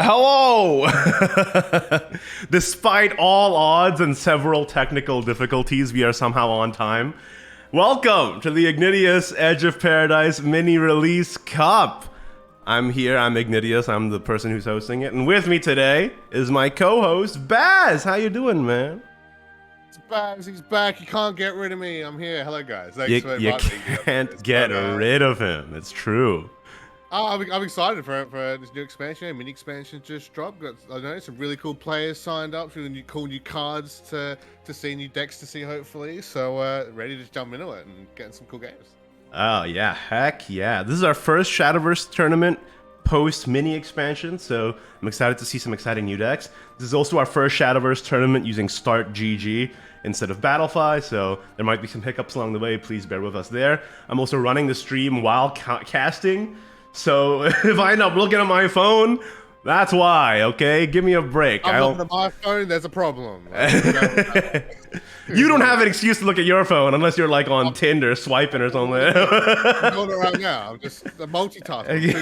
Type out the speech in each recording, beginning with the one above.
Hello! Despite all odds and several technical difficulties, we are somehow on time. Welcome to the Ignideus Edge of Paradise Mini Release Cup. I'm here, I'm Ignideus, I'm the person who's hosting it, and with me today is my co-host, Baz. How you doing, man? It's Baz, he's back, you can't get rid of me, I'm here. Hello guys, thanks You for inviting me. can't get rid of him, it's true. I'm excited for this new expansion. Mini expansion just dropped. I know some really cool players signed up, some cool new cards to see, new decks to see hopefully. So ready to jump into it and get some cool games. Oh yeah, heck yeah. This is our first Shadowverse tournament post mini expansion, so I'm excited to see some exciting new decks. This is also our first Shadowverse tournament using Start GG instead of Battlefy, so there might be some hiccups along the way. Please bear with us there. I'm also running the stream while casting, so if I end up looking at my phone, that's why, okay? Give me a break. I'm looking at my phone, there's a problem. You don't have an excuse to look at your phone unless you're like on Tinder swiping or something. I'm doing it right now. I'm just multitasking.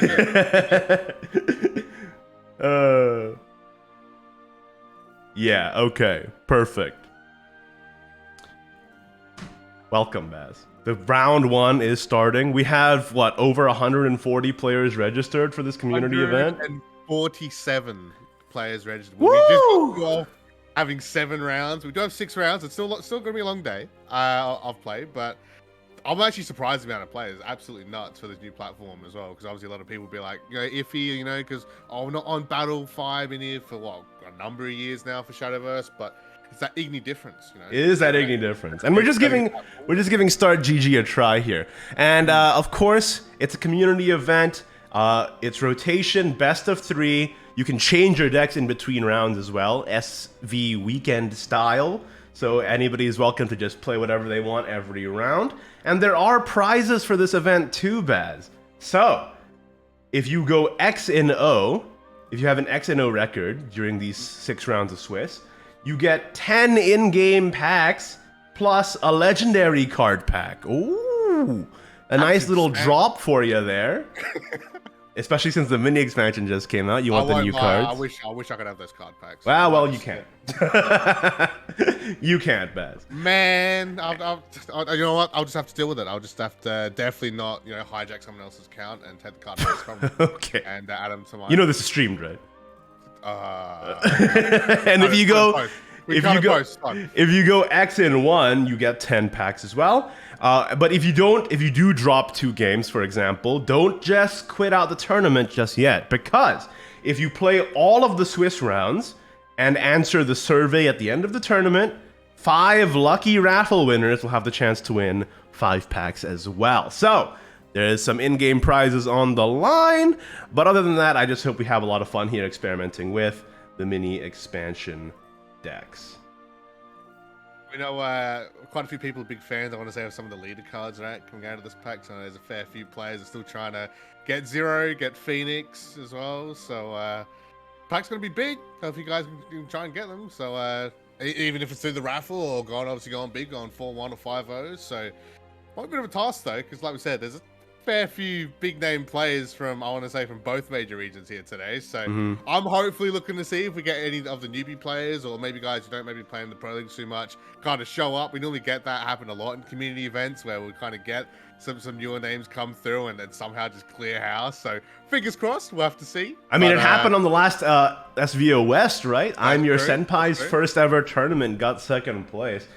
Yeah, okay. Perfect. Welcome, Baz. The round one is starting. We have, what, over 140 players registered for this community event? 147 players registered. Woo! We just got off having 7 rounds. We do have 6 rounds. It's still going to be a long day of play, but I'm actually surprised the amount of players. Absolutely nuts for this new platform as well, because obviously a lot of people be like, iffy, because we're not on Battle 5 in here for, what, a number of years now for Shadowverse, but it's that Igni difference, It is that Igni difference, and we're just giving Start GG a try here. And of course, it's a community event. It's rotation, best of 3. You can change your decks in between rounds as well, SV weekend style. So anybody is welcome to just play whatever they want every round. And there are prizes for this event too, Baz. So if you go X and O, if you have an X and O record during these 6 rounds of Swiss, you get 10 in-game packs plus a legendary card pack. Ooh, a nice little drop for you there. Especially since the mini expansion just came out, you want the new cards. I wish I could have those card packs. Well, you can't. You can't, Baz. Man, you know what? I'll just have to deal with it. I'll just have to definitely not, hijack someone else's account and take the card packs from them. Okay. And add them to my. This is streamed, right? And if you go X in 1, you get 10 packs as well. But if you do drop 2 games, for example, don't just quit out the tournament just yet, because if you play all of the Swiss rounds and answer the survey at the end of the tournament, 5 lucky raffle winners will have the chance to win 5 packs as well. So there is some in-game prizes on the line, but other than that, I just hope we have a lot of fun here experimenting with the mini expansion decks. Quite a few people are big fans, I want to say, of some of the leader cards, right, coming out of this pack. So there's a fair few players are still trying to get Zero, get Phoenix as well. So pack's going to be big. So if you guys can try and get them. So even if it's through the raffle or going big, going 4-1 or 5-0. So quite a bit of a task, though, because like we said, there's a fair few big name players from both major regions here today. So I'm hopefully looking to see if we get any of the newbie players, or maybe guys who don't maybe play in the pro leagues too much, kind of show up. We normally get that happen a lot in community events, where we kind of get some newer names come through and then somehow just clear house. So fingers crossed, we'll have to see. I mean, it happened on the last SVO West, right? I'm Your Senpai's first ever tournament got 2nd place.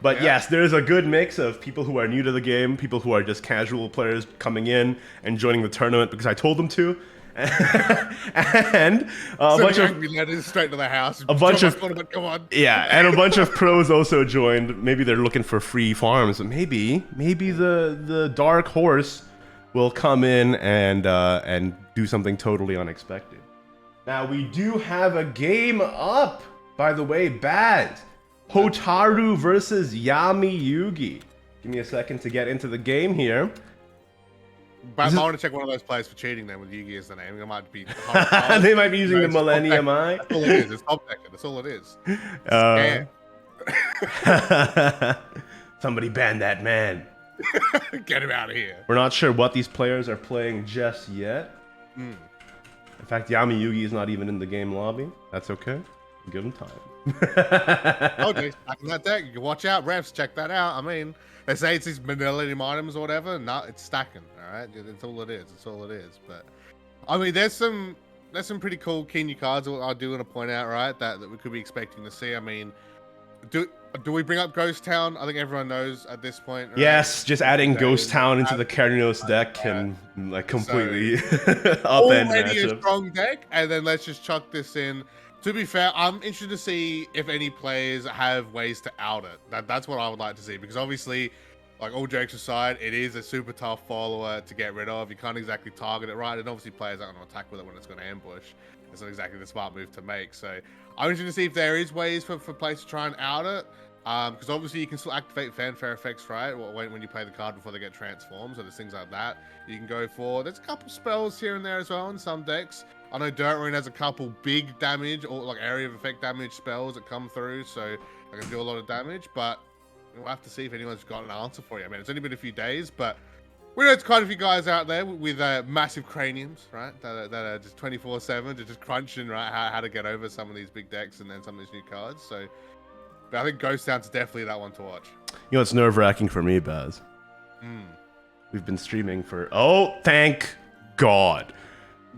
But yes, there's a good mix of people who are new to the game, people who are just casual players coming in and joining the tournament because I told them to, and a bunch of straight to the house. A bunch of come on. Yeah, and a bunch of pros also joined. Maybe they're looking for free farms. Maybe the dark horse will come in and do something totally unexpected. Now we do have a game up, by the way, Baz. Hotaru versus Yami Yugi. Give me a second to get into the game here. But I want to check one of those players for cheating then with Yugi as the name. It might be. They might be using the Millennium Eye. That's all it is. It's top decker. That's all it is. Somebody ban that man. Get him out of here. We're not sure what these players are playing just yet. In fact, Yami Yugi is not even in the game lobby. That's okay. Give him time. Oh, dude, stacking that deck. You can watch out, refs. Check that out. I mean, they say it's these Millennium items or whatever. No, it's stacking. All right, that's all it is. That's all it is. But I mean, there's some pretty cool Kenya cards I do want to point out, right? That we could be expecting to see. I mean, do we bring up Ghost Town? I think everyone knows at this point. Right? Yes, just adding Ghost Town into the Carnios deck can like completely upend already matchups. a strong deck, and then let's just chuck this in. To be fair, I'm interested to see if any players have ways to out it. That's what I would like to see, because obviously, like all jokes aside, it is a super tough follower to get rid of. You can't exactly target it right, and obviously players aren't going to attack with it when it's going to ambush. It's not exactly the smart move to make. So I'm interested to see if there is ways for players to try and out it. Because obviously you can still activate fanfare effects, right? When you play the card before they get transformed, so there's things like that you can go for. There's a couple spells here and there as well in some decks. I know Dirt Rune has a couple big damage or like area of effect damage spells that come through, so I can do a lot of damage. But we'll have to see if anyone's got an answer for you. I mean, it's only been a few days, but we know it's quite a few guys out there with massive craniums, right? That are just 24/7, just crunching, right? How to get over some of these big decks and then some of these new cards. So. But I think Ghost Town's definitely that one to watch. You know, it's nerve-wracking for me, Baz. We've been streaming for... Oh, thank God.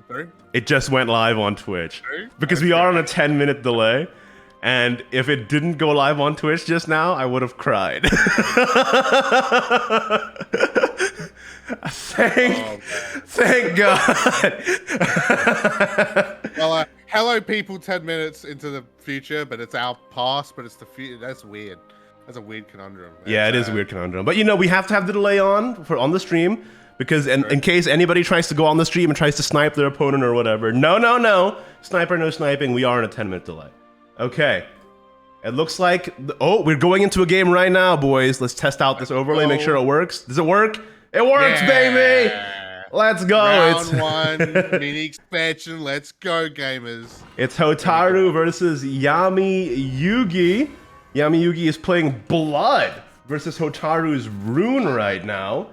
Sorry? It just went live on Twitch. Sorry? Because we are on a 10-minute delay. And if it didn't go live on Twitch just now, I would have cried. Thank God. Well, hello, people. 10 minutes into the future, but it's our past, but it's the future. That's weird. That's a weird conundrum. Yeah, it is a weird conundrum. But you know, we have to have the delay on the stream because in case anybody tries to go on the stream and tries to snipe their opponent or whatever. No. Sniper, no sniping. We are in a 10-minute delay. Okay. It looks like... we're going into a game right now, boys. Let's test out this overlay, make sure it works. Does it work? It works, baby! Let's go. Round one, mini expansion. Let's go, gamers. It's Hotaru versus Yami Yugi. Yami Yugi is playing Blood versus Hotaru's Rune right now.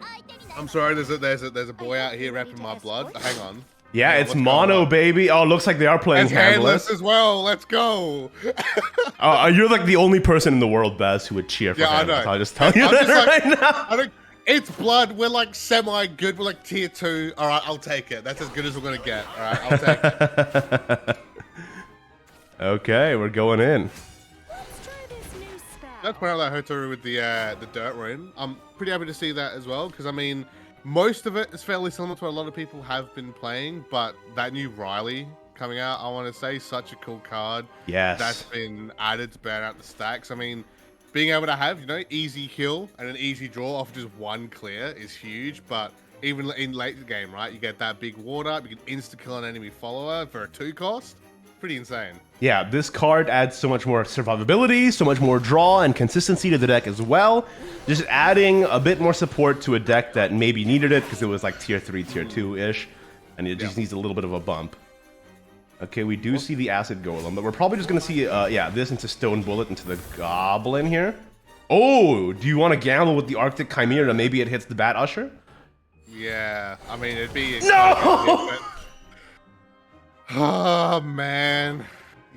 I'm sorry, there's a boy out here repping my blood. Hang on. Yeah, it's mono, baby. Oh, looks like they are playing handless as well. Let's go. You're like the only person in the world, Baz, who would cheer for handless. I know. I'll just tell you that right now. It's Blood. We're like semi-good. We're like tier 2. All right, I'll take it. That's as good as we're going to get. All right, I'll take it. Okay, we're going in. Let's point out that Hotaru with the Dirt Rune. I'm pretty happy to see that as well, because, I mean, most of it is fairly similar to what a lot of people have been playing, but that new Riley coming out, I want to say, such a cool card. Yes. That's been added to burn out the stacks. I mean, being able to have, easy kill and an easy draw off just one clear is huge, but even in late game, right, you get that big ward up, you can insta-kill an enemy follower for a 2 cost. Pretty insane. Yeah, this card adds so much more survivability, so much more draw and consistency to the deck as well. Just adding a bit more support to a deck that maybe needed it because it was like tier 3, tier 2-ish, and it just needs a little bit of a bump. Okay, we do see the Acid Golem, but we're probably just going to see, this into Stone Bullet into the Goblin here. Oh, do you want to gamble with the Arctic Chimera? Maybe it hits the Bat Usher? Yeah, I mean, it'd be... No! Oh, man.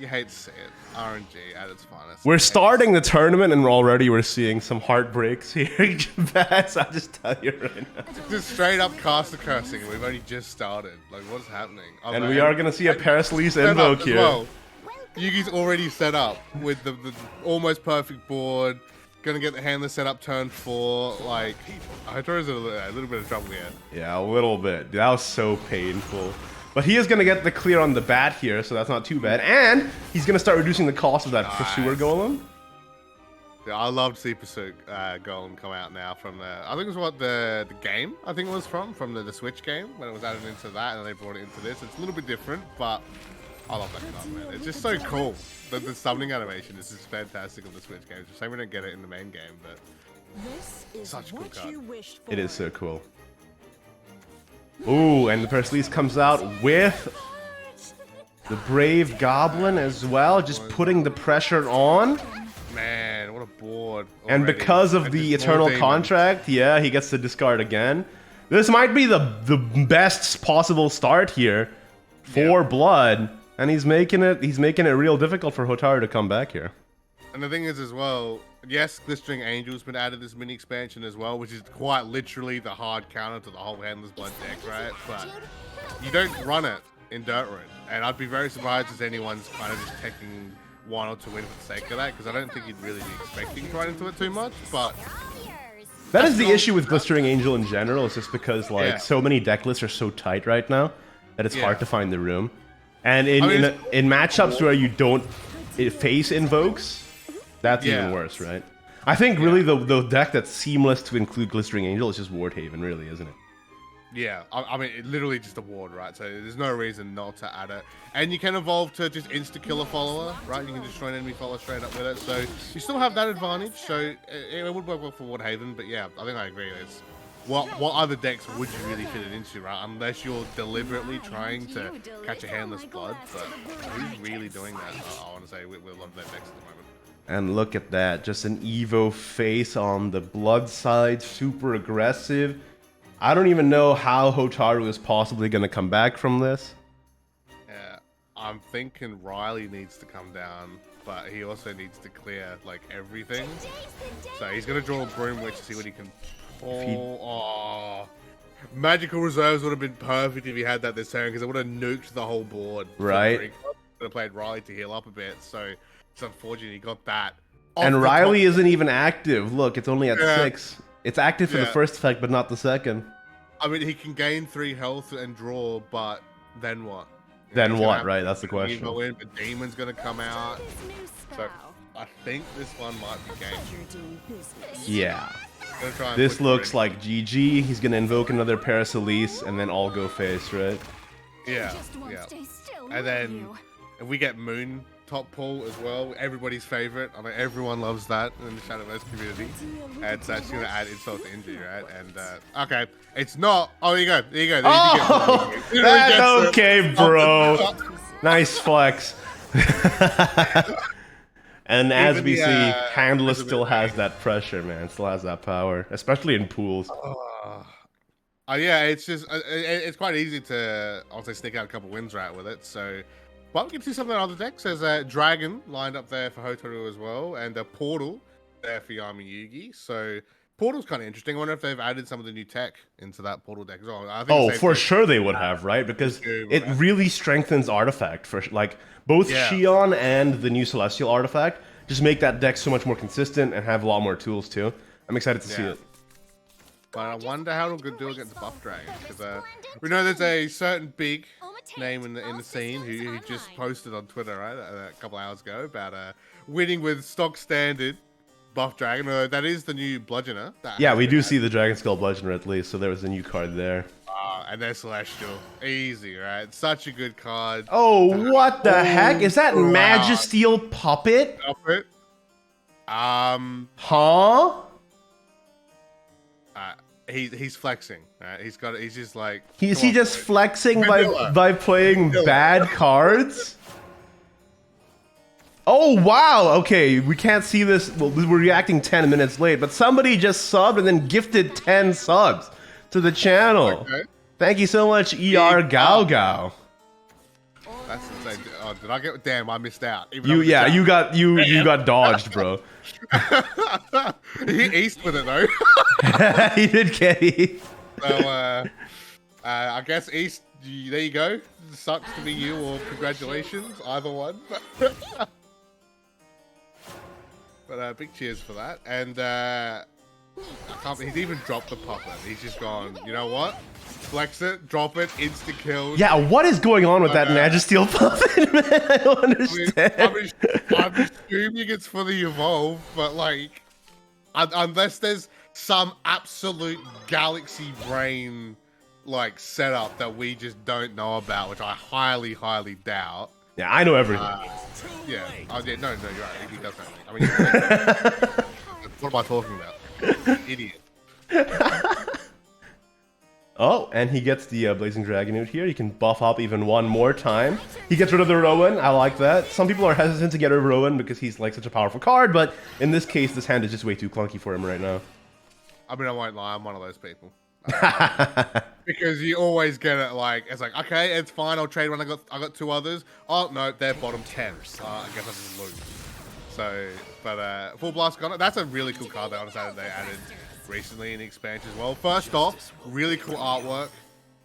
You hate to see it. RNG at its finest. We're starting the tournament and already we're seeing some heartbreaks here. Bats, I'll just tell you right now. Just straight up caster cursing and we've only just started. Like, what's happening? Oh, and man. we are going to see a Parasleece Invoke here. Well. Yugi's already set up with the almost perfect board. Gonna get the handler set up turn 4. Like, Hotaru's in a little bit of trouble here. Yeah, a little bit. That was so painful. But he is going to get the clear on the bat here, so that's not too bad. And he's going to start reducing the cost of that Pursuer Golem. Yeah, I love to see Pursuer Golem come out now from the... I think it was what the game, I think it was from the Switch game, when it was added into that, and they brought it into this. It's a little bit different, but I love that card, man. It's just so cool. The summoning animation is just fantastic on the Switch game. It's a shame we don't get it in the main game, but... This is such a cool card. It is so cool. Ooh, and the Parasleece comes out with the Brave Goblin as well, just putting the pressure on. Man, what a board. And already. because of the Eternal Contract, yeah, he gets to discard again. This might be the best possible start here. 4 blood, and he's making it real difficult for Hotaru to come back here. And the thing is as well, yes, Glistering Angel's been added this mini expansion as well, which is quite literally the hard counter to the whole Handler's Blood deck, right? But you don't run it in Dirt Rune, and I'd be very surprised if anyone's kind of just taking 1 or 2 wins for the sake of that, because I don't think you'd really be expecting to run into it too much, but... That is the issue with Glistering Angel in general, it's just because like so many deck lists are so tight right now that it's hard to find the room. And in matchups where you don't face invokes, that's even worse, right? I think really the deck that's seamless to include Glistering Angel is just Wardhaven, really, isn't it? Yeah, I mean, it literally just a ward, right? So there's no reason not to add it. And you can evolve to just insta-kill a follower, right? You can destroy an enemy follower straight up with it. So you still have that advantage. So it would work well for Wardhaven, but yeah, I think I agree. It's what other decks would you really fit it into, right? Unless you're deliberately trying to catch a Handless Blood. But who's really doing that? I want to say with a lot of their decks at the moment. And look at that, just an Evo face on the blood side, super aggressive. I don't even know how Hotaru is possibly going to come back from this. Yeah, I'm thinking Riley needs to come down, but he also needs to clear like everything. So he's going to draw a Broom Witch to see what he can pull. Oh, Magical Reserves would have been perfect if he had that this turn, because it would have nuked the whole board. Right. Would have played Riley to heal up a bit, so it's unfortunate he got that. And Riley isn't even active. Look, it's only at 6. It's active for the first effect, but not the second. I mean, he can gain 3 health and draw, but then what? Then what, right? That's the question. Go in, but Demon's going to come out. So I think this one might be game. Yeah. This looks like GG. He's going to invoke another Paracelise and then all go face, right? Yeah, yeah. And then if we get Moon top pull as well, everybody's favorite. I mean, everyone loves that in the Shadowverse community. And it's actually going to add insult to injury, right? And, okay, it's not. Oh, there you go. There you go. Oh, that's okay, bro. Nice flex. And as we see, Handler still has that pressure, man. Still has that power, especially in pools. Yeah, it's just, it's quite easy to, I'll say, sneak out a couple wins right with it. So, but we can see some of the other decks. There's a Dragon lined up there for Hotaru as well, and a Portal there for Yami Yugi. So Portal's kind of interesting. I wonder if they've added some of the new tech into that Portal deck as well. I think for sure they would have, right? Because it really strengthens Artifact. For like both Shion and the new Celestial Artifact just make that deck so much more consistent and have a lot more tools too. I'm excited to see it. But I wonder how it'll do against Buff Dragon, because we know there's a certain big name in the scene who just posted on Twitter a couple hours ago about winning with stock standard Buff Dragon. That is the new Bludgeoner. Yeah, we do see the Dragon Skull Bludgeoner at least, so there was a new card there. And they're Celestial. Easy, right? Such a good card. Oh, what the heck? Is that Magisteel Puppet? Puppet? Huh? He's flexing, right? He's just like... Is he just flexing by playing bad cards? Oh, wow! Okay, we can't see this. Well, we're reacting 10 minutes late, but somebody just subbed and then gifted 10 subs to the channel. Okay. Thank you so much, ER Gao Gao. That's insane. Oh, did I get... Damn, I missed out. You got dodged, bro. He east with it though. He did get east. So I guess East, there you go. Sucks to be you, or congratulations, either one. But big cheers for that. And he's even dropped the puppet. He's just gone, you know what? Flex it, drop it, insta kill. Yeah, what is going on with that Magisteel puppet, man? I don't understand. I'm assuming it's for the evolve, but like, unless there's some absolute galaxy brain like setup that we just don't know about, which I highly, highly doubt. Yeah, I know everything. Yeah. Oh, yeah. No, you're right. He does know. I mean, what am I talking about? Idiot. Oh, and he gets the Blazing Dragon out here. He can buff up even one more time. He gets rid of the Rowan. I like that. Some people are hesitant to get rid of Rowan because he's like such a powerful card, but in this case, this hand is just way too clunky for him right now. I mean, I won't lie. I'm one of those people. Because you always get it like it's like okay, it's fine. I'll trade when I got 2 others. Oh no, they're bottom 10. I guess I just lose. So, but Full Blast Gunner, that's a really cool card that they added recently in the expansion as well. First off, really cool artwork,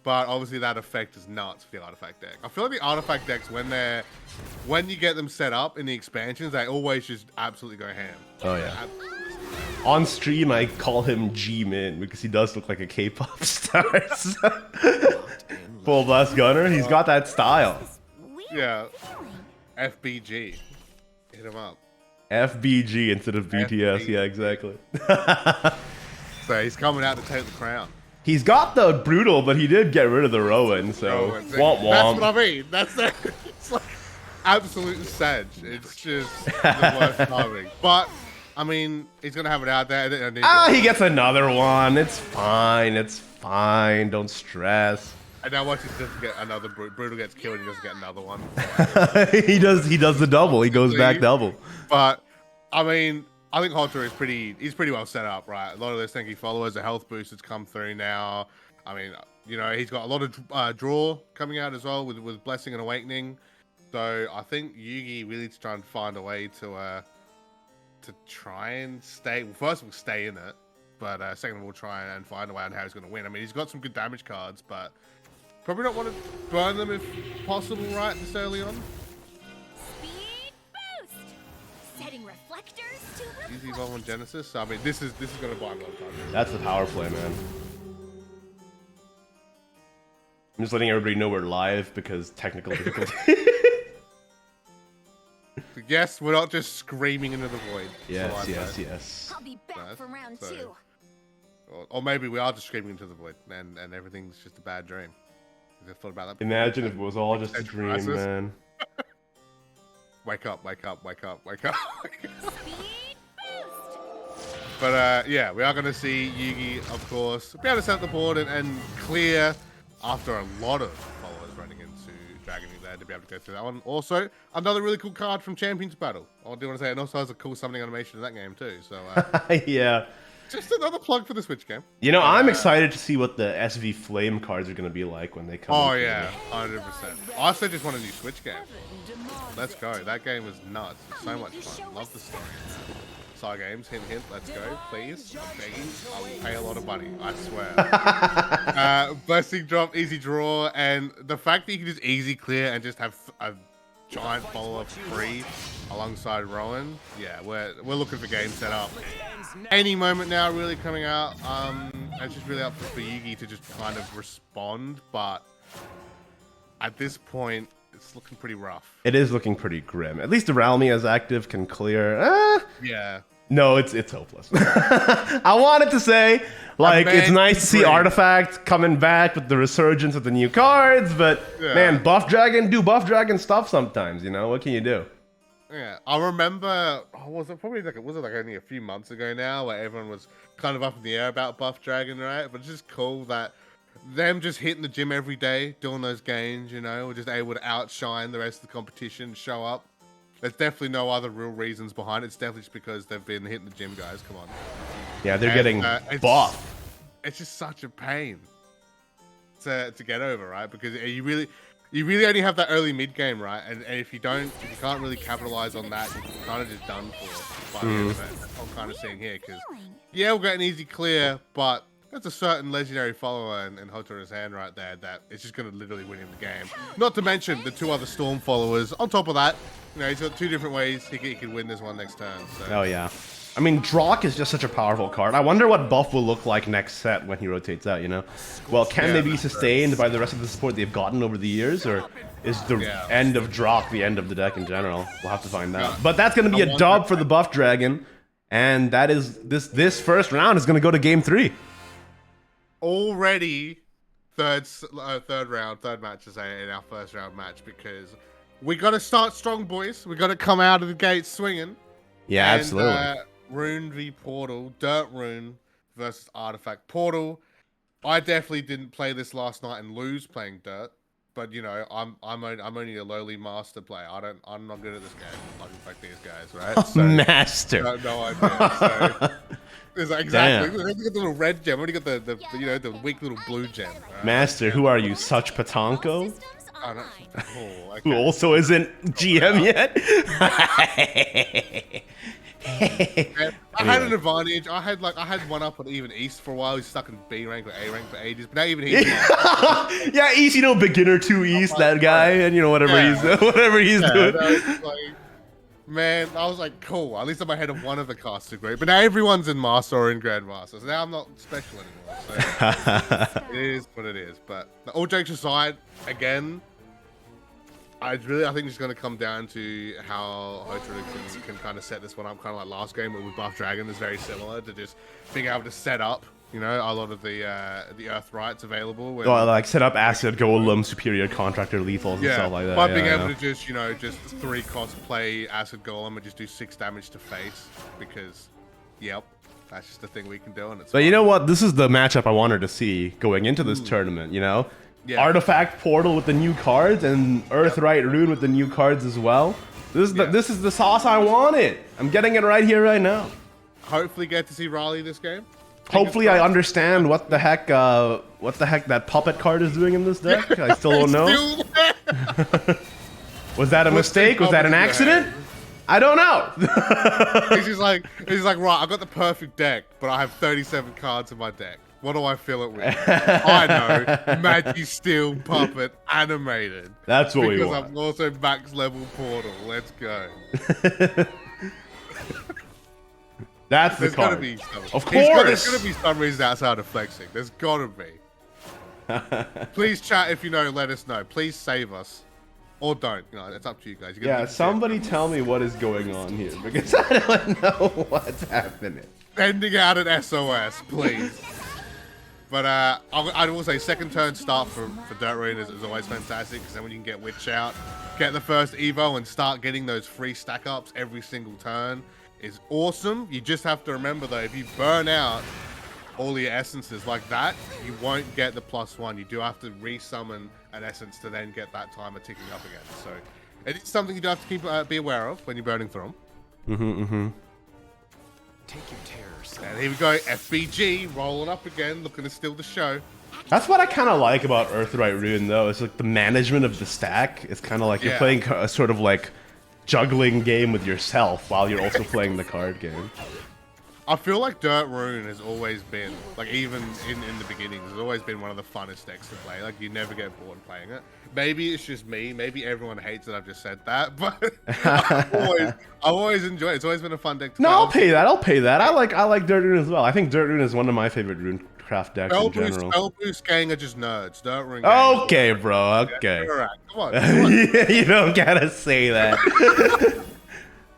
but obviously that effect is nuts for the artifact deck. I feel like the artifact decks when you get them set up in the expansions, they always just absolutely go ham. Oh yeah. On stream, I call him G-Min because he does look like a K-pop star. Full Blast Gunner, he's got that style. Yeah. FBG. Hit him up. FBG instead of BTS, yeah, exactly. So he's coming out to take the crown. He's got the brutal, but he did get rid of the Rowan, so womp womp. That's what I mean. It's like absolute sedge. It's just the worst timing. But I mean, he's gonna have it out there. He gets another one. It's fine. It's fine. Don't stress. And now once he doesn't get another brutal gets killed, he doesn't get another one. He does the double. He goes back double. But I mean, I think Halter is he's pretty well set up, right? A lot of those thank you followers, the health boosters come through now. I mean, you know, he's got a lot of draw coming out as well with Blessing and Awakening. So I think Yugi really needs to try and find a way to try and stay. Well, first of all, stay in it, but second of all, try and find a way on how he's going to win. I mean, he's got some good damage cards, but probably not want to burn them if possible, right? This early on. Speed boost. Setting reflectors to Easy evolve on Genesis. So, I mean, this is going to buy him a lot of time. That's the power play, man. I'm just letting everybody know we're live because technical difficulty. Yes, we're not just screaming into the void. Yes, yes. I'll be back for round 2. Or maybe we are just screaming into the void and everything's just a bad dream. I thought about that. Imagine if it was all just a dream, man. Wake up, wake up, wake up, wake up. Speed boost. But yeah, we are going to see Yugi, of course, be able to set up the board and clear after a lot of followers running into Dragon there to be able to go through that one. Also, another really cool card from Champions Battle. I do want to say it also has a cool summoning animation in that game too. So yeah. Just another plug for the Switch game. You know, I'm excited to see what the SV Flame cards are going to be like when they come. Oh yeah, 100%. I also just want a new Switch game. Let's go. That game was nuts. It's so much fun. Love the story. Star Games, hint, hint. Let's go, please. I'm begging. I will pay a lot of money. I swear. Blessing drop, easy draw, and the fact that you can just easy clear and just have a giant follower free alongside Rowan. Yeah, we're looking for game setup. Any moment now, really coming out. It's just really up for Yugi to just kind of respond, but at this point, it's looking pretty rough. It is looking pretty grim. At least the Realmy as active can clear. Yeah. No, it's hopeless. I wanted to say, like, it's nice to see Artifact coming back with the resurgence of the new cards, but man, Buff Dragon do Buff Dragon stuff sometimes, you know? What can you do? Yeah, I remember, was it only a few months ago now, where everyone was kind of up in the air about Buff Dragon, right? But it's just cool that them just hitting the gym every day, doing those games, you know, were just able to outshine the rest of the competition, show up. There's definitely no other real reasons behind it. It's definitely just because they've been hitting the gym, guys. Come on. Yeah, they're getting buff. It's just such a pain to get over, right? Because you really only have that early mid game, right? And if you can't really capitalize on that, you're kind of just done for by the end of it. I'm kind of seeing here because yeah, we'll get an easy clear, but there's a certain legendary follower in Hotora's hand right there that is just going to literally win him the game. Not to mention the 2 other Storm followers. On top of that, you know, he's got 2 different ways he could win this one next turn. So. Oh, yeah. I mean, Drock is just such a powerful card. I wonder what buff will look like next set when he rotates out, you know? Well, can they be sustained by the rest of the support they've gotten over the years, or is the end of Drock the end of the deck in general? We'll have to find out. But that's going to be a dub for the Buff Dragon, and that is this first round is going to go to Game 3. Already third match to say in our first round match, because we got to start strong, boys. We got to come out of the gate swinging. Yeah, absolutely. Rune v Portal, Dirt Rune versus Artifact Portal. I definitely didn't play this last night and lose playing Dirt, but you know, I'm only a lowly master player. I'm not good at this game. Like these guys, right? So, master. No idea. So, It's like, exactly. Damn. We already got the little red gem. We already got the you know, the weak little blue gem. Right? Master, who are you? Such Patanko? Oh, no. Oh, Who okay. also isn't GM yet? Man, I had an advantage. I had one up on even East for a while. He's stuck in B rank or A rank for ages, but now even he's Yeah, East, you know, beginner 2 East, that guy, and you know, whatever he's doing. Man, I was like, cool. At least I'm ahead of one of the caster group. But now everyone's in Master or in Grandmaster, so now I'm not special anymore. So it is what it is. But all jokes aside, again, I think it's going to come down to how Hotaru can kind of set this one up, kind of like last game with Buff Dragon is very similar to just being able to set up, you know, a lot of the Earth rights available. When, like set up Acid, Golem, Superior Contractor, Lethals, and stuff like that. By being able to just, you know, just 3 cost play Acid Golem and just do 6 damage to face because, yep, that's just the thing we can do. And it's But you know what? This is the matchup I wanted to see going into this tournament, you know? Yeah. Artifact Portal with the new cards and Earthright Rune with the new cards as well. This is the sauce I wanted. I'm getting it right here, right now. Hopefully get to see Raleigh this game. Hopefully I understand what the heck that puppet card is doing in this deck. I still don't know. Was that a mistake? Was that an accident? I don't know. he's just like, right, I got the perfect deck, but I have 37 cards in my deck. What do I fill it with? I know, Magic Steel Puppet Animated. That's what we want. Because I'm also max level Portal. Let's go. That's the There's card. gotta be some. Of course. There's gonna be some reason outside of flexing. There's gotta be. Please chat if you know. Let us know. Please save us, or don't. You know, it's up to you guys. Yeah, somebody tell me what is going on here because I don't know what's happening. Sending out an SOS, please. But I will say second turn start for Dirt Rune is always fantastic because then when you can get Witch out, get the first Evo and start getting those free stack ups every single turn is awesome. You just have to remember though, if you burn out all your essences like that, you won't get the +1. You do have to resummon an essence to then get that timer ticking up again. So it is something you do have to keep be aware of when you're burning through them. Take your terrors. And here we go, FBG rolling up again, looking to steal the show. That's what I kind of like about Earthright Rune, though. It's like the management of the stack. It's kind of like you're playing a sort of like juggling game with yourself while you're also playing the card game. I feel like Dirt Rune has always been, like even in the beginnings, has always been one of the funnest decks to play. Like you never get bored playing it. Maybe it's just me. Maybe everyone hates that I've just said that, but I've always enjoyed it. It's always been a fun deck to play. No, I'll pay that. I like Dirt Rune as well. I think Dirt Rune is one of my favorite Runecraft decks in general. Spell Boost gang are just nerds. Dirt Rune gang. Okay, bro. Okay. All right, come on. You don't gotta say that.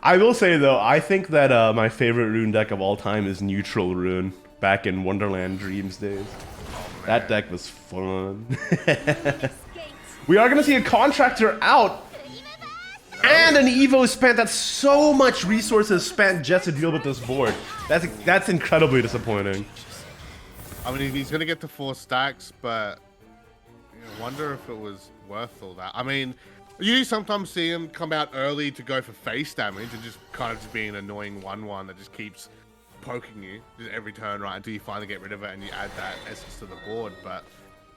I will say though, I think that my favorite Rune deck of all time is Neutral Rune. Back in Wonderland Dreams days, that deck was fun. We are gonna see a Contractor out and an Evo spent. That's so much resources spent just to deal with this board. That's incredibly disappointing. I mean, he's gonna get to 4 stacks, but I wonder if it was worth all that. I mean, you sometimes see him come out early to go for face damage and just kind of just being an annoying 1/1 that just keeps poking you every turn, right, until you finally get rid of it and you add that essence to the board. But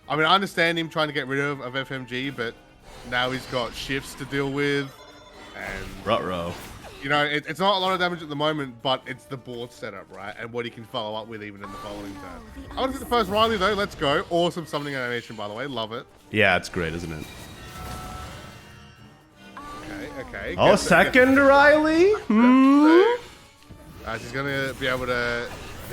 I mean, I understand him trying to get rid of FMG, but now he's got shifts to deal with, and Ruh-roh. you know, it's not a lot of damage at the moment, but it's the board setup, right, and what he can follow up with even in the following turn. I want to get the first Riley though. Let's go. Awesome summoning animation, by the way. Love it. Yeah, it's great, isn't it? Okay. Oh, second Riley? She's gonna be able to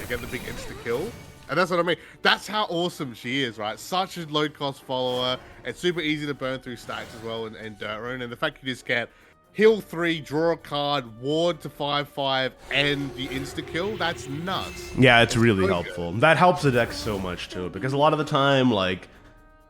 get the big insta kill, and that's what I mean. That's how awesome she is, right? Such a low cost follower. It's super easy to burn through stacks as well in Dirt Rune, and the fact you just get heal 3, draw a card, ward to 5/5, and the insta kill. That's nuts. Yeah, it's really helpful. That helps the deck so much too, because a lot of the time, like,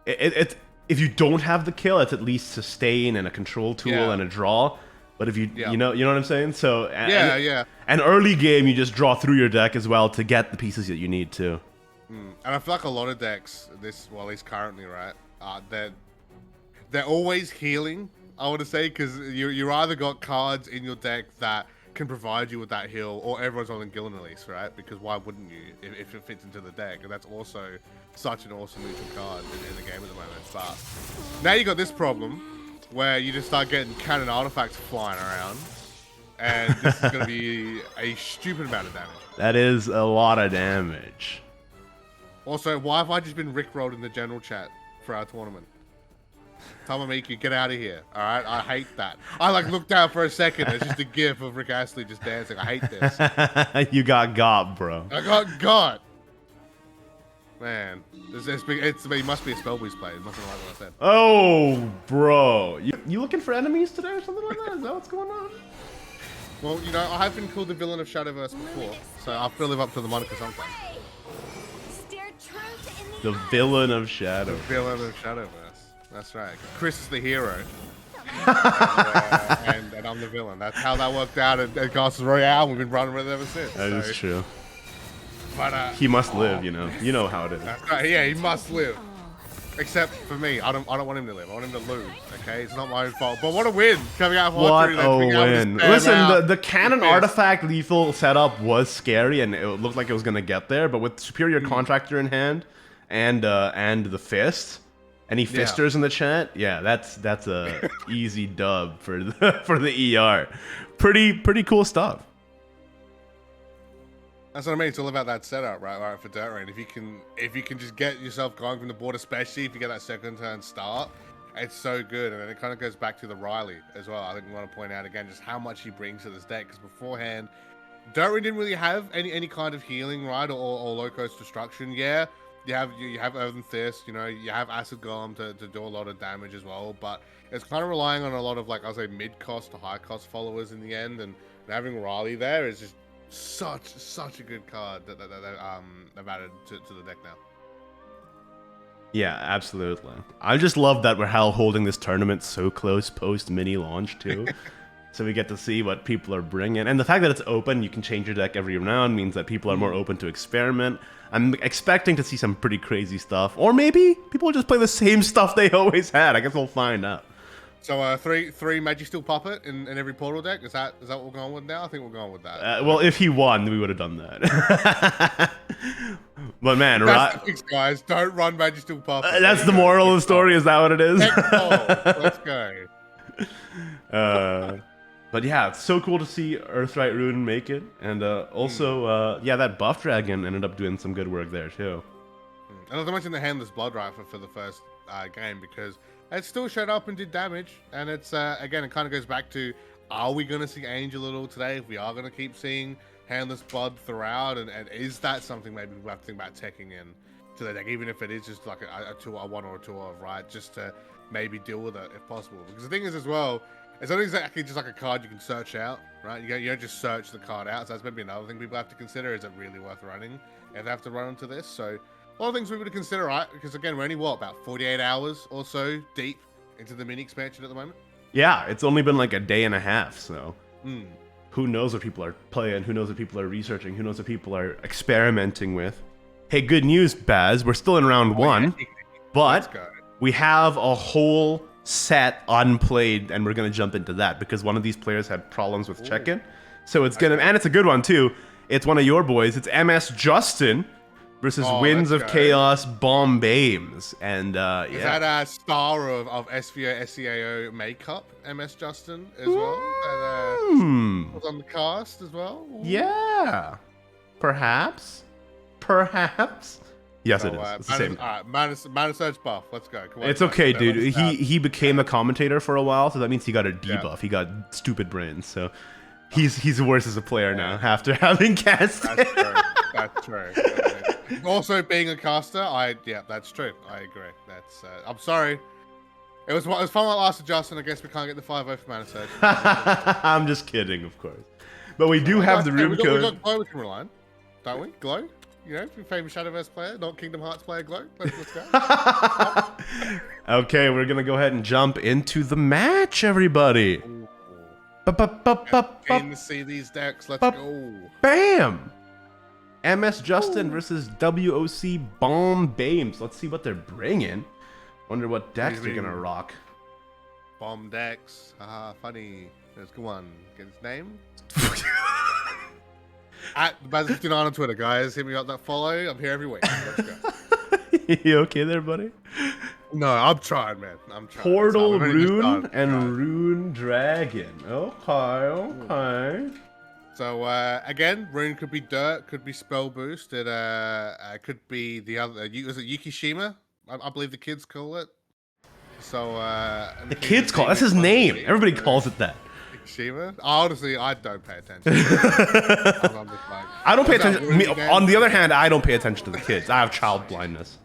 if you don't have the kill, it's at least sustain and a control tool and a draw. But if you you know what I'm saying? So and early game you just draw through your deck as well to get the pieces that you need to. And I feel like a lot of decks, at least currently, right, they're always healing. I want to say, because you either got cards in your deck that can provide you with that heal, or everyone's on Gillen at least, right? Because why wouldn't you if it fits into the deck? And that's also such an awesome neutral card in the game at the moment. But now you got this problem where you just start getting cannon artifacts flying around, and this is going to be a stupid amount of damage. That is a lot of damage. Also, why have I just been rickrolled in the general chat for our tournament? Tamamiki, get out of here. Alright? I hate that. I like looked down for a second. It's just a gif of Rick Astley just dancing. I hate this. You got, bro. I got. Man. It must be a spell boost play. It must be like what I said. Oh, bro. You looking for enemies today or something like that? Is that what's going on? Well, you know, I have been called the villain of Shadowverse before, so I feel live up to the moniker sometimes. The villain of Shadowverse. The villain of Shadowverse. That's right. Chris is the hero. and I'm the villain. That's how that worked out at Castle Royale. We've been running with it ever since. That is true. But he must live, you know. You know how it is. That's right. Yeah, he must live. Except for me, I don't want him to live. I want him to lose. Okay, it's not my own fault. But what a win coming out of What a win! Listen, the cannon artifact lethal setup was scary, and it looked like it was gonna get there. But with Superior Contractor in hand, and the fist, any fisters in the chat, yeah, that's a easy dub for the ER. Pretty cool stuff. That's what I mean. It's all about that setup, right? For Dirt Rain. If you can just get yourself going from the board, especially if you get that second turn start, it's so good. And then it kind of goes back to the Riley as well. I think we want to point out again just how much he brings to this deck. Because beforehand, Dirt Rain didn't really have any kind of healing, right? Or low-cost destruction. Yeah, you have Earthen Fist, you know, you have Acid Golem to do a lot of damage as well. But it's kind of relying on a lot of, like, I'll say, mid-cost to high-cost followers in the end. And having Riley there is just such a good card that they've added to the deck now. Yeah, absolutely. I just love that we're holding this tournament so close post mini launch too, so we get to see what people are bringing, and the fact that it's open, you can change your deck every round, means that people are more open to experiment. I'm expecting to see some pretty crazy stuff, or maybe people will just play the same stuff they always had. I guess we'll find out. So three Magisteel Puppet in every portal deck. Is that what we're going with now? I think we're going with that. Well, if he won, we would have done that. But man, that's the fix, guys. Don't run Magisteel Puppet. That's the moral of the story. Is that what it is? Let's go. But yeah, it's so cool to see Earthright Rune make it, and also yeah, that buff dragon ended up doing some good work there too. And not to mention the Handless Blood Rifle for the first game, because it still showed up and did damage, and it's again, it kind of goes back to, are we going to see Angel at all today? If we are going to keep seeing Handless Blood throughout, and is that something maybe we have to think about teching in to the deck, even if it is just like a 1 or a 2 of, right, just to maybe deal with it if possible. Because the thing is as well, it's not exactly just like a card you can search out, right? You don't just search the card out, so that's maybe another thing people have to consider. Is it really worth running if they have to run into this? So a lot of things we would consider, right? Because again, we're only about 48 hours or so deep into the mini expansion at the moment. Yeah, it's only been like a day and a half, so who knows what people are playing, who knows what people are researching, who knows what people are experimenting with. Hey, good news, Baz, we're still in round 1, but we have a whole set unplayed, and we're gonna jump into that because one of these players had problems with check-in, so it's gonna, and it's a good one too. It's one of your boys. It's MS Justin versus Winds of Chaos Bombames, and is that a star of SVO SCAO makeup, MS Justin as well? That was on the cast as well. Yeah, perhaps. Yes, it is. It's the same. All right, Mana Surge buff. Let's go. Come on, it's okay, dude. He became a commentator for a while, so that means he got a debuff. He got stupid brains, so he's worse as a player now after having cast. That's true. Also, being a caster, that's true. I agree. That's I'm sorry. It was fun while it lasted, Justin. I guess we can't get the 5-0 for Mana Surge. I'm just kidding, of course. But we do have the room code. We got Glow we can rely on, don't we? Glow. You know, famous Shadowverse player, not Kingdom Hearts player, Glow. Let's go. Okay, we're gonna go ahead and jump into the match, everybody. Keen to see these decks. Let's go. Bam! MS Justin versus WOC Bombames. Let's see what they're bringing. Wonder what decks they're gonna rock. Bomb decks. Haha, funny. Let's go on. Get his name. At Baz59 on Twitter, guys. Hit me up that follow. I'm here every week. Let's go. You okay there, buddy? No, I'm trying, man. I'm trying. Portal We've only just Rune started, and guys. Rune Dragon. Okay. So again, Rune could be dirt, could be spell boost. It could be the other. Was it Yukishima? I believe the kids call it. So The kids call that's his name. Everybody calls it that. Yukishima. Honestly, I don't pay attention. I'm just like, I don't pay is that attention. Rune Me, again? on the other hand, I don't pay attention to the kids. I have child blindness.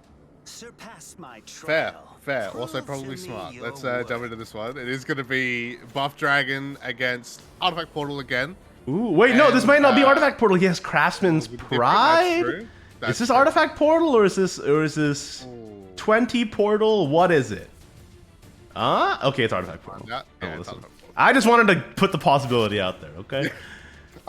Surpass my Fair, trial. fair. Also Prove probably to me smart. your Let's worth. jump into this one. It is going to be Buff Dragon against Artifact Portal again. Ooh, wait, no, this And, might not be Artifact Portal. He has Craftsman's That's Pride. true. Is That's this true. Artifact Portal or is this Ooh. 20 Portal? What is it? Okay, it's Artifact Portal. Yeah, Oh, it's listen. Artifact Portal. I just wanted to put the possibility out there, okay?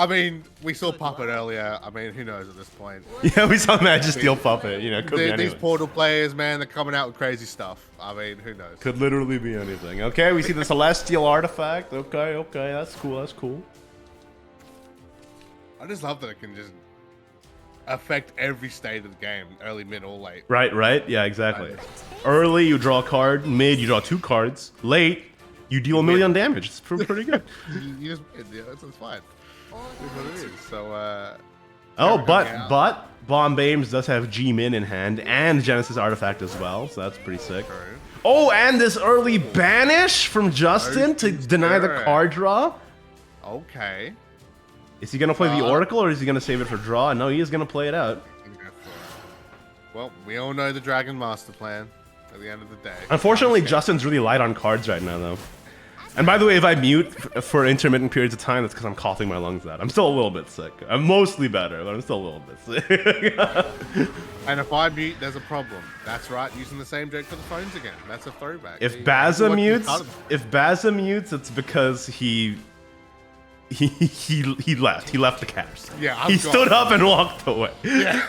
I mean, we saw Puppet earlier. I mean, who knows at this point? Yeah, we saw Magic Steel Puppet. You know, could be These anything. Portal players, man, they're coming out with crazy stuff. I mean, who knows? Could literally be anything. Okay, we see the Celestial Artifact. Okay, that's cool. I just love that it can just affect every state of the game, early, mid, or late. Right? Yeah, exactly. Early, you draw a card. Mid, you draw 2 cards. Late, you deal 1 million damage. It's pretty good. You just, yeah, that's fine. It's what it is. So, Oh, Never but coming out. Bombames does have G-Min in hand and Genesis Artifact as well, so that's pretty sick. True. Oh, and this early banish from Justin to Nice. deny the Sure. card draw. Okay. Is he gonna play the Oracle or is he gonna save it for draw? No, he is gonna play it out. Well, we all know the Dragon Master Plan at the end of the day. Unfortunately, Justin's really light on cards right now, though. And by the way, if I mute for intermittent periods of time, that's because I'm coughing my lungs out. I'm still a little bit sick. I'm mostly better, but I'm still a little bit sick. And if I mute, there's a problem. That's right, using the same joke for the phones again. That's a throwback. If You- Baza you- mutes, it's because he left. He left the cast. Yeah, I'm he gone. stood up and walked away. Yeah.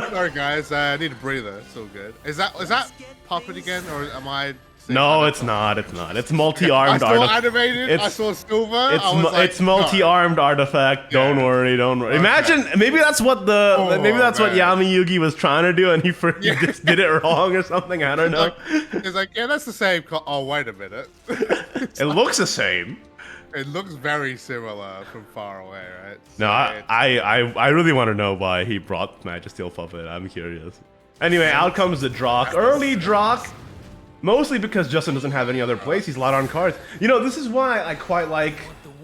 Sorry guys, I need a breather. It's all good. Is that Puppet again, or am I? No, it's not. It's not. It's multi-armed I saw artifact. animated. I saw silver. It's, I was like, it's multi-armed artifact. Don't worry. Okay. Imagine maybe that's what Oh, maybe that's what man. Yami Yugi was trying to do, and he Yeah. just did it wrong or something. I don't know. It's like, yeah, that's the same. Oh, wait a minute. It looks the same. It looks very similar from far away, right? No, So I really want to know why he brought Magic Steel Puppet. I'm curious. Anyway, out comes the Drock. Early Drock. Mostly because Justin doesn't have any other place. He's light on cards. You know, this is why I quite like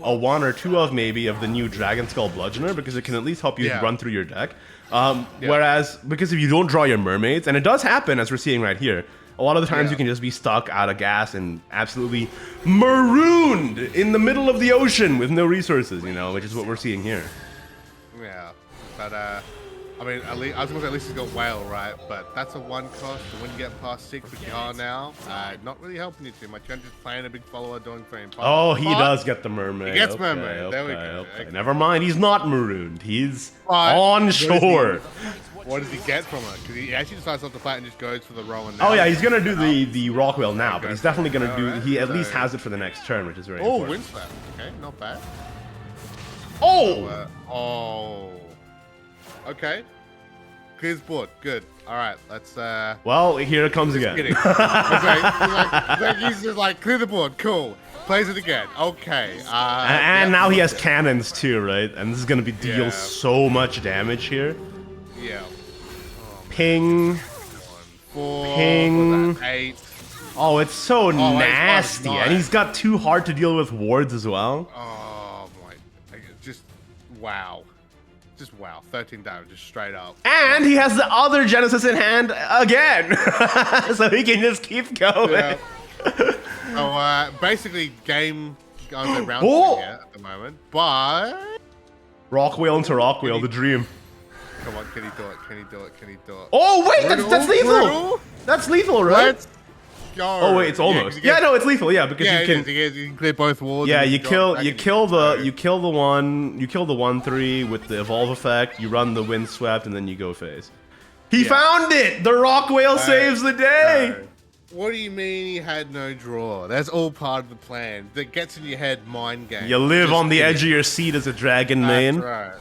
a 1 or 2 of maybe of the new Dragon Skull Bludgeoner, because it can at least help you run through your deck. Whereas, because if you don't draw your mermaids, and it does happen as we're seeing right here, a lot of the times you can just be stuck out of gas and absolutely marooned in the middle of the ocean with no resources, you know, which is what we're seeing here. Yeah, but I mean, at least I was gonna say at least he's got whale, right? But that's a 1 cost. And when you get past 6 with Yar now, not really helping you too much. You're just playing a big follower doing 3 and 5. Oh, he But does get the mermaid. He gets Okay, mermaid. There we okay, go. okay. Never mind. He's not marooned. He's But on what is he- shore. What does he get from it? Because he actually decides off the flat and just goes for the roll. And Oh yeah, he's gonna do the Rockwell now, but he's definitely gonna do. Alright, He at least so- has it for the next turn, which is very Oh, important. Windswept. Okay, not bad. Oh, Oh. Okay. Clears board. Good. All right. Let's. well, here it comes again. Kidding. He's just like clear the board. Cool. Plays it again. Okay. And now he has cannons too, right? And this is gonna be deal Yeah. so much damage here. Yeah. Ping. 4. Ping. Was that 8? Oh, it's so wait, nasty, it's and he's got 2 hard to deal with wards as well. Oh my. Just wow. Just wow. 13 damage, just straight up. And he has the other Genesis in hand again, so he can just keep going. Yeah. So basically, game goes around Oh! here at the moment, but Rockwheel into Rockwheel, the dream. come on, can he do it? Can he do it? Can he do it? Oh wait, that's Brutal, lethal. brutal. That's lethal, right? Let's go. Oh wait, it's almost. Yeah, no, it's lethal. Yeah, because Yeah, you can. you can clear both wards. Yeah, and you go kill back you and kill go. the 1/3 with the evolve effect. You run the windswept, and then you go phase. He Yeah. found it. The Rockwhale saves the day. What do you mean he had no draw? That's all part of the plan. That gets in your head, mind game. You live Just on the do edge it. of your seat as a dragon That's main. right.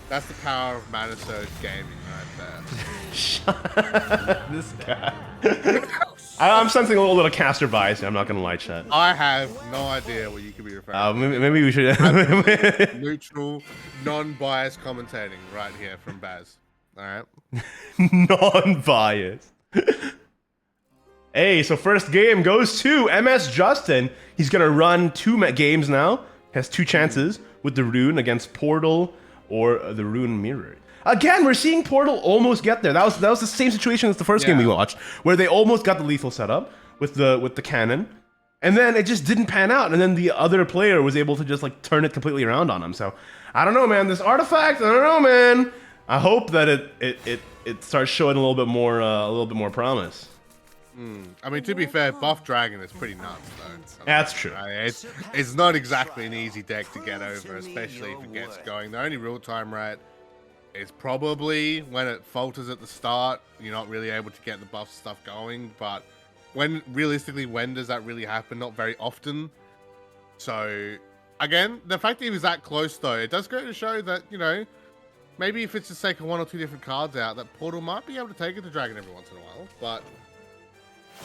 That's the power of Mana Surge gaming right there. This guy. I'm sensing a little caster bias here, I'm not gonna lie, chat. I have no idea what you could be referring to. Maybe we should. Neutral, non-biased commentating right here from Baz. Alright. Non-biased. Hey, so first game goes to MS Justin. He's gonna run 2 games now. Has 2 chances with the rune against Portal or the rune mirror. Again, we're seeing Portal almost get there. That was the same situation as the first game we watched, where they almost got the lethal setup with the cannon, and then it just didn't pan out. And then the other player was able to just like turn it completely around on him. So I don't know, man. This artifact, I don't know, man. I hope that it starts showing a little bit more promise. I mean, to be fair, Buff Dragon is pretty nuts, though. That's true. It's not exactly an easy deck to get over, especially if it gets going. The only real-time right is probably when it falters at the start. You're not really able to get the buff stuff going, but when does that really happen? Not very often. So, again, the fact that he was that close, though, it does go to show that, you know, maybe if it's just take 1 or 2 different cards out, that Portal might be able to take it to Dragon every once in a while, but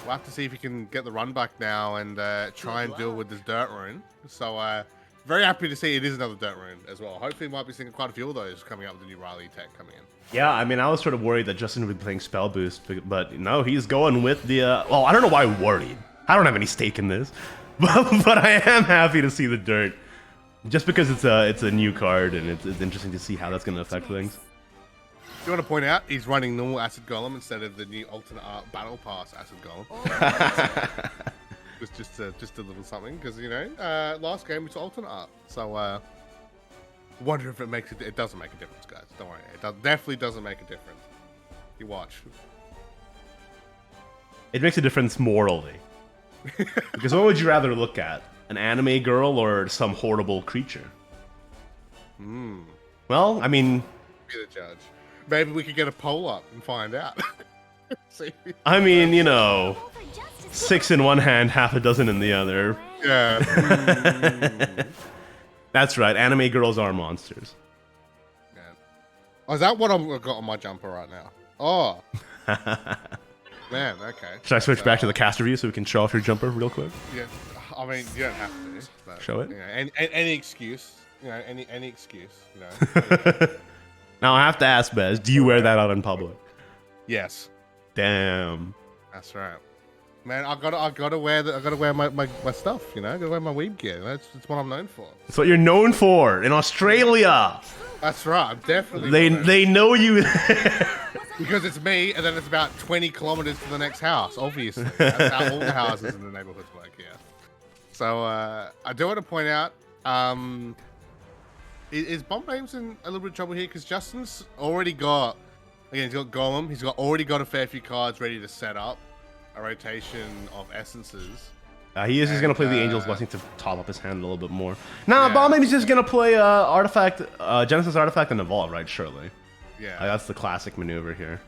we'll have to see if he can get the run back now and try and deal with this dirt rune. So, very happy to see it is another dirt rune as well. Hopefully, we might be seeing quite a few of those coming up with the new Riley tech coming in. Yeah, I mean, I was sort of worried that Justin would be playing Spell Boost, but no, he's going with the. Well, I don't know why I'm worried. I don't have any stake in this, but I am happy to see the dirt, just because it's a new card and it's interesting to see how that's going to affect things. You want to point out he's running normal Acid Golem instead of the new alternate art Battle Pass Acid Golem. just a little something, because you know last game we saw alternate art, so wonder if it makes it. It doesn't make a difference, guys. Don't worry, it definitely doesn't make a difference. You watch. It makes a difference morally, because what would you rather look at, an anime girl or some horrible creature? Well, I mean, Be the judge. Maybe we could get a poll up and find out. See? I mean, you know, 6 in one hand, half a dozen in the other. Yeah. That's right. Anime girls are monsters. Yeah. Oh, is that what I've got on my jumper right now? Oh. Man, okay. Should I switch back to the caster view so we can show off your jumper real quick? Yeah. I mean, you don't have to. But, Show it? You know, any excuse. You know, any excuse. You know. Now I have to ask, Bez, do you wear that out in public? Yes. Damn. That's right. Man, I gotta wear my stuff, you know. I gotta wear my weeb gear. That's what I'm known for. That's what you're known for in Australia. That's right. I'm definitely. They know you. Because it's me, and then it's about 20 kilometers to the next house. Obviously, that's how all the houses in the neighborhoods work. Yeah. So I do want to point out, is Bomb Names in a little bit of trouble here? Because Justin's already got, again, he's got Golem. He's already got a fair few cards ready to set up a rotation of essences. He is just gonna play the Angel's Blessing to top up his hand a little bit more. Nah, Bomb Name's just gonna play Artifact, Genesis Artifact and Evolve, right? Surely. Yeah. That's the classic maneuver here.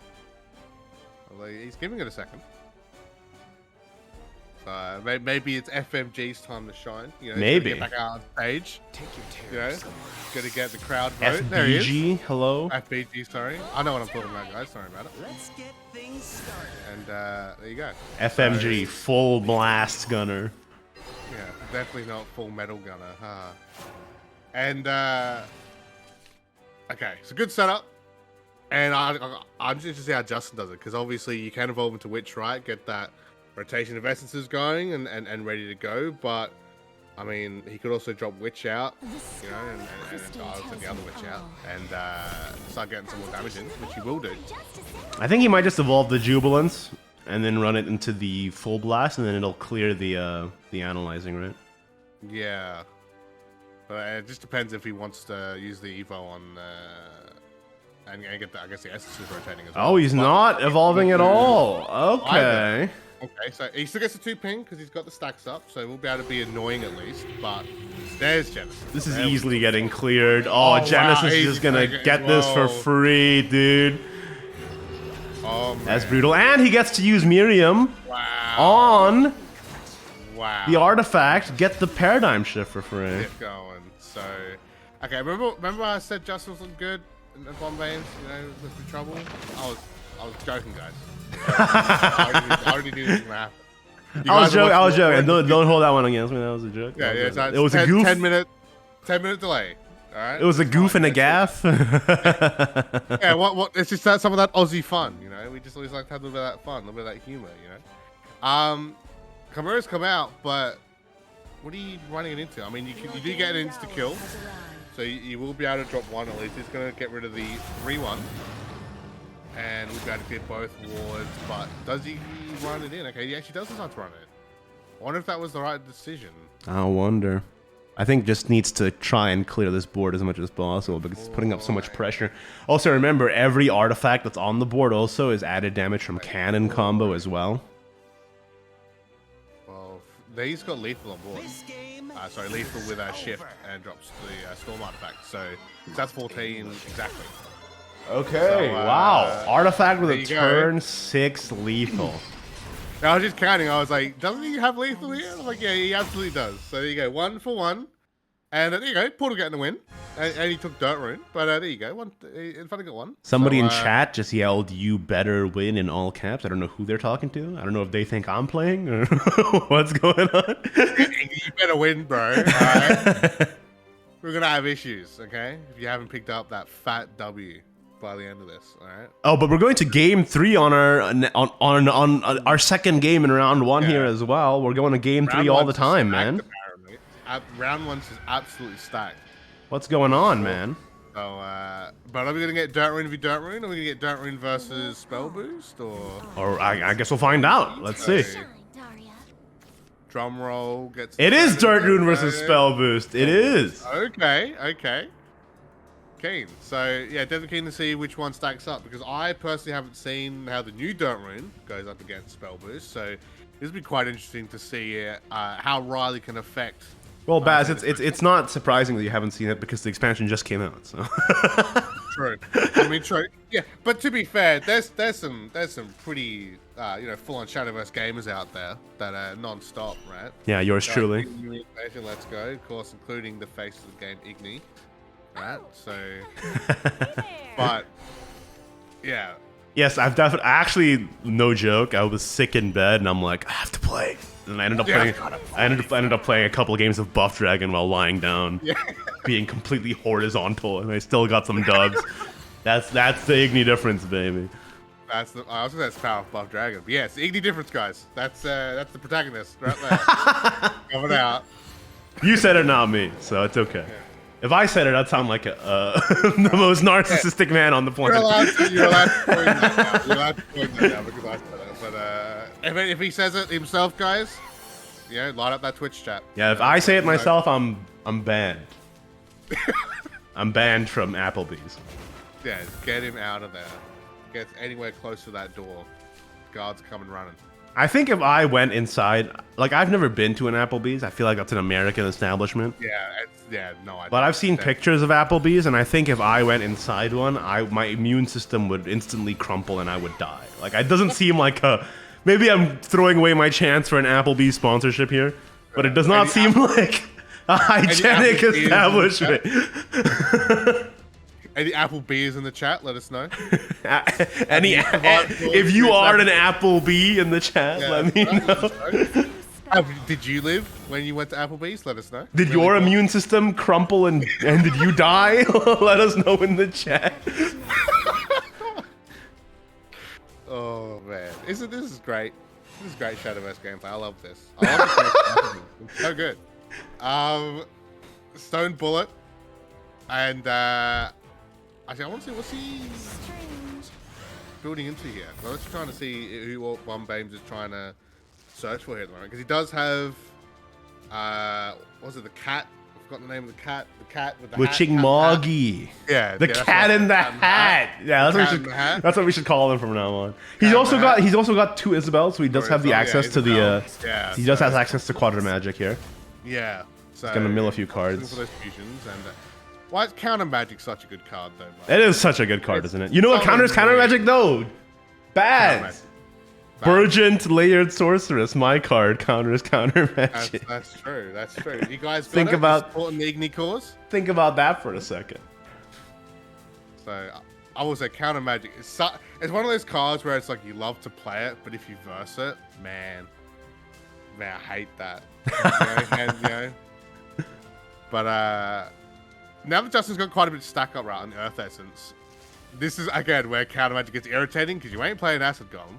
Well, he's giving it a second. So maybe it's FMG's time to shine. You know, maybe. Get back out on stage. Take your terror. You know, gonna get the crowd vote. There he is. FBG, hello. FBG, sorry. I know what I'm talking about, guys. Sorry about it. Let's get things started. And there you go. FMG, full blast gunner. Yeah, definitely not full metal gunner. And okay, it's a good setup. And I'm just interested to see how Justin does it, because obviously you can evolve into Witch, right? Get that rotation of essences going and ready to go. But I mean, he could also drop Witch out, you know, and send the other Witch out, and start getting some more damage in, which he will do. I think he might just evolve the Jubilance and then run it into the full blast, and then it'll clear the analyzing, right? Yeah, but it just depends if he wants to use the Evo on and get the, I guess, the essences rotating as well. Oh, he's not evolving at all. Okay. Okay, so he still gets a 2-ping because he's got the stacks up, so we'll be able to be annoying at least. But there's Genesis. This is easily getting cleared. Oh, Genesis wow, is just gonna get this for free, dude. Oh, man. That's brutal. And he gets to use Miriam. Wow. on Wow. the artifact, get the paradigm shift for free. Get going. So, okay, remember I said Justin was looking good in Bombay's, you know, with the trouble? I was joking, guys. I already knew this was gonna happen. I was joking. Don't hold that one against me. That was a joke. Yeah, yeah. It was a goof. 10-minute delay. All right. It was a goof and a gaff. Yeah. What? It's just some of that Aussie fun, you know. We just always like to have a little bit of that fun, a little bit of that humor, you know. Chimera's come out, but what are you running it into? I mean, you do get an insta kill, so you will be able to drop one at least. It's going to get rid of the 3-1, and we'll be able to clear both wards. But does he run it in? Okay, he actually does decide to run it. I wonder if that was the right decision. I wonder. I think just needs to try and clear this board as much as possible because it's putting up so much pressure. Also, remember, every artifact that's on the board also is added damage from cannon combo as well. He's got lethal on board. Sorry, lethal with shift and drops the storm artifact. So that's 14 exactly. Okay, So, wow. Artifact with there a you go. turn 6 lethal. I was just counting. I was like, doesn't he have lethal here? I was like, yeah, he absolutely does. So there you go, 1 for 1. And there you go, Portal getting the win. And he took Dirt Rune. But there you go, he finally got one. Somebody So, in chat just yelled, "You better win" in all caps. I don't know who they're talking to. I don't know if they think I'm playing or what's going on. You better win, bro. All right? We're going to have issues, okay? If you haven't picked up that fat W by the end of this, all right? Oh, but we're going to game 3 on our second game in round 1 here as well. We're going to game 3 all the time, man. Apparently. Round 1 is absolutely stacked. What's going on, man? So, but are we gonna get Dirt Rune v Dirt Rune? Are we gonna get Dirt Rune versus Spell Boost, or I guess we'll find out. Let's see. Shine, Daria. drum roll gets? It is Dirt Rune versus Spell Boost. It is. Okay. Keen. So yeah, definitely keen to see which one stacks up because I personally haven't seen how the new Dirt Rune goes up against Spell Boost. So this would be quite interesting to see how Riley can affect. Well, Baz, it's not surprising that you haven't seen it because the expansion just came out. So. True. I mean, true. Yeah, but to be fair, there's some pretty full-on Shadowverse gamers out there that are non-stop, right? Yeah, yours So, truly. new information, let's go. Of course, including the face of the game, Igni. Right. So, but yeah. Yes, I've definitely. Actually, no joke. I was sick in bed, and I'm like, I have to play. And I ended up playing. I ended up playing a couple of games of Buff Dragon while lying down, being completely horizontal, and I still got some dubs. That's the Igni difference, baby. I was gonna say power of Buff Dragon, but yes, Igni difference, guys. That's the protagonist right there, coming out. You said it, not me, so it's okay. Yeah. If I said it, I'd sound like the most narcissistic man on the planet. You're allowed to point that now. You're allowed to point that now because I said it. But if he says it himself, guys, light up that Twitch chat. Yeah, if I say it myself, I'm banned. I'm banned from Applebee's. Yeah, get him out of there. Gets anywhere close to that door. Guards coming running. I think if I went inside, like I've never been to an Applebee's. I feel like that's an American establishment. But I've seen pictures of Applebee's, and I think if I went inside one, my immune system would instantly crumple and I would die. Like it doesn't seem like maybe I'm throwing away my chance for an Applebee's sponsorship here, but it does not seem like a hygienic establishment. Any Applebee's in the chat? Let us know. If you are an Applebee in the chat, let me know. Did you live when you went to Applebee's? Let us know. Did your immune system crumple and did you die? Let us know in the chat. Oh man, this is great. This is great Shadowverse gameplay. I love this. I love this. It's so good. Stone Bullet, and actually, I want to see what's he building into here. So let's trying to see who One Bames is trying to search for here at the moment because he does have was it the cat? I've forgotten the name of the cat. The cat with the Witching Moggy. Yeah, the cat in the hat. Yeah, that's what we should call him from now on. He's also got 2 Isabels, so he does have the access to the. He does have access to Quadra Magic here. Yeah, so he's gonna mill a few cards. For those fusions and. Why is Counter Magic such a good card, though? It is such a good card, isn't it? You know what counters Counter Magic, though? Bad. Burgeant Layered Sorceress, my card, counters counter magic. That's true. That's true. You guys Think about supporting the Igni cause? Think about that for a second. So I will say counter magic. It's one of those cards where it's like you love to play it, but if you verse it, man, I hate that. But now that Justin's got quite a bit to stack up right on the Earth Essence, this is again where counter magic gets irritating because you ain't playing Acid Golem,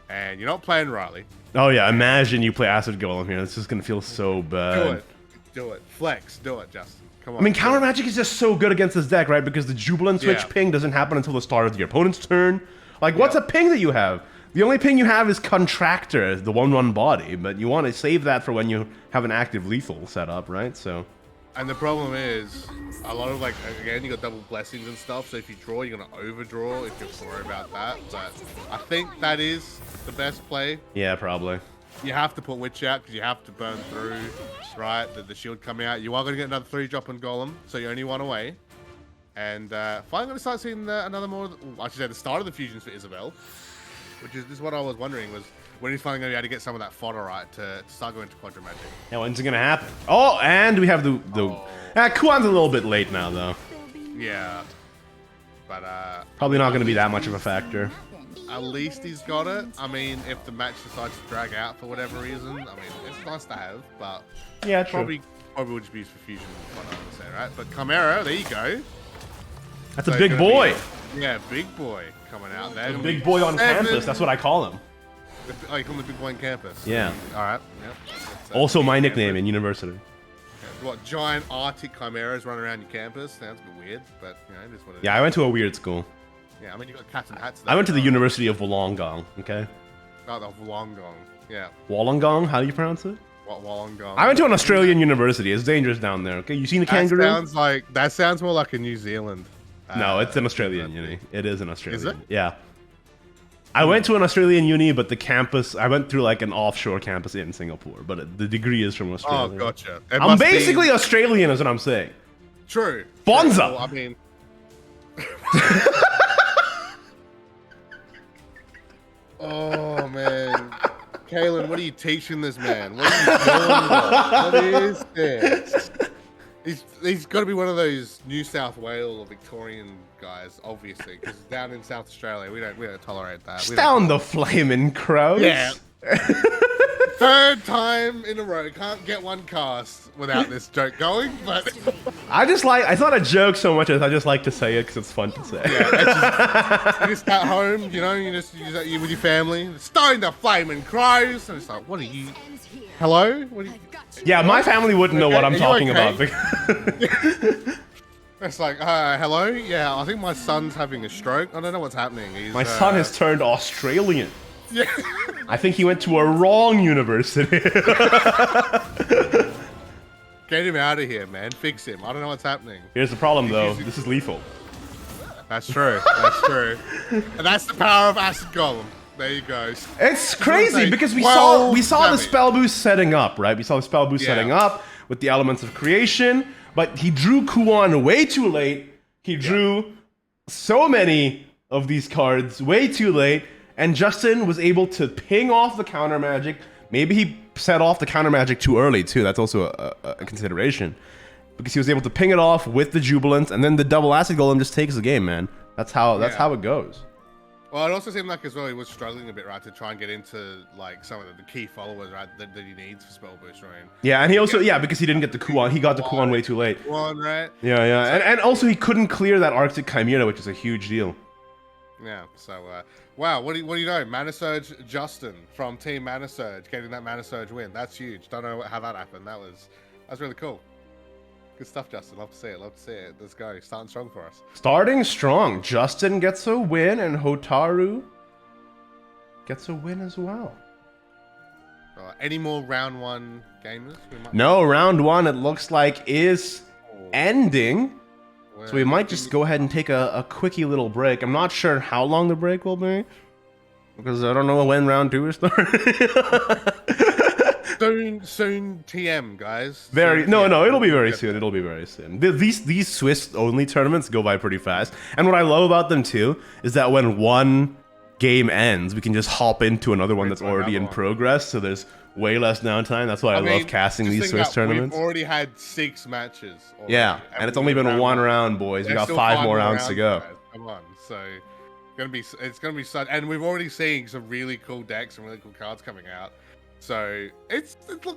and you're not playing Riley. Oh yeah, imagine you play Acid Golem here. This is gonna feel so bad. Do it. Flex. Do it, Justin. Come on. I mean, counter magic is just so good against this deck, right? Because the Jubilant switch ping doesn't happen until the start of your opponent's turn. Like, what's a ping that you have? The only ping you have is Contractor, the 1/1 body, but you want to save that for when you have an active lethal set up, right? So. And the problem is, a lot of, like, again, you got double blessings and stuff, so if you draw, you're going to overdraw if you're worried about that. But I think that is the best play. Yeah, probably. You have to put Witch out because you have to burn through, right? The shield coming out. You are going to get another 3-drop on Golem, so you're only 1 away. And finally going to start seeing another more, I should say, the start of the fusions for Isabel, which is what I was wondering was, when he's finally going to be able to get some of that fodder right to start going to Quadra Magic. Yeah, when's it going to happen? Oh, and we have the Kuan's a little bit late now, though. Yeah. But, probably not going to be that much of a factor. At least he's got it. I mean, if the match decides to drag out for whatever reason, I mean, it's nice to have, but yeah, true. Probably will just be used for fusion, what I would say, right? But Chimera, there you go. That's a big boy. Yeah, big boy coming out there. A big boy on campus. That's what I call him. Oh, you call him the big boy on campus? Yeah. All right. Yep. Also my nickname in university. Okay. What, giant Arctic chimeras running around your campus? Sounds a bit weird, but you know, it is what it is. Yeah, I went to a weird school. Yeah, I mean, you got cats and hats. I went to the University of Wollongong, okay? Oh, the Wollongong, yeah. Wollongong? How do you pronounce it? Wollongong. I went to an Australian university. It's dangerous down there, okay? You seen a kangaroo? That sounds more like a New Zealand. No, it's an Australian uni. It is an Australian. Is it? Yeah. I went to an Australian uni, but the campus, I went through like an offshore campus in Singapore, but the degree is from Australia. Oh, gotcha. I'm basically Australian, is what I'm saying. True. Bonza! Well, I mean... Oh, man. Kalen, what are you teaching this man? What are you doing? What is this? He's got to be one of those New South Wales or Victorian guys, obviously, because down in South Australia, we don't tolerate that. Down the flaming crows. Yeah. Third time in a row. Can't get one cast without this joke going, but... It's not a joke so much as I just like to say it because it's fun to say. Yeah, you're just at home, you know, you with your family, starting the flaming crows, and it's like, what are you... Hello? What are you... Yeah, my family wouldn't know what I'm talking about. It's like, hello? Yeah, I think my son's having a stroke. I don't know what's happening. My son has turned Australian. Yeah. I think he went to a wrong university. Get him out of here, man. Fix him. I don't know what's happening. Here's the problem, though. This is lethal. That's true. That's true. And that's the power of Acid Golem. There you go. It's crazy because we saw the spell boost setting up, right? We saw the spell boost setting up with the elements of creation, but he drew Kuan way too late. He drew so many of these cards way too late, and Justin was able to ping off the counter magic. Maybe he set off the counter magic too early too. That's also a consideration, because he was able to ping it off with the Jubilant, and then the double Acid Golem just takes the game, man. That's how it goes. Well, it also seemed like as well he was struggling a bit, right, to try and get into like some of the key followers, right, that he needs for spell boost, right? Yeah, and he also because he didn't get the Kuan, he got the Kuan way too late. Kuan, right? Yeah, and also he couldn't clear that Arctic Chimera, which is a huge deal. Yeah. So, wow, what do you know? Mana Surge Justin from Team Mana Surge getting that Mana Surge win. That's huge. Don't know how that happened. That's really cool. Good stuff, Justin. Love to see it. Love to see it. Let's go. Starting strong for us. Starting strong. Justin gets a win, and Hotaru gets a win as well. Any more round one gamers? No, round one, it looks like, is ending. So we might just go ahead and take a quickie little break. I'm not sure how long the break will be, because I don't know when round two is starting. Soon TM, guys. No, it'll be very soon. It'll be very soon. These Swiss only tournaments go by pretty fast. And what I love about them too is that when one game ends, we can just hop into another one that's Into already in another one. progress. So there's way less downtime. That's why I love casting just these think Swiss that tournaments. We've already had 6 matches. Already, Yeah, and it's only we're been in one round round, boys. We There's got still 5 more rounds to go. guys. Come on, so it's gonna be such, and we've already seen some really cool decks and really cool cards coming out. So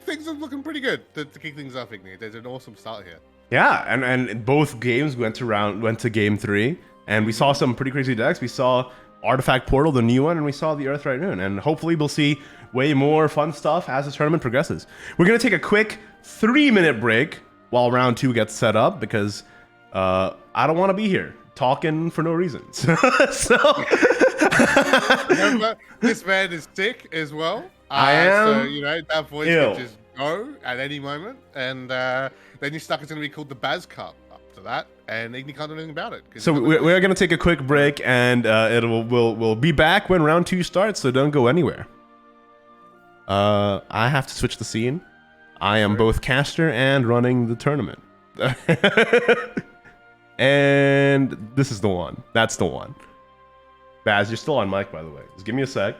things are looking pretty good to kick things off. Ignideus, there's an awesome start here. Yeah, and both games went to game 3, and we saw some pretty crazy decks. We saw Artifact Portal, the new one, and we saw the Earthright Rune, and hopefully we'll see way more fun stuff as the tournament progresses. We're gonna take a quick 3-minute break while round 2 gets set up because I don't want to be here talking for no reason. So Remember, this man is sick as well. I am So you know that voice ill. can just go at any moment, and then you're stuck. It's gonna be called the Baz Cup after that, and Igni can't do anything about it. So we're gonna take a quick break, and we'll be back when round 2 starts. So don't go anywhere. I have to switch the scene. I am both caster and running the tournament. And this is the one. That's the one. Baz, you're still on mic, by the way. Just give me a sec.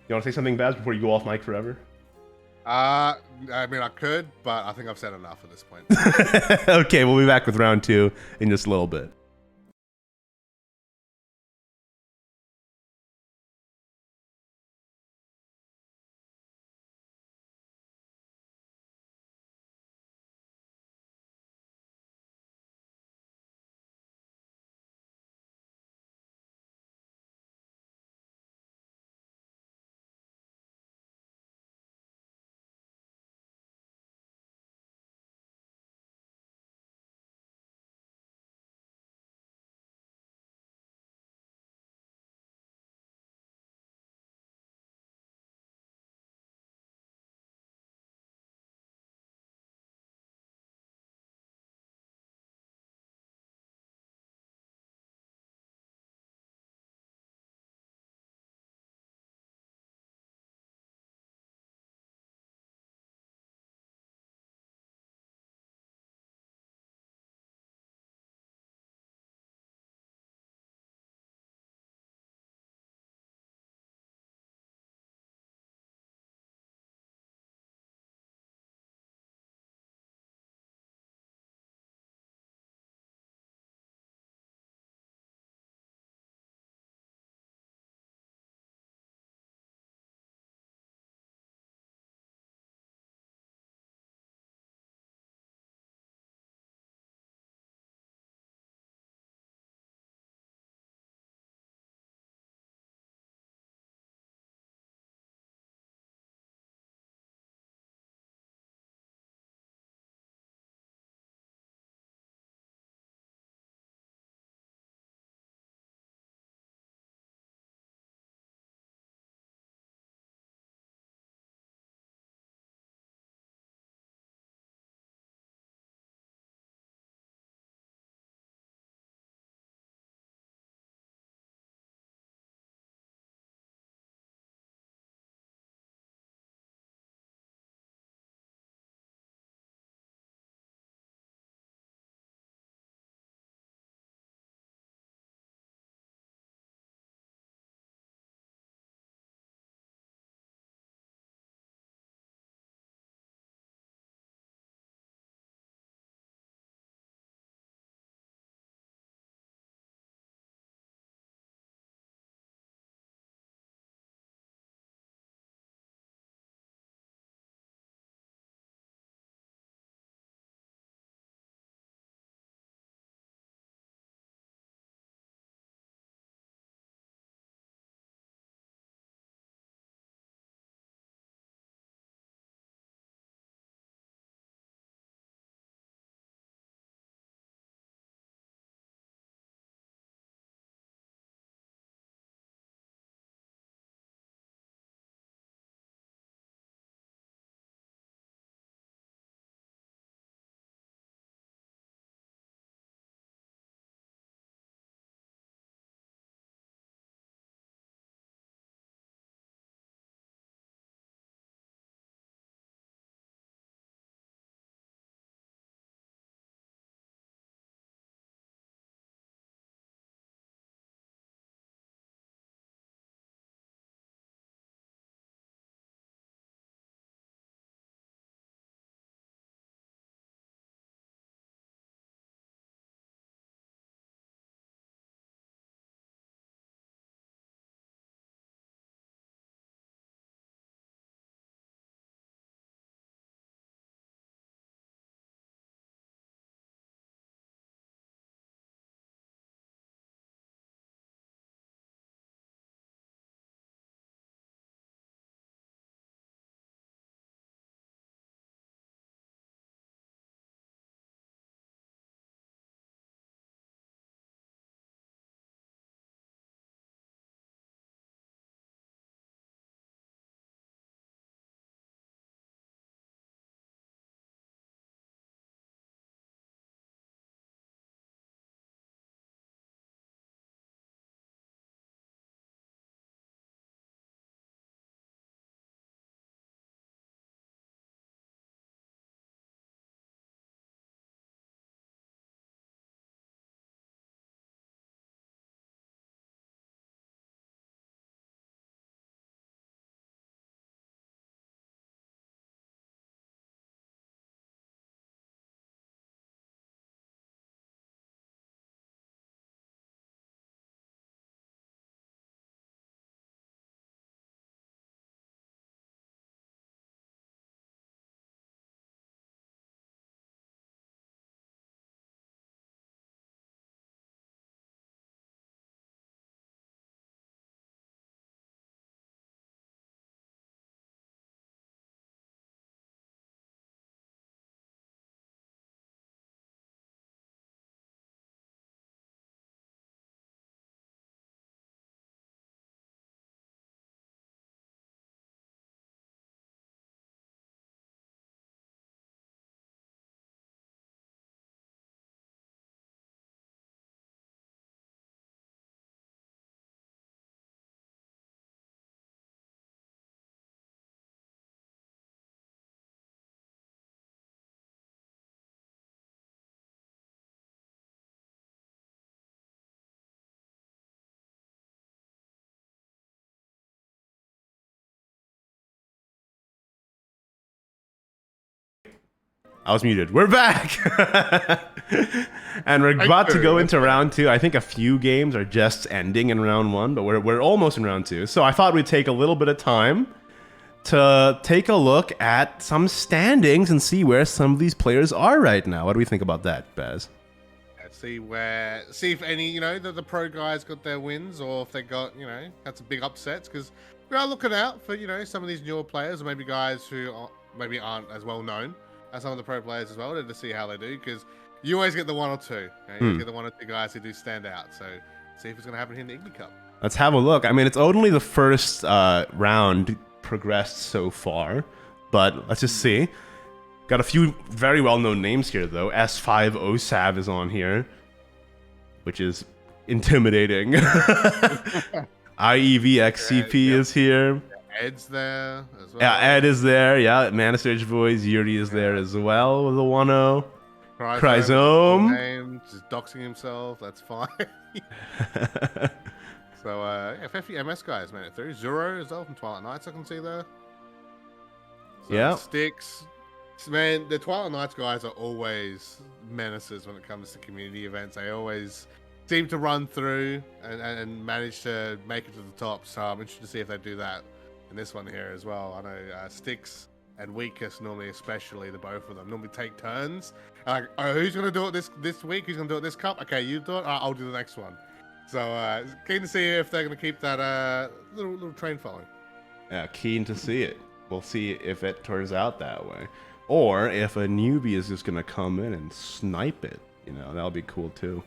You want to say something, Baz, before you go off mic forever? I mean, I could, but I think I've said enough at this point. Okay, we'll be back with round 2 in just a little bit. I was muted. We're back! And we're about to go into round 2. I think a few games are just ending in round 1, but we're almost in round 2. So I thought we'd take a little bit of time to take a look at some standings and see where some of these players are right now. What do we think about that, Baz? See if any, you know, the pro guys got their wins, or if they got, you know, had some big upsets, because we are looking out for, you know, some of these newer players, or maybe guys who maybe aren't as well known as some of the pro players as well, to see how they do, because you always get the one or two. You always get the one or two guys who do stand out. So see if it's going to happen here in the Igni Cup. Let's have a look. I mean, it's only the first round progressed so far, but let's just see. Got a few very well-known names here, though. S5 Osav is on here, which is intimidating. IEVXCP is here. Ed's there as well. Yeah, Ed is there. Yeah, Manasurge Boys. Yuri is there as well with a 1-0. Chrysome. Just doxing himself. That's fine. So, FFE MS guys made it through. Zero as well from Twilight Knights, I can see there. So yeah. Sticks. Man, the Twilight Knights guys are always menaces when it comes to community events. They always seem to run through and manage to make it to the top. So I'm interested to see if they do that in this one here as well. I know Sticks and Weakest normally, especially the both of them, normally take turns. Like, oh, who's going to do it this week? Who's going to do it this cup? Okay, you do it. I'll do the next one. So keen to see if they're going to keep that little train following. Yeah, keen to see it. We'll see if it turns out that way. Or if a newbie is just going to come in and snipe it. You know, that'll be cool too.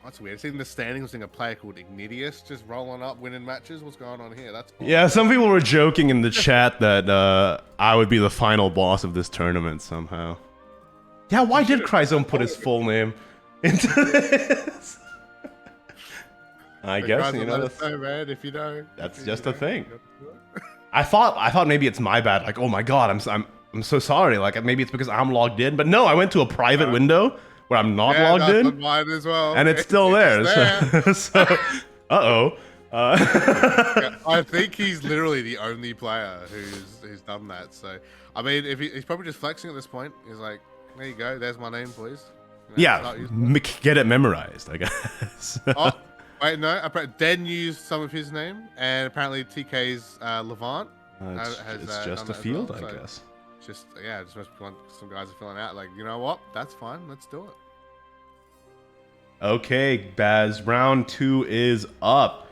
That's weird. Seeing the standings, seeing a player called Ignideus just rolling up, winning matches. What's going on here? That's awesome. Yeah, some people were joking in the chat that I would be the final boss of this tournament somehow. Yeah, why did Chrysome put his full name into this? I guess, you know, that's, man, if you know, that's just a thing. I thought maybe it's my bad. Like, oh my god, I'm so sorry. Like, maybe it's because I'm logged in. But no, I went to a private window where I'm not logged in. Mine as well. And it's still there. So, uh-oh. I think he's literally the only player who's done that. So, I mean, if he's probably just flexing at this point. He's like, there you go. There's my name, please. You know, yeah, get it memorized, I guess. Oh, wait, no. Den used some of his name, and apparently TK's Levant. It's just a field, well, I guess. Just must be some guys are filling out. Like, you know what? That's fine. Let's do it. Okay, Baz. Round 2 is up,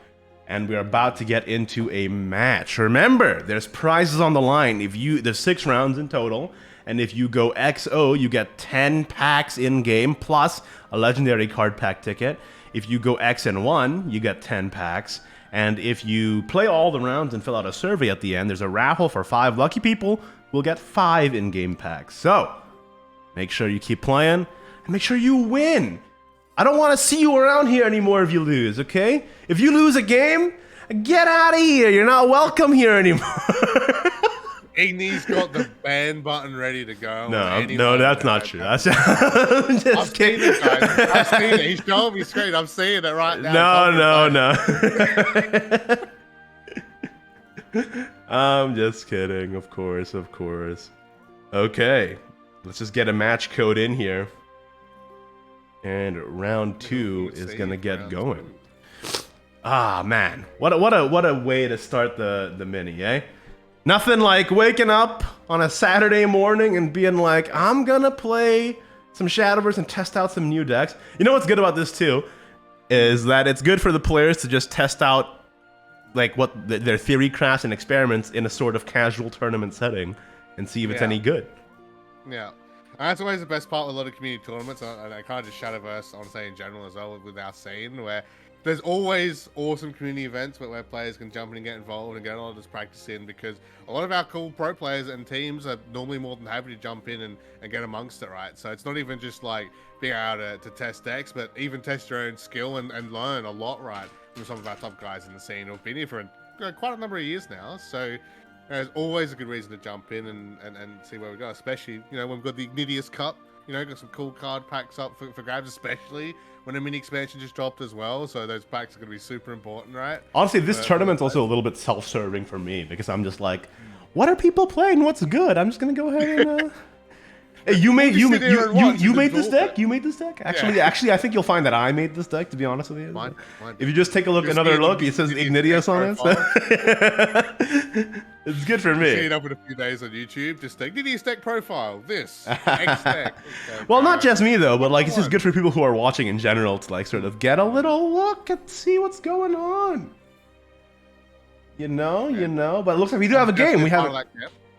and we're about to get into a match. Remember, there's prizes on the line. There's 6 rounds in total, and if you go XO, you get 10 packs in game plus a legendary card pack ticket. If you go X and 1, you get 10 packs. And if you play all the rounds and fill out a survey at the end, there's a raffle for 5 lucky people who will get 5 in-game packs. So, make sure you keep playing, and make sure you win. I don't want to see you around here anymore if you lose, okay? If you lose a game, get out of here. You're not welcome here anymore. Igni's got the ban button ready to go. No, that's not true. That's just kidding. I've seen it. He's showing me screen. I'm seeing it right now. No. I'm just kidding. Of course. Okay, let's just get a match code in here, and round 2 is gonna get going. Ah, man, what a way to start the mini, eh? Nothing like waking up on a Saturday morning and being like, I'm gonna play some Shadowverse and test out some new decks. You know what's good about this too? Is that it's good for the players to just test out like what their theory crafts and experiments in a sort of casual tournament setting and see if it's any good. Yeah. And that's always the best part with a lot of community tournaments, and I kind of just Shadowverse, I want to say in general as well, with our scene, where there's always awesome community events where players can jump in and get involved and get a lot of this practice in, because a lot of our cool pro players and teams are normally more than happy to jump in and get amongst it, right? So it's not even just like being able to test decks, but even test your own skill and learn a lot, right, from some of our top guys in the scene who've been here for quite a number of years now. So there's always a good reason to jump in and see where we go, especially, you know, when we've got the Ignideus Cup. You know, got some cool card packs up for grabs, especially when a mini expansion just dropped as well. So those packs are going to be super important, right? Honestly, this tournament's also a little bit self-serving for me, because I'm just like, what are people playing? What's good? I'm just going to go ahead and Hey, you made Just sit here and watch you and made this absorb deck. it. You made this deck. Actually, Yeah. actually, I think you'll find that I made this deck. To be honest with you, Mine if you just take a look, Just another see it look, in it says the Ignideus on deck it. It's good for See me. it up in a few days on YouTube. Just take Ignideus deck profile. This X deck. Okay, Well, not just me though, but like it's just on. good for people who are watching in general to like sort of get a little look and see what's going on. You know. But it looks like we do have a game.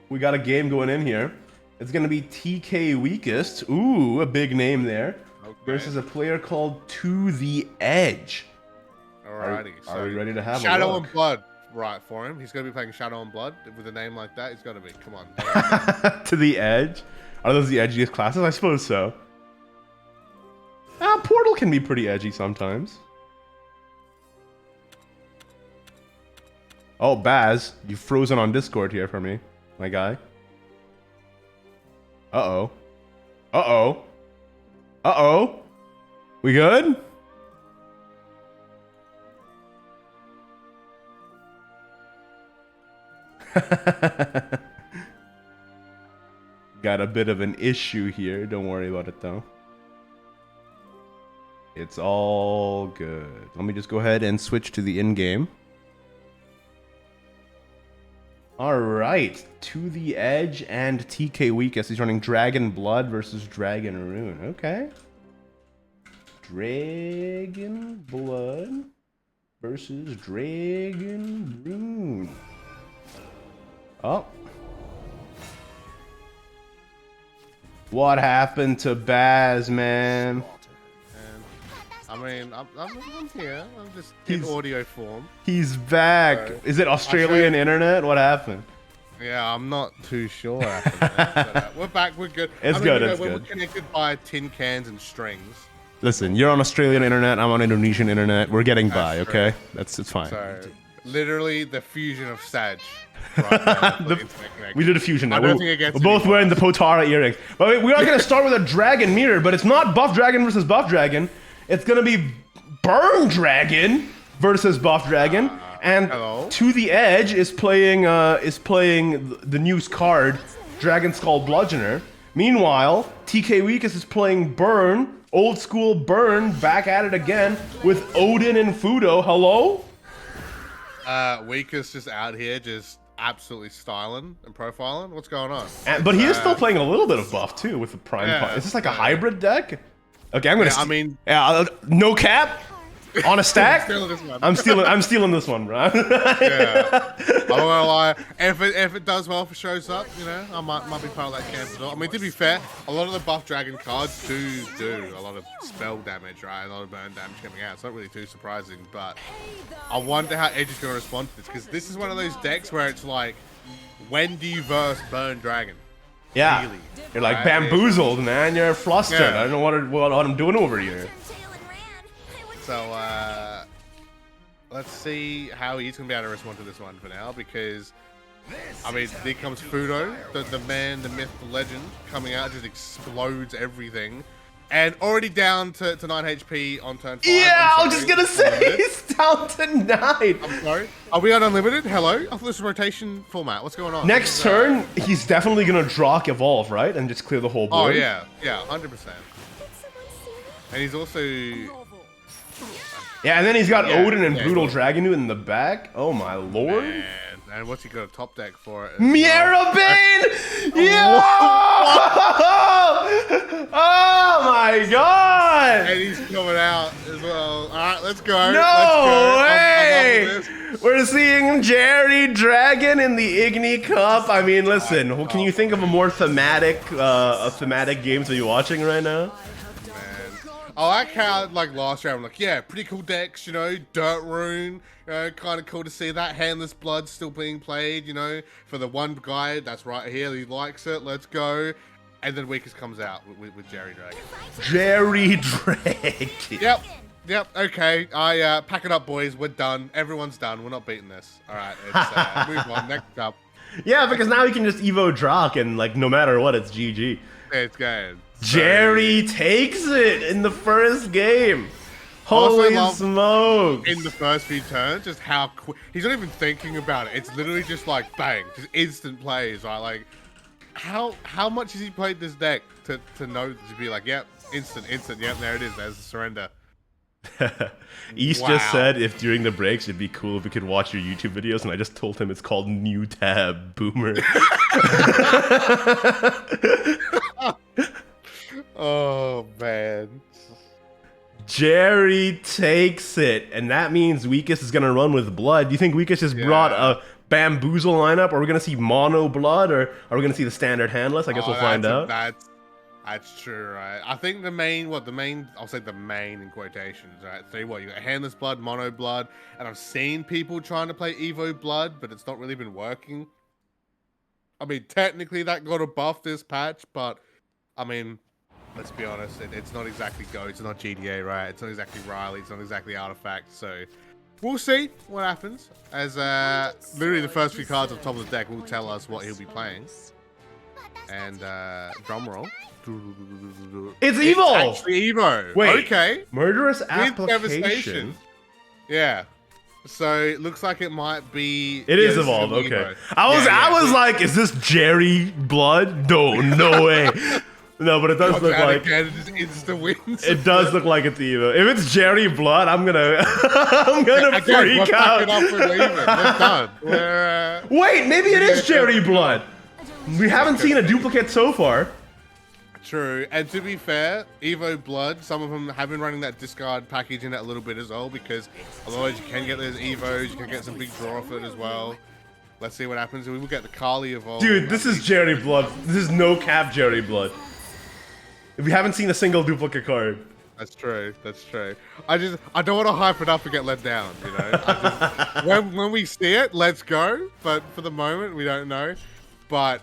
We got a game going in here. It's gonna be TK Weakest. Ooh, a big name there. Okay. Versus a player called To the Edge. Alrighty. Are we ready to have a Shadow look? and Blood, right for him. He's gonna be playing Shadow and Blood with a name like that. He's gotta be. Come on. To the Edge? Are those the edgiest classes? I suppose so. Portal can be pretty edgy sometimes. Oh, Baz, you've frozen on Discord here for me, my guy. Uh-oh. Uh-oh. Uh-oh. We good? Got a bit of an issue here. Don't worry about it, though. It's all good. Let me just go ahead and switch to the in-game. Alright, To the Edge and TK Weakest. He's running Dragon Blood versus Dragon Rune. Okay. Dragon Blood versus Dragon Rune. Oh. What happened to Baz, man? I mean, I'm here. I'm just in audio form. He's back. So, Is it Australian internet? What happened? Yeah, I'm not too sure. After that, but, we're back. We're good. It's good. You know, It's when good. we're connected by tin cans and strings. Listen, you're on Australian internet. I'm on Indonesian internet. We're getting by, That's okay? It's fine. So, literally the fusion of Sag. Right now, We did a fusion. I Now. don't We're, think it gets we're both any wearing the Potara earrings. But we are going to start with a dragon mirror, but it's not Buff Dragon versus Buff Dragon. It's going to be Burn Dragon versus Buff Dragon. And hello? To the Edge is playing the new card, Dragon Skull Bludgeoner. Meanwhile, TK Weakest is playing Burn, old school Burn, back at it again with Odin and Fudo. Hello? Weakest just out here, just absolutely styling and profiling. What's going on? But he is still playing a little bit of buff too with the Prime. Yeah, Is this like a hybrid deck? Okay, I'm gonna. I mean, no cap on a stack. stealing this one. I'm stealing this one, bro. Yeah. I'm not gonna lie. If it does well, if it shows up, you know, I might be part of that camp as well. I mean, to be fair, a lot of the buff dragon cards do a lot of spell damage, right? A lot of burn damage coming out. It's not really too surprising, but I wonder how Edge is gonna respond to this, because this is one of those decks where it's like, when do you verse burn dragon? Yeah, Really? you're like Right? bamboozled, man. You're flustered. Yeah. I don't know what I'm doing over here. So let's see how he's gonna be able to respond to this one for now, because I mean, here comes Fudo, the man, the myth, the legend, coming out, just explodes everything. And already down to 9 HP on turn 5. Yeah, I I'm was just sorry. gonna say Unlimited. it's down to 9. I'm sorry. Are we on unlimited? Hello? I thought this was rotation format. What's going on? Next turn, he's definitely gonna Drawk Evolve, right, and just clear the whole Oh board. yeah, 100%. And he's also Yeah, and then he's got Yeah, Odin and yeah. Brutal Dragonute in the back. Oh my lord. and what's he got a top deck for it? as Miera well? Bane! Yeah! Oh my god! And he's coming out as well. Alright, let's go. No let's go. I'm way! loving this. We're seeing Jerry Dragon in the Igni Cup. I mean, listen, can you think of a more thematic game to be watching right now? I like how, like, last round, I'm like, yeah, pretty cool decks, you know, Dirt Rune, kind of cool to see that. Handless Blood still being played, you know, for the one guy that's right here, he likes it, let's go. And then Weakest comes out with Jerry Dragon. Jerry Dragon. Yep, okay, pack it up, boys, we're done. Everyone's done, we're not beating this. Alright, it's, move on, next up. Yeah, because now you can just Evo Drawk and, like, no matter what, it's GG. It's good. Jerry takes it in the first game. Holy smokes. In the first few turns, just how quick. He's not even thinking about it. It's literally just like bang, just instant plays, right? Like, how much has he played this deck to know to be like, yep, instant, yep, there it is, there's the surrender. East just said if during the breaks it'd be cool if we could watch your YouTube videos, and I just told him it's called New Tab Boomer. Oh man. Jerry takes it, and that means Weakest is gonna run with blood. Do you think Weakest just brought a bamboozle lineup? Are we gonna see mono blood, or are we gonna see the standard handless? I guess we'll find out. That's true, right? I think the main, I'll say the main in quotations, right? So you got handless blood, mono blood, and I've seen people trying to play Evo blood, but it's not really been working. I mean, technically that got a buff this patch, but I mean, let's be honest, it's not exactly Go, it's not GDA, right? It's not exactly Riley, it's not exactly Artifact, so we'll see what happens. As literally the first few cards on top of the deck will tell us what he'll be playing. And drum roll. It's Evo! It's actually Evo. Wait, okay. Murderous With Application. devastation. Yeah. So it looks like it might be. It is evolved. Okay. Evo. I was like, is this Jerry blood? No way. No, but it does look like it does look like it's Evo. If it's Jerry blood, I'm gonna freak out. Wait, maybe it is Jerry blood. We haven't seen a duplicate so far. True, and to be fair, Evo Blood, some of them have been running that discard package in it a little bit as well, because otherwise you can get those Evos, you can get some big draw off it as well. Let's see what happens. We will get the Kali evolved. Dude, this is Jerry blood. This is no cap Jerry blood. We haven't seen a single duplicate card. That's true. That's true. I don't want to hype it up and get let down. You know, when we see it, let's go. But for the moment, we don't know. But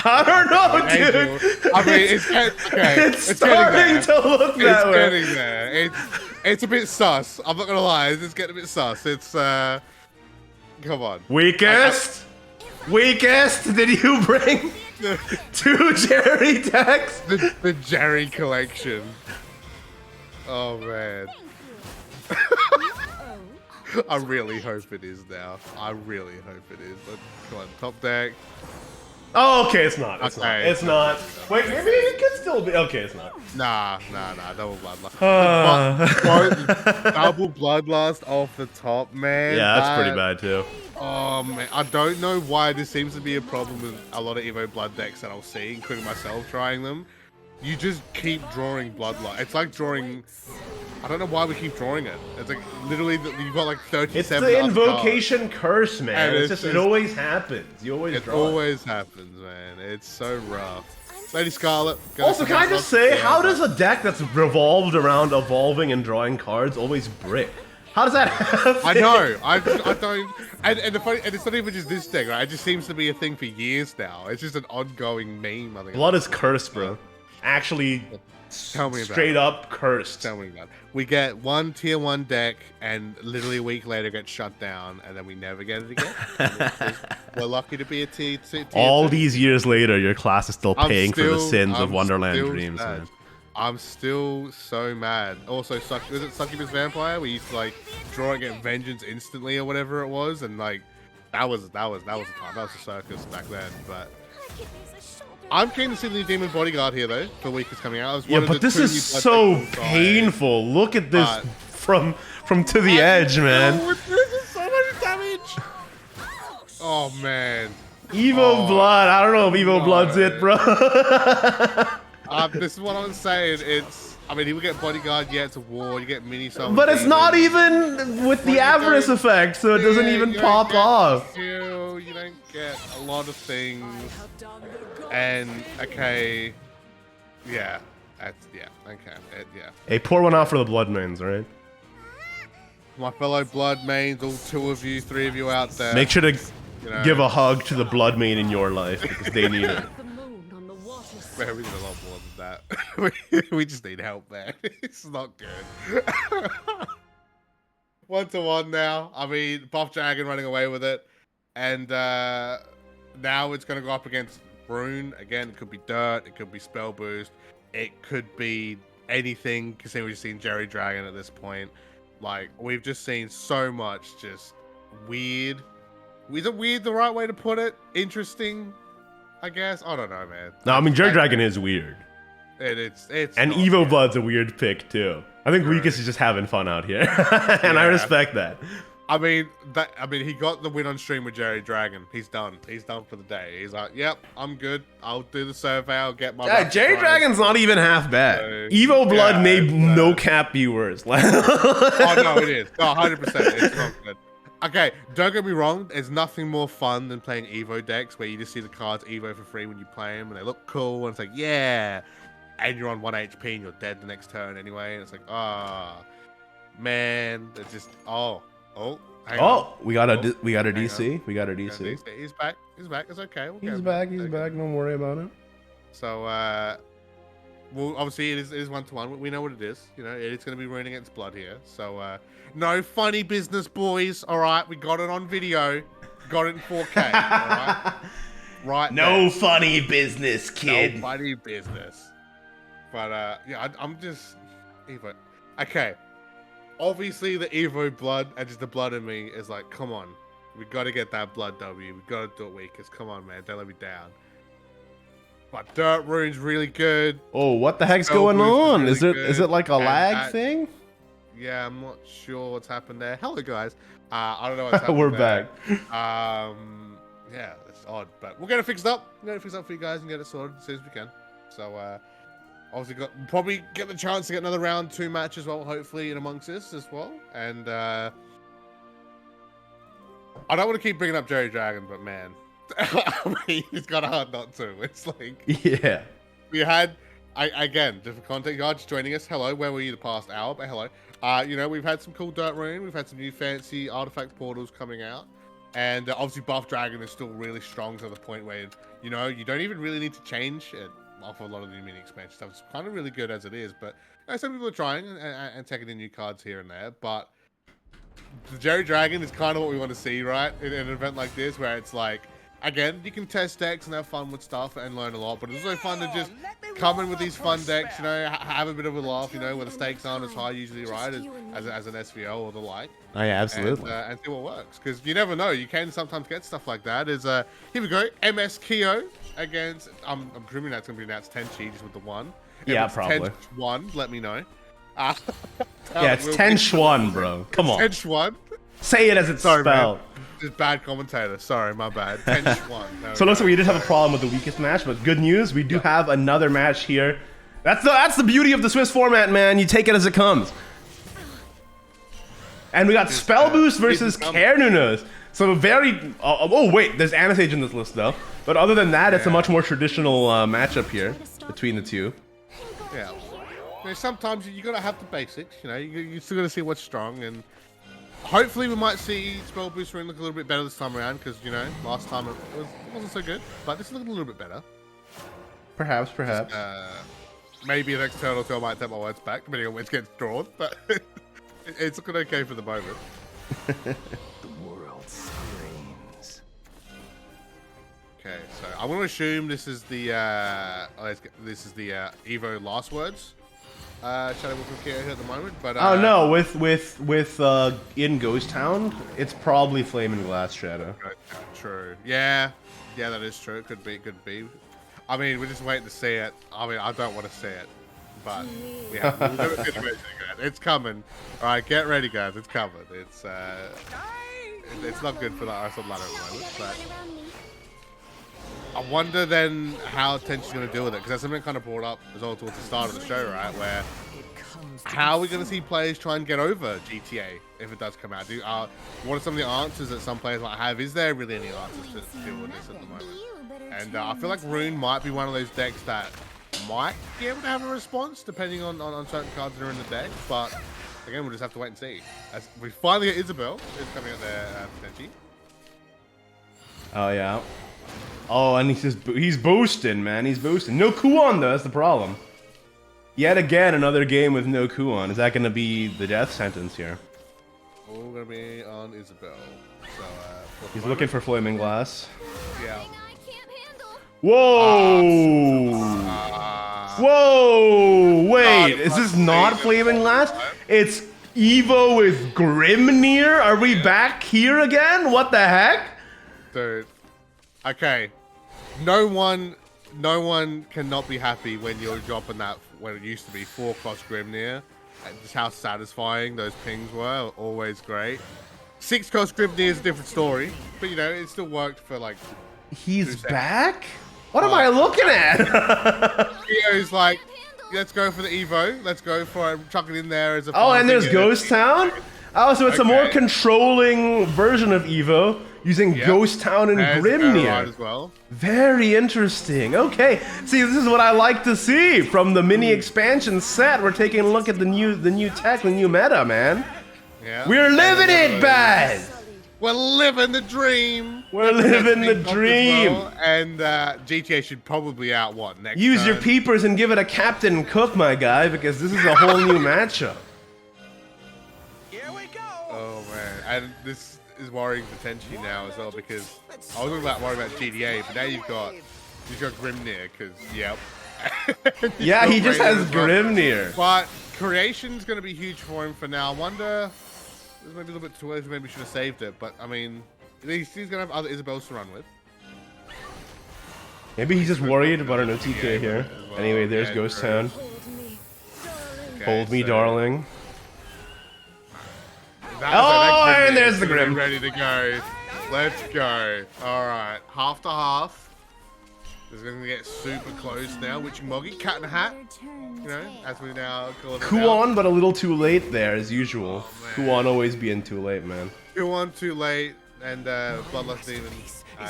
I don't know, dude. I mean, it's starting to look that way. It's getting there. It's a bit sus. I'm not gonna lie. It's getting a bit sus. It's come on. Weakest. Did you bring 2 Jerry decks? The Jerry collection. Oh man. I really hope it is now. I really hope it is. Come on, top deck. Oh, okay, it's not. It's not. Wait, maybe it could still be. Okay, it's not. Nah. Double Bloodlust. Double Bloodlust off the top, man. Yeah, that's pretty bad too. Oh man, I don't know why this seems to be a problem with a lot of Evo Blood decks that I'll see, including myself trying them. You just keep drawing Bloodlust. It's like drawing. I don't know why we keep drawing it. It's like literally you've got like 37. It's the invocation curse, man. It always happens. You always draw. It always happens, man. It's so rough. Lady Scarlet. Also, can I just say, how does a deck that's revolved around evolving and drawing cards always brick? How does that happen? I know. I don't. And the funny, and it's not even just this deck, right? It just seems to be a thing for years now. It's just an ongoing meme. I think. Blood is cursed, bro. Actually. Tell me straight up cursed. Tell me about it. We get one tier 1 deck and literally a week later gets shut down and then we never get it again. We're lucky to be a tier 2. All these years later, your class is still paying for the sins of Wonderland Dreams, man. I'm still so mad. Also, was it Succubus Vampire? We used to like draw and get vengeance instantly or whatever it was, and like that was the time. That was a circus back then, but I'm keen to see the new Demon Bodyguard here, though. The week is coming out. Yeah, but this is so painful. Look at this from to the edge, man. This is so much damage. Oh man. Evo Blood. I don't know if Evo Blood's it, bro. This is what I'm saying. I mean, you would get Bodyguard, yeah, it's a war. You get mini summon. But it's not even with the avarice effect, so it doesn't even pop off. You don't get a lot of things. And okay, yeah, okay, yeah. Hey, pour one out for the Blood Mains, alright? My fellow Blood Mains, all 2 of you, 3 of you out there. Make sure to give a hug to the Blood Main in your life because they need it. Man, we need a lot more than that. we just need help, man. It's not good. 1-1 now. I mean, Buff Dragon running away with it, and now it's going to go up against Rune. Again, it could be Dirt, it could be Spell Boost, it could be anything, considering we've seen Jerry Dragon at this point. Like, we've just seen so much just weird. Is it weird the right way to put it? Interesting? I guess. I don't know, man. No, I mean, Jerry Dragon is weird. It's and not, Evo yeah. Blood's a weird pick too. I think Weakest is just having fun out here, and I respect that. I mean, he got the win on stream with Jerry Dragon. He's done. He's done for the day. He's like, yep, I'm good. I'll do the survey. I'll get my. Yeah, Jerry Dragon's not even half bad. So, Evo Blood made no cap viewers. Oh no, it is. No, 100%. It's not good. Okay, don't get me wrong. There's nothing more fun than playing Evo decks where you just see the cards Evo for free when you play them, and they look cool, and it's like, yeah. And you're on 1 HP and you're dead the next turn anyway, and it's like, man, it's just hang on. we got a DC. We got a DC. He's back. It's okay. He's back. Don't worry about it. So, well, obviously it is 1-to-1. We know what it is. You know, it's going to be Rune against Blood here. So, no funny business, boys. All right, we got it on video. Got it in 4K. All right. Right. No funny business, kid. No funny business. But yeah, I'm just Evo. Okay, obviously the Evo Blood and just the blood in me is like, come on, we got to get that Blood W. We got to do it Weakest. Come on, man, don't let me down. But Dirt Rune's really good. Oh, what the heck's going on? Really is it like a lag thing? Yeah, I'm not sure what's happened there. Hello, guys. I don't know what's happened. We're there. back. Yeah, it's odd, but we'll get it fixed up. We'll get it fixed up for you guys and get it sorted as soon as we can. So, obviously, probably get the chance to get another round 2 match as well, hopefully, in amongst this as well. And I don't want to keep bringing up Jerry Dragon, but man, I mean, it's kind of hard not to. It's like, yeah. We had, again, just for context, you are just joining us. Hello, where were you the past hour? But hello. You know, we've had some cool Dirt Rune. We've had some new fancy artifact portals coming out. And obviously, Buff Dragon is still really strong to the point where, you know, you don't even really need to change it off a lot of the mini expansion stuff. It's kind of really good as it is, but you know, some people are trying and taking in new cards here and there. But the Jerry Dragon is kind of what we want to see, right? In an event like this, where it's like, again, you can test decks and have fun with stuff and learn a lot, but it's also fun to just come in with these fun decks, you know, have a bit of a laugh, you know, where the stakes aren't as high usually, right, as an SVO or the like. Oh yeah, absolutely. And see what works, because you never know. You can sometimes get stuff like that. Here we go, MS Kyo against, I'm presuming that's going to be announced Tenchi just with the 1. Yeah, probably. 10-1, let me know. Yeah, it's Tenchuan, bro. Come on. Tenchuan. Say it as it's spelled. Man. Just bad commentator. Sorry, my bad. Tenchuan. So looks like we did have a problem with the Weakest match, but good news, we do have another match here. That's the beauty of the Swiss format, man. You take it as it comes. And we got Spell Boost versus Care Nunos. So very... oh, wait. There's Ametsuchi in this list, though. But other than that, it's a much more traditional matchup here between the two. Yeah. You know, sometimes you got to have the basics, you know. You still got to see what's strong. And hopefully we might see Spell Boost Rune look a little bit better this time around. Because, you know, last time it wasn't so good. But this is looking a little bit better. Perhaps. Maybe the next turn or two I might take my words back, depending on when it gets drawn. But it's looking okay for the moment. The world screams. Okay, so I'm going to assume this is the Evo last words. Shadowverse with Kyo here at the moment, but oh no, with in Ghost Town, it's probably Flaming Glass Shadow. True. Yeah, that is true. It could be. I mean, we're just waiting to see it. I mean, I don't want to see it, but yeah, it's coming. All right, get ready, guys. It's coming. It's not good for the Arsenal ladder at the moment, but I wonder then how Tenchi's going to deal with it, because that's something kind of brought up as well towards the start of the show, right? Where how are we going to see players try and get over GTA if it does come out? What are some of the answers that some players might have? Is there really any answers to deal with this at the moment? And I feel like Rune might be one of those decks that might be able to have a response depending on certain cards that are in the deck. But again, we'll just have to wait and see. As we finally get Isabel is coming out there, Tenchi. Oh yeah. Oh, and he's boosting, man. He's boosting. No Kuon though. That's the problem. Yet again, another game with no Kuon. Is that going to be the death sentence here? All going to be on Isabel. So he's looking for Flaming Glass. Yeah. Whoa! Whoa! Wait, is this not Flaming Glass? It's Evo with Grimnir? Are we back here again? What the heck? Dude. Okay. no one cannot be happy when you're dropping that, when it used to be 4-cost Grimnir. And just how satisfying those pings were, always great. 6-cost Grimnir is a different story, but you know, it still worked for like... He's back? What am I looking at? Theo's like, let's go for the Evo. Let's go for it. Chuck it in there as a... Oh, and there's Ghost Town? Oh, so it's a more controlling version of Evo, using Ghost Town and Grimnir. As well. Very interesting. Okay, see, this is what I like to see from the mini expansion set. We're taking a look at the new tech, the new meta, man. Yeah. We're living it, bad. We're living the dream. We're living the dream. Well. And GTA should probably out what next? Use your peepers and give it a Captain Cook, my guy, because this is a whole new matchup. Here we go. Oh man, and this is worrying potentially now as well, because I was worried about GTA, but now you've got Grimnir, because Yeah, he just has Grimnir. But creation's going to be huge for him for now. I wonder, this might be a little bit too early, maybe we should have saved it, but I mean, he's going to have other Isabels to run with. Maybe he's just worried about an OTK here. Well. Anyway, there's Yeah, Ghost true. Town. Okay, Hold me, so darling. that and there's the Grimnir Grim. ready to go. Let's go. All right, half to half. This is going to get super close now. Witching Moggy, Cat in a Hat. You know, as we now call it. Kuon, but a little too late there, as usual. Oh, Kuon always being too late, man. Kuon too late, and Bloodlust Demon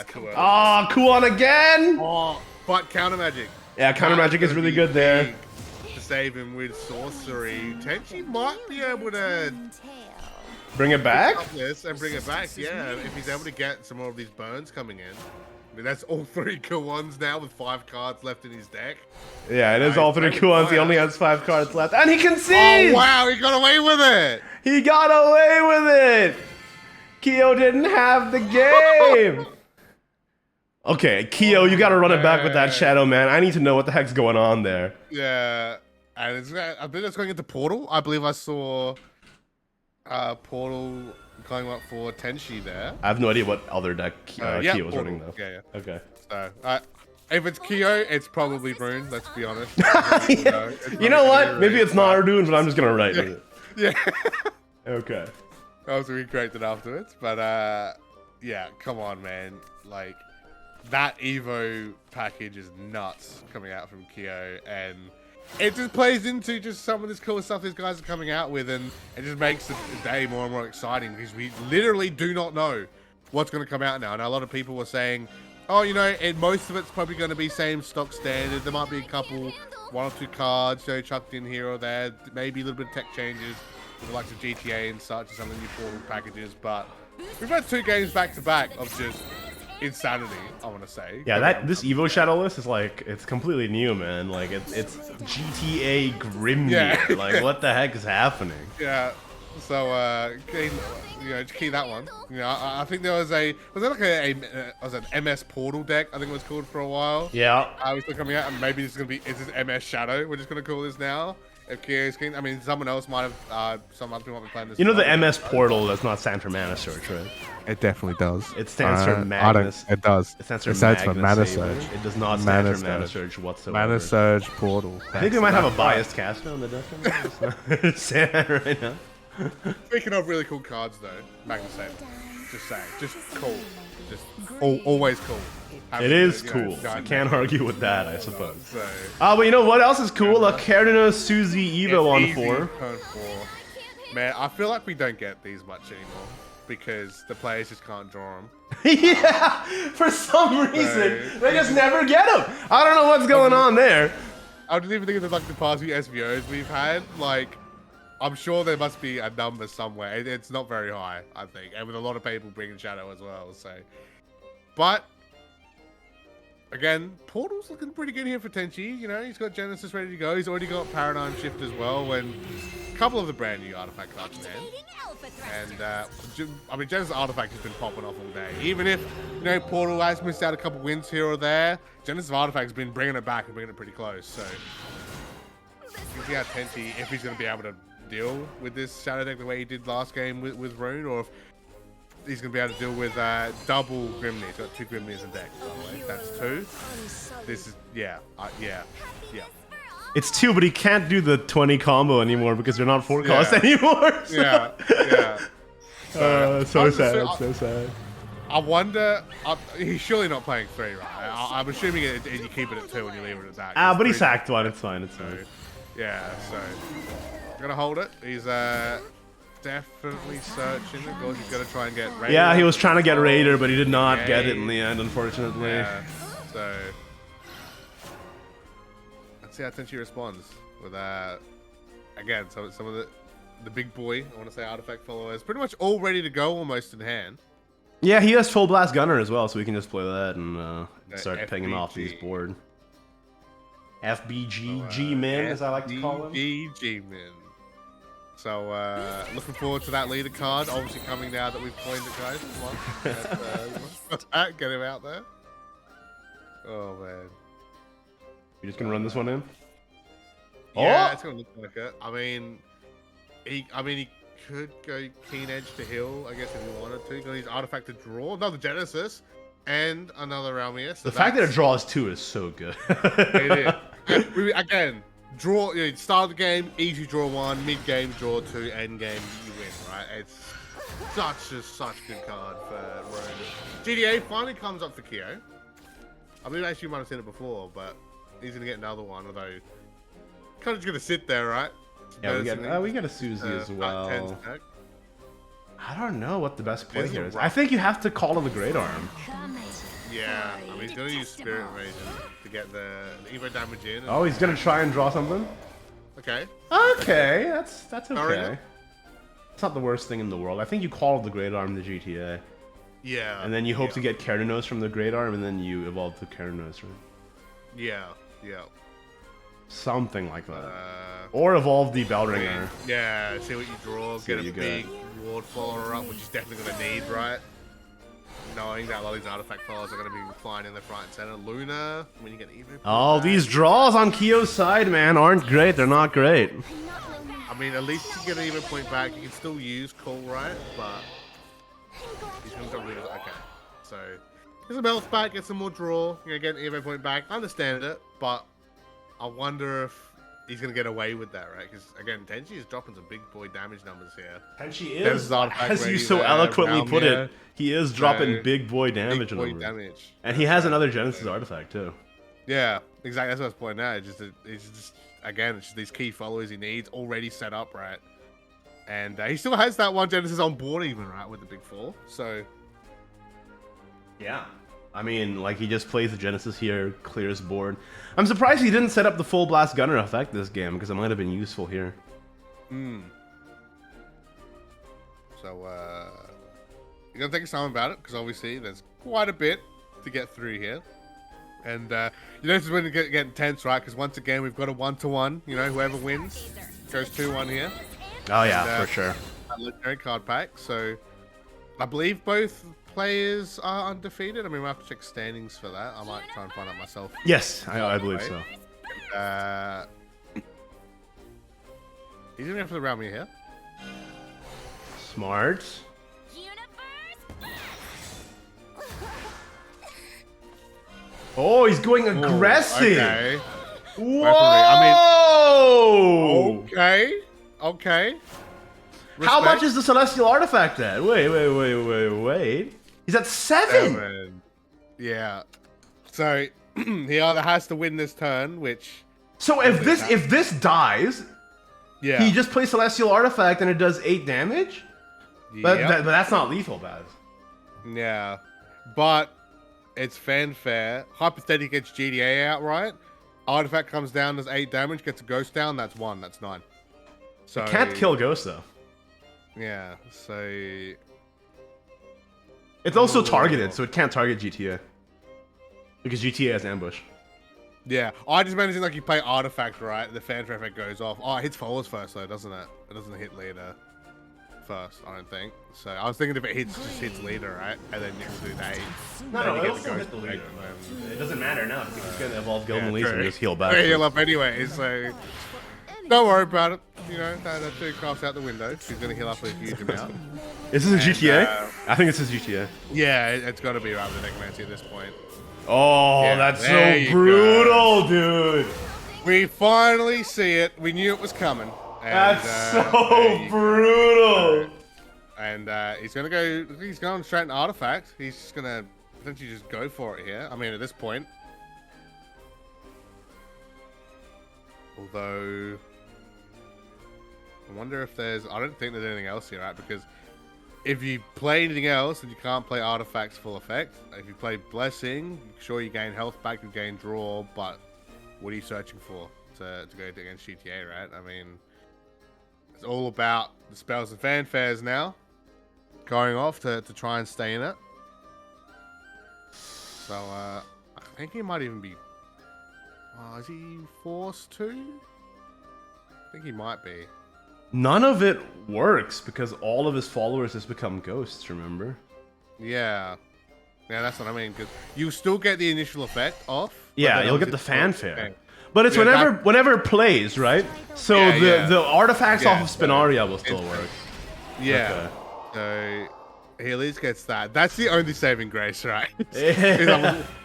too early. Oh, Kuon again! Oh, but counter magic. Yeah, counter magic is really good there. To save him with sorcery. Tenchi might be able to Bring it back? up this and bring it back. Yeah, if he's able to get some more of these burns coming in. I mean, that's all 3 Kuons now with 5 cards left in his deck. Yeah, it is all 3 Kuons. He only has 5 cards left. And he Oh concedes! wow, he got away with it! He got away with it! Kyo didn't have the game! Okay, Kyo, you gotta run it back with that Shadow, man. I need to know what the heck's going on there. Yeah, and I believe it's going into Portal. I believe I saw Portal going up for Tenchi there. I have no idea what other deck Yeah, Kyo was Portal. running, though. Yeah. Okay. So, if it's Kyo, it's probably Brune, let's be honest. You know what? Maybe it's not Ardoon, but I'm just gonna write with it. Yeah. Okay. Obviously, we corrected afterwards, but yeah, come on, man. Like, that Evo package is nuts coming out from Kyo, and it just plays into just some of this cool stuff these guys are coming out with, and it just makes the day more and more exciting, because we literally do not know what's going to come out now. And a lot of people were saying, oh, you know, and most of it's probably going to be same stock standard. There might be a couple, 1 or 2 cards, you know, chucked in here or there, maybe a little bit of tech changes, with the likes of GTA and such, and some of the new Portal packages. But we've had 2 games back to back of just insanity, I want to say. Yeah, this Evo Shadow list is like, it's completely new, man. Like, it's GTA Grimnir. Yeah. Like, what the heck is happening? Yeah. So, just key that one. You know, I think there was was there like was an MS Portal deck, I think it was called for a while. Yeah. Was still coming out, and maybe this is going to be, is this MS Shadow? We're just going to call this now. If Kyo's keen. I mean, someone else might have, some other people might be playing this. You know the MS Portal does not stand for Mana Search, right? It definitely does. It stands for Magnus. It does. It stands for Mana Magnus Surge. Saber. It does not stand Mana for Mana Surge. Surge whatsoever. Mana Surge Portal. I think we might have a biased caster on the deck. Saying that right now. Speaking of really cool cards, though, Magnus Saber. Just saying. Just cool. Just always cool. It is You know, cool. I guys can't know. argue with that, I suppose. So, But you know what else is cool? A Cardinal Suzy Evo on easy 4. turn 4. Man, I feel like we don't get these much anymore because the players just can't draw them. Yeah, for some reason they just never get them. I don't know what's going on there. I don't even think of like the past few SVOs we've had. Like, I'm sure there must be a number somewhere. It's not very high, I think, and with a lot of people bringing Shadow as well. So, but again, Portal's looking pretty good here for Tenchi. You know, he's got Genesis ready to go. He's already got Paradigm Shift as well, and a couple of the brand new artifact cards in hand. And I mean, Genesis Artifact has been popping off all day. Even if, you know, Portal has missed out a couple wins here or there, Genesis Artifact has been bringing it back and bringing it pretty close. So you can see how Tenchi, if he's going to be able to deal with this Shadow deck the way he did last game with Rune, or he's going to be able to deal with double Grimnir. He's got 2 Grimnirs in deck, by the way. That's 2. This is, yeah. It's 2, but he can't do the 20 combo anymore because they're not 4 cost anymore. So. Yeah. So sad. So sad. I wonder. He's surely not playing 3, right? I'm assuming you keep it at 2 and you leave it at that. But he sacked one. It's fine. It's fine. Yeah. So I'm gonna hold it. He's definitely searching. Of course, he's gonna try and get Raider. Yeah, he was trying to get Raider, but he did not get it in the end, unfortunately. Yeah. So let's see how Tenchi responds with again. Some of the big boy, I want to say, artifact followers, pretty much all ready to go, almost in hand. Yeah, he has full blast gunner as well, so we can just play that and start picking off these board. FBG G-Min, as I like to call him. G-Min. So, looking forward to that leader card, obviously coming now that we've coined it, guys. Come on. Get him out there. Oh, man. You just gonna run this one in? Yeah, it's gonna look like it. I mean, he could go Keen Edge to heal, I guess, if he wanted to. He's got his artifact to draw, another Genesis, and another Realmier. So the fact that it draws 2 is so good. It is. Again, draw. Start of the game, easy draw 1, mid game draw 2, end game you win. Right? It's such good card for Rome. GDA finally comes up for Kyo. I believe actually you might have seen it before, but he's gonna get another one. Although, kind of just gonna sit there, right? Yeah, we got a Susie as well. I don't know what the best play here is. I think you have to call to the Great Arm. Yeah, I mean, he's gonna use Spirit Invasion to get the Evo damage in. Oh, he's gonna try and draw something? Okay. Okay, that's okay. It's not the worst thing in the world. I think you call the Great Arm the GTA. Yeah. And then you hope to get Keranos from the Great Arm, and then you evolve to Keranos, right? Yeah. Something like that. Or evolve the Bellringer. Yeah, see what you draw, get a big reward follower up, which is definitely going to need, right? Knowing that a lot of these artifact followers are going to be flying in the front and center. Luna, when you get Evo. Oh, these draws on Kyo's side, man, aren't great. They're not great. I mean, at least you get an Evo point back. You can still use Call, right? But he's going to drop Luna. Okay. So, there's a health back, get some more draw. You're going to get an Evo point back. I understand it, but I wonder if he's going to get away with that, right? Because, again, Tenchi is dropping some big boy damage numbers here. Tenchi is, as you so eloquently put it, he is dropping big boy damage. And he has another Genesis artifact, too. Yeah, exactly. That's what I was pointing out. It's just again, it's just these key followers he needs already set up, right? And he still has that one Genesis on board even, right, with the big 4. So, yeah. I mean, like, he just plays the Genesis here, clears board. I'm surprised he didn't set up the full blast gunner effect this game, because it might have been useful here. So, you're going to think of something about it, because obviously there's quite a bit to get through here. And, you know, this is when you get intense, right? Because once again, we've got a 1-to-1. You know, whoever wins goes 2-1 here. Oh, yeah, for sure. A legendary card pack. So, I believe both players are undefeated. I mean, we'll have to check standings for that. I might try and find out myself. Yes, I believe so. He's going to go for the Realmier here. Smart. Oh, he's going aggressive. Okay. Whoa! I mean, okay. How much is the Celestial Artifact at? Wait. He's at 7. Yeah. So he either has to win this turn, which. So if this dies, yeah, he just plays Celestial Artifact and it does 8 damage. But that's not lethal, Baz. Yeah, but it's fanfare. Hypothetically gets GDA outright. Artifact comes down, does 8 damage, gets a Ghost down. That's 1. That's 9. So it can't kill Ghost though. Yeah, so it's also targeted, so it can't target GTA because GTA has ambush. Yeah, I just imagine like you play Artifact, right? The fanfare effect goes off. Oh, it hits followers first though, doesn't it? It doesn't hit leader first, I don't think. So I was thinking if it hits, just hits leader, right? And then you can do that. No, it'll still hit the leader. It doesn't matter now because it's gonna evolve Golden Leaves and just heal back. Heal up anyway, so don't worry about it. you know, that 2 crafts out the window. She's going to heal up a huge amount. Is this a GTA? I think this is GTA. Yeah, it's got to be rather than Necromancy at this point. Oh, Yeah, that's there so you brutal, dude. We finally see it. We knew it was coming. And, That's there so you go. brutal. And he's going to go, he's going straight into Artifact. He's just going to essentially just go for it here. I mean, at this point. Although, I wonder if there's, I don't think there's anything else here, right? Because if you play anything else, then you can't play Artifacts full effect. If you play Blessing, sure you gain health back, you gain draw, but what are you searching for to go against GTA, right? I mean, it's all about the spells and fanfares now, going off to try and stay in it. So, I think he might even be, is he forced to? I think he might be. None of it works because all of his followers just become ghosts, remember? Yeah. Yeah, that's what I mean, because you still get the initial effect off. Yeah, you'll get the fanfare. Okay. But it's Yeah, whenever it plays, right? So the artifacts off of Spinaria will still work. Yeah. So he at least gets that. That's the only saving grace, right?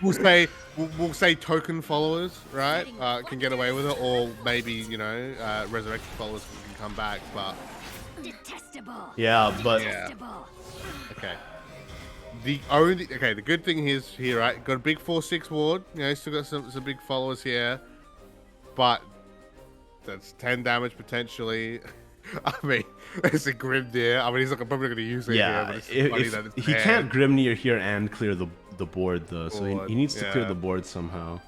We'll say token followers, right? Can get away with it, or maybe, you know, resurrected followers can come back, but Detestable. Yeah, but Detestable. okay. The good thing is here, right? Got a big 4/6 ward. You know, still got some big followers here, but that's 10 damage potentially. I mean, it's a Grimnir. I mean, he's probably going to use it. yeah, here, but it's funny that it's he bad. can't Grimnir here and clear the board though, so he needs to clear yeah. the board somehow.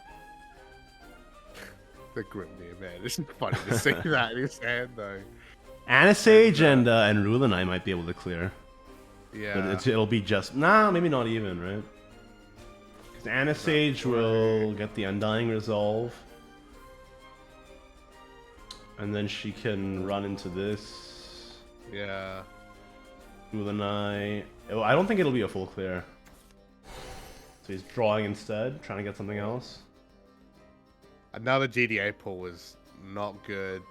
The Grimnir, man. It's funny to see that in his hand, though. Anisage and Rulanai might be able to clear. Yeah. But it'll be just maybe not even, right? 'Cause Anisage will get the Undying Resolve. And then she can run into this. Yeah. Rulanai. Oh, I don't think it'll be a full clear. So he's drawing instead, trying to get something else. Another GDA pull was not good.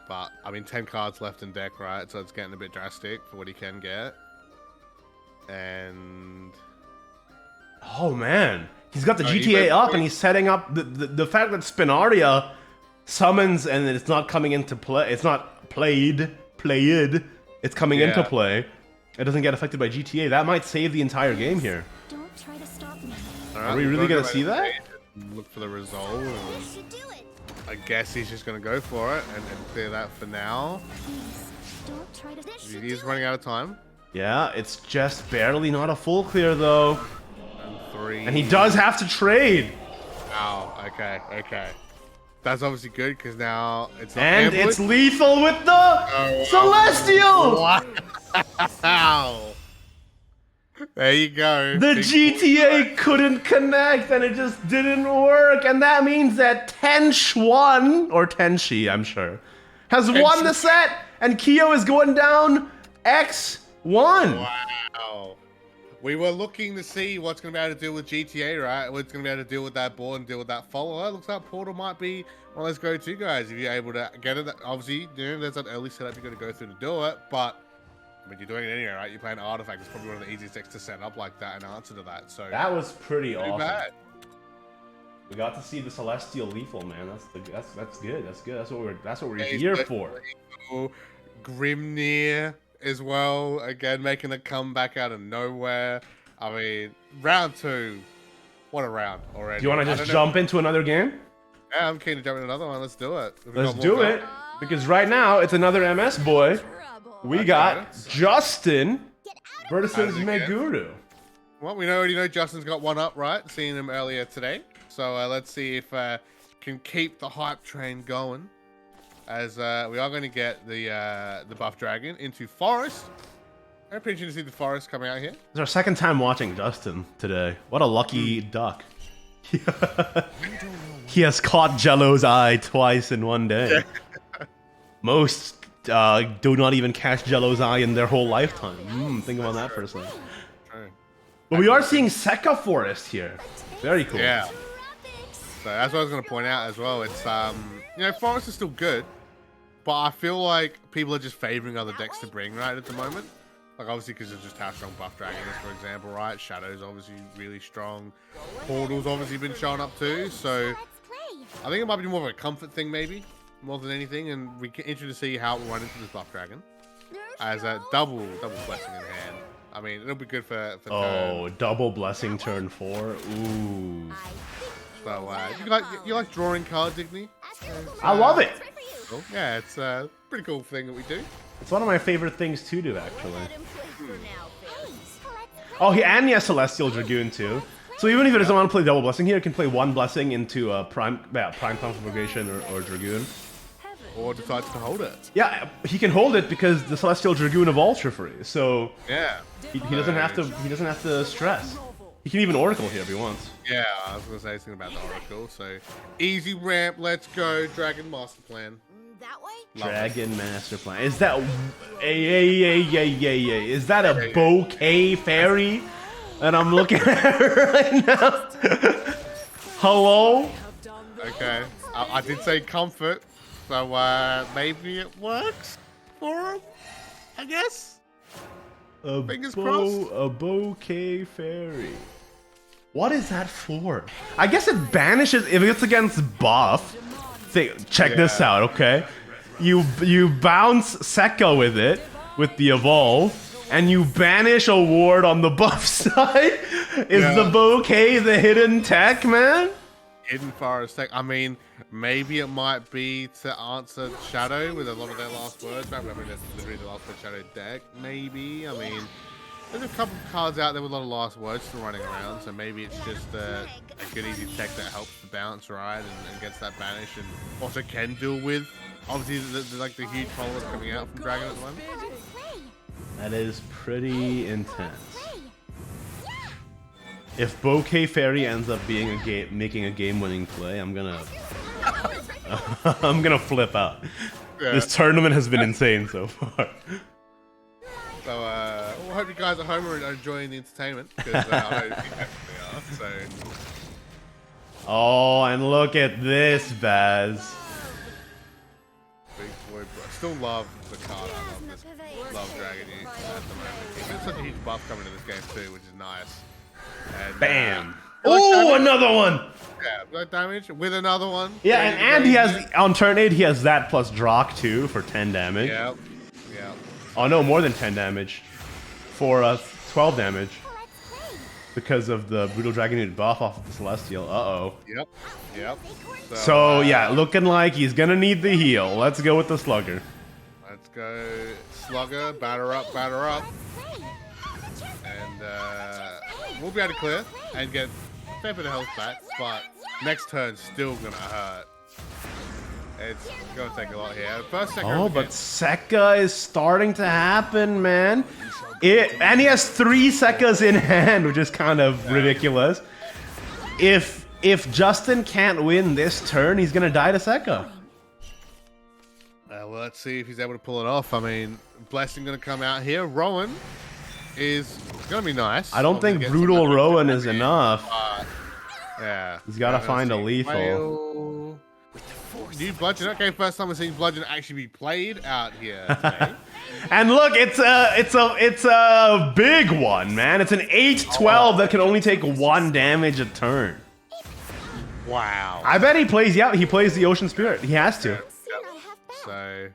But, I mean, 10 cards left in deck, right? So it's getting a bit drastic for what he can get. And... Oh man, he's got the he GTA went- up and he's setting up the fact that Spinaria summons and it's not coming into play. It's not played. It's coming into Yeah. play. It doesn't get affected by GTA. That might save the entire game here. Don't try to stop me. Are we really gonna see that? Look for the resolve. You And should do it. I guess he's just gonna go for it and clear that for now. Please, don't try to. This should He's do running it. out of time. Yeah, it's just barely not a full clear though. And 3. And he does have to trade. Ow. Okay. That's obviously good because now it's not And ambush. it's lethal with the Celestial! Wow. There you go. The Big GTA couldn't connect and it just didn't work. And that means that Tensh won, or Tenshi, I'm sure, has won the set. And Kyo is going down X1. Wow. We were looking to see what's going to be able to deal with GTA, right? What's going to be able to deal with that board and deal with that follower. Looks like Portal might be one of those go-to guys if you're able to get it. Obviously, you know, there's an early setup you're going to go through to do it, but I mean, you're doing it anyway, right? You're playing Artifact. It's probably one of the easiest decks to set up like that in answer to that. So That was pretty too awesome. bad. We got to see the Celestial lethal, man. That's good. That's what we're Yeah, he's here good. for. Grimnir as well, again making a comeback out of nowhere. I mean, round 2, what a round already. Do you want to I just don't know- jump into another game? Yeah, I'm keen to jump in another one. Let's do it. Have we Let's got do more it. Because right now it's another MS boy. Trouble. We got Justin Get out versus How does it get? Meguru. Well, we already know Justin's got one up, right? Seeing him earlier today. So let's see if can keep the hype train going. As we are going to get the buff dragon into forest. I'm pretty sure to see the forest coming out here. It's our second time watching Justin today. What a lucky duck. He has caught Jello's eye twice in one day. Most do not even catch Jello's eye in their whole lifetime. Think about that for a second. True. But we are seeing Sekka Forest here. Very cool. Yeah. graphics. So that's what I was going to point out as well. It's you know, forest is still good, but I feel like people are just favoring other decks to bring right at the moment. Like obviously because of just how strong Buff Dragon is, for example, right? Shadow's obviously really strong. Portal's obviously been showing up too, so I think it might be more of a comfort thing maybe, more than anything, and we're interested to see how it will run into this Buff Dragon as a double blessing in hand. I mean, it'll be good for turn. Double blessing turn 4. Ooh. So you like drawing cards, Igni? I love it. Cool. Yeah, it's a pretty cool thing that we do. It's one of my favorite things to do, actually. Oh, and he has Celestial Dragoon too. So even if he doesn't want to play double blessing here, he can play one blessing into a prime conflagration or Dragoon. Or decides to hold it. Yeah, he can hold it because the Celestial Dragoon evolves for free. So yeah, he doesn't have to. He doesn't have to stress. He can even Oracle here if he wants. Yeah, I was gonna say something about the Oracle. So easy ramp, let's go. Dragon Master Plan. That way? Dragon Master Plan. Is that is that a bouquet fairy that I'm looking at right now? Hello? Okay, I did say comfort, so maybe it works for him, I guess. Fingers crossed. A bouquet fairy. What is that for? I guess it banishes if it's against buff. Check this out, okay? You bounce Sekka with it, with the evolve, and you banish a ward on the buff side. Is the bouquet the hidden tech, man? Hidden forest tech. I mean, maybe it might be to answer Shadow with a lot of their last words. Right? I mean, that's literally the last word Shadow deck. Maybe. I mean, there's a couple of cards out there with a lot of last words still running around, so maybe it's just a good easy tech that helps the bounce, right, and gets that banish, and also can deal with obviously like the huge followers coming out from Dragon at the moment. That is pretty intense. If Bouquet Fairy ends up being making a game-winning play, I'm gonna flip out. Yeah. This tournament has been insane so far. So, I hope you guys at home are enjoying the entertainment, because I know you definitely are, so... Oh, and look at this, Baz. Big boy, bro. Still love the card. I love this. Love Dragon Youth at the moment. There's such a huge buff coming to this game too, which is nice. And, bam! Oh, another one! Yeah, like damage with another one. Yeah, and he has, on turn 8, he has that plus Drock too for 10 damage. Yep. Yep. Oh no, more than 10 damage. For 12 damage. Because of the Brutal Dragon Youth buff off of the Celestial. Uh-oh. Yep. Yep. So yeah, looking like he's gonna need the heal. Let's go with the Slugger. Let's go Slugger, batter up, batter up. And we'll be able to clear and get a fair bit of health back, but next turn's still gonna hurt. It's gonna take a lot here. First, second. Oh, but Sekka is starting to happen, man. And he has 3 Sekkas in hand, which is kind of ridiculous. If Justin can't win this turn, he's gonna die to Sekka. Well, let's see if he's able to pull it off. I mean, Blessing gonna come out here. Rowan is gonna be nice. I don't think Brutal Rowan is enough. Yeah. He's gotta find a lethal. New Bludgeon. Okay, first time we're seeing Bludgeon actually be played out here today. And look, it's a big one, man. It's an 8/12 that can only take 1 damage a turn. Wow. I bet he plays. Yeah, he plays the Ocean Spirit. He has to. Yep. So,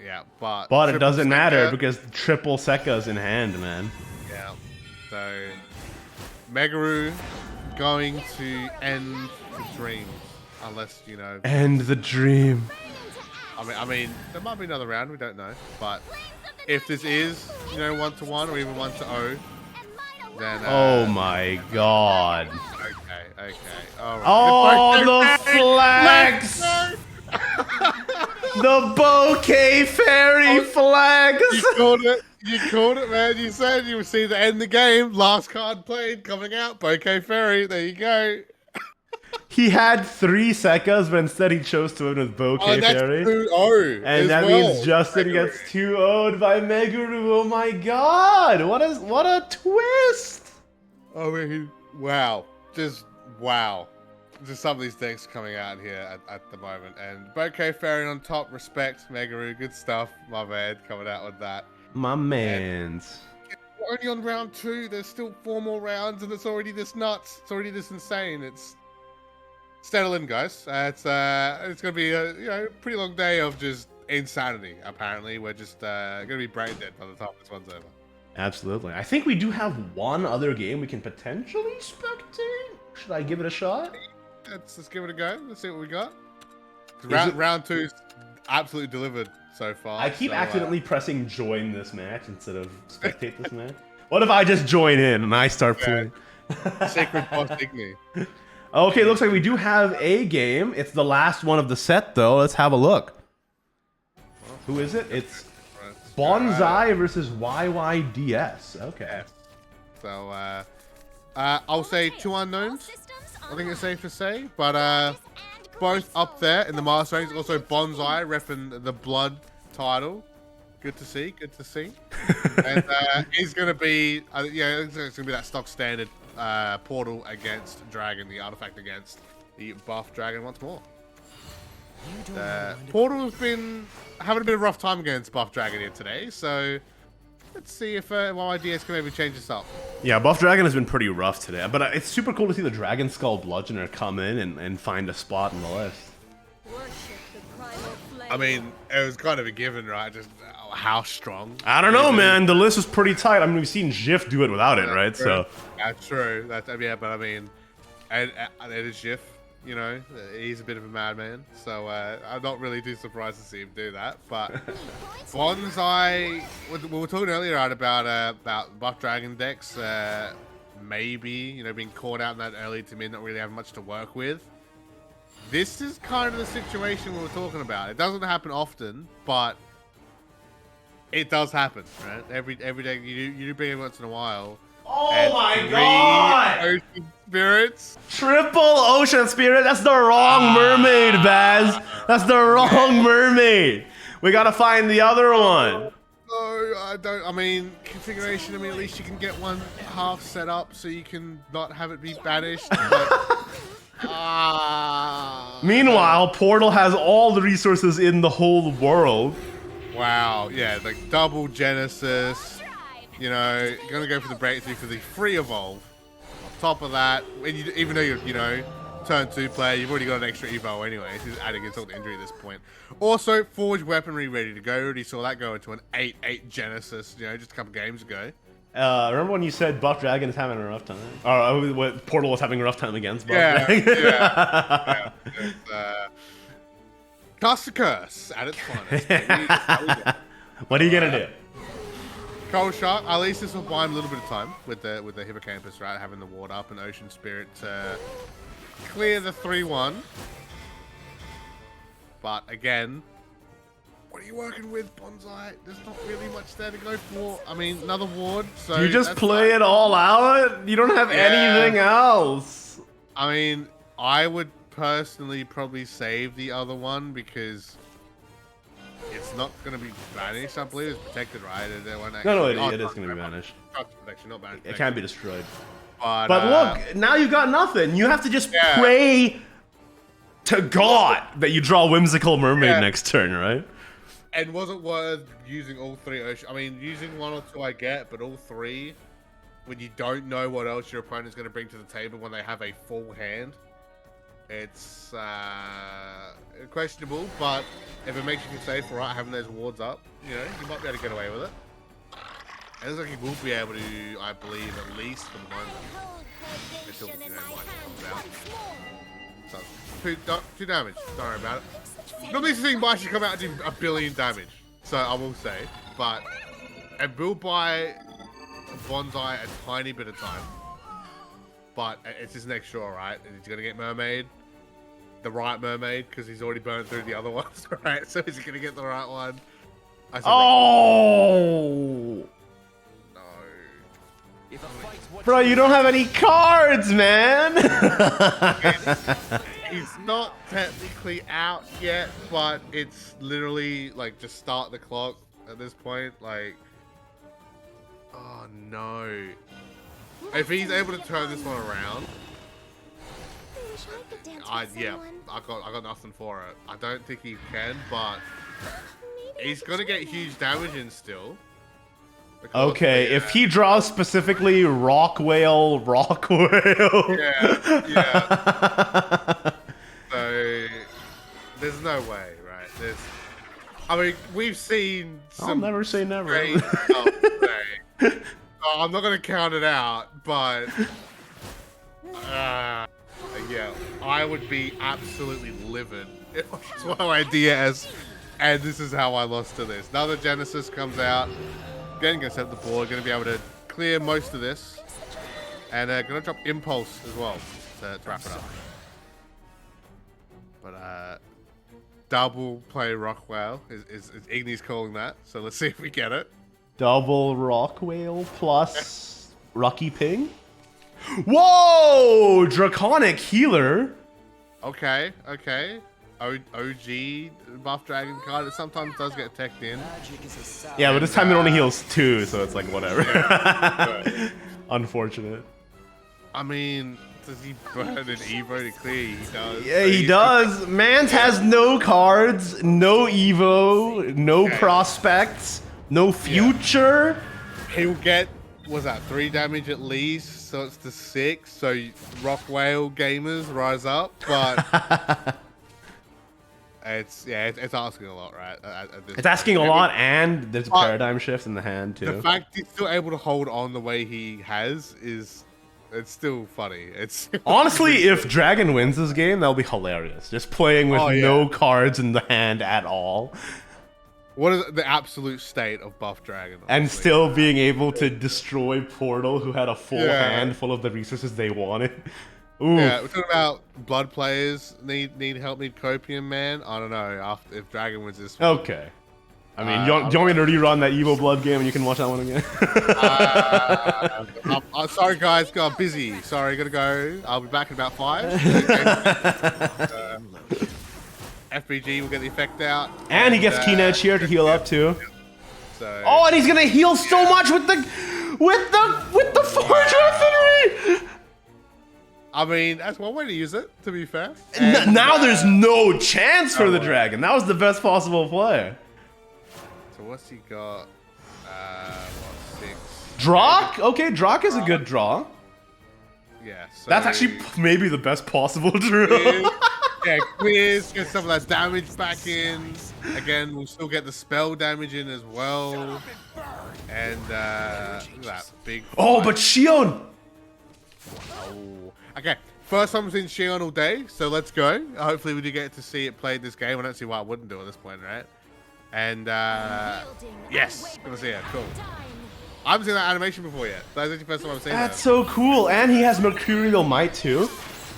yeah, but it doesn't matter because triple Sekka's in hand, man. Yeah. So, Megaru going to end the dream, unless you know. End the dream. I mean, there might be another round. We don't know, but if this is 1-1 or even 1-0, then. Oh my God. Okay. All right. Oh, the flags! The Bouquet Fairy flags! You called it, man. You said you would see the end of the game. Last card played, coming out. Bouquet Fairy. There you go. He had 3 Sekkas, but instead he chose to win with Bouquet Fairy. 2-0 and that means Justin gets 2-0'd by Meguru. Oh my God! What a twist! I mean, wow. Just wow. just some of these decks coming out here at the moment. And Bouquet Fairy on top, respect, Megaroo, good stuff. My man, coming out with that. My man's. We're only on round 2. There's still 4 more rounds, and it's already this nuts. It's already this insane. It's settle in, guys. It's gonna be a pretty long day of just insanity. Apparently, we're just gonna be brain dead by the time this one's over. Absolutely. I think we do have one other game we can potentially spectate. Should I give it a shot? Let's give it a go. Let's see what we got. It- Round 2's absolutely delivered so far. I keep so, accidentally pressing join this match instead of spectate this match. What if I just join in and I start playing? Sacred Boss Igni. Okay, looks like we do have a game. It's the last one of the set, though. Let's have a look. Who is it? It's Bonsai versus YYDS. Okay. So, I'll say 2 unknowns. I think it's safe to say. But both up there in the master ranks. Also, Bonsai repping the blood title. Good to see. Good to see. And he's going to be, it's going to be that stock standard portal against Dragon, the artifact against the buff Dragon once more. Portal's been having a bit of a rough time against buff Dragon here today, so let's see if YYDS can maybe change this up. Yeah, Buff Dragon has been pretty rough today, but it's super cool to see the Dragon Skull Bludgeoner come in and find a spot in the list. I mean, it was kind of a given, right? Just how strong. I don't know, man. The list was pretty tight. I mean, we've seen Jif do it without it, right? True. So That's true. Yeah, but I mean, and it is Jif. You know, he's a bit of a madman, so I'm not really too surprised to see him do that. But Bonsai, we were talking earlier right, about buff dragon decks, maybe being caught out in that early to mid, not really having much to work with. This is kind of the situation we were talking about. It doesn't happen often, but it does happen, right? Every day you do bring it once in a while. oh my god! Ocean spirits. Triple Ocean Spirit. That's the wrong mermaid, Baz. That's the wrong mermaid. We gotta find the other one. No, I don't. I mean, configuration. I mean, at least you can get one half set up so you can not have it be banished. Meanwhile, Portal has all the resources in the whole world. Wow. Yeah, like double Genesis. You're gonna go for the breakthrough for the free evolve. On top of that, even though you're turn 2 player, you've already got an extra evo anyway. This is adding insult to injury at this point. Also, forged weaponry ready to go. Already saw that go into an 8/8 Genesis. Just a couple games ago. Remember when you said Buff Dragon is having a rough time? Or what Portal was having a rough time against Buff Dragon? Yeah. Cast a curse at its finest. What are you gonna do? Cold Shark, at least this will buy him a little bit of time with the Hippocampus, right? Having the ward up and Ocean Spirit to clear the 3-1. But again, what are you working with, Bonsai? There's not really much there to go for. I mean, another ward, so... You just play it all out? You don't have anything else. I mean, I would personally probably save the other one because... it's not going to be banished, I believe. It's protected, right? No, it is going to be banished. Protection, not banished. It can't be destroyed. But look, now you've got nothing. You have to just pray to God that you draw Whimsical Mermaid next turn, right? And was it worth using all 3 ocean? I mean, using 1 or 2 I get, but all 3, when you don't know what else your opponent's going to bring to the table when they have a full hand, it's questionable, but if it makes you feel safe, right, having those wards up, you might be able to get away with it. It looks like he will be able to, I believe, at least for the moment. Until, Might comes out. So, 2 damage, don't worry about it. Normally this thing might should come out and do 1 billion damage, so I will say, but it will buy Bonsai a tiny bit of time. But it's his next shore, right? And he's going to get Mermaid. The right Mermaid, because he's already burned through the other ones, right? So is he going to get the right one? Oh! No. Bro, you don't have any cards, man! He's not technically out yet, but it's literally, like, just start the clock at this point. Like, oh, no. If he's able to turn this one around, I could dance I with yeah, someone. I got nothing for it. I don't think he can, but Maybe he's I could gonna try get that. huge damage in still. Because Okay, the, if he draws specifically rock whale. yeah. So there's no way, right? I mean, we've seen I'll some never say never. strange stuff today. I'm not gonna count it out, but yeah, I would be absolutely livid if that's my idea as, and this is how I lost to this. Now the Genesis comes out, again gonna set the board, gonna be able to clear most of this, and gonna drop Impulse as well to wrap it up. But double play Rock Whale is Igni's calling that, so let's see if we get it. Double rock whale plus Rocky Ping. Whoa! Draconic healer. Okay. OG buff dragon card. It sometimes does get teched in. Yeah, but this time it only heals 2, so it's like whatever. Yeah. Unfortunate. I mean, does he burn an Evo to clear? He does. Yeah, So he he's- does. Mans has no cards, no Evo, no Okay. prospects, no future. He'll get, was that 3 damage at least? So it's to 6. So Rock Whale gamers rise up, but it's asking a lot, right? At this It's asking a point. lot, and there's a But paradigm shift in the hand The too. fact he's still able to hold on the way he has it's still funny. It's Honestly, if Dragon wins this game, that'll be hilarious. Just playing with Oh, yeah. no cards in the hand at all, what is the absolute state of Buff Dragon? and honestly? still being able to destroy Portal, who had a full Yeah. hand full of the resources they wanted. Ooh. Yeah, we're talking about blood players need help, need copium, man. I don't know if Dragon wins this. Okay. I mean, do you want me to rerun that Evil Blood game and you can watch that one again? I'm sorry, guys, got busy. Sorry, gotta go. I'll be back in about 5. FBG will get the effect out, And he gets Keen Edge here to heal up too. So Oh, and he's gonna heal so much with the Forge Refinery! I mean, that's one way to use it. To be fair. Now there's no chance for the dragon. That was the best possible play. So what's he got? What, 6? Drock? Okay, Drock is a good draw. Yeah. So That's actually maybe the best possible draw. yeah, clears, get some of that damage back in. Again, we'll still get the spell damage in as well. And look at that big. Oh, fight. but Shion! Oh. Okay, first time I've seen Shion all day, so let's go. Hopefully we do get to see it played this game. I don't see why I wouldn't do at this point, right? And yes, gonna see it. Cool. I haven't seen that animation before yet. That's actually the first time I've seen That's that. so cool. And he has Mercurial Might too,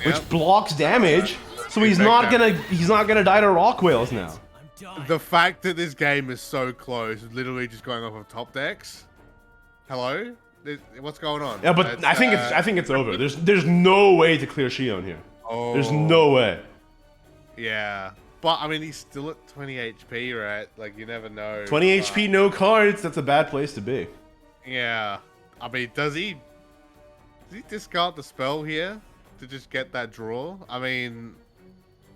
which Yep. blocks damage. So he's not gonna die to rock whales now. The fact that this game is so close, literally just going off of top decks. Hello? What's going on? Yeah, but It's, I think it's over. There's no way to clear Shion here. oh, There's no way. Yeah. But, I mean, he's still at 20 HP, right? Like, you never know. 20 but- HP, no cards. That's a bad place to be. Yeah. I mean, does he discard the spell here to just get that draw? I mean,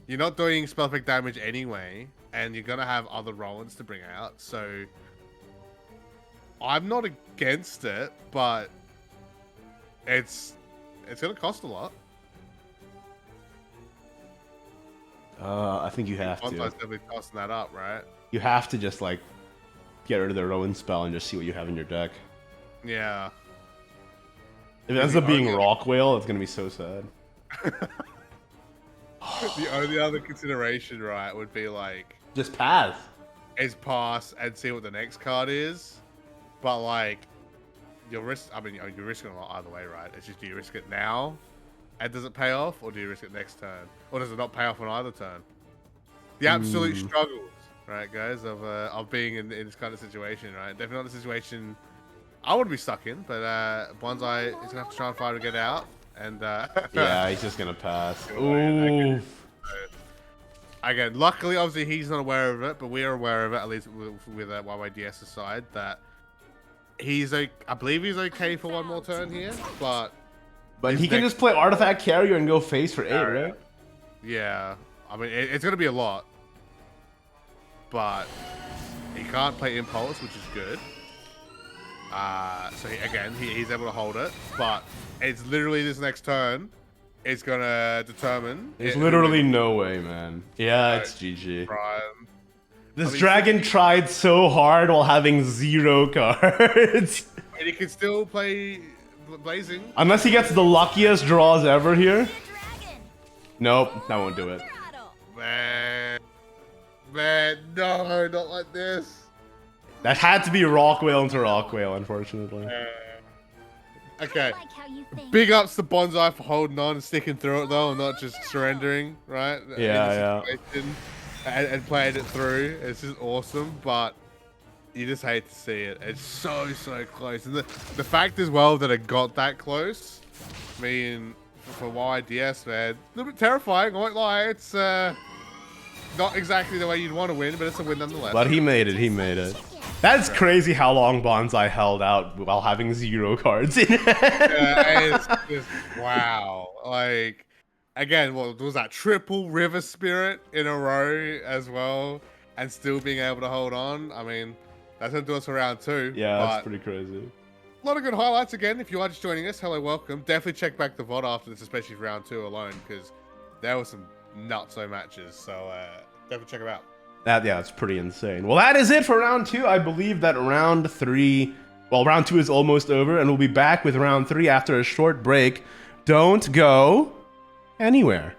you're not doing spell effect damage anyway, and you're going to have other Rollins to bring out, so I'm not against it, but it's going to cost a lot. I think you have Bonsai's to. definitely tossing that up, right? You have to just like get rid of the Rowan spell and just see what you have in your deck. Yeah. If it ends up being Rock Whale, it's gonna be so sad. The only other consideration, right, would be like Just pass. is pass and see what the next card is. But like, you're risking a lot either way, right? It's just, do you risk it now and does it pay off, or do you risk it next turn, or does it not pay off on either turn? The absolute struggles, right, guys, of being in this kind of situation, right? Definitely not the situation I would be stuck in, but Bonsai is gonna have to try and fight to get out, and Yeah, he's just gonna pass. Okay. Ooh. Again, luckily, obviously, he's not aware of it, but we are aware of it, at least with YYDS aside, that I believe he's okay for one more turn here, but But His he can next- just play artifact carrier and go face for 8, Carrier. right? Yeah, I mean it's gonna be a lot, but he can't play impulse, which is good. So he's able to hold it, but it's literally this next turn. It's gonna determine. There's literally no way, man. Yeah, it's GG. Prime. This I mean, dragon tried so hard while having 0 cards. And he can still play Blazing. Unless he gets the luckiest draws ever here. Dragon. Nope, that won't do it. Throttle. Man, no, not like this. That had to be Rockwhale into Rockwhale, unfortunately. Okay. Like how you think. Big ups to Bonsai for holding on and sticking through it though, and not just surrendering, right? Yeah, In the situation, and playing it through. It's just awesome, but you just hate to see it. It's so close, and the fact as well that it got that close, I mean, for YDS, man, a little bit terrifying. I won't lie. It's not exactly the way you'd want to win, but it's a win nonetheless. But he made it, he made it. That's crazy how long Bonsai held out while having 0 cards in it. Yeah, it's just wow. Like, again, what was that? Triple River Spirit in a row as well, and still being able to hold on. I mean, that's gonna do us for round 2. Yeah, but that's pretty crazy. a lot of good highlights again. If you are just joining us, hello, welcome. Definitely check back the VOD after this, especially for round 2 alone, because there were some nutso matches. So definitely check them out. That's pretty insane. Well, that is it for round 2. I believe that round 3, well, round 2 is almost over, and we'll be back with round 3 after a short break. Don't go anywhere.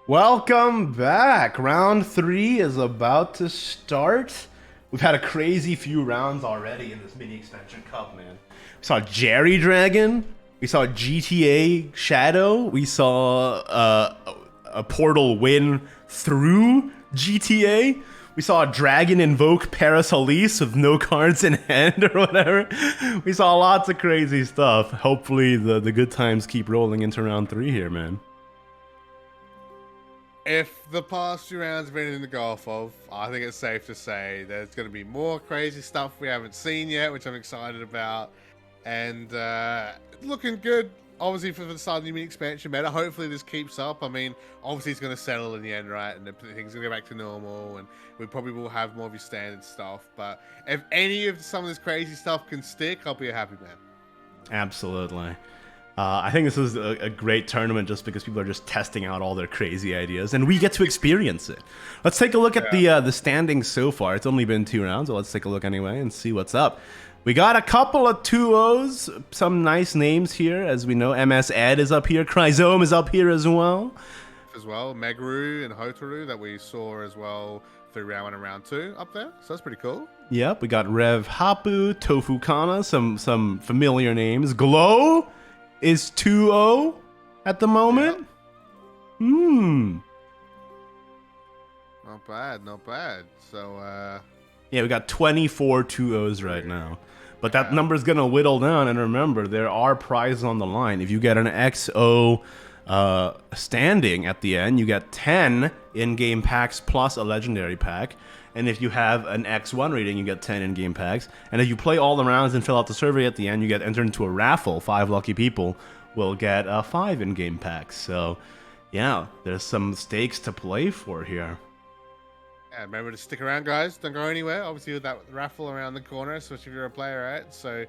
Welcome back. Round 3 is about to start. We've had a crazy few rounds already in this mini expansion cup, man. We saw Jerry Dragon. We saw GTA Shadow. We saw a portal win through GTA. We saw a dragon invoke Paris Elise with no cards in hand or whatever. We saw lots of crazy stuff. Hopefully the good times keep rolling into round 3 here, man. If the past 2 rounds have been anything to go off of, I think it's safe to say there's going to be more crazy stuff we haven't seen yet, which I'm excited about. And looking good, obviously, for the start of the new expansion meta. Hopefully this keeps up. I mean, obviously it's going to settle in the end, right? And things are going to go back to normal, and we probably will have more of your standard stuff. But if any of some of this crazy stuff can stick, I'll be a happy man. Absolutely. I think this is a great tournament just because people are just testing out all their crazy ideas, and we get to experience it. Let's take a look at the standings so far. It's only been 2 rounds, so let's take a look anyway and see what's up. We got a couple of 2-0s, some nice names here, as we know. MS Ed is up here, Chrysome is up here as well. Meguru and Hotaru that we saw as well through round 1 and round 2 up there, so that's pretty cool. Yep, we got Rev Hapu, Tofu Kana, some familiar names. Glow is 2-0 at the moment. Yep. Not bad, not bad. So, yeah, we got 24 2-0s right now. But that number's going to whittle down, and remember, there are prizes on the line. If you get an XO standing at the end, you get 10 in-game packs plus a legendary pack. And if you have an X1 rating, you get 10 in-game packs. And if you play all the rounds and fill out the survey at the end, you get entered into a raffle. 5 lucky people will get 5 in-game packs. So, yeah, there's some stakes to play for here. Yeah, remember to stick around, guys. Don't go anywhere. Obviously, with that raffle around the corner, especially if you're a player, right? So,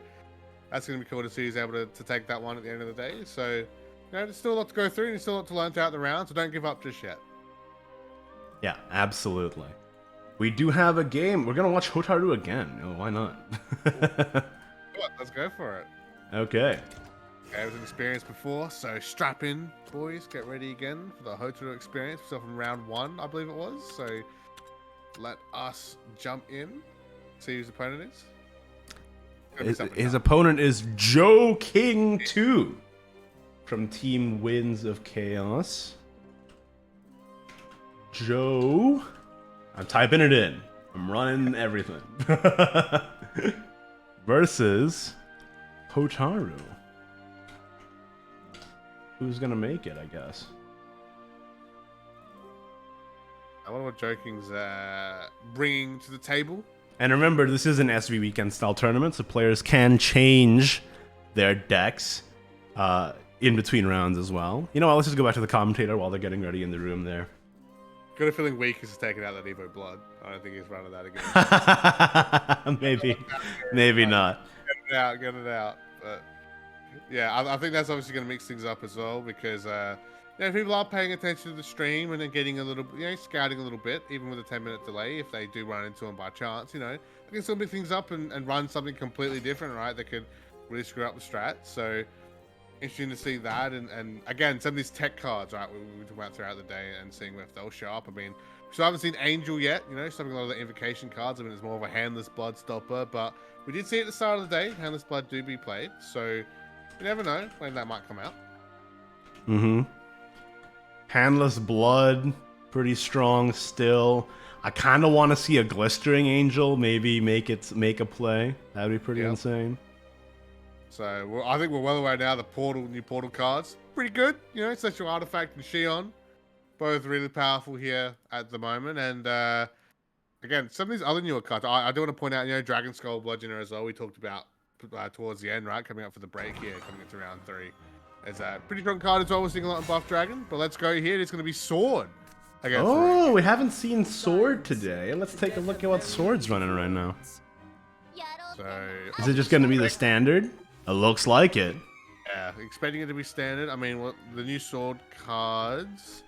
that's going to be cool to see who's able to take that one at the end of the day. So, you know, there's still a lot to go through and there's still a lot to learn throughout the round. So, don't give up just yet. Yeah, absolutely. We do have a game. We're going to watch Hotaru again. Oh, why not? Let's go for it. Okay. It was an experience before, so strap in, boys. Get ready again for the Hotaru experience. So from round 1, I believe it was. So let us jump in. See whose opponent is. His opponent is Joe King 2 from Team Winds of Chaos. Joe... I'm typing it in. I'm running everything. Versus Hotaru. Who's gonna make it, I guess? I wonder what Joking's bringing to the table. And remember, this is an SV Weekend style tournament, so players can change their decks in between rounds as well. You know what, let's just go back to the commentator while they're getting ready in the room there. Got a feeling Weakest has taken out that Evo blood. I don't think he's running that again. maybe not. Get it out. But yeah, I think that's obviously going to mix things up as well because people are paying attention to the stream and then getting a little, scouting a little bit, even with a 10-minute delay. If they do run into them by chance, they can still mix things up and run something completely different, right? That could really screw up the strat. So interesting to see that, and again, some of these tech cards, right, we talk about throughout the day and seeing if they'll show up. I mean, we still haven't seen Angel yet, stopping a lot of the invocation cards. I mean, it's more of a handless blood stopper, but we did see at the start of the day, handless blood do be played, so you never know when that might come out. Handless blood, pretty strong still. I kind of want to see a glistering angel maybe make a play. That'd be pretty insane. So I think we're well aware now. The new portal cards, pretty good. Celestial Artifact and Shion, both really powerful here at the moment. And again, some of these other newer cards, I do want to point out, Dragon Skull Bludgeoner as well. We talked about towards the end, right, coming up for the break here, coming into round 3. It's a pretty strong card as well. We're seeing a lot of Buff Dragon, but let's go here. It's going to be Sword. Oh, we haven't seen Sword today. Let's take a look at what Sword's running right now. So, is it just going to be the standard? It looks like it. Yeah, expecting it to be standard. I mean, the new Sword cards.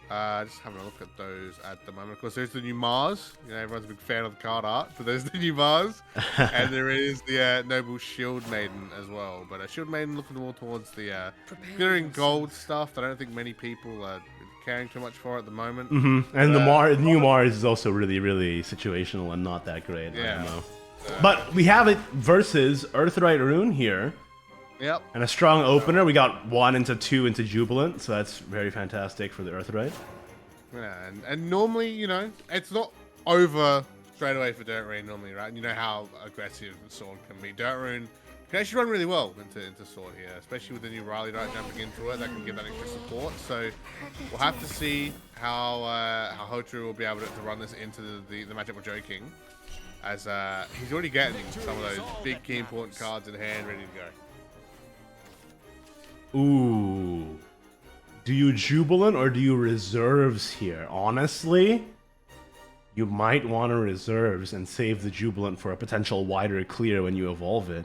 Just having a look at those at the moment. Of course, there's the new Mars. Everyone's a big fan of the card art, but there's the new Mars. And there is the Noble Shield Maiden as well. But Shield Maiden looking more towards the glittering gold stuff. I don't think many people are caring too much for at the moment. And the new Mars is also really, really situational and not that great. I don't know. But we have it versus Earthright Rune here. Yep. And a strong opener. We got 1 into 2 into Jubilant, so that's very fantastic for the Earthright. Yeah, and normally, you know, it's not over straight away for Dirt Rune normally, right? You know how aggressive Sword can be. Dirt Rune can actually run really well into Sword here, especially with the new Riley Knight jumping into it. That can give that extra support. So we'll have to see how Hotaru will be able to run this into the matchup with Joking, as he's already getting some of those big key important cards in hand ready to go. Ooh. Do you Jubilant or do you Reserves here? Honestly, you might want to Reserves and save the Jubilant for a potential wider clear when you evolve it.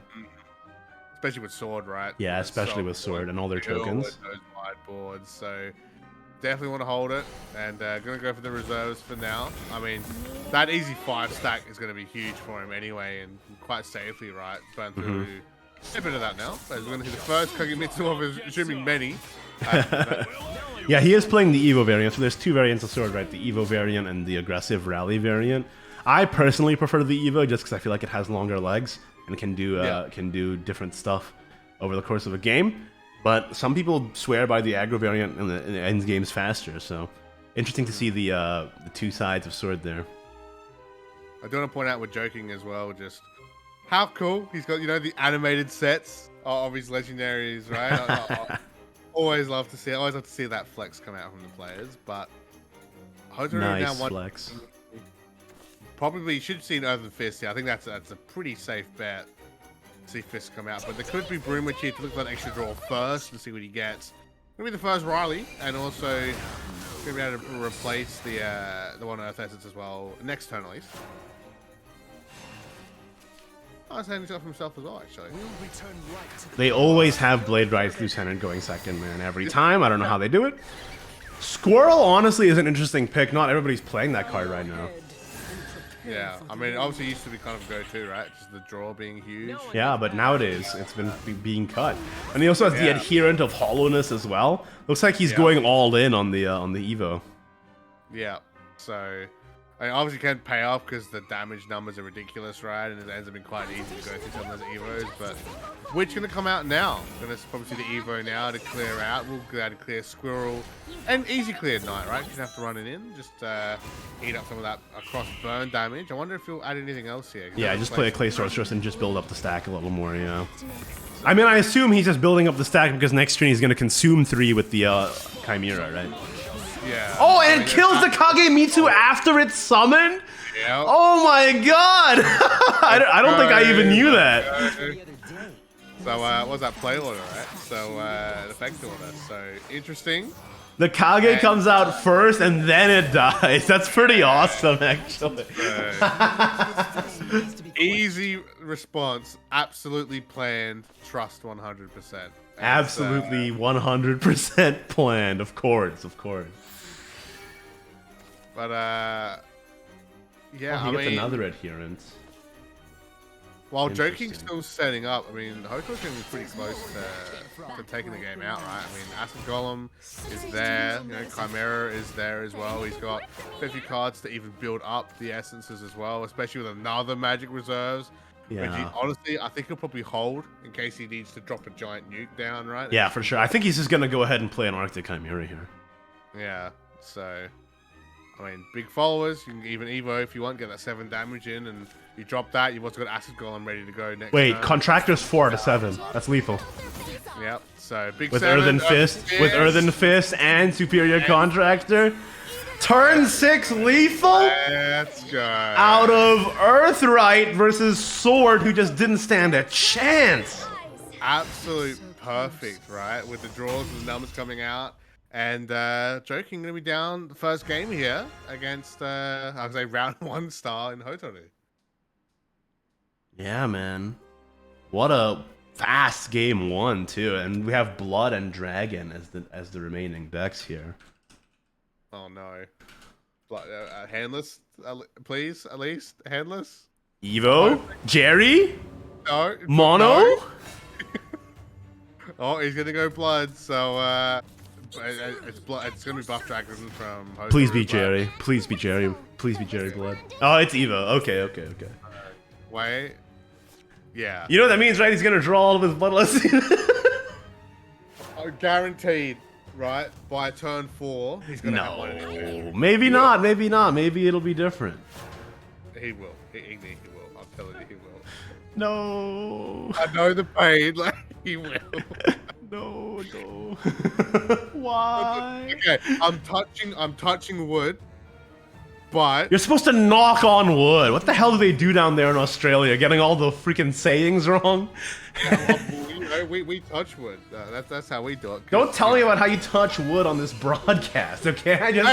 Especially with Sword, right? Yeah, especially with Sword and all their tokens. Those wide boards, so definitely want to hold it, and gonna go for the Reserves for now. I mean, that easy 5 stack is gonna be huge for him anyway, and quite safely, right? Burn through a bit of that now. As we're gonna see the first Kagemitsu of his, assuming many. Yeah, he is playing the Evo variant, so there's 2 variants of Sword, right? The Evo variant and the aggressive Rally variant. I personally prefer the Evo just because I feel like it has longer legs and can do different stuff over the course of a game. But some people swear by the aggro variant and it ends games faster, so interesting to see the 2 sides of Sword there. I do want to point out with Joking as well, just how cool he's got, you know, the animated sets of his legendaries, right? I always love to see that flex come out from the players, but Hotaru Nice now flex. Probably you should have seen Earthen Fist here. I think that's a pretty safe bet to see Fist come out, but there could be Brumage here to look for that extra draw first and see what he gets. Gonna be the first Riley, and also gonna be able to replace the one Earth Essence as well next turn at least. I was having stuff himself as well, actually. They always have Blade Rise Lieutenant going second, man, every time. I don't know how they do it. Squirrel, honestly, is an interesting pick. Not everybody's playing that card right now. Yeah, I mean, obviously it used to be kind of go-to, right? Just the draw being huge. Yeah, but nowadays, it's been being cut. And he also has the Adherent of Hollowness as well. Looks like he's going all in on the Evo. Yeah, so... I mean, obviously can't pay off because the damage numbers are ridiculous, right? And it ends up being quite easy to go through some of those Evos. But which going to come out now? Going to probably see the Evo now to clear out. We'll go out to clear Squirrel. And easy clear Knight, right? You don't have to run it in. Just eat up some of that across burn damage. I wonder if he'll add anything else here. Yeah, just play a Clay Sorceress and just build up the stack a little more, yeah. I mean, I assume he's just building up the stack because next turn he's going to consume 3 with the Chimera, right? Yeah. Oh, and it kills the Kagemitsu after it's summoned? Yeah. Oh my god! I don't think I even knew that. So, what was that play order, right? So, an effect order. So, interesting. The Kage comes out first and then it dies. That's pretty awesome, actually. Easy response. Absolutely planned. Trust 100%. Absolutely 100% planned. Of course, of course. But, yeah, Oh, he gets another Adherent. While Joking's still setting up, I mean, Hotaru's getting pretty close to taking the game out, right? I mean, Acid Golem is there, you know, Chimera is there as well. He's got 50 cards to even build up the essences as well, especially with another Magic Reserves. Yeah. Which honestly, I think he'll probably hold in case he needs to drop a giant nuke down, right? Yeah, for sure. I think he's just going to go ahead and play an Arctic Chimera here. Yeah, so... I mean, big followers, you can even Evo if you want, get that 7 damage in, and you drop that, you've also got Acid Golem ready to go next Wait, turn. Contractor's 4 to 7. That's lethal. Yep, so big With 7, Earthen Fist, with Earthen Fist and Superior Contractor. Turn 6 lethal? Let's go. Out of Earthright versus Sword, who just didn't stand a chance. Absolute perfect, right? With the draws and the numbers coming out. And Joking going to be down the first game here against, I would say, round 1 star in Hotaru. Yeah, man. What a fast game 1, too. And we have Blood and Dragon as the remaining decks here. Oh, no. Handless, please, at least. Handless. Evo? Jerry? No. Mono? No. Oh, he's going to go Blood, so... It's gonna be Buff Dragon from. Hotaru, Please be but- Jerry. Please be Jerry. Please be Jerry Blood. Oh, it's Evo. Okay. Wait. Yeah. You know what that means, right? He's gonna draw all of his bloodlust. Oh, guaranteed, right? By turn 4, he's gonna have one in his hand. No, maybe not. Maybe not. Maybe it'll be different. He will. He will. I'm telling you, he will. No. I know the pain. Like he will. No. Why? Okay, I'm touching wood, but You're supposed to knock on wood. What the hell do they do down there in Australia? Getting all the freaking sayings wrong? you know, we touch wood. That's how we do it. 'Cause, Don't tell me you know, about how you touch wood on this broadcast, okay? I just...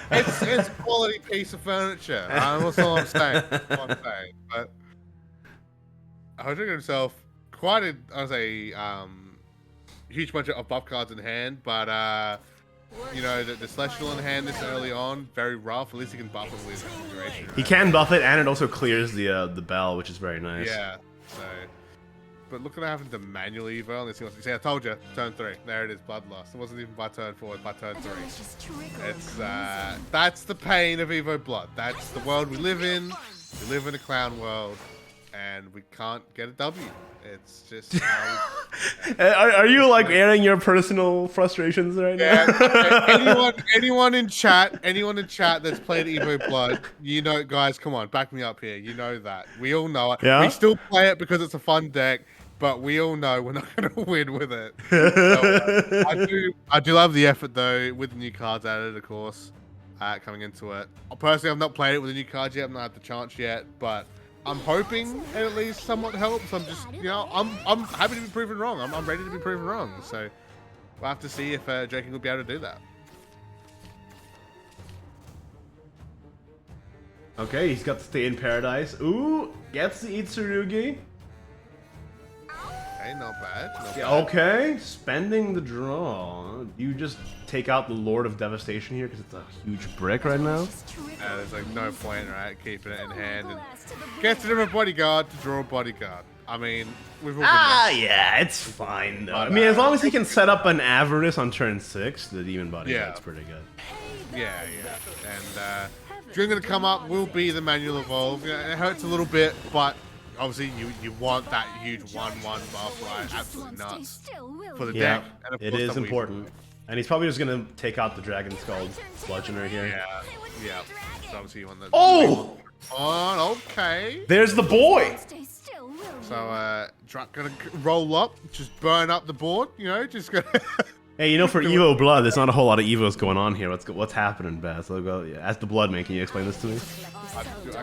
Hey, it's a quality piece of furniture. That's all I'm saying. But Hodrick himself, quite a, I would say, huge bunch of buff cards in hand, but you know, the Celestial in hand this early on, very rough. At least he can buff it with configuration. He Right? can buff it, and it also clears the bell, which is very nice. Yeah. So, but look at having to manual evo on this. See, I told you, turn 3. There it is, Bloodlust. It wasn't even by turn 4, it's by turn 3. It's that's the pain of Evo Blood. That's the world we live in. We live in a clown world, and we can't get a W. It's just how Are you like airing your personal frustrations right now? yeah. Anyone in chat that's played Evo Blood, you know, guys, come on, back me up here. You know that. We all know it. Yeah? We still play it because it's a fun deck, but we all know we're not going to win with it. So, I do love the effort though, with the new cards added, of course, coming into it. Personally, I've not played it with the new cards yet. I've not had the chance yet, but I'm hoping it at least somewhat helps. I'm just, you know, I'm happy to be proven wrong. I'm ready to be proven wrong. So we'll have to see if Draken will be able to do that. Okay, he's got to stay in paradise. Ooh, gets to eat Tsurugi. Okay, not bad. Not Yeah, bad. okay, spending the draw. You just take out the Lord of Devastation here because it's a huge brick right now. There's like no point, right? Keeping it in hand and gets a different bodyguard to draw a bodyguard. I mean, we've all been there. Yeah, it's fine though. I mean, as long as he can set up an Avarice on turn 6, the Demon Bodyguard's pretty good. Yeah. And Dream gonna come up will be the manual evolve. You know, it hurts a little bit, but obviously you want that huge 1/1 buff, right? Absolutely nuts for the Yeah, deck. And of it course is the important. And he's probably just gonna take out the Dragon Skull Bludgeoner here. Yeah. So obviously you want the. Oh! Okay. There's the boy! So Drak gonna roll up, just burn up the board. You know, just gonna. Hey, you know, for Evo Blood, there's not a whole lot of Evos going on here. What's happening, Baz? So go, yeah, as the Blood man, can you explain this to me?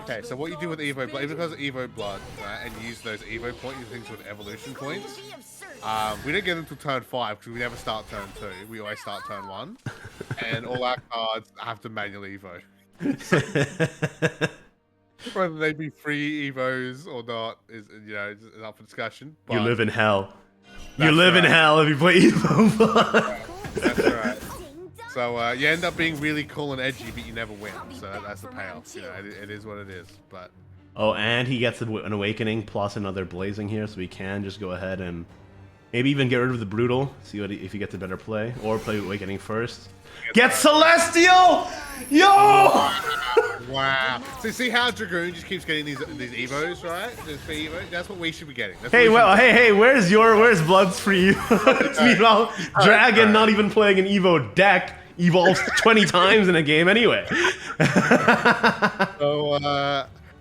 Okay, so what you do with Evo Blood, even because of Evo Blood, and you use those Evo points, you things with evolution points. We don't get them until turn 5 because we never start turn 2. We always start turn 1, and all our cards have to manual Evo. Whether they be free Evos or not is, you know, is up for discussion. But You live in hell. You That's live in right. hell if you play Evo Blood. That's right. So you end up being really cool and edgy, but you never win. So that's the payoff. You know, it is what it is. But Oh, and he gets an Awakening plus another Blazing here, so he can just go ahead and maybe even get rid of the Brutal, see what if he gets a better play, or play Awakening first. Get Celestial! Yo! wow. So see how Dragoon just keeps getting these Evos, right? Just for Evo. That's what we should be getting. That's what Hey, we well, should be hey, where's Blood's for you? Meanwhile, Dragon not even playing an Evo deck evolves 20 times in a game anyway. So,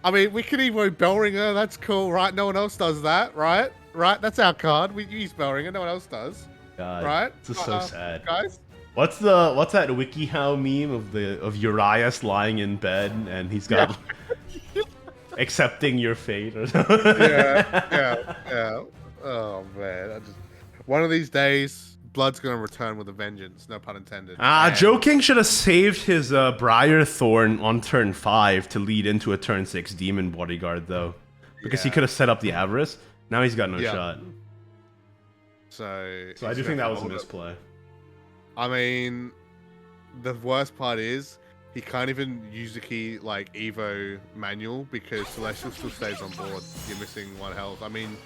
I mean, we could Evo Bellringer. That's cool, right? No one else does that, right? Right? That's our card. We use Bellringer. No one else does, God, right? this is so sad. Guys. What's that WikiHow meme of Urias lying in bed and he's got accepting your fate or something? Yeah. Oh man, one of these days, Blood's gonna return with a vengeance. No pun intended. And- Joe King should have saved his Briar Thorn on turn 5 to lead into a turn 6 Demon Bodyguard though, because he could have set up the Avarice. Now he's got no shot. So I do think that was a misplay. I mean, the worst part is he can't even use the key like Evo manual because Celestial still stays on board. You're missing 1 health. I mean,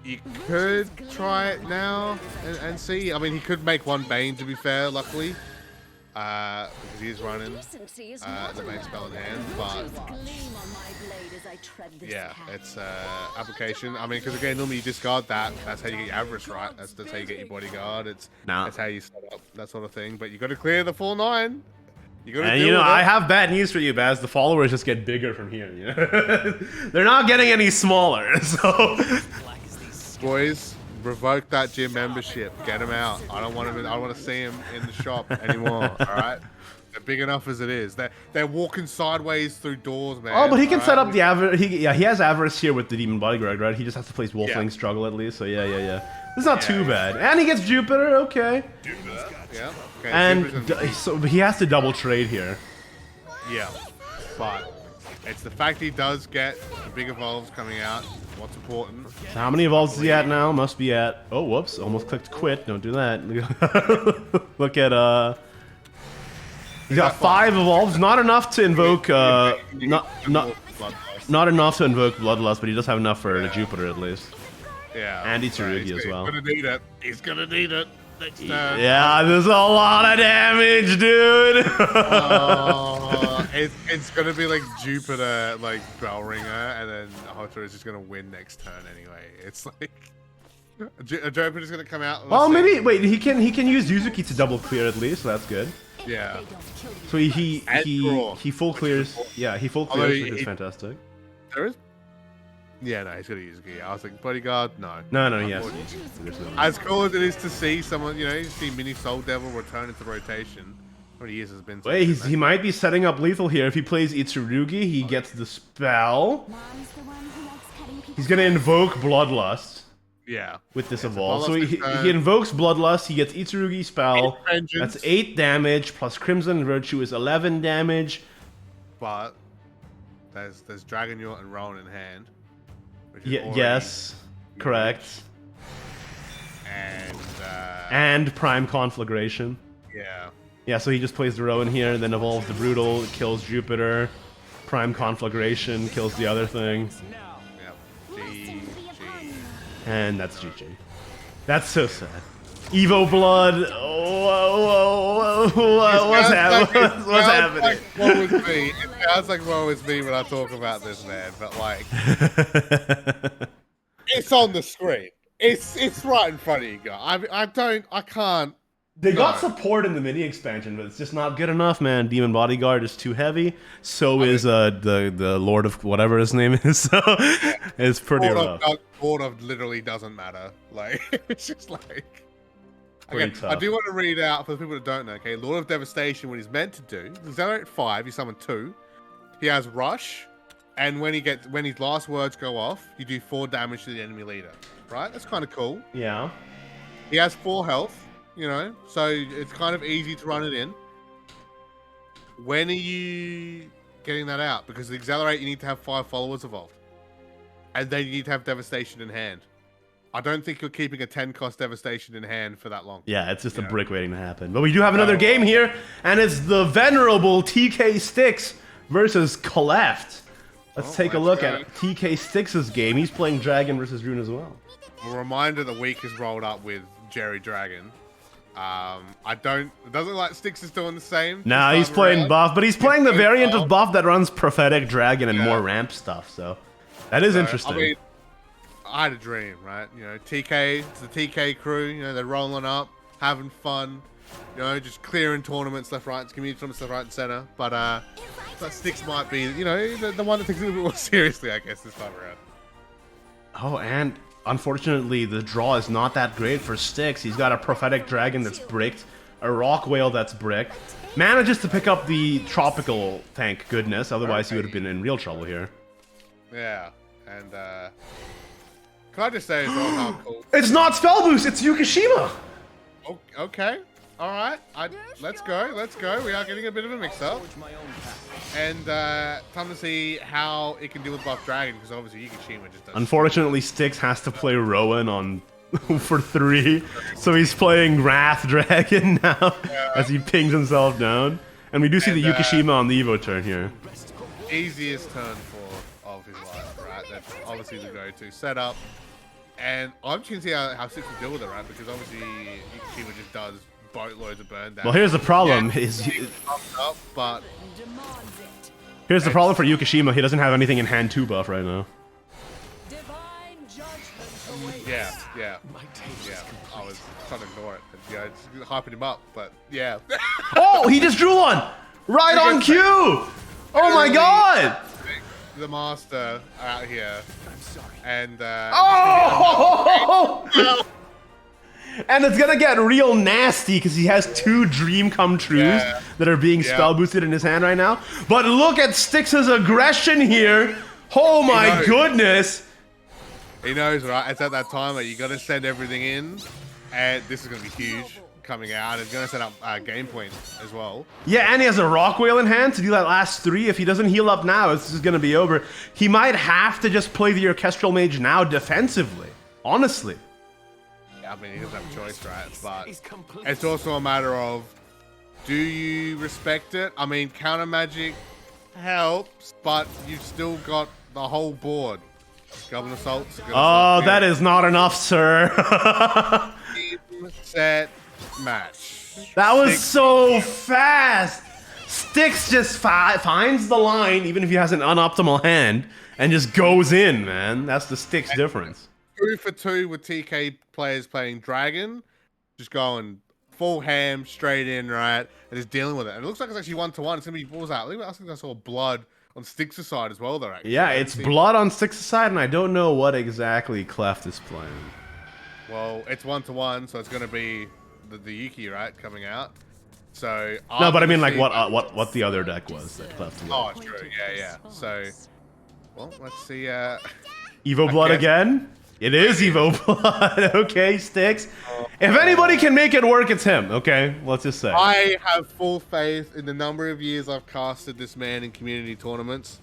You could try it now and see. I mean, he could make one Bane, to be fair, luckily. Because he is running the main spell in hand. But yeah, it's application. I mean, because again, normally you discard that. That's how you get your Avarice, right? That's how you get your Bodyguard. That's how you set up that sort of thing. But you got to clear the full 9. You gotta And I have bad news for you, Baz. The followers just get bigger from here. You know? They're not getting any smaller. So, boys, revoke that gym membership. Get him out. I don't want him. I don't want to see him in the shop anymore. All right. They're big enough as it is. They're walking sideways through doors, man. oh, but he can set up the Avarice. He has Avarice here with the Demon Bodyguard, right? He just has to place Wolfling Struggle at least. So yeah. It's not too bad. And he gets Jupiter. Okay. Yeah. Okay, And so he has to double trade here. Yeah, but it's the fact he does get the big evolves coming out. What's important? So how many evolves is he at now? Must be at. Oh, whoops! Almost clicked quit. Don't do that. Look at He's got 5 evolves. Not enough to invoke. Not enough to invoke Bloodlust, but he does have enough for the Jupiter at least. Yeah. And Itsurugi as well. He's gonna need it. He's gonna need it. Next turn. Yeah, there's a lot of damage, dude. It's gonna be like Jupiter, like Bellringer, and then Hotter is just gonna win next turn anyway. It's like Jupiter's gonna come out. Well, maybe wait. He can use Yuzuki to double clear at least, so that's good. Yeah. So he full clears. Yeah, he full clears, which is fantastic. There is. Yeah, no, he's gonna use Yuzuki. I was like, Bodyguard, no. No, yes. As cool as it is to see someone, you see Mini Soul Devil return into rotation. How many years has it been? Wait, he might be setting up lethal here. If he plays Itsurugi, he gets the spell. He's gonna invoke Bloodlust. Yeah. With this evolve. So he invokes Bloodlust, he gets Itsurugi spell. That's 8 damage, plus Crimson Virtue is 11 damage. But there's Dragon Yacht and Rowan in hand. Yes, correct. And Prime Conflagration. Yeah. Yeah, so he just plays the Rowan here, then evolves the Brutal, kills Jupiter. Prime Conflagration kills the other thing. And that's GG. That's so sad. Evo Blood. What's happening? What's happening? Like woe is me. It sounds like woe is me when I talk about this, man. But like, it's on the screen. It's right in front of you guys. I can't. They got support in the mini expansion, but it's just not good enough, man. Demon Bodyguard is too heavy. So is the Lord of whatever his name is. So it's pretty rough. Lord of literally doesn't matter. Like it's just like. Pretty Okay, I do want to read out for the people that don't know. Okay, Lord of Devastation, what he's meant to do, Accelerate 5, you summon 2. He has Rush, and when his last words go off, you do 4 damage to the enemy leader. Right? That's kind of cool. Yeah. He has 4 health. So it's kind of easy to run it in. When are you getting that out? Because the Accelerate, you need to have 5 followers evolved. And then you need to have Devastation in hand. I don't think you're keeping a 10-cost Devastation in hand for that long. Yeah, it's just a brick waiting to happen. But we do have another game here, and it's the venerable TK Styx versus Cleft. Let's take a look at TK Styx's game. He's playing Dragon versus Rune as well. A reminder the week is rolled up with Jerry Dragon. It doesn't look like Styx is doing the same. Nah, he's playing buff, but he's playing the variant of buff that runs Prophetic Dragon and more ramp stuff, so that is interesting. I mean, I had a dream, right? TK, it's the TK crew, they're rolling up, having fun, just clearing tournaments left, right, community tournaments left, right, and center. But Styx might be, the one that takes it a little bit more seriously, I guess, this time around. Oh, and unfortunately, the draw is not that great for Styx. He's got a Prophetic Dragon that's bricked, a Rock Whale that's bricked. Manages to pick up the Tropical, thank goodness, otherwise he would have been in real trouble here. Yeah, and can I just say as well how cool? It's not Spell Boost, it's Yukishima! Oh, okay, alright, let's go. We are getting a bit of a mix-up. And time to see how it can deal with Buff Dragon, because obviously Yukishima just does. Unfortunately, Styx has to play Rowan on for 3, so he's playing Wrath Dragon now as he pings himself down. And we do see the Yukishima on the Evo turn here. Easiest turn of his life, right? That's obviously the go-to setup. And I'm keen to see how Six will deal with it, right? Because obviously Yukishima just does boatloads of burn down. Well, here's the problem. But Here's the problem for Yukishima. He doesn't have anything in hand to buff right now. yeah. I was trying to ignore it. Yeah, it's hyping him up, but yeah. Oh, he just drew one! Right on cue! Oh my god! The master out here. And Oh! And it's gonna get real nasty because he has 2 dream come trues that are being spell boosted in his hand right now. But look at Styx's aggression here. Oh my goodness! He knows, right? It's at that time where you got to send everything in, and this is going to be huge coming out. It's going to set up game point as well. Yeah, and he has a rock whale in hand to do that last 3. If he doesn't heal up now, this is going to be over. He might have to just play the orchestral mage now defensively. Honestly. Yeah, I mean, he doesn't have a choice, right? But it's also a matter of, do you respect it? I mean, counter magic helps, but you've still got the whole board. Governor Assault's a good assault. That is not enough, sir. Team, set, match. That was so fast. Styx just finds the line, even if he has an unoptimal hand, and just goes in, man. That's the Styx difference. 2 for 2 with TK players playing Dragon, just going full ham, straight in, right, and just dealing with it. And it looks like it's actually 1-to-1. It's gonna be balls out. I think I saw blood on Styx's side as well, though. Actually. Yeah, it's blood on Styx's side, and I don't know what exactly Cleft is playing. Well, it's 1-to-1, so it's gonna be the Yuki, right, coming out. So no, but I mean, like, what the other deck was that Cleft was. Oh, true. Yeah. So, well, let's see. Evo Blood again? It is Evo Blood. Okay, Styx. If anybody can make it work, it's him. Okay, let's just say. I have full faith in the number of years I've casted this man in community tournaments.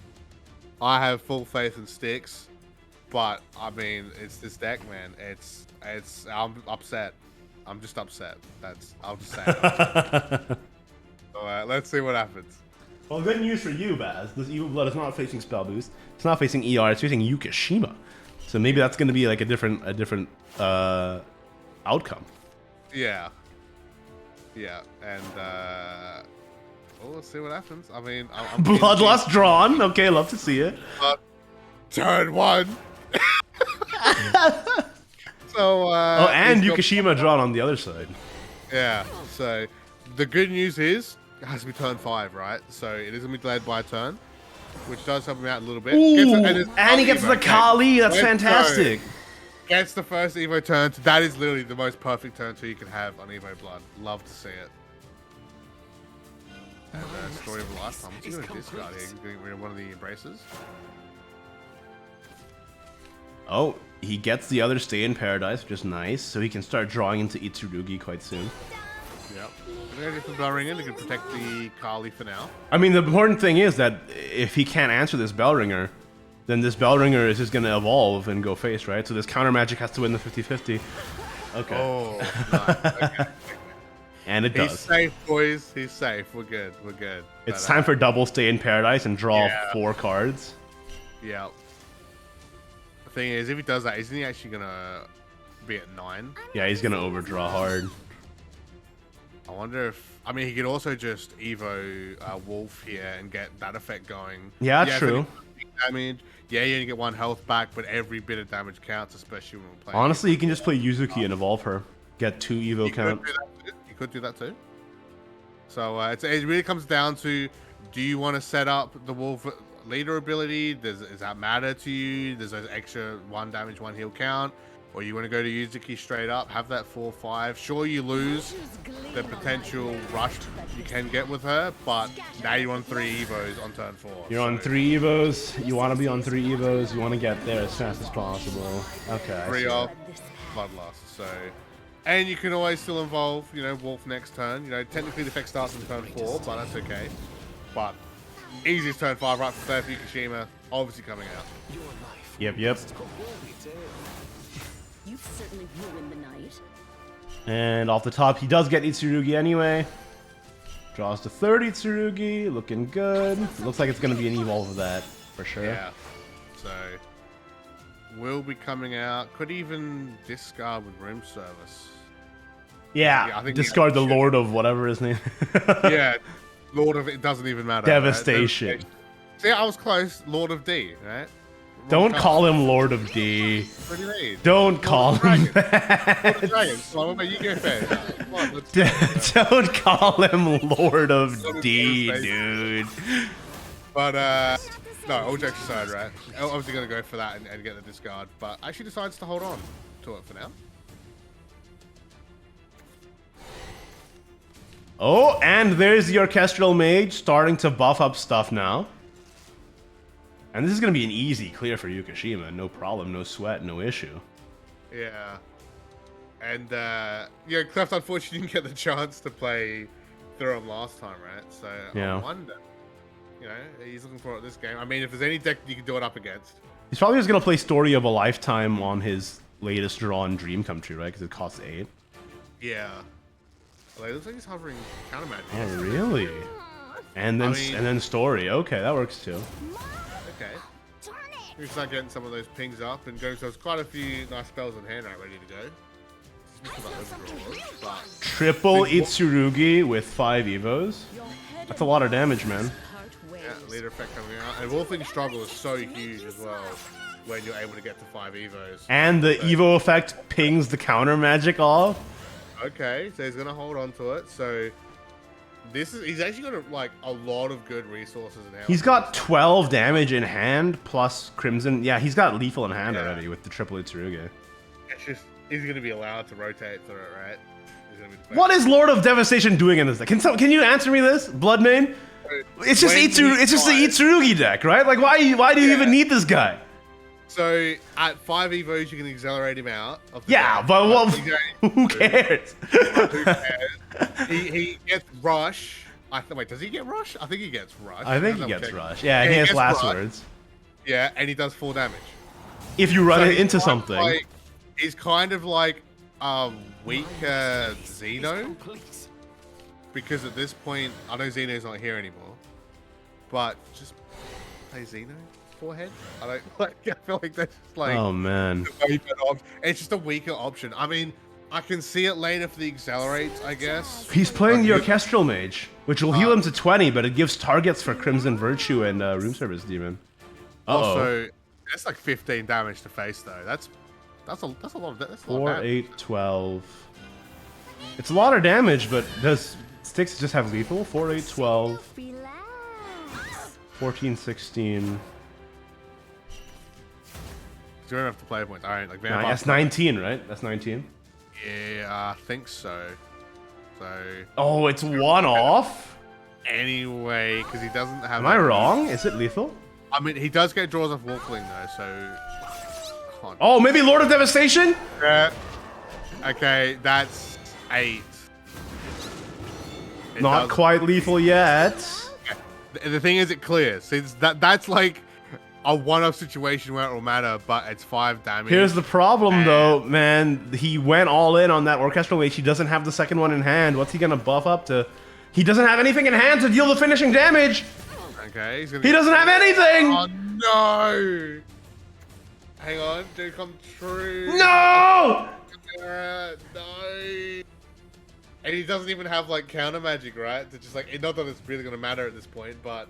I have full faith in Styx, but I mean, it's this deck, man. I'm upset. I'm just upset. I'll just say it. So, let's see what happens. Well, good news for you, Baz. This Evo Blood is not facing Spell Boost. It's not facing ER. It's facing Yukishima. So maybe that's going to be like a different outcome. Yeah, and we'll see what happens. I mean, I'm Bloodlust drawn. Okay, love to see it. Turn 1. So. And Yukishima drawn on the other side. Yeah. So the good news is it has to be turn 5, right? So it is gonna be delayed by a turn, which does help him out a little bit. Ooh, and he gets the Kali. That's fantastic. Gets the first Evo turn. That is literally the most perfect turn 2 you can have on Evo Blood. Love to see it. And story of a lifetime. What's he gonna discard here? He's getting rid of one of the embraces. Oh, he gets the other Stay in Paradise, which is nice, so he can start drawing into Itsurugi quite soon. Yep. We're gonna get the bell ring in. He can protect the Kali for now. I mean, the important thing is that if he can't answer this bell ringer, then this bell ringer is just gonna evolve and go face, right? So this counter magic has to win the 50-50. Okay. Oh, nice. Okay. And it does. He's safe, boys. He's safe. We're good. We're good. It's time for double Stay in Paradise and draw 4 cards. Yeah. The thing is, if he does that, isn't he actually gonna be at 9? Yeah, he's gonna overdraw hard. I wonder if... I mean, he could also just Evo Wolf here and get that effect going. Yeah, true. Damage. Yeah, you only get 1 health back, but every bit of damage counts, especially when we're playing. Honestly, you can just play Yuzuki and evolve her. Get 2 Evo count. You could do that too. So it really comes down to, do you want to set up the Wolf leader ability? Does that matter to you? There's those extra 1 damage, 1 heal count. Or you want to go to Yuzuki straight up, have that 4-5. Sure, you lose the potential rush you can get with her, but now you're on 3 Evos on turn 4. You're on 3 Evos. You want to be on 3 Evos. You want to get there as fast as possible. Okay. 3 off, Bloodlust. So, and you can always still involve, Wolf next turn. Technically the effect starts on turn 4, but that's okay. But easiest turn 5 right for Festive, Yukishima, obviously coming out. Yep. You've certainly ruined the night. And off the top, he does get Itsurugi anyway. Draws to 3rd Itsurugi, looking good. Looks like it's going to be an evolve of that, for sure. Yeah. So, will be coming out. Could even discard with room service. Yeah, I think discard the should. Lord of whatever his name. Yeah, Lord of it doesn't even matter. Devastation. Right? See, I was close. Lord of D, right? Don't call him Lord of D. What do you mean? Don't call him that. Lord of Dragons. Come on, what about you go first? Come on, let's Don't call him Lord of D, dude. But, no, all jokes aside, right? Obviously going to go for that and get the discard, but actually decides to hold on to it for now. Oh, and there's the Orchestral Mage starting to buff up stuff now. And this is going to be an easy clear for Yukishima. No problem, no sweat, no issue. Yeah. And, yeah, Cleft unfortunately didn't get the chance to play through him last time, right? So, Yeah. I wonder. You know, he's looking for it this game. I mean, if there's any deck you can do it up against. He's probably just going to play Story of a Lifetime on his latest drawn Dream Come True, right? Because it costs 8. Yeah. Like, it looks like he's hovering counter magic. Oh, really? And then and then Story. Okay, that works too. Okay. We start getting some of those pings up and going. So there's quite a few nice spells in hand right, ready to go. But Triple Itsurugi with 5 Evos. That's a lot of damage, man. yeah, leader effect coming out. And Wolfing Struggle is so huge as well when you're able to get to 5 Evos. And the Evo effect pings the counter magic off. Okay, so he's gonna hold on to it. So he's actually got like a lot of good resources in hand. He's got 12 damage in hand plus Crimson. Yeah, he's got lethal in hand already with the triple Itsurugi. It's just he's gonna be allowed to rotate through it, right? He's gonna be What is Lord of Devastation doing in this deck? Can you answer me this, Bloodmane? It's just When It's just the Itsurugi deck, right? Like why do you even need this guy? So at 5 Evos, you can accelerate him out. Of the Yeah, deck. but what? He's Who cares? Who cares? He gets Rush. Wait, does he get Rush? I think he gets Rush. I think he Double gets check. Rush. Yeah, he has gets last Rush. words. Yeah, and he does 4 damage. If you run So it he's into kind of something. like- he's kind of like weaker Xeno. Because at this point, I know Xeno's not here anymore. But just play Xeno forehead. I don't like. I feel like that's just like. Oh man. a way better option. It's just a weaker option. I mean, I can see it later for the accelerates, I guess. He's playing But the Orchestral Mage, which will Ah. heal him to 20, but it gives targets for Crimson Virtue and Room Service Demon. Also, that's like 15 damage to face though. That's a lot of that's a lot 4, of 8, 12. It's a lot of damage, but does Styx just have lethal? 4, 8, 12, 14, 16. You don't have to play points. All right, like No, Vampire. that's 19, right? That's 19. Yeah, I think so. So Oh, it's one off? anyway, because he doesn't have. Am I wrong? Is it lethal? I mean, he does get draws off Wolfling though, so. Hold on. Oh, maybe Lord of Devastation? Yeah. Okay, that's 8. It Not does- quite lethal yet. The thing is, it clears. See, that's like a one-off situation where it will matter, but it's 5 damage. Here's the problem, though, man. He went all in on that Orchestral Mage. He doesn't have the second one in hand. What's he gonna buff up to? He doesn't have anything in hand to deal the finishing damage. Okay, he's gonna. He doesn't have anything. Oh no! Hang on, do come true. No! No. And he doesn't even have like counter magic, right? To just like, not that it's really gonna matter at this point, but.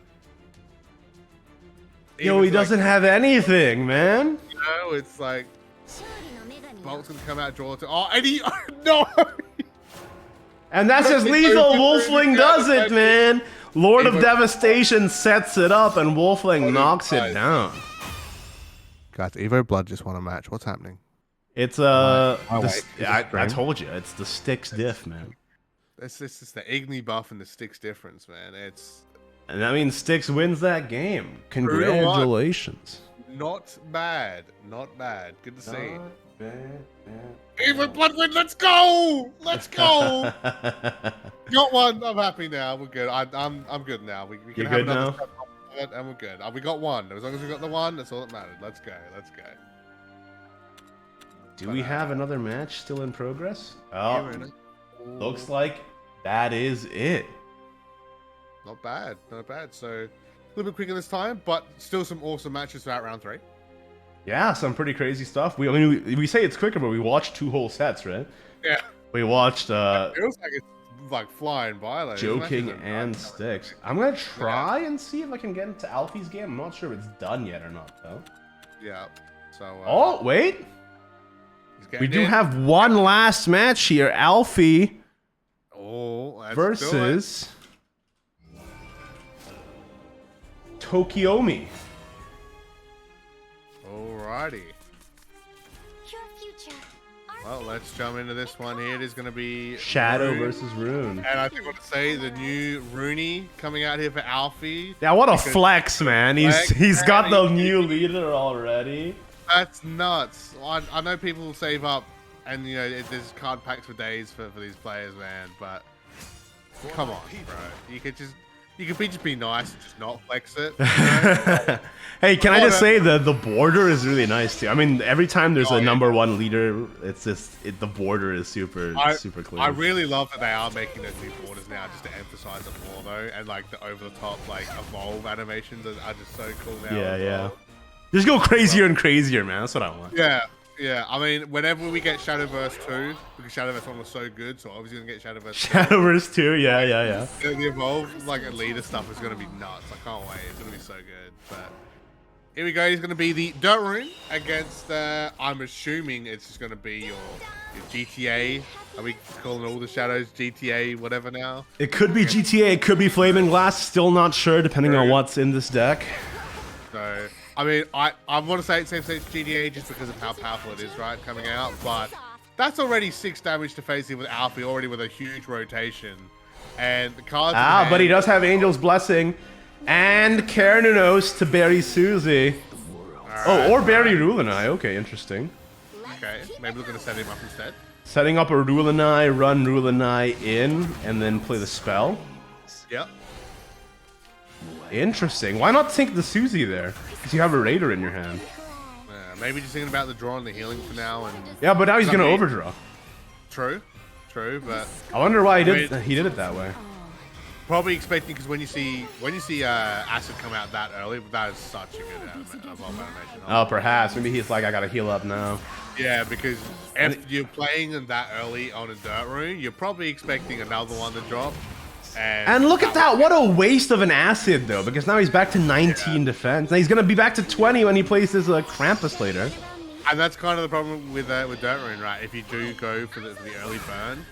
Yo, even he to, like, doesn't have anything, man. You know, it's like Bolt's gonna come out, draw to. Oh, and he. No! And that's just lethal. Wolfling does it, man. Lord of Devastation sets it up, and Wolfling knocks it down. Guys, Evo Blood just won a match. What's happening? It's I told you, it's the Styx diff, man. It's just the Igni buff and the Styx difference, man. It's And that means Styx wins that game. Congratulations. not bad. Not bad. Good to see. Bad. Evo Blood win. Let's go! Let's go! Got one. I'm happy now. We're good. I'm good now. We can You're have good another now? step and we're good. We got one. As long as we got the one, that's all that mattered. Let's go. Let's go. Do we have another match still in progress? Yeah, Oh, man. looks like that is it. Not bad. Not bad. So a little bit quicker this time, but still some awesome matches throughout round 3. Yeah, some pretty crazy stuff. I mean, we say it's quicker, but we watched 2 whole sets, right? Yeah. We watched It feels like it's like flying by. Like, Joking and Sticks. I'm gonna try and see if I can get into Alfie's game. I'm not sure if it's done yet or not, though. Yeah. So. Oh, wait. We do in. have one last match here. Alfie let's versus Tokiomi. Alrighty. Your future. Well, let's jump into this one here. It is going to be Shadow Rune. versus Rune. And I think I want to say the new Rooney coming out here for Alfie. Yeah, what a flex, man. He's got the man. new leader already. That's nuts. I know people save up, and you know there's card packs for days for these players, man. But come on, bro. You could just be nice, and just not flex it. You know? Hey, can I just say the border is really nice too. I mean, every time there's a #1 leader, it's just the border is super clean. I really love that they are making those new borders now, just to emphasize it more though, and like the over the top like evolve animations are just so cool now. Yeah. Just go crazier and crazier, man. That's what I want. Yeah. I mean, whenever we get Shadowverse 2, because Shadowverse 1 was so good, so obviously gonna get Shadowverse 2. Shadowverse 2, yeah. The evolved like leader stuff is gonna be nuts. I can't wait. It's gonna be so good. But here we go. He's gonna be the Dirt Rune against. I'm assuming it's just gonna be your GTA. Are we calling all the shadows GTA whatever now? It could be GTA. It could be Flaming Glass. Still not sure, depending on what's in this deck. So. I mean, I want to say it's safe to say it's GTA just because of how powerful it is, right, coming out. But that's already 6 damage to face him with Alfie, already with a huge rotation. And the cards. But he does have Angel's Blessing and Keranunos to bury Susie. Or bury Rulanai. Okay, interesting. Okay, maybe we're going to set him up instead. Setting up a Rulanai, run Rulanai in, and then play the spell. Yep. Interesting. Why not think the Susie there? Because you have a Raider in your hand. Maybe just thinking about the draw and the healing for now. And yeah, but now he's gonna overdraw. True, but I wonder why he did it that way. Probably expecting, because when you see Acid come out that early, that is such a good evolve animation. Oh, perhaps maybe he's like, I gotta heal up now. Yeah, because if you're playing them that early on a Dirt Rune, you're probably expecting another one to drop. And look at that! What a waste of an acid, though, because now he's back to 19 defense. Now he's gonna be back to 20 when he plays his Krampus later. And that's kind of the problem with Dirt Rune, right? If you do go for the early burn,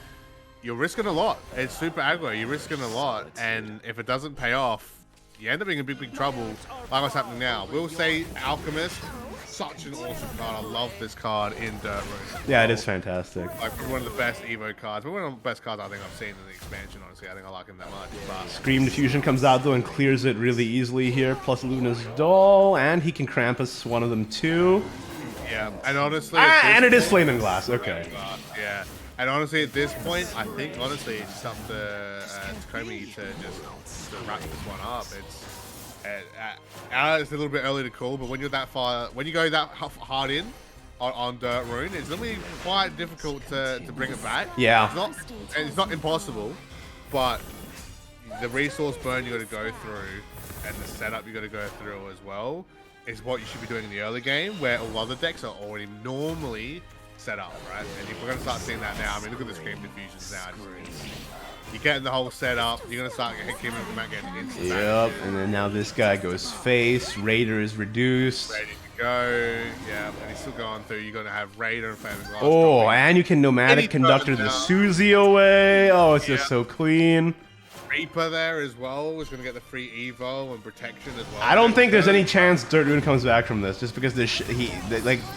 you're risking a lot. It's super aggro. You're risking a lot, and if it doesn't pay off, you end up being in big trouble. Like what's happening now. We'll say Alchemist. Such an awesome card. I love this card in Dirt Rune. Yeah, it is fantastic. Like one of the best Evo cards. One of the best cards I think I've seen in the expansion, honestly. I think I like him that much. But Scream Diffusion comes out though and clears it really easily here. Plus Luna's Doll, and he can Krampus one of them too. Yeah, and honestly... and it is Flaming Glass, okay. Yeah, and honestly at this point, I think honestly it's just up to Takomi to just wrap this one up. It's a little bit early to call, but when you're that far, when you go that hard in on Dirt Rune, it's going to be quite difficult to bring it back. Yeah. It's not impossible, but the resource burn you got to go through and the setup you got to go through as well is what you should be doing in the early game, where all other decks are already normally set up, right? And if we're going to start seeing that now, I mean, look at the Scream Diffusions now. You're getting the whole setup. You're gonna start getting instant. Yep, and then now this guy goes face. Raider is reduced. Ready to go. Yeah, and he's still going through. You're gonna have Raider and Flaming Glass. Oh, and you can Nomadic Conductor the Susie away. Oh, it's just so clean. Reaper there as well is gonna get the free Evo and protection as well. I don't think there's any chance Dirt Rune comes back from this, just because he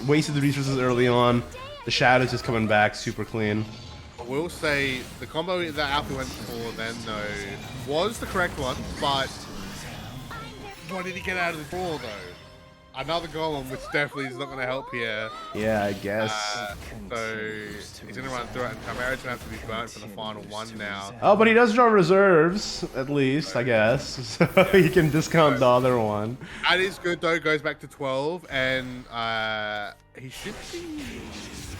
wasted the resources early on. The Shadow's just coming back super clean. I will say the combo that Alfie went for then though was the correct one, but what did he get out of the draw though? Another golem, which definitely is not going to help here. Yeah, I guess. So he's going to run through it, and Chimera's going to have to be burnt for the final one now. Oh, but he does draw reserves, at least, I guess. So he can discount the other one. That is good though, goes back to 12, and he should be...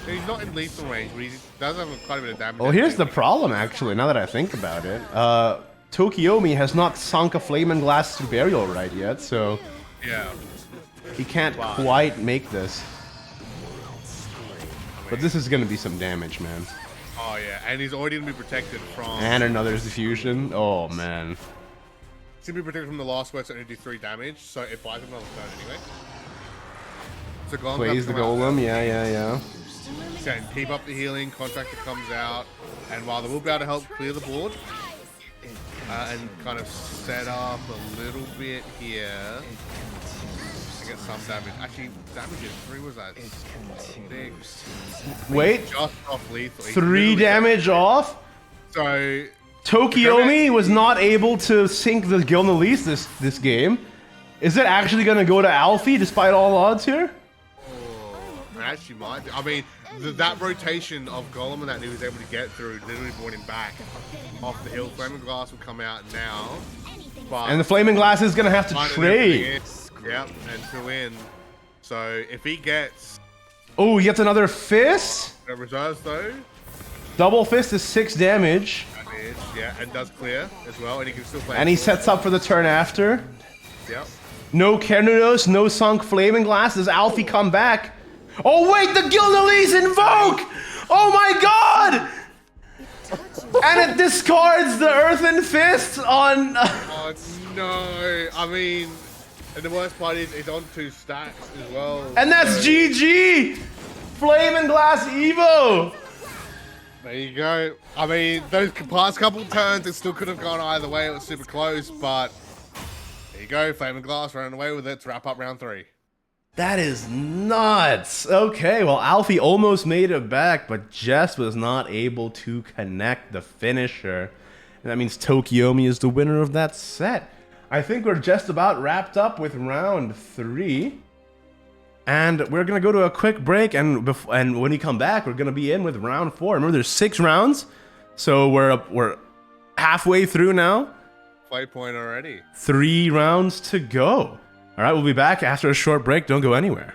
He's not in lethal range, but he does have quite a bit of damage. Well, here's the problem, actually, now that I think about it. Tokiomi has not sunk a Flaming Glass through Burial Rite yet, so... Yeah. He can't quite make this. But this is gonna be some damage, man. Oh yeah, and he's already gonna be protected from. And another diffusion. Oh man. He's gonna be protected from the last where it's only do 3 damage, so it buys him another turn anyway. So Golem Plays the golem. Yeah. So and keep up the healing. Contractor comes out, and while they will be able to help clear the board and kind of set up a little bit here. To get some damage. Actually, damage is 3 was that? 6. Wait. Just off lethal. 3 damage off. So Tokiomi was not able to sink the Gilnelis this game. Is it actually gonna go to Alfie despite all odds here? Oh, it actually might. I mean, that rotation of Golem and that he was able to get through literally brought him back off the hill. Flaming Glass will come out now. But And the Flaming Glass is gonna have to trade. Yep, and 2 in. So if he gets Oh, he gets another fist. reserves though, Double fist is 6 damage. yeah, and does clear as well, and he can still play. And he sets up for the turn after. Yep. No Kernunos, no sunk Flaming Glass. Does Alfie come back? Oh wait, the Gilnelis invoke! Oh my god! And it discards the Earthen Fist on... Oh no! I mean, and the worst part is it's on 2 stacks as well. And that's GG! Flaming Glass Evo! There you go. I mean, those past couple turns, it still could have gone either way. It was super close, but there you go. Flaming Glass running away with it to wrap up round 3. That is nuts. Okay, well, Alfie almost made it back, but just was not able to connect the finisher. And that means Tokiomi is the winner of that set. I think we're just about wrapped up with round 3. And we're going to go to a quick break, and when we come back, we're going to be in with round 4. Remember, there's 6 rounds, so we're halfway through now. Play point already. 3 rounds to go. All right, we'll be back after a short break. Don't go anywhere.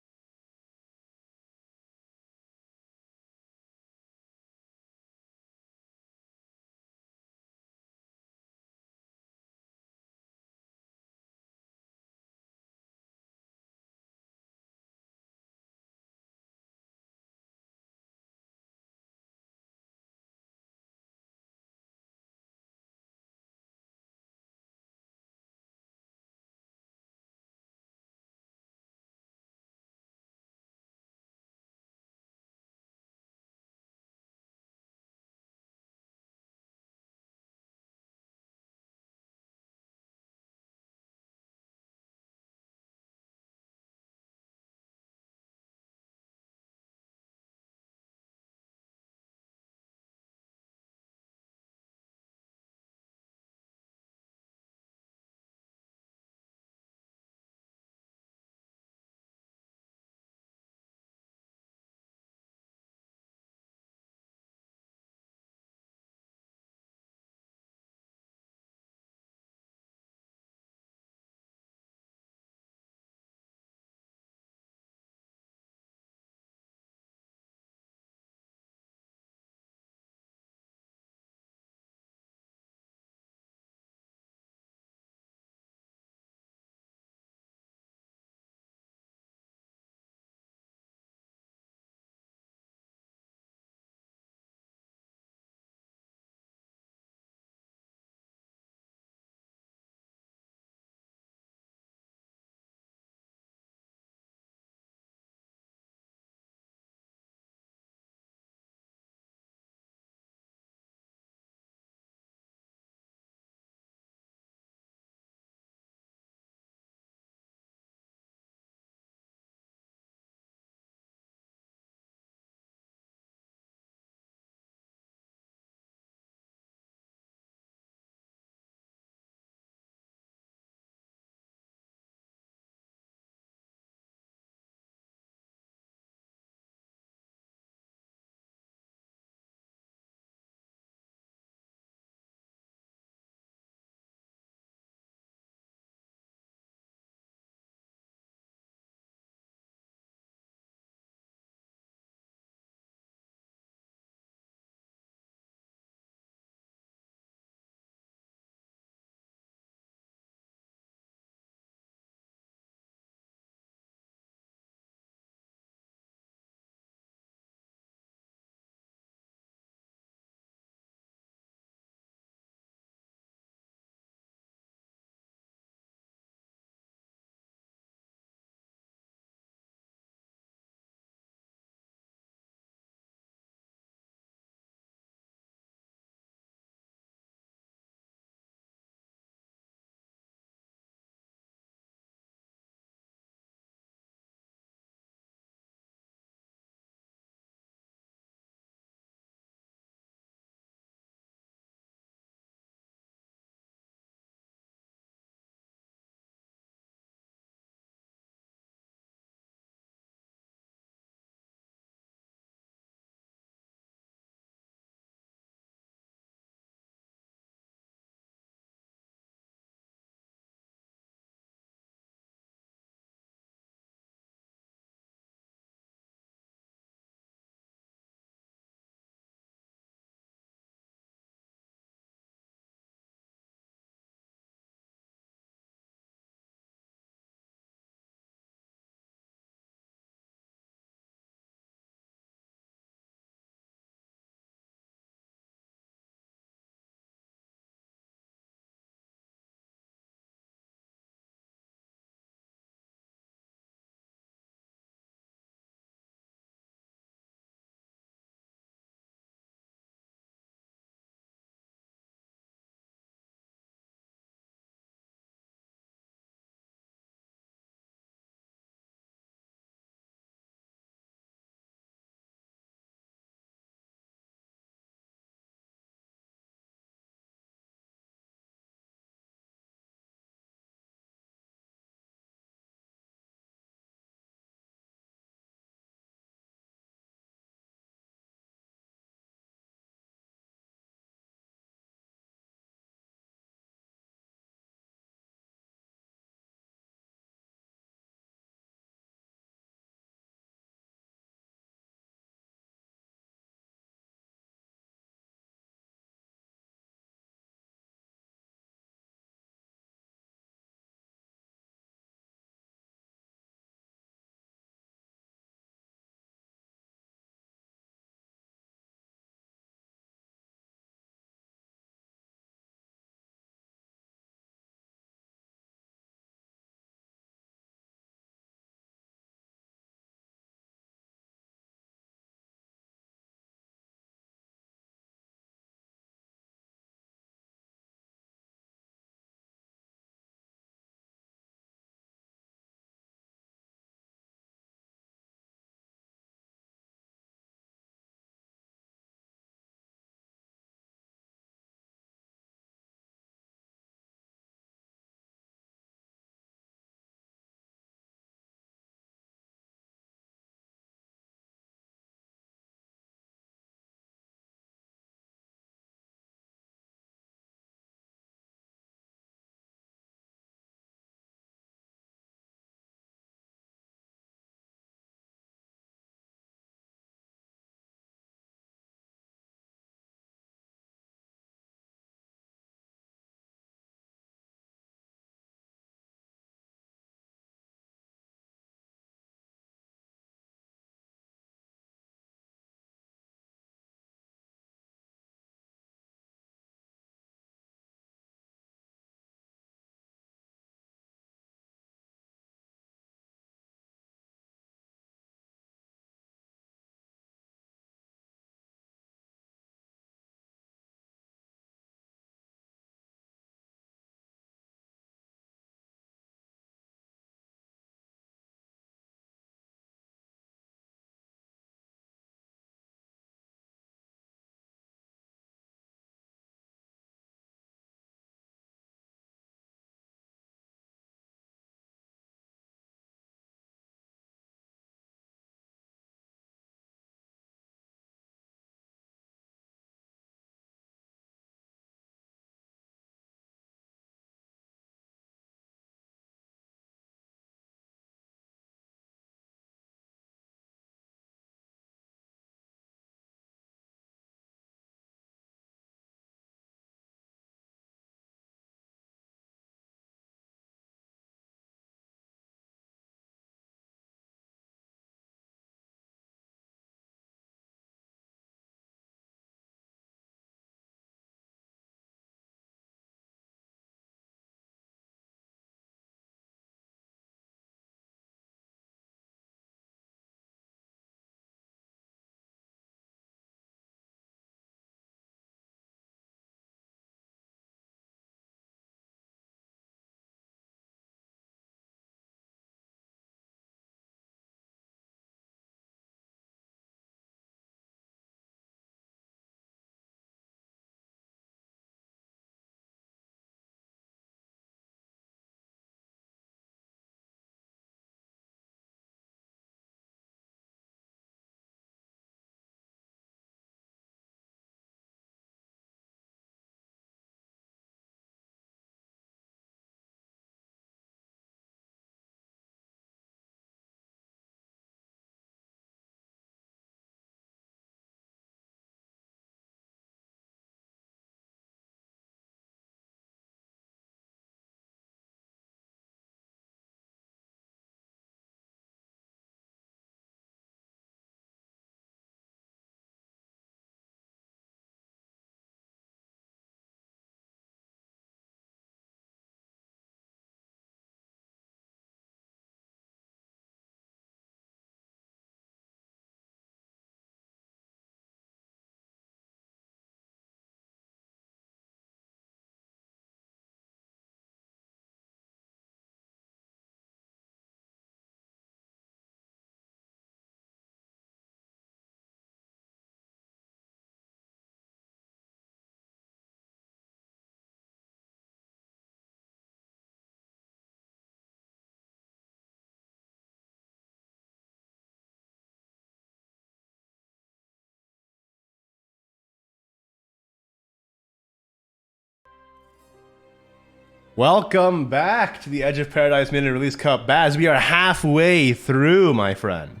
Welcome back to the Edge of Paradise Minute Release Cup. Baz, we are halfway through, my friend.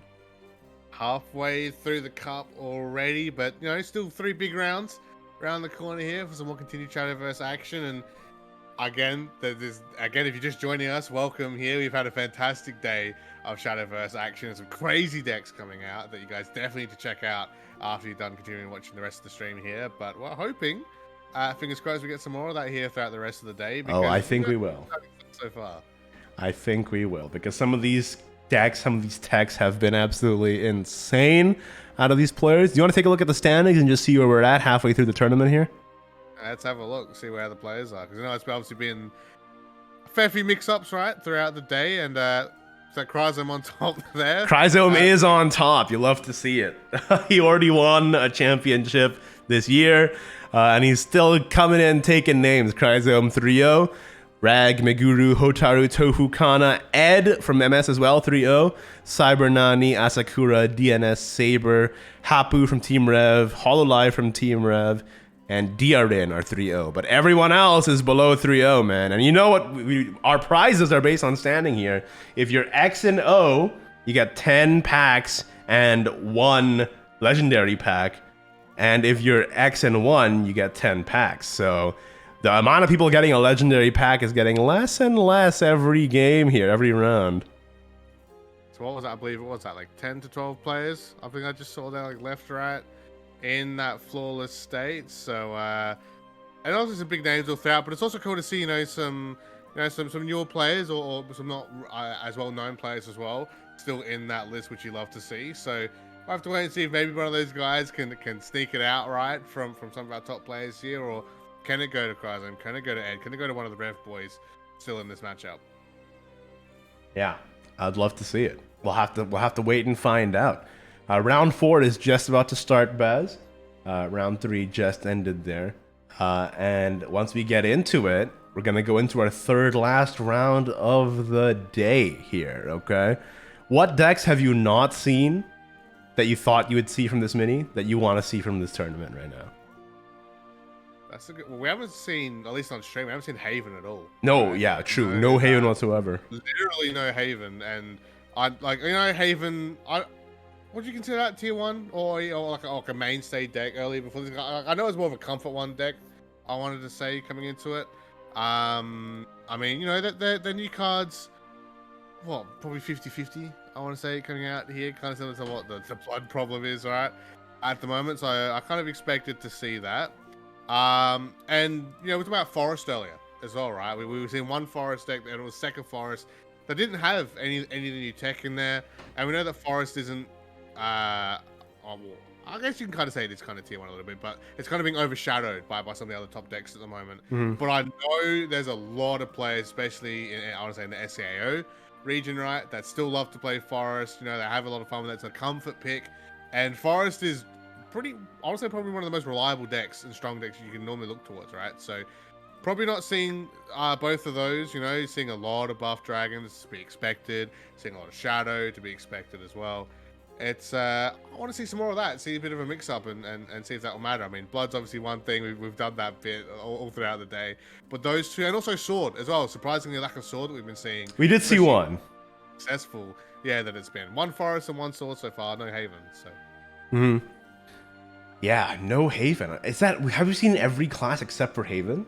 Halfway through the cup already, but you know, still 3 big rounds around the corner here for some more continued Shadowverse action. And again, if you're just joining us, welcome here. We've had a fantastic day of Shadowverse action and some crazy decks coming out that you guys definitely need to check out after you're done continuing watching the rest of the stream here. But we're hoping, fingers crossed, we get some more of that here throughout the rest of the day. Oh, I think we will. So far. I think we will, because some of these decks, some of these techs have been absolutely insane out of these players. Do you want to take a look at the standings and just see where we're at halfway through the tournament here? Let's have a look, see where the players are. Because you know, it's obviously been a fair few mix-ups, right, throughout the day. And is that Chrysome on top there? Chrysome is on top. You love to see it. He already won a championship this year, and he's still coming in taking names. Chrysome 3-0. Rag, Meguru, Hotaru, Tofu, Kana, Ed from MS as well, 3-0. Cybernani, Asakura, DNS, Saber, Hapu from Team Rev, Hololive from Team Rev, and DRN are 3-0. But everyone else is below 3-0, man. And you know what? Our prizes are based on standing here. If you're X and O, you get 10 packs and 1 legendary pack. And if you're X and 1, you get 10 packs. So the amount of people getting a legendary pack is getting less and less every game here, every round. So what was that? I believe it was that like 10 to 12 players. I think I just saw that like left, right, in that flawless state. So and also some big names all throughout, but it's also cool to see some newer players or some not as well known players as well still in that list, which you love to see. So I have to wait and see if maybe one of those guys can sneak it out right from some of our top players here, or can it go to Chrysome? Can it go to Ed? Can it go to one of the Rev boys still in this matchup? Yeah, I'd love to see it. We'll have to wait and find out. Round 4 is just about to start, Baz. Round 3 just ended there. And once we get into it, we're going to go into our third last round of the day here, okay? What decks have you not seen that you thought you would see from this mini that you want to see from this tournament right now? That's a good. Well, we haven't seen, at least on stream, we haven't seen Haven at all. No, yeah, true. No Haven whatsoever. Literally no Haven, and I like Haven. Would you consider that tier 1 or like a mainstay deck early before this? I know it's more of a comfort 1 deck. I wanted to say coming into it. I mean, the new cards. What, probably 50-50. I want to say coming out here, kind of similar to what the blood problem is, right, at the moment. So I kind of expected to see that. And we talked about Forest earlier as well, right? We were seeing one Forest deck, and it was second Forest that didn't have any of the new tech in there. And we know that Forest isn't. I guess you can kind of say it's kind of tier 1 a little bit, but it's kind of being overshadowed by some of the other top decks at the moment. Mm-hmm. But I know there's a lot of players, especially I want to say in the SCAO region, right, that still love to play Forest. They have a lot of fun with it. It's a comfort pick, and Forest is honestly probably one of the most reliable decks and strong decks you can normally look towards, right? So probably not seeing both of those, seeing a lot of buff dragons to be expected, seeing a lot of shadow to be expected as well. It's I want to see some more of that, see a bit of a mix-up and see if that will matter. I mean, Blood's obviously one thing, we've done that bit all throughout the day, but those two, and also Sword as well, surprisingly lack of Sword that we've been seeing. We did see one. Successful, yeah, that it's been. One Forest and one Sword so far, no Haven, so. Mm-hmm. Yeah, no Haven. Have you seen every class except for Haven?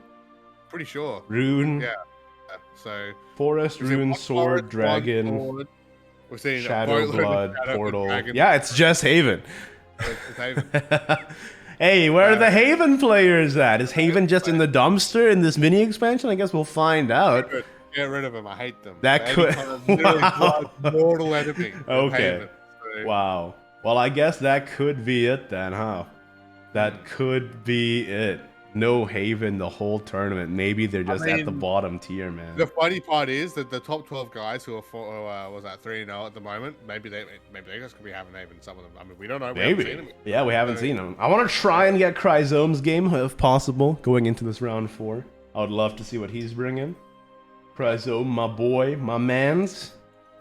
Pretty sure. Rune. Yeah. So Forest, Rune, Sword, Dragon. We're seeing Shadow, Blood, Shadow, Portal. Dragon. Yeah, it's just Haven. It's Haven. Hey, where are the Haven players at? Is Haven just in the dumpster in this mini expansion? I guess we'll find out. Get rid of them. I hate them. That could. Wow. Mortal enemy. Okay. Haven, so. Wow. Well, I guess that could be it then, huh? That could be it. No Haven the whole tournament. Maybe they're just at the bottom tier, man. The funny part is that the top 12 guys who are 3-0 at the moment, maybe they just could be having Haven. Some of them. I mean, we don't know. Maybe. Yeah, we haven't seen them. I want to try and get Chrysome's game if possible going into this round 4. I would love to see what he's bringing. Chrysome, my boy, my mans.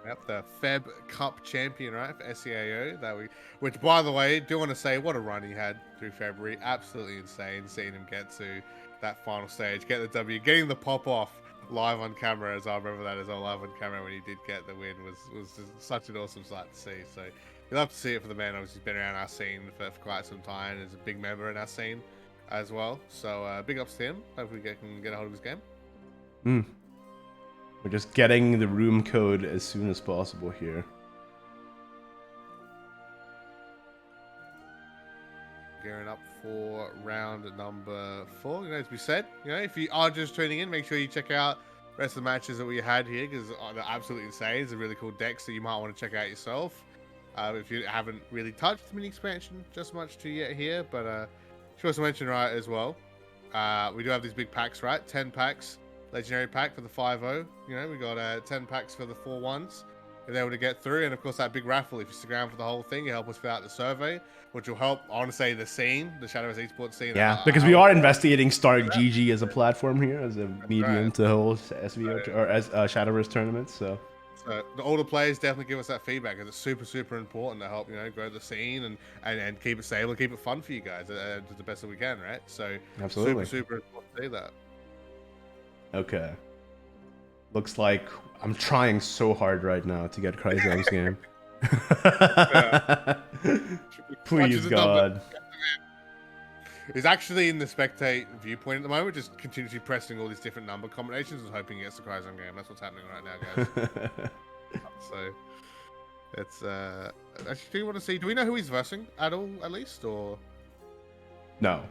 Yep, the Feb Cup champion, right, for SCAO. Which, by the way, do want to say what a run he had through February. Absolutely insane seeing him get to that final stage, get the W, getting the pop off live on camera as I remember that as well. Live on camera when he did get the win was just such an awesome sight to see. So you'll have to see it for the man. Obviously, he's been around our scene for quite some time. He's a big member in our scene as well. So big ups to him. Hopefully, we can get a hold of his game. We're just getting the room code as soon as possible here. Gearing up for round number 4. As we said, if you are just tuning in, make sure you check out the rest of the matches that we had here because they're absolutely insane. It's a really cool decks that you might want to check out yourself. If you haven't really touched the mini expansion just much to yet here, but should also mention right as well. We do have these big packs, right? 10 packs, legendary pack for the 5-0. We got 10 packs for the 4-1s. If able to get through, and of course that big raffle. If you stick around for the whole thing, you help us fill out the survey, which will help, I want to say, the scene, the Shadowverse esports scene. Yeah, because we are investigating Stark GG as a platform here, as a medium to hold SVO or as Shadowverse tournaments. So all the players definitely give us that feedback, because it's super, super important to help grow the scene and keep it stable and keep it fun for you guys to the best that we can, right? So absolutely, super important to do that. Okay. Looks like I'm trying so hard right now to get Cryzom's game. Please, God. He's actually in the spectate viewpoint at the moment, just continuously pressing all these different number combinations and hoping he gets the Cryzom game. That's what's happening right now, guys. So, it's, actually, do you want to see, do we know who he's versing at all, at least, or? No.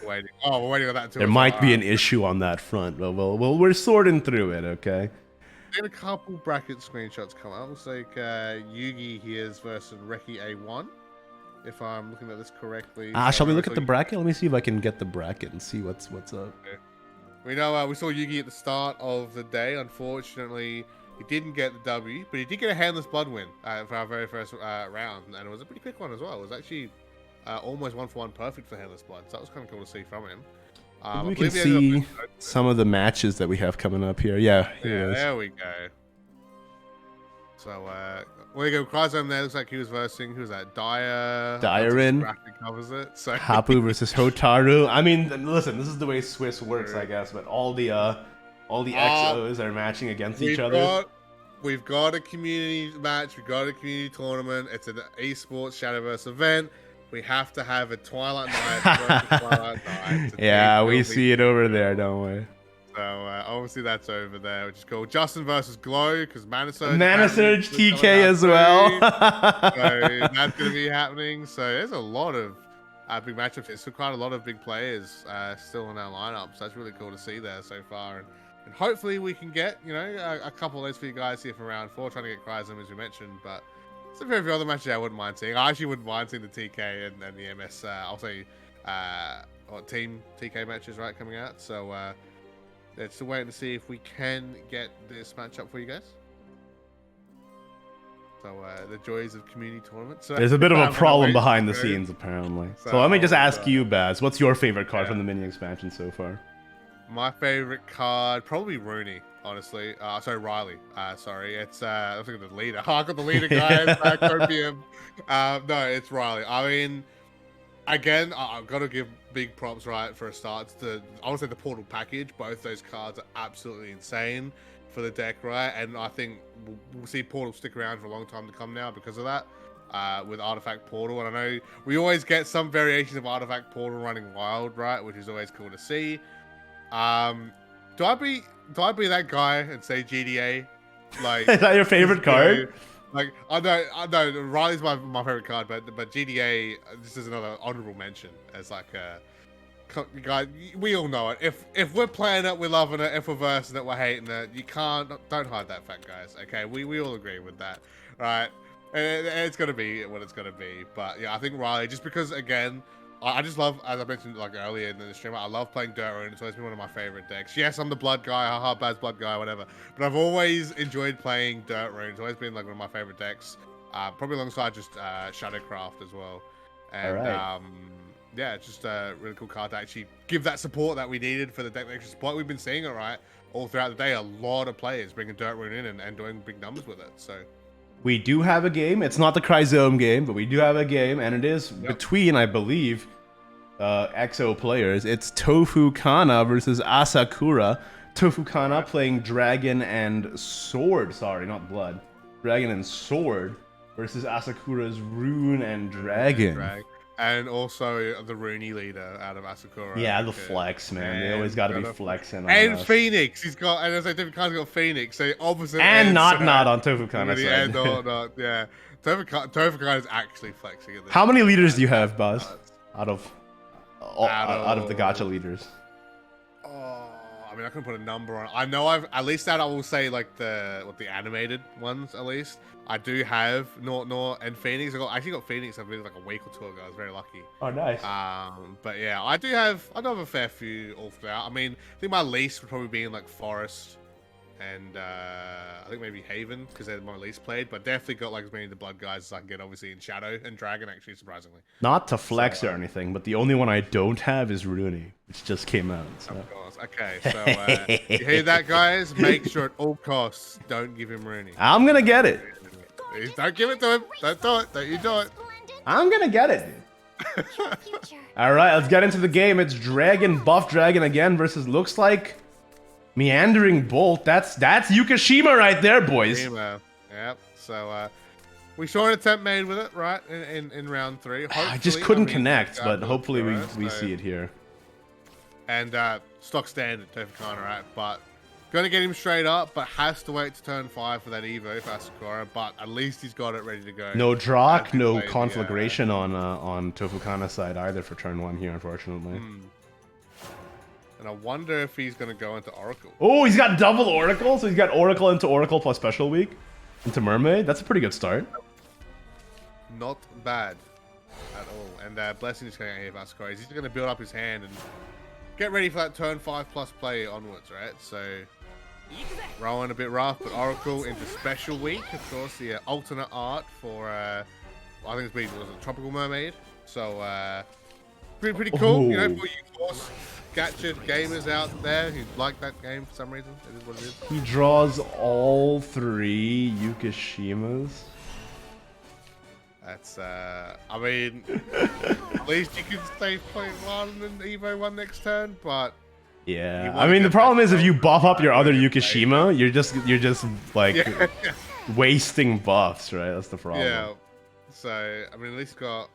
Waiting. Oh, we're waiting on that too. There might be an issue on that front, but we're sorting through it, okay? Get a couple bracket screenshots come out. Looks like Yugi here's versus Reki A1, if I'm looking at this correctly. Shall we look at the bracket? Let me see if I can get the bracket and see what's up. Okay. We know we saw Yugi at the start of the day. Unfortunately, he didn't get the W, but he did get a handless blood win for our very first round, and it was a pretty quick one as well. It was actually almost 1-for-1 perfect for handless blood, so that was kind of cool to see from him. We can see some of the matches that we have coming up here. Yeah, there we go. So, we go. Cryzom there. Looks like he was versing. Who was that? Dairin. Graphic covers it. So Hapu versus Hotaru. I mean, listen, this is the way Swiss works, I guess. But all the XOs are matching against each other. We've got a community match. We've got a community tournament. It's an esports Shadowverse event. We have to have a Twilight Night. Yeah, we see it over there, don't we? So obviously that's over there, which is cool. Justin versus Glow, because Mana Surge TK as well. So that's going to be happening. So there's a lot of big matchups. There's quite a lot of big players still in our lineup. So that's really cool to see there so far. And hopefully we can get, a couple of those for you guys here for round 4, trying to get Cryzom, as we mentioned. But so for every other match I wouldn't mind seeing. I actually wouldn't mind seeing the TK and the MS, I'll say, team TK matches, right, coming out. So let's still waiting to see if we can get this match up for you guys. So the joys of community tournaments. There's a bit of a problem behind the scenes, apparently. So let me just ask you, Baz, what's your favorite card from the mini expansion so far? My favorite card, probably Rooney, honestly. Sorry, Riley. Sorry, it's I think the leader. I got the leader, guys. Copium. No, it's Riley. I mean, again, I've got to give big props, right, for a start. I want to say the Portal package. Both those cards are absolutely insane for the deck, right? And I think we'll see Portal stick around for a long time to come now because of that. With Artifact Portal, and I know we always get some variations of Artifact Portal running wild, right, which is always cool to see. Do I be that guy and say GDA? Like, is that your favorite card? Like, I know Riley's my favorite card, but GDA, this is another honorable mention as like guys, we all know it. If we're playing it, we're loving it. If we're versing it, we're hating it. Don't hide that fact, guys. Okay, we all agree with that, right? And it's gonna be what it's gonna be. But yeah, I think Riley, just because again, I just love, as I mentioned like earlier in the stream, I love playing Dirt Rune. It's always been one of my favorite decks. Yes, I'm the blood guy, haha, Baz blood guy, whatever. But I've always enjoyed playing Dirt Rune. It's always been like one of my favorite decks. Probably alongside just Shadowcraft as well. And yeah, it's just a really cool card to actually give that support that we needed for the deck extra support. We've been seeing it, right, all throughout the day. A lot of players bringing Dirt Rune in and doing big numbers with it. So we do have a game. It's not the Cryzome game, but we do have a game, and it is between, I believe, XO players. It's Tofu Kana versus Asakura. Tofukana playing Dragon and Sword. Sorry, not Blood. Dragon and Sword versus Asakura's Rune and Dragon. And also the Rooney leader out of Asakura. Yeah, the flex, man. They always got to be flexing on And us. Phoenix. He's got, and as I said, Tofukana's got Phoenix. So opposite And ends, not on Tofukana really, side. and not, yeah. Tofukana is actually flexing at this. How many leaders do you have, Buzz? Out of the gacha leaders. Oh, I mean, I can put a number on it. I know I've, at least that I will say, like, the animated ones, at least. I do have Nor and Phoenix. I actually got Phoenix, I believe, like a week or two ago. I was very lucky. Oh, nice. But yeah, I do have a fair few all throughout. I mean, I think my least would probably be in like Forest and I think maybe Haven, because they're my least played, but definitely got like as many of the Blood guys as I can get, obviously, in Shadow and Dragon, actually, surprisingly. Not to flex or anything, but the only one I don't have is Rooney, which just came out. So. Of course. Okay, so you hear that, guys? Make sure at all costs, don't give him Rooney. I'm gonna get it. Don't give it to him. Don't do it. Don't you do it. I'm gonna get it, dude. Your future. All right, let's get into the game. It's Dragon, Buff Dragon again versus looks like Meandering Bolt. That's Yukishima right there, boys. Yep. So we saw an attempt made with it, right, in round 3. I just couldn't connect, but hopefully we see it here. And stock standard Tofukana, right? But gonna get him straight up, but has to wait to turn 5 for that Evo for Asakura. But at least he's got it ready to go. No Drak, no conflagration on Tofukana's side either for turn 1 here, unfortunately. And I wonder if he's gonna go into Oracle. Oh, he's got double Oracle, so he's got Oracle into Oracle plus Special Week into Mermaid. That's a pretty good start. Not bad at all. And Blessing is going out here for Asakura. He's gonna build up his hand and get ready for that turn 5+ play onwards, right? So rolling a bit rough, but Oracle into Special Week, of course, the alternate art for I think it's been Tropical Mermaid. So pretty cool, you know, for you horse gacha gamers out there who like that game for some reason. It is what it is. He draws all 3 Yukishimas. That's I mean, at least you can stay playing one and Evo 1 next turn, but yeah, I mean the problem is if you buff up your other Yukishima, you're just like wasting buffs, right? That's the problem. Yeah. So I mean, at least got.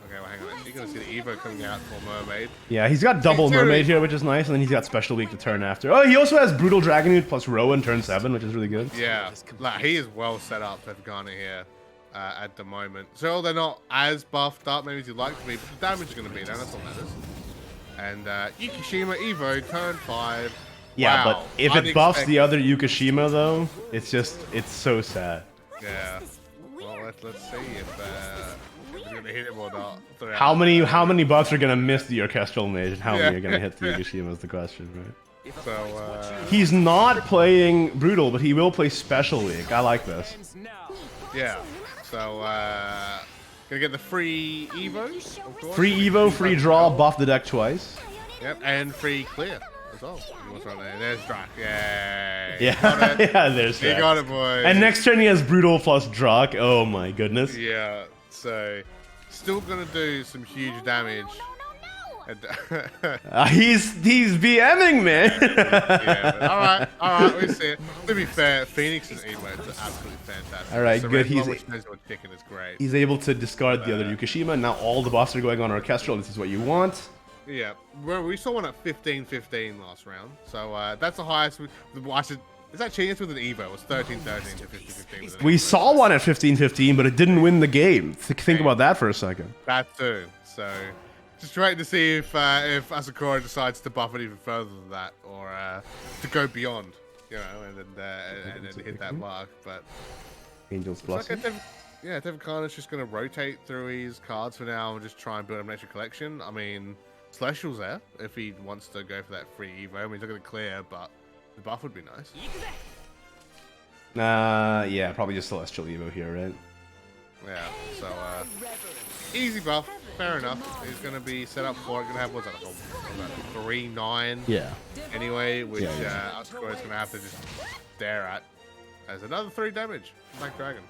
Okay, well, hang on. You're gonna see the Evo coming out for Mermaid. Yeah, he's got double Mermaid here, which is nice, and then he's got Special Week to turn after. Oh, he also has Brutal Dragonute plus Rowan turn 7, which is really good. Yeah, like he is well set up for Ghana here at the moment. So they're not as buffed up maybe as you'd like to be, but the damage is gonna be there. That's all that matters. And Yukishima Evo turn 5. Yeah, wow. but if it buffs the other Yukishima though, it's so sad. Yeah. Well, let's see if he's gonna hit him or not. How many buffs are gonna miss the Orchestral Mage, and how many are gonna hit the Yukishima is the question, right? So he's not playing Brutal, but he will play Special Week. I like this. yeah. So gonna get the free Evo, of course. Free Evo, free draw, buff the deck twice. Yep, and free clear as well. What's right there? There's Drak. Yay. Yeah, yeah, there's You that. got it, boy. And next turn he has Brutal plus Drak. Oh my goodness. Yeah, so still gonna do some huge damage. And, He's BMing, man. yeah, all right, we see it. To be fair, Phoenix's emotes are absolutely fantastic. All right, good. Which knows what chicken is great. He's able to discard the other Yukishima. Now all the buffs are going on Orchestral. This is what you want. Yeah, well, we saw one at 15-15 last round, so that's the highest. Is that changed with an Evo? It was 13-13 to 15-15. We saw one at 15-15, but it didn't win the game. Think about that for a second. That too. So just waiting to see if Asakura decides to buff it even further than that, or to go beyond, you know, and then hit that mark. But Angel's Blessing. yeah, Tofukana's just gonna rotate through his cards for now and just try and build up an extra collection. I mean, Celestial's there if he wants to go for that free Evo. I mean, he's not gonna clear, but the buff would be nice. Yeah, probably just Celestial Evo here, right? Yeah, so easy buff, fair enough. He's gonna be set up for it. Gonna have what's that, a 3-9? Yeah. Anyway, which Asakura is gonna have to just stare at as another 3 damage from Black Dragon.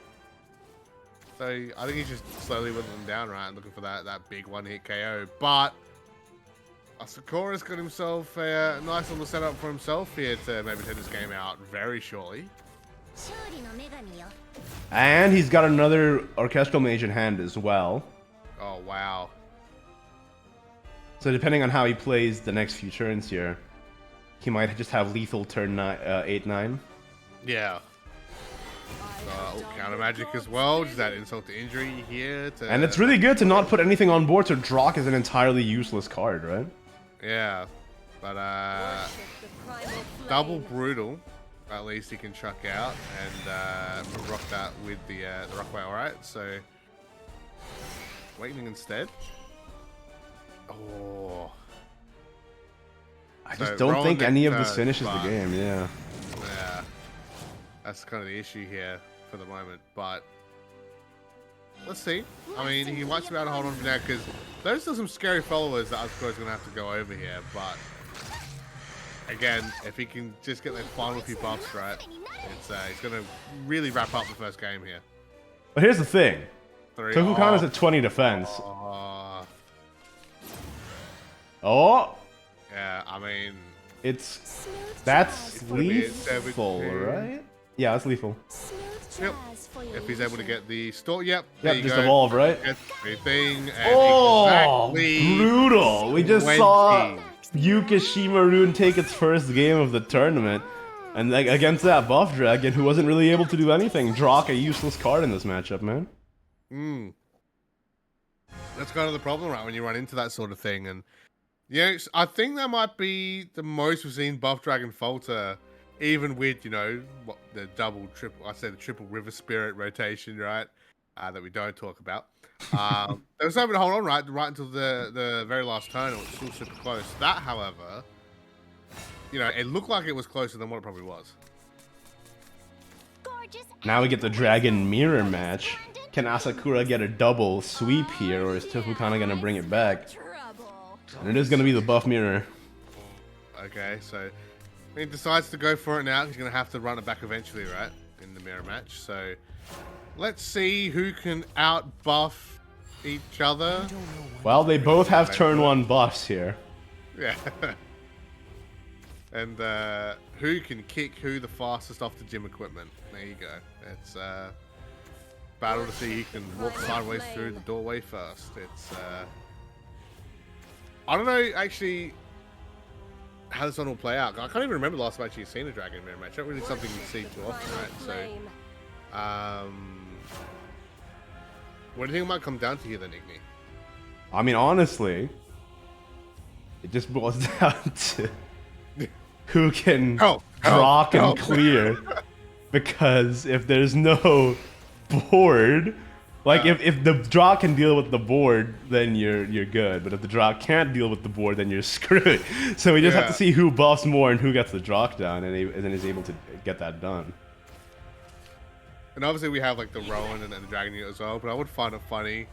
So I think he's just slowly whittling down, right, and looking for that big one-hit KO. But Asakura's got himself a nice little setup for himself here to maybe take this game out very shortly. And he's got another orchestral mage in hand as well. Oh, wow. So depending on how he plays the next few turns here, he might just have lethal turn 8-9. Yeah. Counter magic as well, just that insult to injury here. And it's really good to not put anything on board, so Drock is an entirely useless card, right? Yeah. But, double brutal. At least he can chuck out and rock that with the Rockway. Alright, so Awakening instead. Oh. I just don't think any of this finishes the game, yeah. Yeah. That's kind of the issue here for the moment, but let's see. I mean, he might be able to hold on for now because those are some scary followers that I suppose going to have to go over here, but again, if he can just get those final few buffs right, it's going to really wrap up the first game here. But here's the thing. Tokukana's at 20 defense. Oh! Yeah, I mean... That's lethal, right? Yeah, that's lethal. Yep. If he's able to get the store, yep. Yep, just evolve, right? Everything, and oh! exactly Brutal! We just saw Yukishima Rune take its first game of the tournament. And like, against that buff dragon who wasn't really able to do anything. Drock a useless card in this matchup, man. That's kind of the problem, right? When you run into that sort of thing. And yeah, I think that might be the most we've seen buff dragon falter, even with, you know, what the double, triple, I said the triple river spirit rotation, right? That we don't talk about. They was able to hold on right until the very last turn. It was still super close. That, however, you know, it looked like it was closer than what it probably was. Now we get the dragon mirror match. Can Asakura get a double sweep here, or is Tokukana gonna bring it back? And it is gonna be the buff mirror. Okay, so he decides to go for it now. He's gonna have to run it back eventually, right? In the mirror match. So let's see who can out buff each other. Well, they both have turn 1 buffs here. Yeah. And who can kick who the fastest off the gym equipment? There you go. It's battle to see who can walk sideways through the doorway first. It's I don't know actually how this one will play out. I can't even remember the last match you've seen a dragon mirror match. Not really something you see too often, right? So what do you think it might come down to here then, Igni? I mean, honestly, it just boils down to who can rock and clear. Because if there's no board, like if the draw can deal with the board, then you're good. But if the draw can't deal with the board, then you're screwed. So we just have to see who buffs more and who gets the draw down, and then is able to get that done. And obviously we have like the Rowan and the Dragon unit as well. But I would find it funny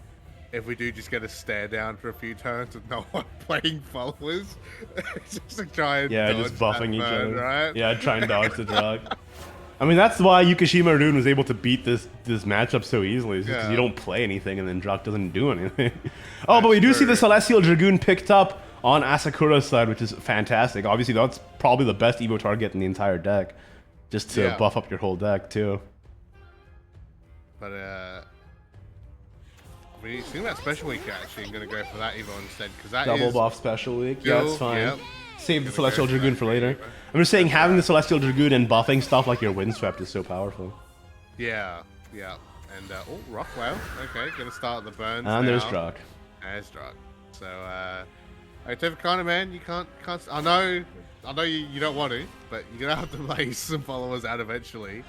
if we do just get a stare down for a few turns with no one playing followers. Just to try and just buffing each other. Right? Yeah, try and dodge the draw. I mean, that's why Yukishima Rune was able to beat this matchup so easily. Because you don't play anything and then Drock doesn't do anything. Oh, but we do see the Celestial Dragoon picked up on Asakura's side, which is fantastic. Obviously, that's probably the best Evo target in the entire deck. Just to buff up your whole deck, too. But, we think about Special Week, actually. I'm going to go for that Evo instead. Because that Double is buff Special Week. Yeah, that's fine. Yep. Save the Celestial Dragoon for later. I'm just saying, having the Celestial Dragoon and buffing stuff like your Windswept is so powerful. Yeah, yeah. And, oh, Rockwell. Okay, gonna start the burns and now. there's Drock. There's Drock. So, hey, Tevakana, man, you can't, I know you don't want to, but you're gonna have to lay some followers out eventually.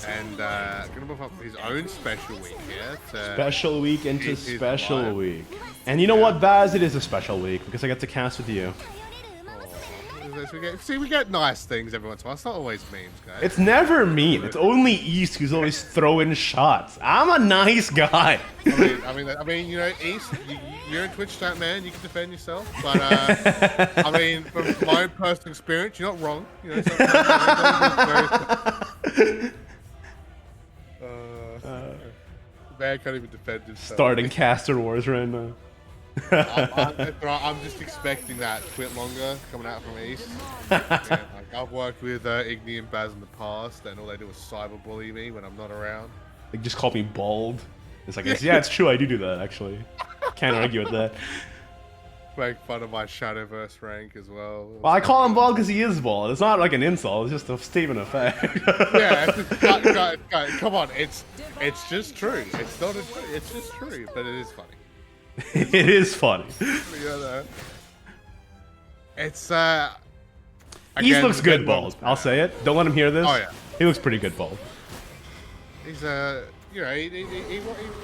And, gonna buff up his own Special Week here. Special Week into Special Week. And you know what, Baz? It is a Special Week, because I get to cast with you. We get nice things every once in a while. It's not always memes, guys. It's never mean. It's only East who's always throwing shots. I'm a nice guy. I mean, you know, East, you're a Twitch chat man. You can defend yourself. But I mean, from my own personal experience, you're not wrong. You know, man can't even defend himself. Starting Caster Wars right now. I'm just expecting that quit longer coming out from East. Yeah, like, I've worked with Igni and Baz in the past, and all they do is cyberbully me when I'm not around. They just call me bald. It's like, yeah, it's true. I do that actually. Can't argue with that. Make fun of my Shadowverse rank as well. Well, I call him bald because he is bald. It's not like an insult. It's just a statement of fact. Yeah, guys, come on. It's just true. It's not. It's just true, but it is funny. It is funny. Yeah, it's He again, looks good bald. I'll say it. Don't let him hear this. Oh yeah, He looks pretty good bald. he's you know, he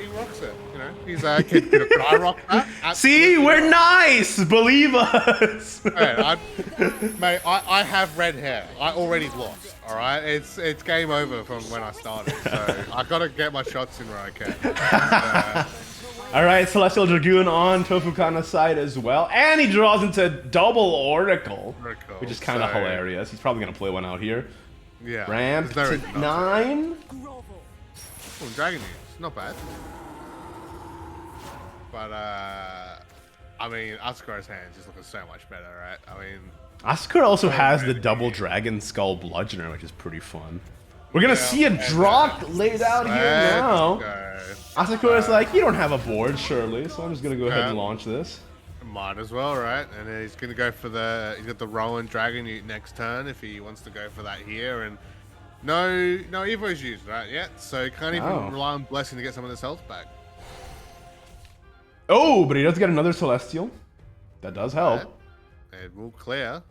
rocks it. You know, he's can I rock that? See, we're nice. Believe us. Mate, I have red hair. I already lost. All right, it's game over from when I started. So I gotta get my shots in where I can. All right, Celestial Dragoon on Tofukana's side as well, and he draws into double Oracle, which is kind of hilarious. He's probably gonna play one out here. Yeah. Ramp to 9. Oh, Dragon News, not bad. But I mean, Asaka's hands just looking so much better, right? I mean, Asakura also has the double Dragon Skull Bludgeoner, which is pretty fun. We're gonna see a Drock laid out here now. Asakura's like, you don't have a board, surely, so I'm just gonna go ahead and launch this. Might as well, right? And he's gonna go for he's got the Rowan Dragon next turn if he wants to go for that here, and no Evo's used, right? Yet, so can't even rely on Blessing to get some of this health back. Oh, but he does get another Celestial. That does help. It will clear.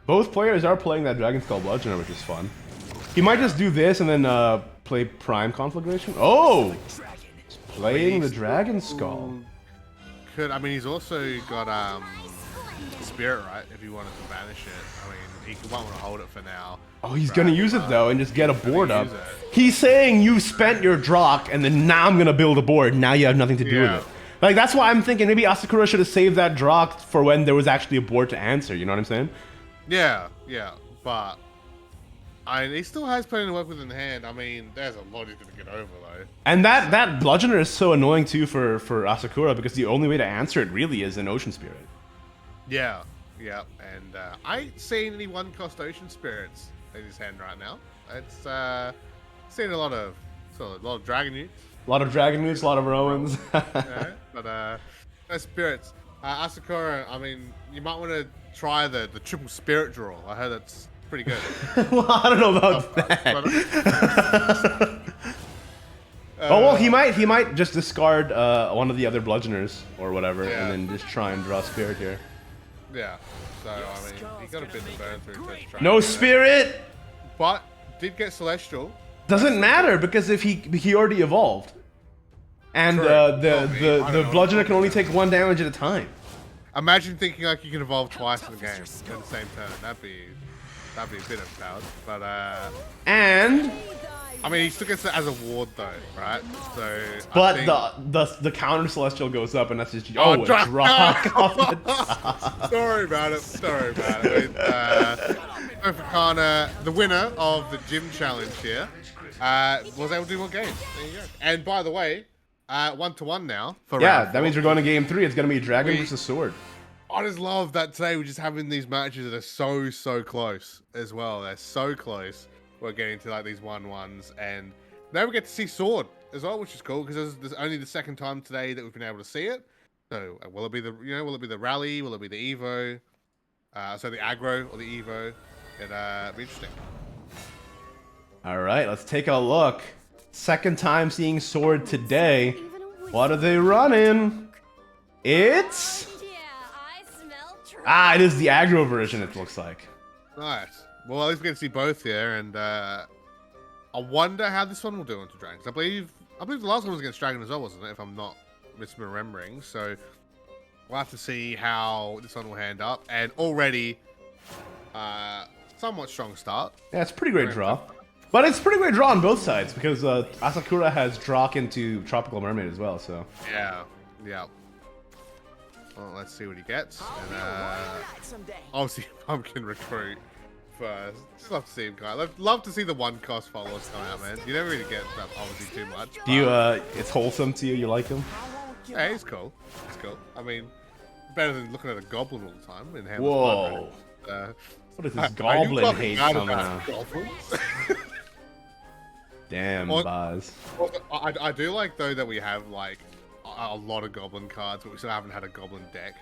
Both players are playing that Dragon Skull Bludgeoner, which is fun. He might just do this and then play Prime Conflagration. Oh! He's playing the Dragon Skull. I mean, he's also got Spirit, right? If you wanted to banish it. I mean, he might want to hold it for now. Oh, he's gonna use it though and just get a board up. He's saying you spent your Drock and then now I'm gonna build a board. Now you have nothing to do with it. Like, that's why I'm thinking maybe Asakura should have saved that Drock for when there was actually a board to answer. You know what I'm saying? Yeah, but he still has plenty to work with in hand. I mean, there's a lot he's gonna get over though. And that Bludgeoner is so annoying too for Asakura because the only way to answer it really is an Ocean Spirit. Yeah, and I ain't seen any one-cost Ocean Spirits in his hand right now. It's seen a lot of Dragon Newts. A lot of Dragon Newts, a lot of Rowans. Yeah, but no Spirits. Asakura, I mean, you might want to try the triple Spirit draw. I heard that's pretty good. Well, I don't know about that. Oh well, he might just discard one of the other Bludgeoners or whatever, and then just try and draw Spirit here. Yeah. So I mean, he got a bit of burn through to try. No Spirit, but did get Celestial. Doesn't matter because if he already evolved, and the Bludgeoner can only take 1 damage at a time. Imagine thinking like you can evolve twice in the game in the same turn. That'd be a bit overpowered. But and I mean, he still gets it as a ward though, right? So but the counter Celestial goes up, and that's just a Drock off the top. Sorry about it. Tofukana, the winner of the gym challenge here, was able to do more games. There you go. And by the way, 1-1 now. For round that means we're going to game 3. It's going to be Dragon versus Sword. I just love that today we're just having these matches that are so close as well. They're so close. We're getting to like these 1-1s, and now we get to see Sword as well, which is cool because this is only the second time today that we've been able to see it. So will it be the rally? Will it be the Evo? So the aggro or the Evo? It'd be interesting. All right, let's take a look. Second time seeing Sword today. What are they running? It's it is the aggro version. It looks like. Nice. Well, at least we get to see both here, and I wonder how this one will do into Dragons. I believe the last one was against Dragon as well, wasn't it? If I'm not misremembering. So we'll have to see how this one will hand up. And already, somewhat strong start. Yeah, it's a pretty great draw. But it's a pretty great draw on both sides because Asakura has Drock into Tropical Mermaid as well. So yeah. Well, let's see what he gets. And obviously, Pumpkin Recruit. Just love to see him, guys. Love to see the one-cost followers come out, man. You never really get that, obviously, too much. Do you? It's wholesome to you. You like him? Yeah, he's cool. I mean, better than looking at a goblin all the time in Hammer's Whoa. Blood. What is Are this you goblin fucking hate mad coming about out? goblins? Damn, Well, Buzz. Well, I do like though that we have like a lot of goblin cards, but we still haven't had a goblin deck.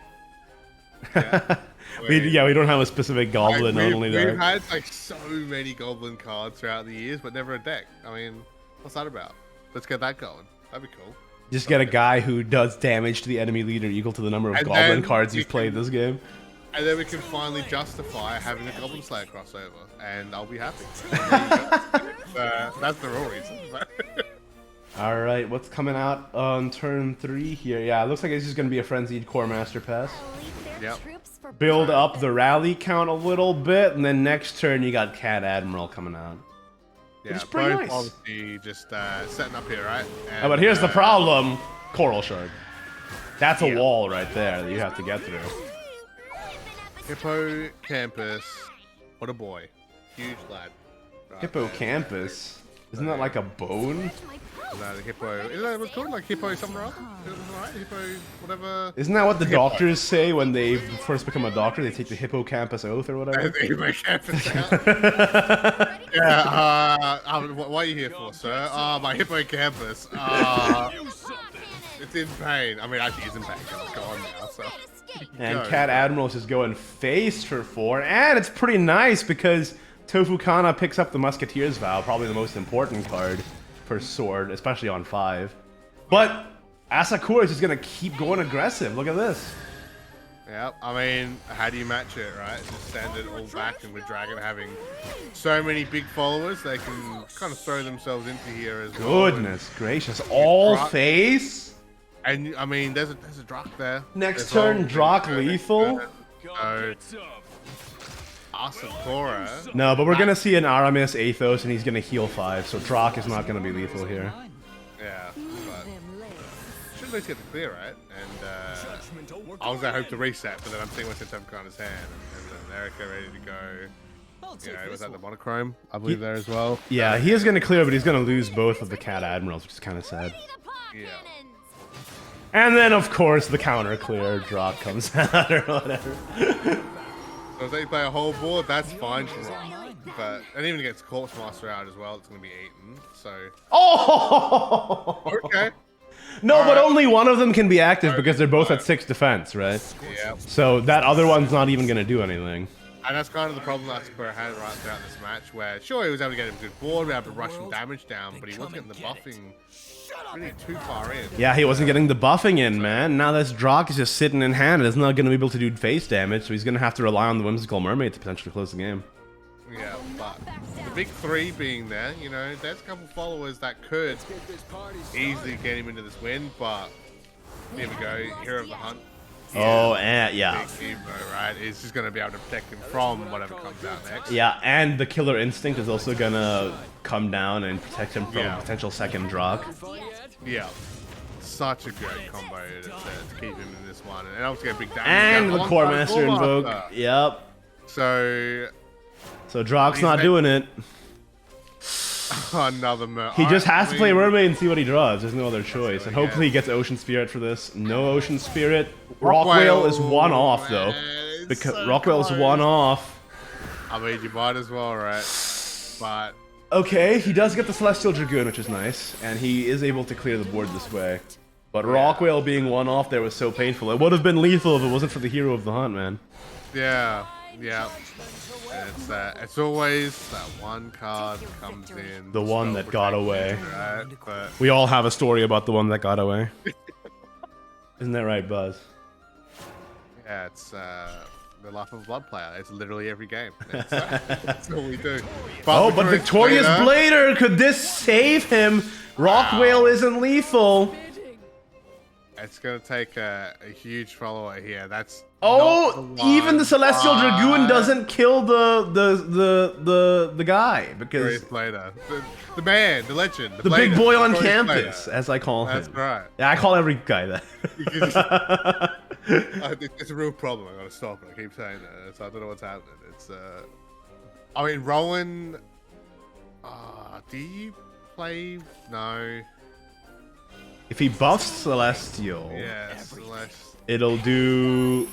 Yeah, we don't have a specific goblin only we've deck. had like so many goblin cards throughout the years, but never a deck. I mean, what's that about? Let's get that going. That'd be cool. Just get a guy who does damage to the enemy leader equal to the number of And goblin then cards we he's played can- this game. And then we can finally justify having a Goblin Slayer crossover, and I'll be happy. That's the real reason. All right, what's coming out on turn 3 here? Yeah, it looks like it's just going to be a Frenzied Core Master Pass. Yep. Build up the rally count a little bit, and then next turn you got Cat Admiral coming out. Yeah, is pretty both nice. obviously just setting up here, right? Oh, but here's the problem. Coral Shard. That's a Yeah. wall right there that you have to get through. Hippo Campus. What a boy. Huge lad. Right Hippocampus. Isn't that like a bone? there. No, the hippo. Isn't that what's called? Like Hippo something or other? Right? Hippo, whatever. Isn't that what the doctors say when they first become a doctor? They take the hippocampus oath or whatever? The Hippo Campus out. Yeah, what are you here for, sir? My hippocampus. It's in pain. I mean, actually, it's in pain because it's gone now, so. And Go. Cat Admiral's just going face for 4, and it's pretty nice because Tofukana picks up the Musketeer's Vow, probably the most important card for Sword, especially on 5. But Asakura is just gonna keep going aggressive. Look at this. Yeah, I mean, how do you match it, right? Just send it all back, and with Dragon having so many big followers, they can kind of throw themselves into here as well. Goodness gracious, all Brock- face? And I mean, there's a Drak there. Next There's turn, all- Drak lethal? So, Asakura. No, but we're gonna see an Aramis Athos, and he's gonna heal 5, so Drak is not gonna be lethal here. Yeah, but should at least get the clear, right? And I was gonna hope to reset, but then I'm seeing what's in Tofukana's hand, and then Erica ready to go. You know, was that the monochrome? I believe there as well. Yeah, he is gonna clear, but he's gonna lose both of the Cat Admirals, which is kind of sad. Yeah. And then, of course, the counter clear Drak comes out or whatever. So if they play a whole board, that's fine for Rock. But and even gets Corpse Master out as well, it's gonna be eaten. So Oh! okay. No, but only one of them can be active because they're both at 6 defense, right? Yeah. So that other one's not even gonna do anything. And that's kind of the problem that Square had right throughout this match, where sure he was able to get him a good board, we were able to rush some damage down, but he wasn't getting the buffing really too far in. Yeah, he wasn't getting the buffing in, man. Now this Drak is just sitting in hand and is not gonna be able to do face damage, so he's gonna have to rely on the Whimsical Mermaid to potentially close the game. Yeah, but the big 3 being there, you know, there's a couple followers that could easily get him into this win, but here we go, Hero of the Hunt. Oh, and yeah. Big Evo, right? Is just going to be able to protect him from whatever comes out next. Yeah, and the Killer Instinct is also gonna come down and protect him from Yeah. a potential second Drak. Yeah. Such a good combo to keep him in this one. And also get big damage. And the down Core alongside Master Core Invoke. Master. Yep. So, So Drak's He's not like- doing it. another He just has to play Mermaid and see what he draws. There's no other choice. And Yeah. hopefully he gets Ocean Spirit for this. No Ocean Spirit. Rockwhale is one off, though. Man, Because so Rockwhale is close. one off. I mean, you might as well, right? But Okay, he does get the Celestial Dragoon, which is nice. And he is able to clear the board this way. But Rockwhale being one off there was so painful. It would have been lethal if it wasn't for the Hero of the Hunt, man. yeah, yeah. It's always that one card that comes in. The one spell that got protection, away. Right? But We all have a story about the one that got away. Isn't that right, Buzz? yeah, it's the Life of a Blood player. It's literally every game. That's all we do. Oh, but Victorious Blader, could this save him? Rockwhale isn't lethal. It's gonna take a huge follower here. That's Oh, not the even the one. Celestial Dragoon doesn't kill the guy Victorious because Blader. The man, the legend, the big Blader, boy on Victorious campus, Blader. as I call him. That's right. Yeah, I call every guy that. It's a real problem. I gotta stop it. I keep saying that. I don't know what's happening. It's I mean, Rowan. Do you play? No. If he buffs Celestial, Yeah, Celeste. it'll do...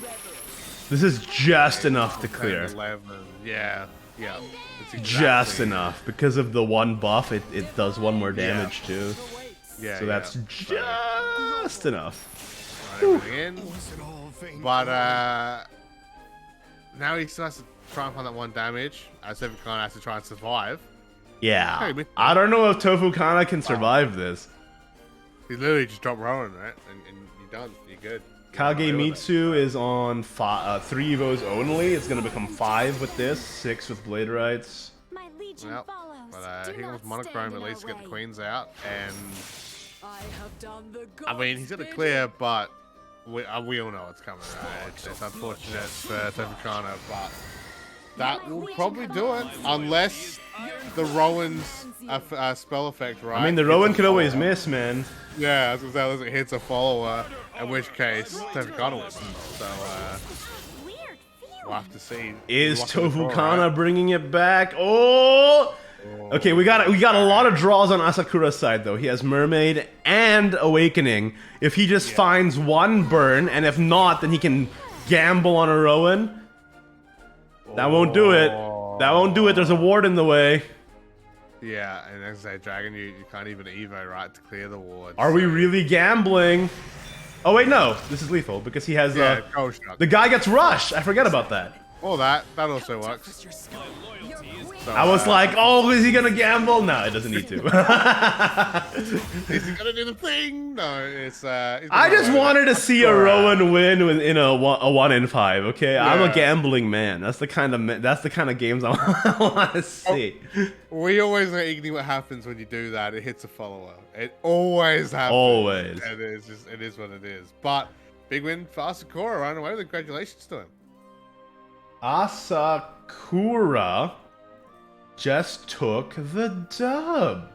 This is just enough to clear. 11. Yeah, yeah. It's exactly, Just enough. Because of the one buff, it does one more damage too. Yeah, So that's just enough. Run everything in. But now he still has to try and find that one damage. Sevicana has to try and survive. Yeah. Okay, I don't know if Tofukana can survive this. He literally just dropped Rowan, right? And you're done. You're good. Kagemitsu is on 3 Evos only. It's gonna become 5 with this, 6 with Blade Rights. My legion Yep. follows. But Do he wants not monochrome stand at in least to our get the way. queens out. And I have done the I mean, he's gonna clear, but we all know it's coming, right? It's unfortunate for Sevicana, but that will probably do it. Unless the Rowan's spell effect, right? I mean, the Rowan could always miss, man. Yeah, I was gonna say, unless it hits a follower, in which case, Sevicana wins. So, Weird we'll have to see. Is Luck of the draw, Tofukana right? bringing it back? Oh! Okay, we got a lot of draws on Asakura's side though. He has Mermaid and Awakening. If he just finds one burn, and if not, then he can gamble on a Rowan. That won't do it. That won't do it. There's a ward in the way. Yeah, and as I say, Dragon, you can't even Evo, right, to clear the ward. Are we so- really gambling? Oh wait, no. This is lethal because he has Yeah, goal shot. the guy gets rushed. I forget about that. All that also works. So, I was like, oh, is he gonna gamble? No, it doesn't need to. is he gonna do the thing? No, it's. I just wanted to see a Rowan win in a 1 in 5. Okay, I'm a Yeah. gambling man. That's the kind of games I want to see. We always know Igni what happens when you do that. It hits a follower. It always happens. Always. And it is what it is. But big win for Asakura right away. Congratulations to him. Asakura just took the dub.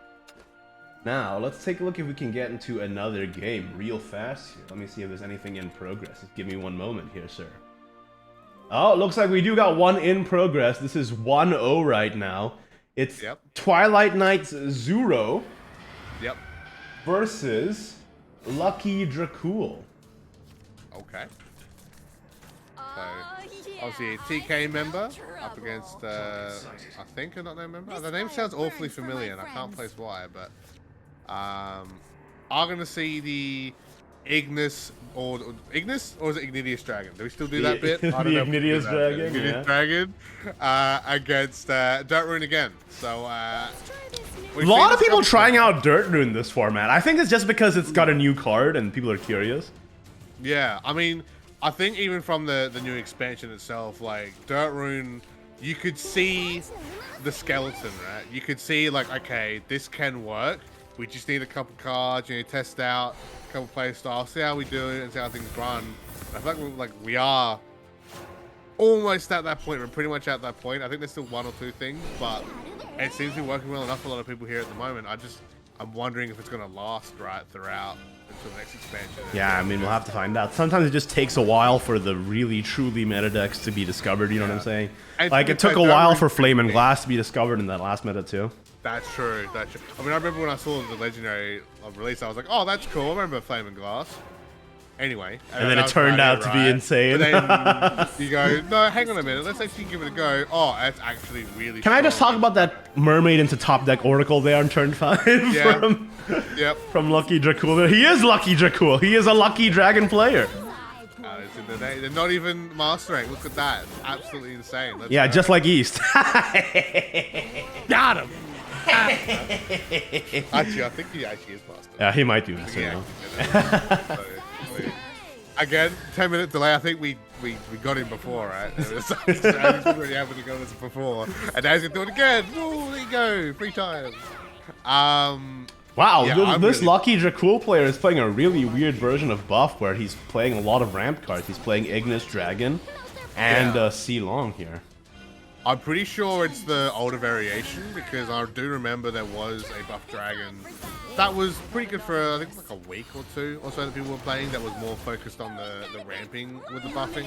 Now, let's take a look if we can get into another game real fast here. Let me see if there's anything in progress. Just give me one moment here, sir. Oh, it looks like we do got one in progress. This is 1-0 right now. It's Yep. Twilight Knight's Zuro Yep. versus Lucky Dracul. Okay. Obviously a TK member up against, I think an unknown member. The name sounds awfully familiar and I can't place why, but I'm gonna see the Ignis or is it Ignideus Dragon? Do we still do that bit? The I don't know if we do Ignideus that Dragon, bit. Ignideus yeah. Dragon against Dirt Rune again. So A lot of people trying out Dirt Rune this format. I think it's just because it's got a new card and people are curious. Yeah, I mean, I think even from the new expansion itself, like Dirt Rune, you could see the skeleton, right? You could see like, okay, this can work. We just need a couple cards, test out a couple play styles, see how we do it, and see how things run. I feel like we are almost at that point. We're pretty much at that point. I think there's still 1 or 2 things, but it seems to be working well enough for a lot of people here at the moment. I'm wondering if it's gonna last right throughout until the next expansion. Yeah, I mean, we'll have to find out. Sometimes it just takes a while for the really, truly meta decks to be discovered, you know what I'm saying? And Like, to it be took a fair, while Dirt for Rune's Flame and big. Glass to be discovered in that last meta, too. That's true. That's true. I mean, I remember when I saw the Legendary release, I was like, oh, that's cool. I remember Flame and Glass. Anyway. And then that it was turned about out it, to be right? insane. But then you go, no, hang on a minute. Let's actually give it a go. Oh, that's actually really Can I just strong. talk about that Mermaid into top deck Oracle there on turn 5 Yeah. Yep. from Lucky Dracul? He is Lucky Dracul. He is a Lucky Dragon player. It's in the name. They're not even mastering. Look at that. Absolutely insane. Let's Yeah, go. just like East. got him. Actually, I think he actually is master. Yeah, he might do this. you Yeah. know. So, again, 10-minute delay. I think we got him before, right? It's already happened to go this before, and now he's gonna do it again. Oh, there you go, free time. Wow, Yeah, this I'm really- Lucky Dracul player is playing a really weird version of buff where he's playing a lot of ramp cards. He's playing Ignis Dragon and C Long here. I'm pretty sure it's the older variation because I do remember there was a buff dragon that was pretty good for I think like a week or 2 or so that people were playing that was more focused on the ramping with the buffing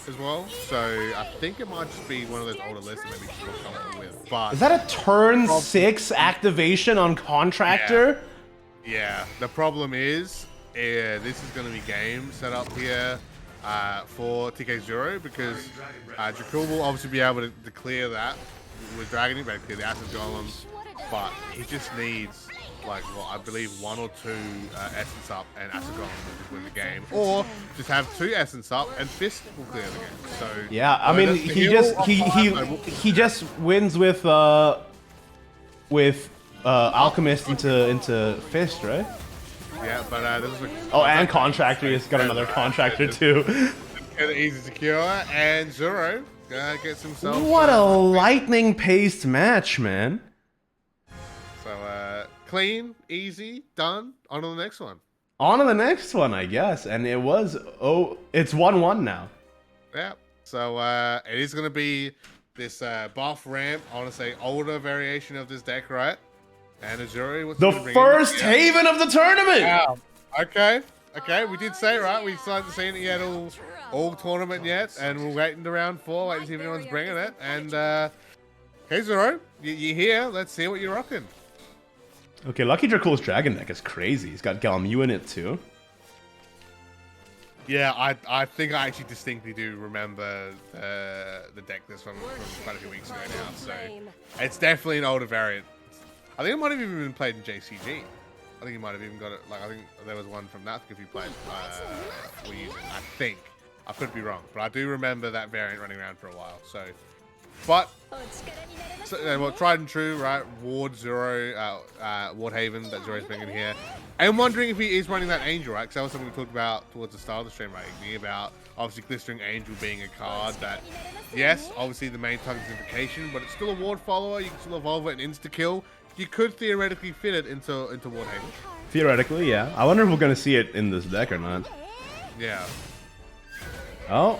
as well. So I think it might just be one of those older lists that maybe people come up with. But Is that a turn 6 activation on Contractor? Yeah, the problem is, this is going to be game set up here for TK0 because Jakul will obviously be able to clear that with Dragon, but clear the Acid Golem, but he just needs, like, well, I believe 1 or 2 Essence up and Acid Golem will just win the game, or just have 2 Essence up and Fist will clear the game. So yeah, I mean, he just wins with Alchemist into Fist, right? Yeah, but this is and Contractor. He's got another Contractor too. Get it easy secure, and Zoro gets himself. What a lightning-paced match, man. So clean, easy, done. On to the next one. On to the next one, I guess. And it was it's 1-1 now. Yeah. So it is gonna be this buff ramp. I want to say older variation of this deck, right? And Azuri, what's the first Haven of the tournament. Yeah. Okay. Okay. We did say, right? We started seeing it yet all tournament yet, and we're waiting to round 4, waiting to see if anyone's bringing it. And hey Zoro, you're here. Let's see what you're rocking. Okay, Lucky Dracul's Dragon deck is crazy. He's got Galmu in it too. Yeah, I think I actually distinctly do remember the deck this from quite a few weeks ago now. So it's definitely an older variant. I think it might have even been played in JCG. I think you might have even got it. Like, I think there was one from that if you played. We're using. I think. I could be wrong, but I do remember that variant running around for a while. So, but well, tried and true, right? Ward Zero, Ward Haven that Zero's bringing here. I'm wondering if he is running that Angel, right? Because that was something we talked about towards the start of the stream, right? About obviously Glistering Angel being a card that, yes, obviously the main target is Invocation, but it's still a Ward follower. You can still evolve it and insta kill. You could theoretically fit it into Ward Haven. Theoretically, yeah. I wonder if we're gonna see it in this deck or not. Yeah. Oh,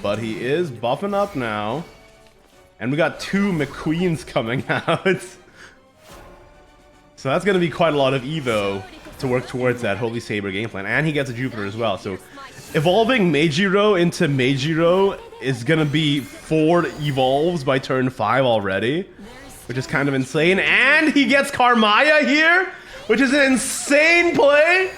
but he is buffing up now. And we got 2 McQueens coming out. So that's going to be quite a lot of Evo to work towards that Holy Saber game plan. And he gets a Jupiter as well. So evolving Meijiro into Meijiro is going to be 4 evolves by turn 5 already, which is kind of insane. And he gets Karmaya here, which is an insane play.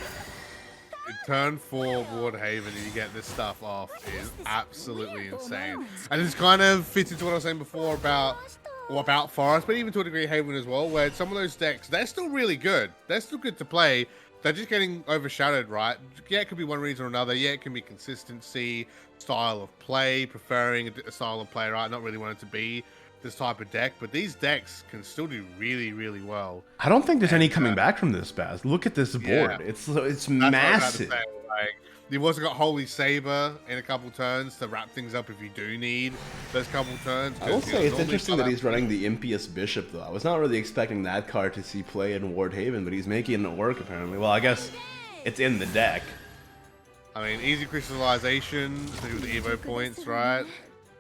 Turn 4 Ward Haven and you get this stuff off is absolutely insane. And this kind of fits into what I was saying before about Forest, but even to a degree Haven as well, where some of those decks, they're still really good. They're still good to play. They're just getting overshadowed, right? Yeah, it could be one reason or another. Yeah, it can be consistency, style of play, preferring a style of play, right? Not really wanting to be this type of deck, but these decks can still do really, really well. I don't think there's any coming back from this, Baz. Look at this board. Yeah. It's massive. Like, you've also got Holy Saber in a couple turns to wrap things up if you do need those couple turns. I will say it's interesting that he's running the Impious Bishop, though. I was not really expecting that card to see play in Ward Haven, but he's making it work, apparently. Well, I guess it's in the deck. I mean, easy crystallization, especially with the Evo points, right?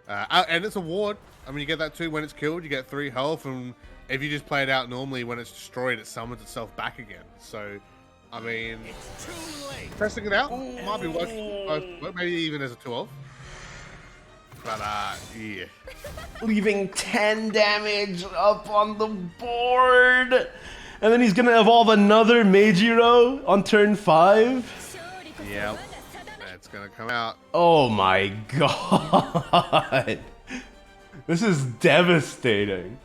And it's a ward. I mean, you get that too when it's killed. You get 3 health, and if you just play it out normally, when it's destroyed, it summons itself back again. So, I mean, testing it out might be working. Maybe even as a 2-off. But yeah, Leaving 10 damage up on the board, and then he's gonna evolve another Meijiro on turn 5. Yep, that's gonna come out. Oh my god. This is devastating.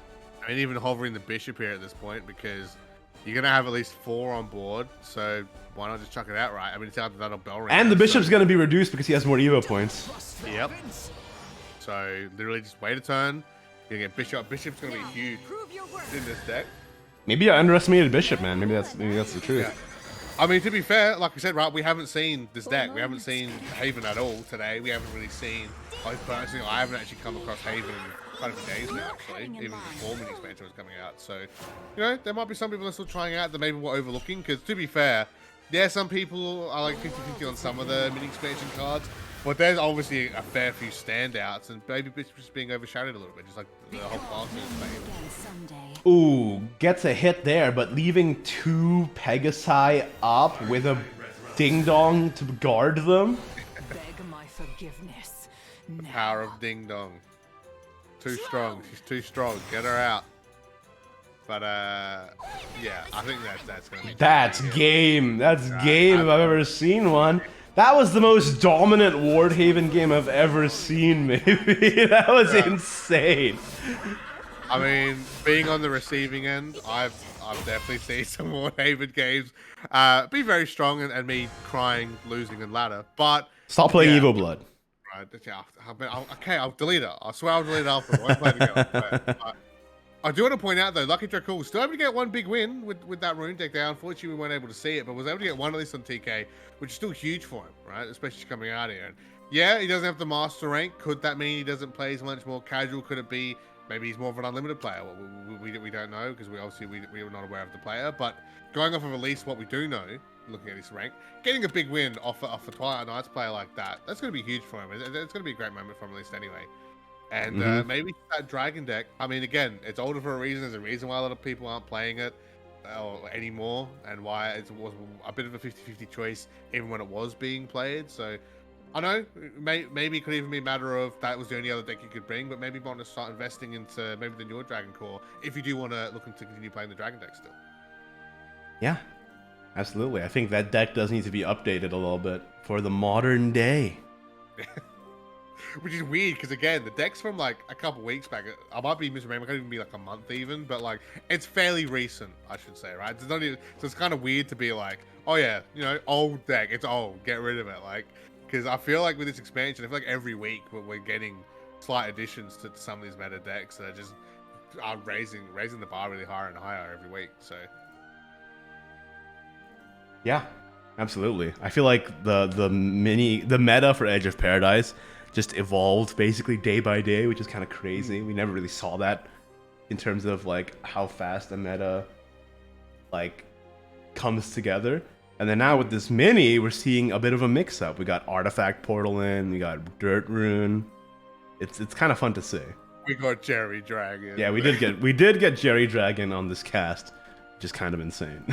I mean, even hovering the bishop here at this point, because you're going to have at least 4 on board, so why not just chuck it out, right? I mean, it's out that that'll bell ring. And the bishop's going to be reduced because he has more Evo points. Yep. So, literally just wait a turn. You're going to get bishop. Bishop's going to be huge in this deck. Maybe I underestimated bishop, man. Maybe that's the truth. Yeah. I mean, to be fair, like we said, right, we haven't seen this deck. We haven't seen Haven at all today. We haven't really seen... I haven't actually come across Haven in quite a few days now, actually, even before mini expansion was coming out. So, you know, there might be some people that are still trying out that maybe we're overlooking, because to be fair, yeah, some people are like 50-50 on some of the mini expansion cards, but there's obviously a fair few standouts, and maybe it's just being overshadowed a little bit, just like the whole class is. Ooh, gets a hit there, but leaving 2 Pegasi up with a Ding Dong to guard them. Beg my forgiveness. The power of Ding Dong. Too strong. She's too strong. Get her out. But yeah, I think that's gonna be. That's GG. game. That's game if I've ever seen one. That was the most dominant Wardhaven game I've ever seen, maybe. That was insane. I mean, being on the receiving end, I've definitely seen some more Haven games be very strong and me crying, losing in ladder. But Stop playing yeah, Evo Blood. right, yeah, okay, I'll delete it. I swear I'll delete it after. I won't play it again. I do want to point out though, Lucky Dracul still able to get one big win with that rune deck there. Unfortunately, we weren't able to see it, but was able to get one at least on TK, which is still huge for him, right? Especially coming out here. And yeah, he doesn't have the master rank. Could that mean he doesn't play as much more casual? Could it be maybe he's more of an unlimited player? We don't know because we were not aware of the player. But going off of at least what we do know, looking at his rank, getting a big win off a Twilight Knights player like that's going to be huge for him. It's going to be a great moment for him at least anyway. And maybe that dragon deck. I mean, again, it's older for a reason. There's a reason why a lot of people aren't playing it anymore, and why it was a bit of a 50-50 choice even when it was being played. So I know maybe it could even be a matter of that was the only other deck you could bring, but maybe you want to start investing into maybe the newer Dragon Core if you do want to look to continue playing the dragon deck still. Yeah, absolutely. I think that deck does need to be updated a little bit for the modern day. Which is weird because again, the deck's from like a couple weeks back. I might be misremembering. It could even be like a month even, but like it's fairly recent, I should say, right? It's not even, so it's kind of weird to be like, oh yeah, you know, old deck, it's old, get rid of it, like, because I feel like with this expansion, I feel like every week we're getting slight additions to some of these meta decks that are just raising the bar really higher and higher every week. So Yeah, absolutely. I feel like the meta for Edge of Paradise just evolved basically day by day, which is kind of crazy. We never really saw that in terms of like how fast the meta like comes together. And then now with this mini, we're seeing a bit of a mix-up. We got Artifact Portal in, we got Dirt Rune. It's kind of fun to see. we got Jerry Dragon. Yeah, we did get Jerry Dragon on this cast, which is kind of insane.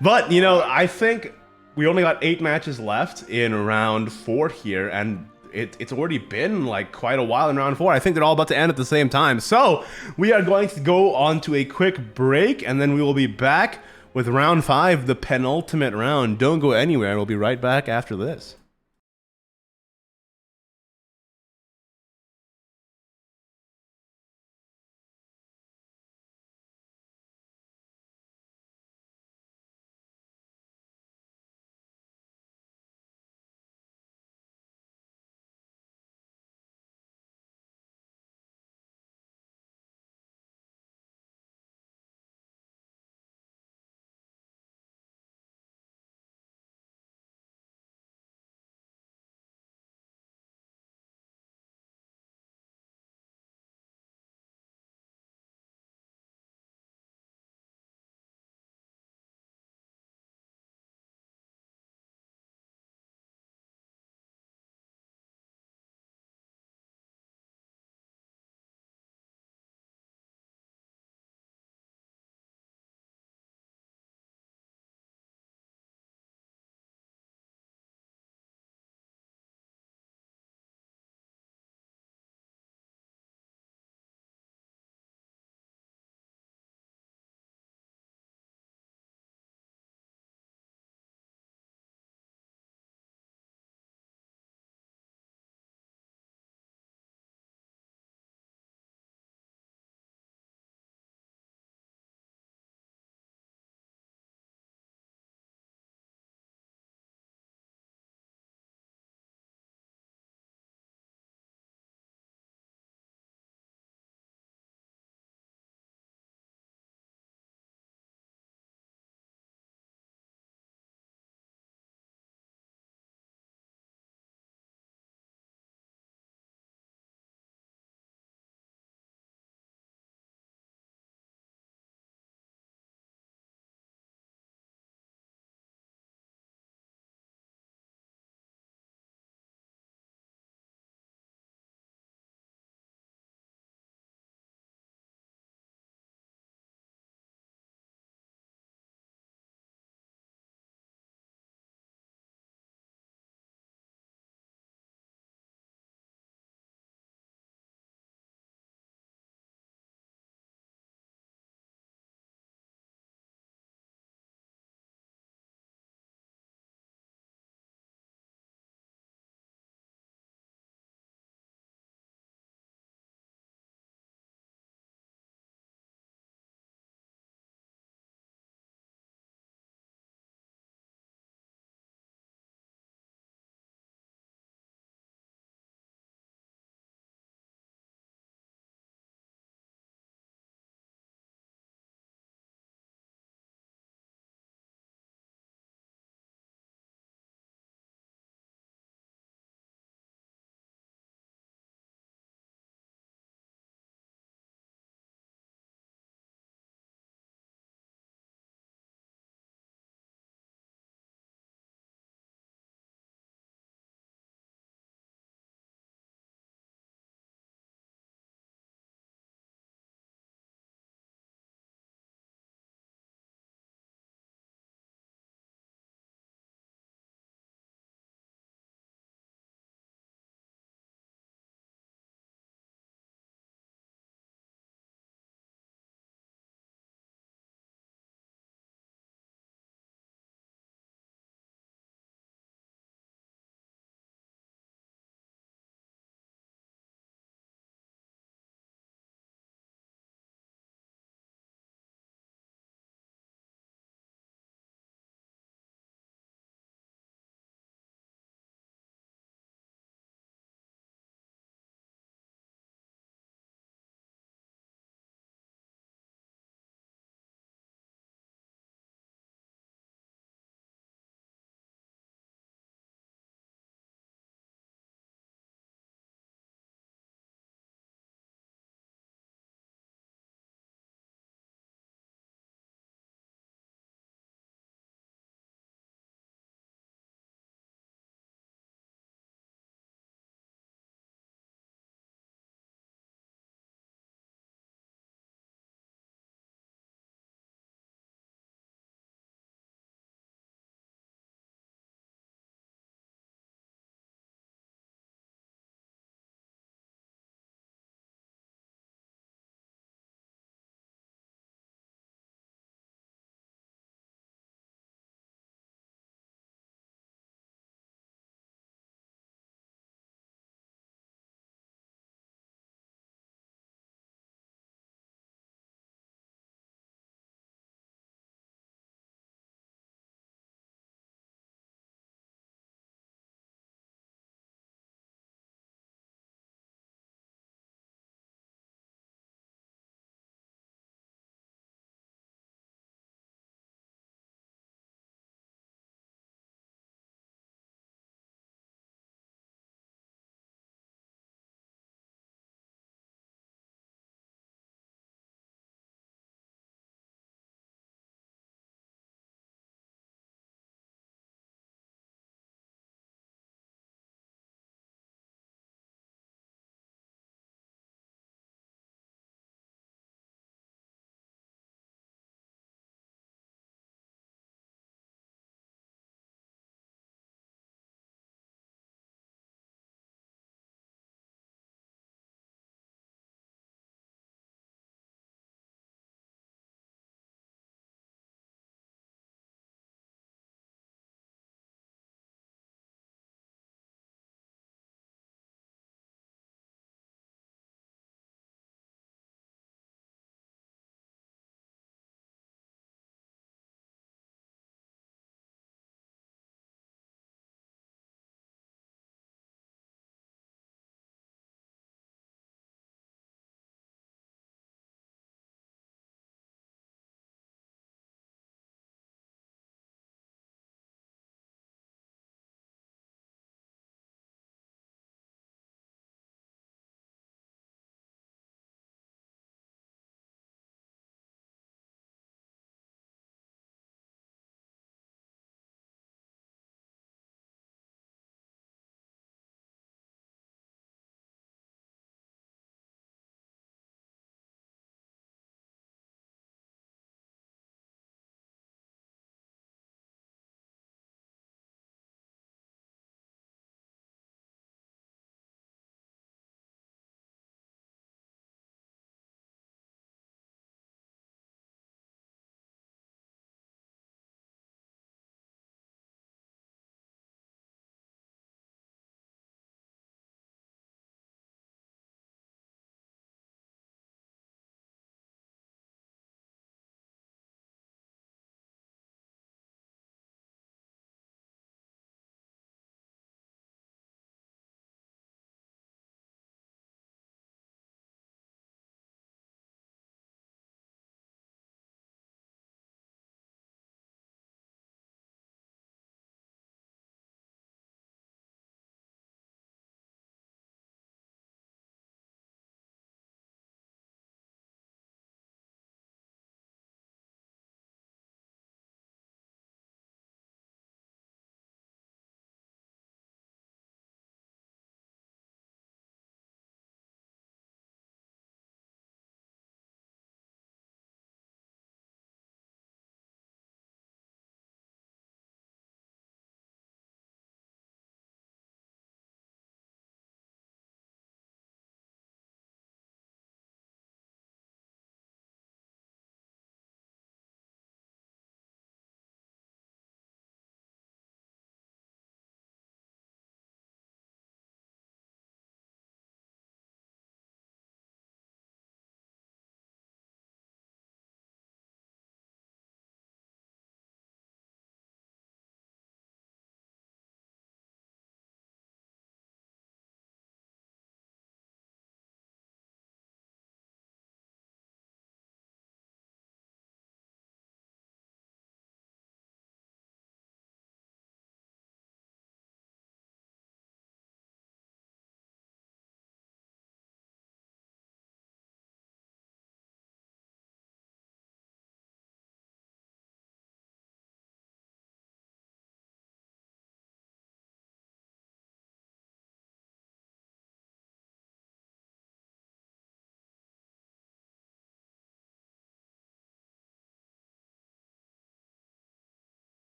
But you know, I think we only got 8 matches left in round 4 here, and it's already been like quite a while in round 4. I think they're all about to end at the same time. So we are going to go on to a quick break, and then we will be back with round 5, the penultimate round. Don't go anywhere. We'll be right back after this.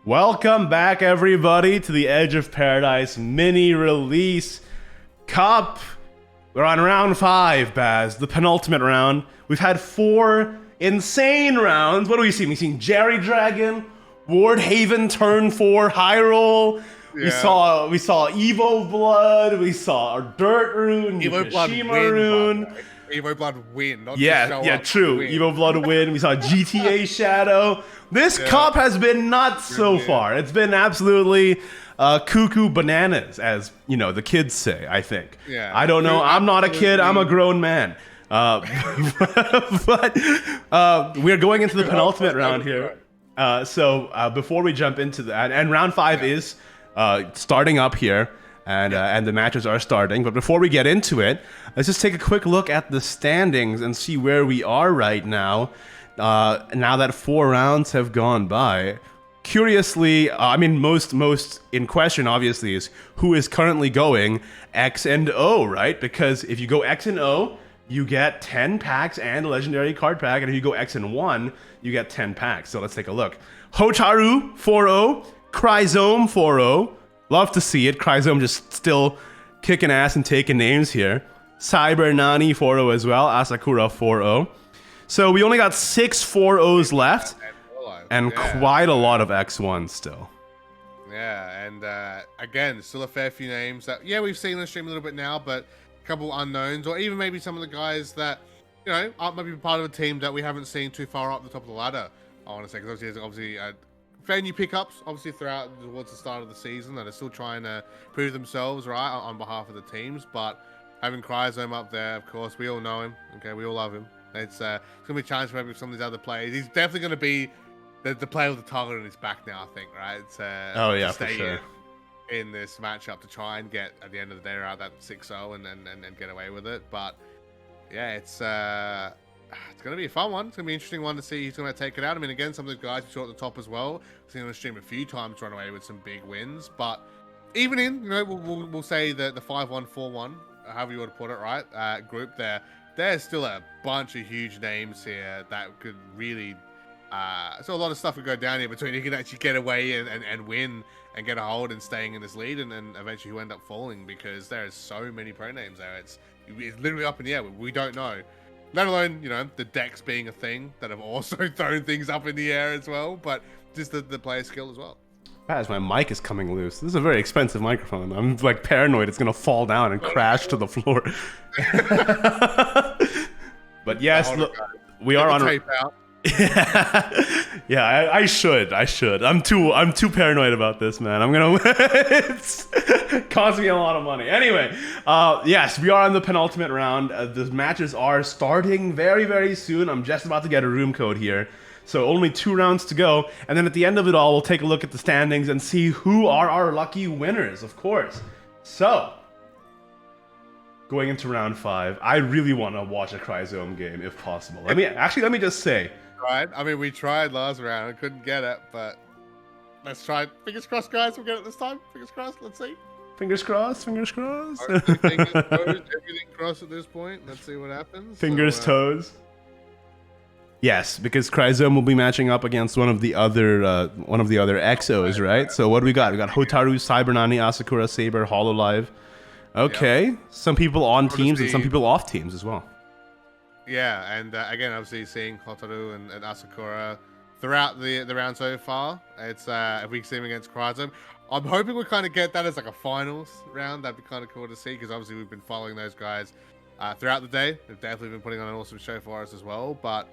Welcome back, everybody, to the Edge of Paradise mini release cup. We're on round 5, Baz, the penultimate round. We've had 4 insane rounds. What do we see? We've seen Jerry Dragon, Ward Haven turn 4, high roll. We saw Evo Blood. We saw our Dirt Rune, Yukishima Rune. Evo Blood win, not true. Win. Evo Blood win. We saw GTA Shadow. This cup has been nuts so far. It's been absolutely cuckoo bananas, as you know the kids say. I think. Yeah. I don't know. I'm not a kid. I'm a grown man. But we're going into the penultimate round here. So before we jump into that, and round 5 is starting up here. And the matches are starting. But before we get into it, let's just take a quick look at the standings and see where we are right now. Now that 4 rounds have gone by. Curiously, I mean, most in question, obviously, is who is currently going X and O, right? Because if you go X and O, you get 10 packs and a legendary card pack. And if you go X and 1, you get 10 packs. So let's take a look. Hotaru 4-0, Cryzome 4-0. Love to see it. Cryzome just still kicking ass and taking names here. Cyber Nani 4-0 as well. Asakura 4-0. So we only got 6 4-0s left. And quite a lot of X1s still. Yeah, and again, still a fair few names that, we've seen on the stream a little bit now, but a couple unknowns, or even maybe some of the guys that, you know, aren't maybe part of a team that we haven't seen too far up the top of the ladder, I want to say, because obviously fair new pickups, obviously, throughout towards the start of the season that are still trying to prove themselves, right, on behalf of the teams. But having Cryzome up there, of course, we all know him. Okay, we all love him. It's going to be a challenge for maybe some of these other players. He's definitely going to be the player with the target on his back now, I think, right? It's, for sure. In this matchup to try and get, at the end of the day, around that 6-0 and get away with it. But, yeah, it's going to be a fun one. It's going to be an interesting one to see who's going to take it out. I mean, again, some of the guys we saw at the top as well. I've seen on the stream a few times run away with some big wins. But even in, you know, we'll say the 5-1, 4-1, however you want to put it, right, group there, there's still a bunch of huge names here that could really... so a lot of stuff could go down here between you can actually get away and win and get a hold and staying in this lead, and then eventually you end up falling because there's so many pro names there. It's literally up in the air. We don't know. Let alone, you know, the decks being a thing that have also thrown things up in the air as well, but just the player skill as well. Baz, my mic is coming loose. This is a very expensive microphone. I'm like paranoid it's gonna fall down and crash to the floor. But yes, look, we are on tape out. Yeah, I should. I'm too paranoid about this, man. I'm gonna. It's cost me a lot of money. Anyway, yes, we are on the penultimate round. The matches are starting very, very soon. I'm just about to get a room code here, so only 2 rounds to go. And then at the end of it all, we'll take a look at the standings and see who are our lucky winners, of course. So, going into round 5, I really want to watch a Cryzome game if possible. Let me just say. I mean, we tried last round and couldn't get it, but let's try. Fingers crossed, guys, we'll get it this time. Fingers crossed, let's see. Fingers crossed, fingers crossed. Everything crossed at this point. Let's see what happens. Fingers toes. Yes, because Cryzome will be matching up against one of the other Exos, right? So what do we got? We got Hotaru, Cybernani, Asakura, Saber, Hololive. Okay, yep. Some people on teams and some people off teams as well. Yeah, and again, obviously seeing Hotaru and Asakura throughout the round so far. It's if we see him against Cryzome, I'm hoping we kind of get that as like a finals round. That'd be kind of cool to see because obviously we've been following those guys throughout the day. They've definitely been putting on an awesome show for us as well. But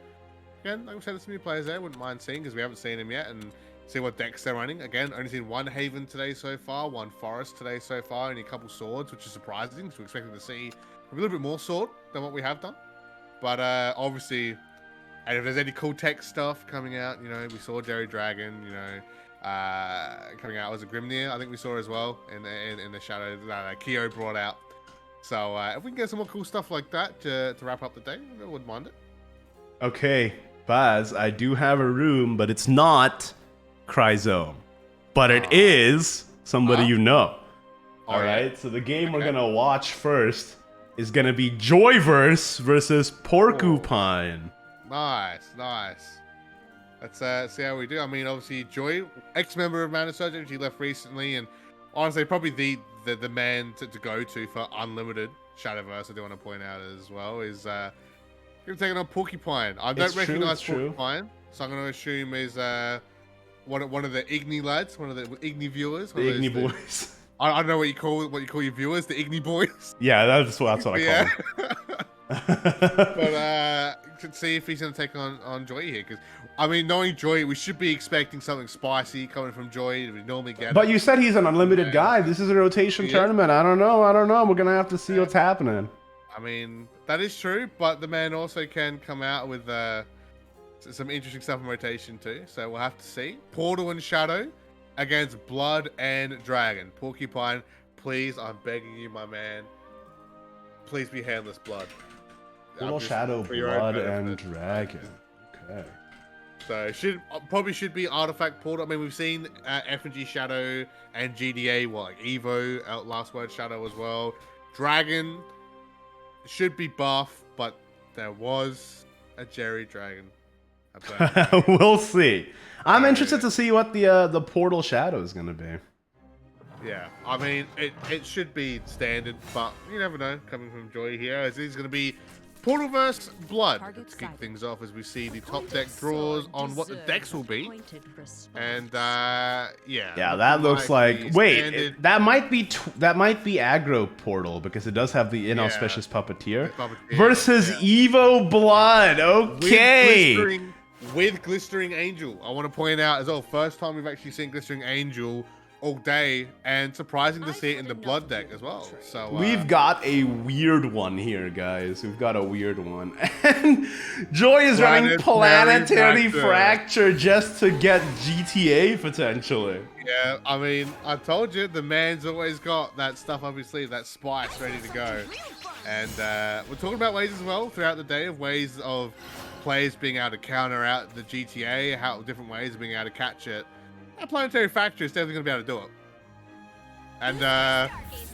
again, like we said, there's some new players there. Wouldn't mind seeing because we haven't seen him yet and see what decks they're running. Again, only seen 1 Haven today so far, 1 Forest today so far, only a couple swords, which is surprising. So we're expecting to see a little bit more sword than what we have done. But obviously, and if there's any cool tech stuff coming out, you know, we saw Jerry Dragon, you know, coming out as a Grimnir, I think we saw as well in the shadow that Kyo brought out. So if we can get some more cool stuff like that to wrap up the day, I wouldn't mind it. Okay, Baz, I do have a room, but it's not Cryzome, but it is somebody you know. All right, so the game we're gonna watch first is gonna be Joyverse versus Porcupine. Nice. Let's see how we do. I mean, obviously, Joy, ex-member of Mana Surge, he left recently, and honestly, probably the man to go to for unlimited Shadowverse. I do want to point out as well is going to take it on Porcupine. I don't recognize Porcupine, so I'm going to assume is one of the Igni lads, one of the Igni viewers, The Igni boys. I don't know what you call your viewers, the Igni boys. Yeah, that's what I call them. But let's see if he's going to take on Joy here, because I mean, knowing Joy, we should be expecting something spicy coming from Joy. We normally get. But you said he's an unlimited guy. This is a rotation tournament. I don't know. We're gonna have to see what's happening. I mean, that is true, but the man also can come out with some interesting stuff in rotation too. So we'll have to see. Portal and Shadow against Blood and Dragon. Porcupine, please, I'm begging you, my man. Please be handless Blood. Portal, Shadow, Blood, and Dragon. Okay. So probably should be Artifact Portal. I mean, we've seen F&G Shadow and GDA, like Evo, Last Word Shadow as well. Dragon should be buff, but there was a Jerry Dragon. We'll see. I'm interested to see what the Portal Shadow is gonna be. Yeah, I mean, it should be standard, but you never know. Coming from Joy here, it's going to be Portalverse Blood. Let's kick things off as we see the top deck draws on what the decks will be. And yeah, that looks like that might be aggro Portal, because it does have the inauspicious puppeteer versus Evo Blood. Okay, with Glistering Angel. I want to point out as well, first time we've actually seen Glistering Angel all day, and surprising to see it in the Blood deck as well. So we've got a weird one here, guys. We've got a weird one. And Joy is running Planetary Fracture just to get GTA potentially. Yeah, I mean, I told you, the man's always got that stuff up his sleeve, that spice ready to go. And we're talking about ways as well throughout the day of ways of players being able to counter out the GTA, how different ways of being able to catch it. A Planetary Fracture is definitely going to be able to do it. And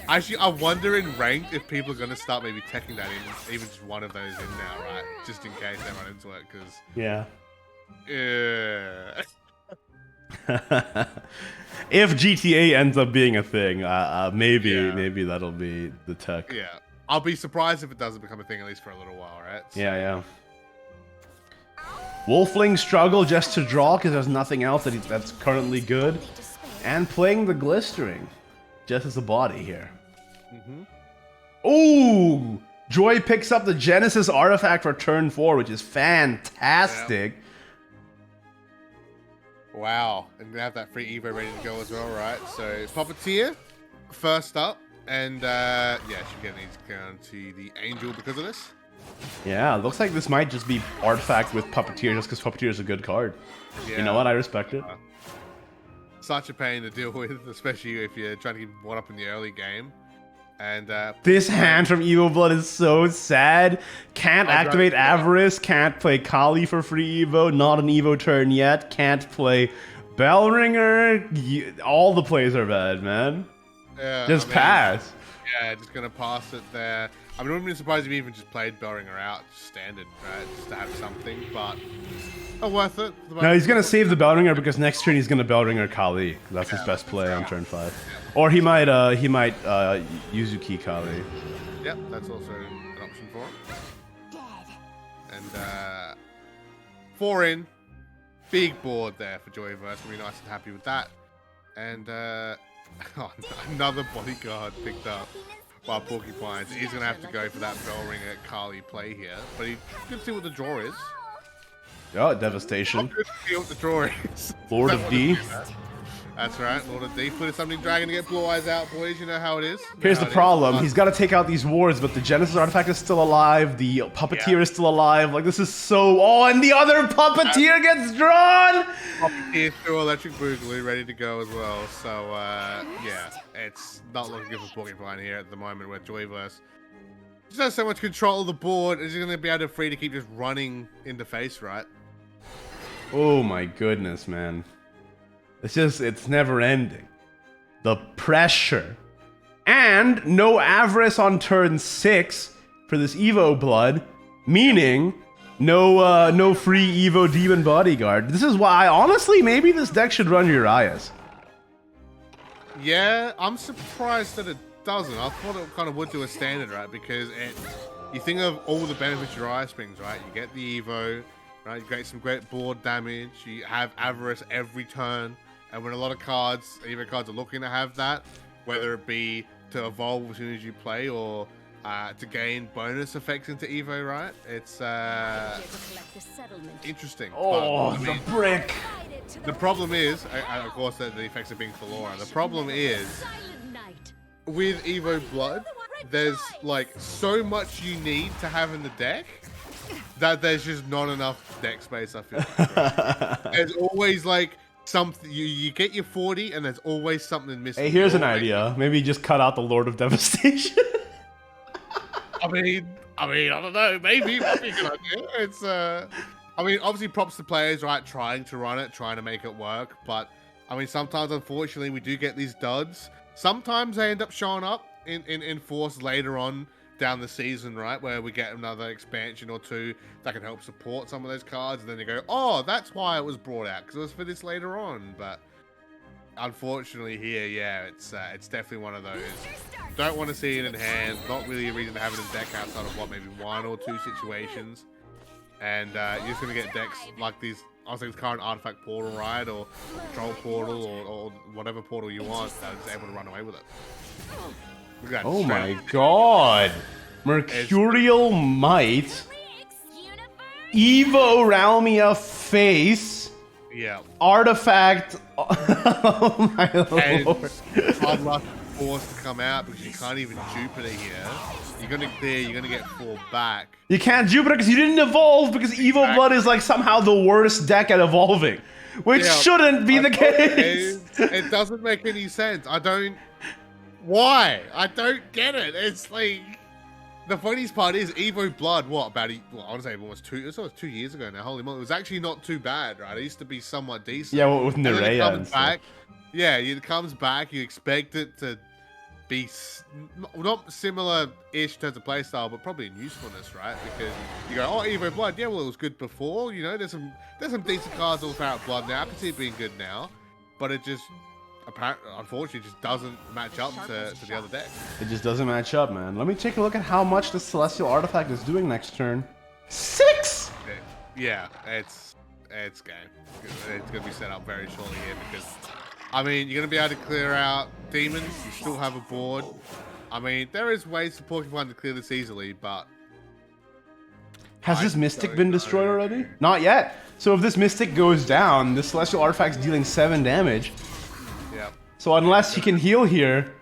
actually, I wonder in ranked if people are going to start maybe teching that in, even just one of those in now, right? Just in case they run into it, because... Yeah. Yeah. If GTA ends up being a thing, maybe that'll be the tech. Yeah. I'll be surprised if it doesn't become a thing, at least for a little while, right? So, yeah. Wolfling struggle just to draw because there's nothing else that's currently good. And playing the Glistering just as a body here. Ooh! Joy picks up the Genesis artifact for turn 4, which is fantastic. Yeah. Wow. And gonna have that free Evo ready to go as well, right? So Puppeteer, first up. And yeah, she's getting these down to the Angel because of this. Yeah, looks like this might just be Artifact with Puppeteer just because Puppeteer is a good card. Yeah. You know what? I respect it. Such a pain to deal with, especially if you're trying to keep one up in the early game. And this hand from Evo Blood is so sad. Can't activate Avarice, can't play Kali for free Evo, not an Evo turn yet, can't play Bellringer. All the plays are bad, man. Yeah, just pass. Yeah, just gonna pass it there. I mean, I wouldn't be surprised if he even just played Bellringer out, standard, right? Just to have something, but worth it. No, he's gonna save the Bellringer because next turn he's gonna Bellringer Kali. That's his best play on turn 5. Or he might Yuzuki Kali. Yep, that's also an option for him. And 4 in, big board there for Joyverse. Gonna be nice and happy with that. And another bodyguard picked up by Porcupines. He's going to have to go for that Bellringer Kali play here. But he can see what the draw is. Oh, Devastation. Good to see what the draw is. Lord of D. That's right, Lord of D. Put something dragon to get Blue Eyes out, boys. You know how it is. Here's the problem. He's got to take out these wards, but the Genesis artifact is still alive. The Puppeteer is still alive. Like, this is so... Oh, and the other Puppeteer gets drawn! Puppeteer through Electric Boogaloo, ready to go as well. So, yeah. It's not looking good for Porcupine here at the moment with Joyverse. Just has so much control of the board. Is he going to be able to free to keep just running in the face, right? Oh my goodness, man. It's never ending. The pressure. And no Avarice on turn 6 for this Evo Blood, meaning No free Evo Demon Bodyguard. This is why, honestly, maybe this deck should run Urias. Yeah, I'm surprised that it doesn't. I thought it kind of would do a standard, right? Because you think of all the benefits Urias brings, right? You get the Evo, right? You get some great board damage. You have Avarice every turn. And when a lot of cards, Evo cards, are looking to have that, whether it be to evolve as soon as you play or to gain bonus effects into Evo, right? It's interesting. Oh, but, I mean, the brick. the problem is, of course, the effects of being Flora. The problem is, with Evo Blood, there's like so much you need to have in the deck that there's just not enough deck space, I feel. Right? There's always like something, you get your 40 and there's always something missing. Hey, here's an idea. Maybe just cut out the Lord of Devastation. I mean, I don't know. Maybe might be a good idea. It's I mean, obviously props to players, right? Trying to run it, trying to make it work. But I mean, sometimes unfortunately we do get these duds. Sometimes they end up showing up in force later on down the season, right? Where we get another expansion or two that can help support some of those cards, and then you go, oh, that's why it was brought out because it was for this later on. But unfortunately here, yeah, it's definitely one of those. Don't want to see it in hand. Not really a reason to have it in deck outside of what, maybe one or two situations. And you're just gonna get decks like these. I was thinking current artifact portal, right, or control portal, or whatever portal you want that is able to run away with it. Look at that. Oh my god. Mercurial Might. Evo Ralmia Face. Yeah. Artifact. Oh my lord. Unlucky force to come out because you can't even Jupiter here. You're gonna get 4 back. You can't Jupiter because you didn't evolve because Evo Blood is like somehow the worst deck at evolving. Which shouldn't be the case. It doesn't make any sense. Why? I don't get it. It's like, the funniest part is Evo Blood, I want to say almost 2 years ago now. Holy moly. It was actually not too bad, right? It used to be somewhat decent. Yeah, well, with Nerea and stuff. Yeah, it comes back. You expect it to be not similar-ish in terms of playstyle, but probably in usefulness, right? Because you go, oh, Evo Blood, yeah, well, it was good before. You know, there's some decent cards all throughout Blood now. I can see it being good now, but it just unfortunately just doesn't match up to the other decks. It just doesn't match up, man. Let me take a look at how much the Celestial Artifact is doing next turn. 6! Yeah, it's game. It's gonna be set up very shortly here because, I mean, you're gonna be able to clear out demons. You still have a board. I mean, there is ways for Pokemon to clear this easily, but has this Mystic been destroyed already? Not yet. So if this Mystic goes down, the Celestial Artifact's dealing 7 damage. Yeah. So unless he can heal here.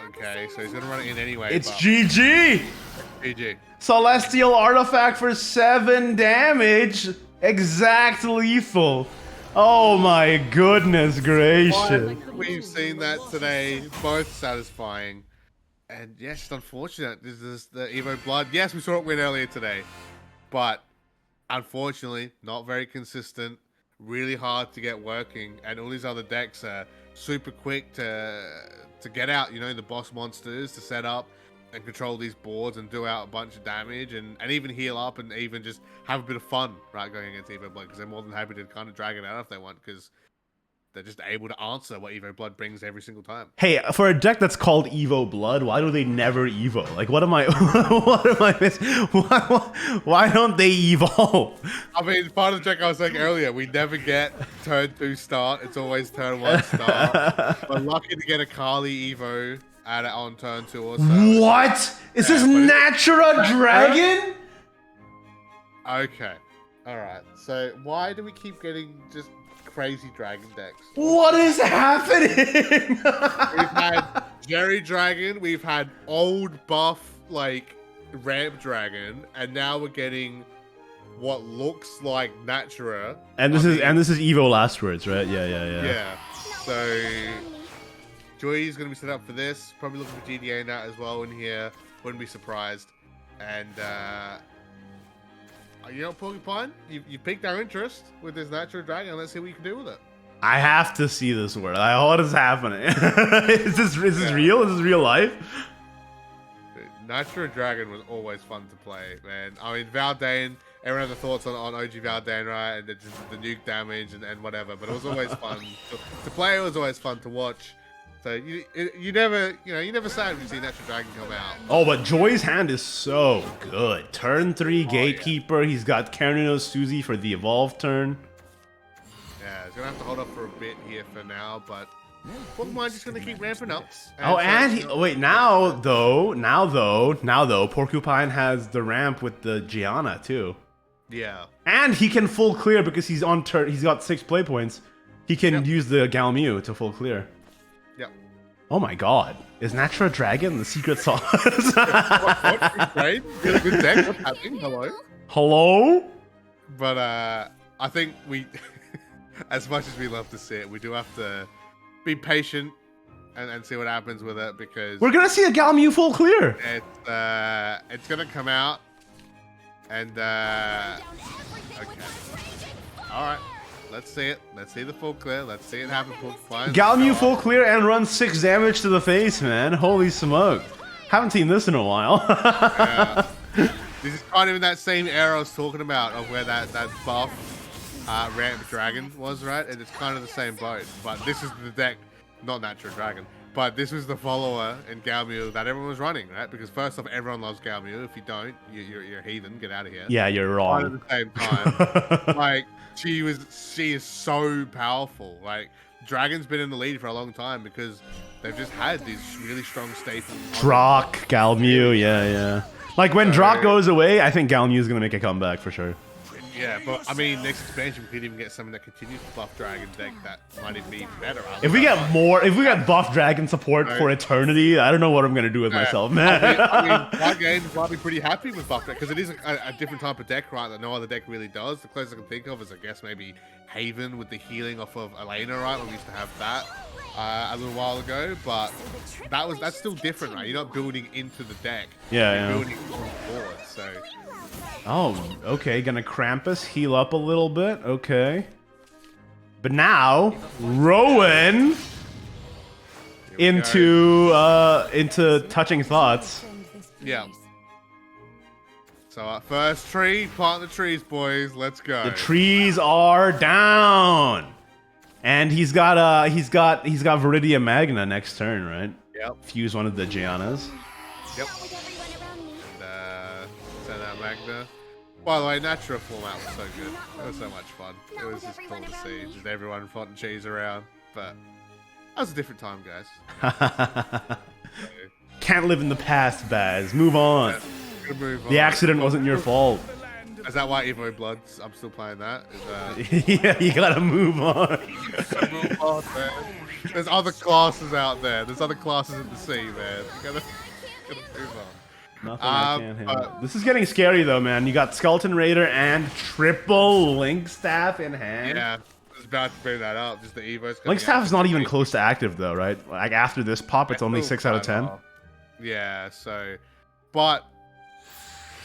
Okay, so he's gonna run it in anyway. It's GG! GG. Celestial Artifact for 7 damage. Exact lethal. Oh my goodness gracious. We've seen that today. Both satisfying. And yes, it's unfortunate. This is the Evo Blood. Yes, we saw it win earlier today. But unfortunately, not very consistent. Really hard to get working. And all these other decks are super quick to get out, you know, the boss monsters to set up and control these boards and do out a bunch of damage and even heal up and even just have a bit of fun, right, going against Evo Blood, because they're more than happy to kind of drag it out if they want, because they're just able to answer what Evo Blood brings every single time. Hey, for a deck that's called Evo Blood, why do they never Evo? Like, what am I missing? Why don't they evolve? I mean, part of the deck I was saying earlier, we never get turn 2 start. It's always turn 1 start. We're lucky to get a Kali Evo on turn 2 or so. What? Is this Natura Dragon? Okay. Alright. So why do we keep getting just crazy dragon decks? What is happening? We've had Jerry Dragon, we've had old buff like Ramp Dragon, and now we're getting what looks like Natura. And this is Evo last words, right? Yeah. Yeah. So Joy's gonna be set up for this. Probably looking for GDA now as well in here. Wouldn't be surprised. And you know, Porcupine, you piqued our interest with this Natural Dragon. Let's see what you can do with it. I have to see this world. What is happening? Is this real? Is this real life? Nitro Dragon was always fun to play, man. I mean, Valdane, everyone has the thoughts on OG Valdane, right? And the nuke damage and whatever, but it was always fun to play. It was always fun to watch. So you never sad when you see Nitro Dragon come out. Oh, but Joy's hand is so good. Turn 3 Gatekeeper. He's got Karino Suzy for the evolve turn. Yeah, he's gonna have to hold up for a bit here for now, but Pokemon just gonna keep ramping up. Oh, and he wait now though, Porcupine has the ramp with the Gianna too. Yeah. And he can full clear because he's on turn. He's got 6 play points. He can use the Galmew to full clear. Yep. Oh my God! Is Natra Dragon the secret sauce? What? Great. Good deck. What's happening? Hello. Hello? But I think we, as much as we love to see it, we do have to be patient and see what happens with it because We're gonna see a Galmew full clear. it's gonna come out and okay. All right. Let's see it. Let's see the full clear. Let's see it happen. Galmew full clear and runs 6 damage to the face, man. Holy smoke. Haven't seen this in a while. Yeah. This is kind of in that same era I was talking about of where that buff ramp dragon was, right? And it's kind of the same boat. But this is the deck, not Natural Dragon. But this was the follower in Galmew that everyone was running, right? Because first off, everyone loves Galmew. If you don't, you're a heathen. Get out of here. Yeah, you're But wrong. at the same time, like she is so powerful. Like Dragon's been in the lead for a long time because they've just had these really strong staples. Drock, Galmew, yeah. Like when Drock goes away, I think Galmew is gonna make a comeback for sure. Yeah, but I mean, next expansion we could even get something that continues to buff Dragon deck that might even be better. If we get buff Dragon support for eternity, I don't know what I'm gonna do with myself, man. I mean, our games might be pretty happy with buff deck because it is a different type of deck, right? That no other deck really does. The closest I can think of is, I guess, maybe Haven with the healing off of Elena, right? When we used to have that a little while ago, but that's still different, right? You're not building into the deck. Yeah. You're building on board, so. Oh, okay, gonna Krampus heal up a little bit, okay. But now, Rowan into touching thoughts. Yeah. So first tree, plant the trees, boys. Let's go. The trees are down, and he's got Viridia Magna next turn, right? Yep. Fuse one of the Giannas. Yep. Send out Magna. By the way, Natura format was so good. It was so much fun. It was just cool to see just everyone fronting cheese around. But that was a different time, guys. Can't live in the past, Baz. Move on. Move on. The accident wasn't your fault. Is that why Evo Bloods? I'm still playing that. Yeah, you gotta move on. Move on, man. There's other classes out there. There's other classes in the sea, man. You gotta move on. Nothing I can't handle. This is getting scary though, man. You got Skeleton Raider and triple Link Staff in hand. Yeah, I was about to bring that up. Just the Evo's. Link Staff is not even close to active though, right? Like after this pop, it's only 6 out of 10. Yeah, so, but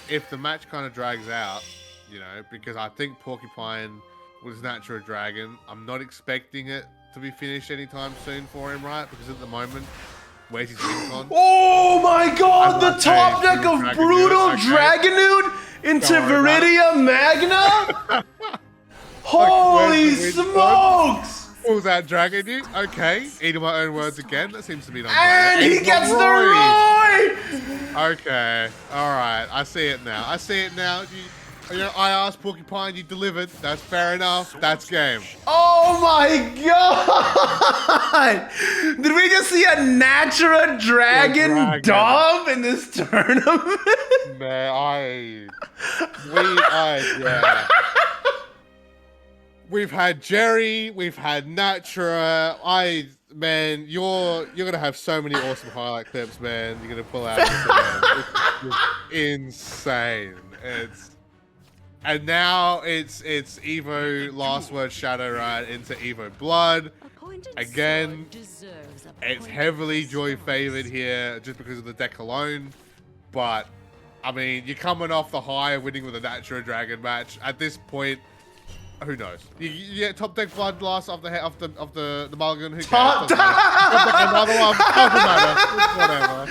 if the match kind of drags out, you know, because I think Porcupine was Natural Dragon, I'm not expecting it to be finished anytime soon for him, right? Because at the moment, where's his Wincon? Oh my god, the top deck of Brutal Dragonude into Viridia Magna? Holy smokes! Pulls out Dragon you? Okay, eating my own words again. That seems to be done. And he gets the Roy! Okay, alright, I see it now. I see it now. You know, I asked Porcupine, you delivered. That's fair enough. That's game. Oh my god! Did we just see a Natura Dragon dub in this tournament? Man, yeah. We've had Jerry, we've had Natura. Man, you're gonna have so many awesome highlight clips, man. You're gonna pull out this, it's insane. And now it's Evo Last Word Shadow right into Evo Blood. Again, it's heavily Joy favored here just because of the deck alone. But I mean, you're coming off the high of winning with a Natural Dragon match. At this point, who knows? You get top deck Blood Blast off the Mulligan. Who cares? Top deck another one. Doesn't matter. Whatever.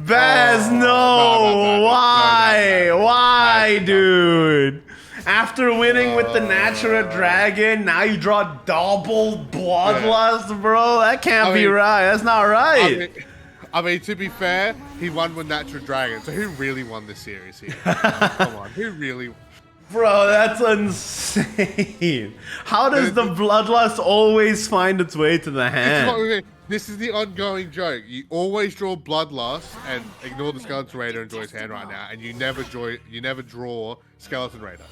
Baz, no! no. Why? No. Why, No. dude? After winning with the Natura Dragon, now you draw double Bloodlust, bro? That can't be right. That's not right. I mean, to be fair, he won with Natural Dragon. So who really won this series here? Come on, who really? Bro, that's insane. How does the Bloodlust always find its way to the hand? This is the ongoing joke. You always draw Bloodlust and ignore the Skeleton Raider in Joy's hand right now, and you never draw Skeleton Raider.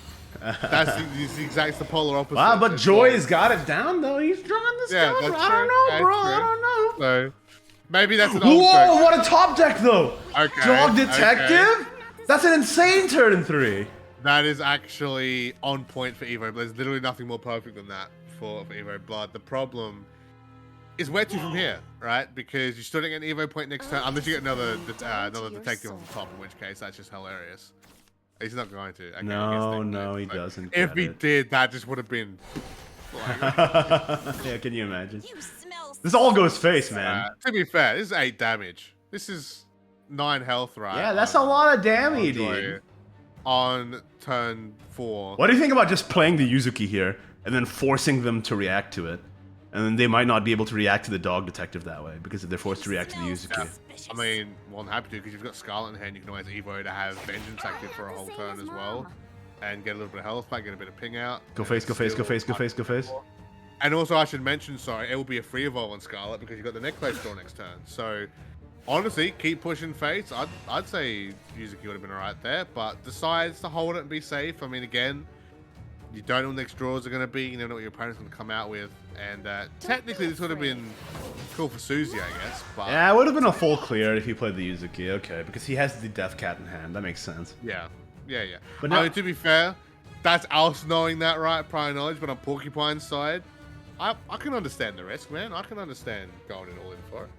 That's the exact the polar opposite. Wow, but Joy's got it down though. He's drawing the Skeleton. that's I don't know, true. bro. That's I don't know. So maybe that's an old Whoa, joke. what a top deck though! Okay, Dog Detective? That's an insane turn 3. That is actually on point for Evo. There's literally nothing more perfect than that for Evo Blood. The problem is where to from here, right? Because you're still getting an Evo point next turn, unless you get another detective on the top, in which case that's just hilarious. He's not going to. Okay, No, he doesn't. If he did, that just would have been. Yeah, can you imagine? You smell This all goes face, man. To be fair, this is 8 damage. This is 9 health, right? Yeah, that's a lot of damage, dude. On turn 4. What do you think about just playing the Yuzuki here and then forcing them to react to it? And then they might not be able to react to the Dog Detective that way because they're forced to react to the Yuzuki. I mean, well, I'm happy to because you've got Scarlet in hand. You can always Evo to have Vengeance active for a whole turn as well, and get a little bit of health back, get a bit of ping out. Go face, go face, go face, go face, go face. And also, I should mention, sorry, it will be a free evolve on Scarlet because you've got the Necklace draw next turn. So, honestly, keep pushing Fates. I'd say Yuzuki would have been alright there, but decides to hold it and be safe. I mean, again, you don't know what the next draws are going to be. You don't know what your opponent's going to come out with. And technically, this would have been cool for Susie, I guess. But Yeah, it would have been a full clear if he played the Yuzuki. Okay, because he has the Death Cat in hand. That makes sense. Yeah. But I mean, to be fair, that's us knowing that, right? Prior knowledge, but on Porcupine's side, I can understand the risk, man. I can understand going all in for it.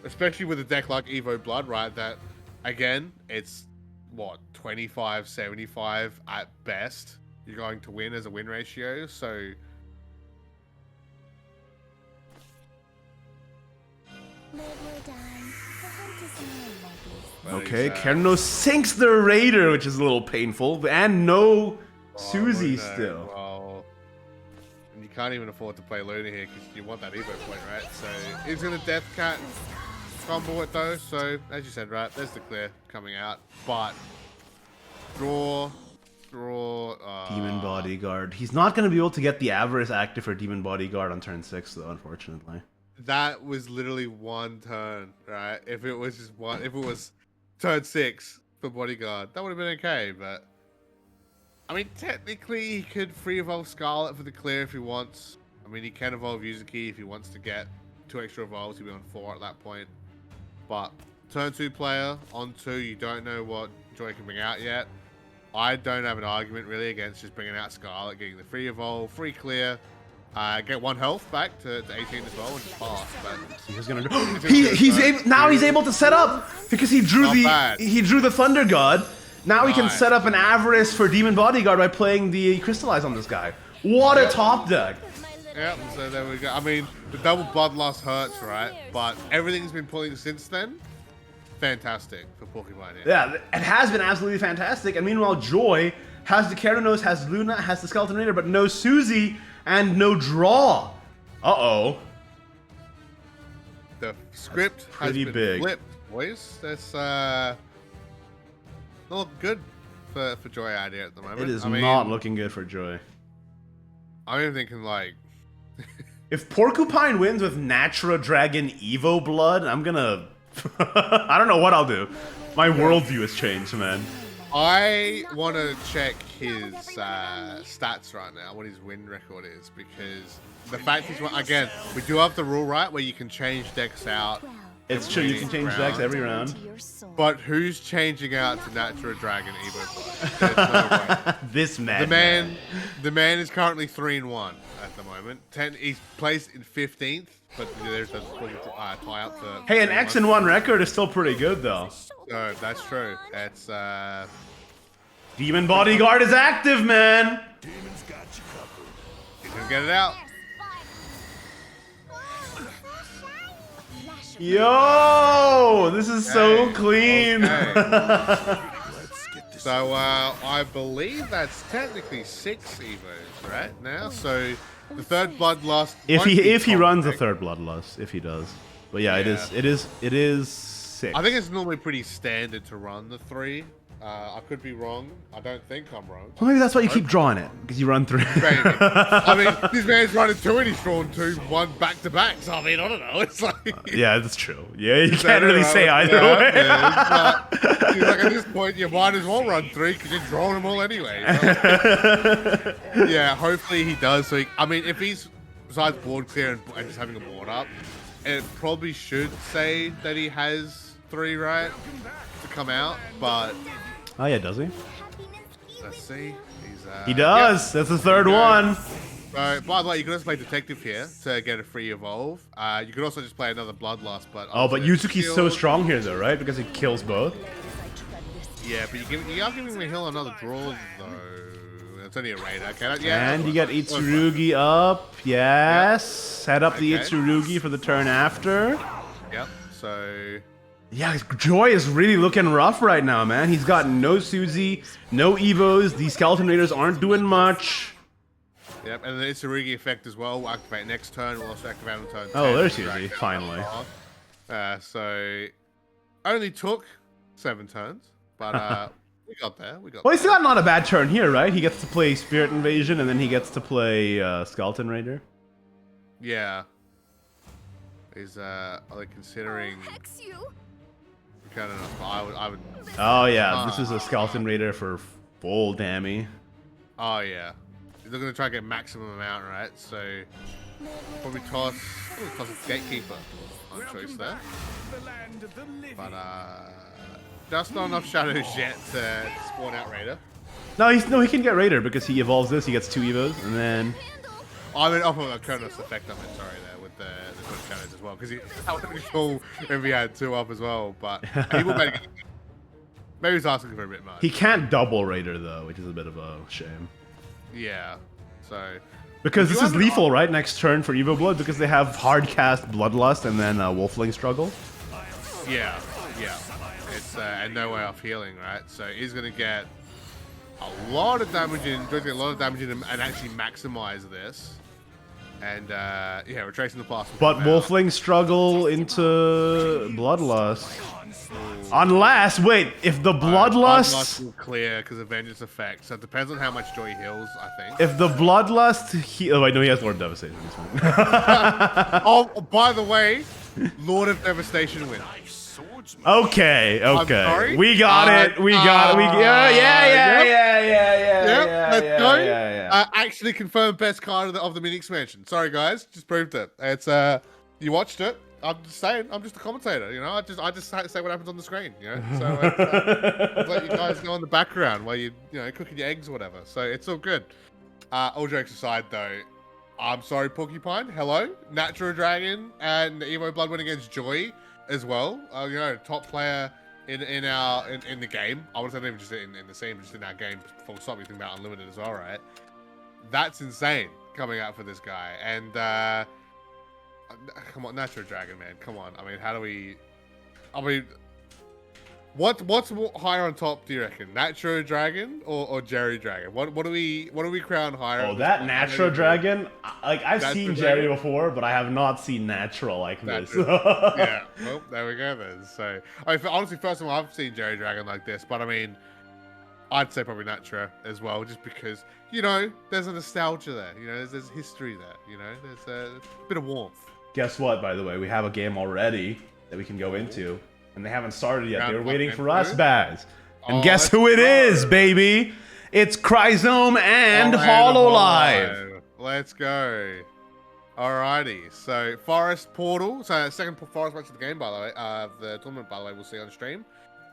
Especially with a deck like Evo Blood, right? That, again, it's, what, 25-75 at best. You're going to win as a win ratio, so... Okay, Kernos sinks the Raider, which is a little painful, and no Susie still. Well, and you can't even afford to play Luna here because you want that Evo point, right? So he's gonna Death Cat combo it though. So as you said, right, there's the clear coming out, but draw. Demon Bodyguard. He's not gonna be able to get the Avarice active for Demon Bodyguard on turn 6, though, unfortunately. That was literally one turn, right? If it was just one, if it was turn 6 for Bodyguard, that would have been okay, but I mean, technically, he could free evolve Scarlet for the clear if he wants. I mean, he can evolve Yuzuki if he wants to get 2 extra evolves. He'll be on 4 at that point. But turn 2 player on 2, you don't know what Joy can bring out yet. I don't have an argument really against just bringing out Scarlet, getting the free evolve, free clear. Get 1 health back to 18 as well, which is fast. But He's gonna do. Now he's able to set up because he drew the Thunder God. Now he can set up an Avarice for Demon Bodyguard by playing the Crystallize on this guy. What a top deck! Yep. So there we go. I mean, the double Bloodlust hurts, right? But everything's been pulling since then. Fantastic for Porcupine. Yeah, it has been absolutely fantastic. And meanwhile, Joy has the Keranos, has Luna, has the Skeleton Raider, but no Susie and no draw. Uh-oh. The script has been flipped, boys. That's not looking good for Joy out here at the moment. It is not looking good for Joy. I'm even thinking like... If Porcupine wins with Natura Dragon Evo Blood, I'm gonna... I don't know what I'll do. My worldview has changed, man. I want to check his stats right now, what his win record is, because the fact he's again, we do have the rule right where you can change decks out. It's true, you can change decks every round. But who's changing out to Natura Dragon Evo Blood? There's no way. This man. The man is currently 3-1 at the moment. He's placed in 15th, but there's a tie up to. Hey, an X-1 record is still pretty good though. No, that's true. It's Demon Bodyguard is active, man. Demon's got you covered. He's gonna get it out. Yo! go. This is so Okay, clean. okay. Let's get this. So I believe that's technically 6 evos right now. So the third bloodlust. If won't he be runs a conflict. third bloodlust, if he does. But yeah, Yeah. it is 6. I think it's normally pretty standard to run the 3. I could be wrong. I don't think I'm wrong. Well, maybe that's why you keep drawing it, because you run 3. Maybe. I mean, this man's running 2 and he's drawn 2, 1 back to back. So I mean, I don't know. It's like Yeah, that's true. Yeah, you can't really say either way. Yeah, it's like at this point, you might as well run 3 because you're drawing them all anyway. So, yeah, hopefully he does. So I mean, if he's besides board clear and just having a board up, it probably should say that he has 3 right to come out. But Oh yeah, does he? let's see. He's He does. That's the third one. So, by the way, you can also play Detective here to get a free evolve. You could also just play another Bloodlust, but Oh, but obviously Yuzuki's so shield- strong here, though, right? Because he kills both. Yeah, but you are giving me heal another draw though. It's only a raider. Okay, yeah. And you get Itsurugi up. Yes. Set up the Okay. Itsurugi for the turn after. Yep. So Yeah, Joy is really looking rough right now, man. He's got no Suzy, no Evos. These Skeleton Raiders aren't doing much. yep, and the Itsurugi effect as well will activate next turn. We'll also activate on turn 10. Oh, there's to drag Suzy, down finally. So only took 7 turns, but we got there. We got. Well, he's there. got not a bad turn here, right? He gets to play Spirit Invasion, and then he gets to play Skeleton Raider. Yeah. Is are they considering? Hex you. Kind of. I would. Oh, yeah, this is a Skeleton Raider for full dammy. Oh yeah. They're gonna try and get maximum amount, right? So probably toss a Gatekeeper on choice there. The land of the living. But just not enough shadows yet to spawn out Raider. No, he can get Raider because he evolves this. He gets 2 Evos, and then I mean, off of a Kronos effect, I mean, sorry, there with the twin shadows as well, because that would have been cool if he had 2 up as well. But he will maybe he's asking for a bit much. he can't double Raider though, which is a bit of a shame. Yeah. So Because You this is have an lethal, right? Next turn for Evo Blood, because they have hard cast Bloodlust and then Wolfling Struggle. yeah, yeah. It's and no way off healing, right? So he's gonna get a lot of damage in, going to get a lot of damage in him, and actually maximize this. And yeah, retracing the past. will But come out. Wolfling Struggle into Bloodlust. Unless, wait, if the Bloodlust Bloodlust... will clear because of Vengeance effect. So it depends on how much Joy heals, I think. If the Bloodlust... Oh, wait, no, he has Lord of Devastation. He's fine. Oh, by the way, Lord of Devastation wins. Swordsman. Okay, okay. sorry? We got it. We got it. Yeah. Yep, let's go. Actually confirmed best card of the mini expansion. Sorry guys, just proved it. It's you watched it. I'm just saying. I'm just a commentator. You know, I just say what happens on the screen. You know, so it's let you guys go in the background while you cooking your eggs or whatever. So it's all good. All jokes aside, though, I'm sorry, Porcupine. Hello, Natural Dragon and Evo Blood went against Joy as well. Top player in the game. I would say not even just in the scene, but just in our game. Full stop. You think about Unlimited as well, right? That's insane coming out for this guy. And come on, Natural Dragon, man. Come on. I mean, how do we? I mean, what's higher on top? Do you reckon, Natural Dragon or Jerry Dragon? What do we crown higher? Oh, that Natural Dragon. Like, I've Natural seen Dragon? Jerry before, but I have not seen Natural like this. Yeah. Well, there we go then. So, I mean, honestly, first of all, I've seen Jerry Dragon like this, but I mean, I'd say probably Natural as well, just because there's a nostalgia there. There's history there. There's a bit of warmth. Guess what, by the way? We have a game already that we can go into, and they haven't started yet. They were waiting for us, Baz. And guess let's who it go. is, baby? It's Chrysome and Hololive. Let's go. Alrighty. So, Forest Portal. So, second Forest match of the game, by the way. The tournament, by the way, we'll see on stream.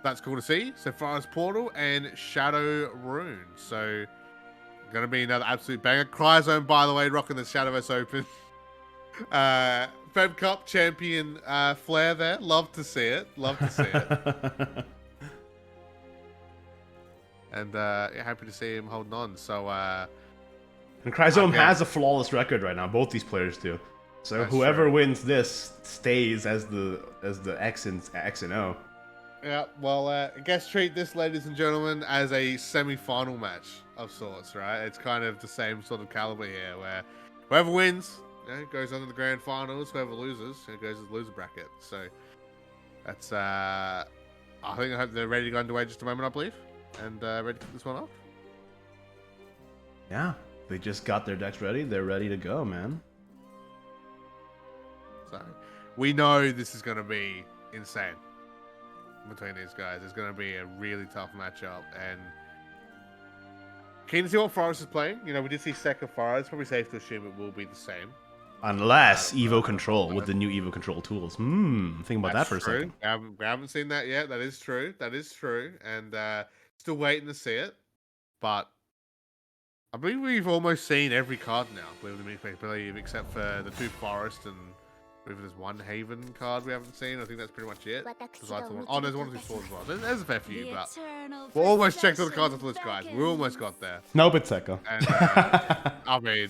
That's cool to see. So, Forest Portal and Shadow Rune. So, gonna be another absolute banger. Cryzone, by the way, rocking the Shadowverse Open. Feb Cup champion flair there. Love to see it. Love to see it. And happy to see him holding on. So And Chrysome Okay. has a flawless record right now. Both these players do. So That's whoever true. wins this stays as the X and O. Yeah, well, I guess treat this, ladies and gentlemen, as a semi-final match of sorts, right? It's kind of the same sort of caliber here, where whoever wins, goes on to the grand finals. Whoever loses, goes to the loser bracket. So that's, I hope they're ready to go underway just a moment, I believe, and ready to kick this one off. Yeah, they just got their decks ready. They're ready to go, man. So we know this is going to be insane between these guys. It's going to be a really tough matchup, and keen to see what Forest is playing. You know, we did see Sekka Forest. Probably safe to assume it will be the same. Unless Evo Control with the new Evo Control tools. Think about that for a second. We haven't seen that yet. That is true. That is true. And still waiting to see it. But I believe we've almost seen every card now, believe, except for the 2 Forest and maybe there's 1 Haven card we haven't seen. I think that's pretty much it. Besides the one. Oh, there's 1 or 2 Swords as well. There's a fair few, but we're almost checked all the cards off the list, guys. We almost got there. Nope, it's Sekka. And, I mean,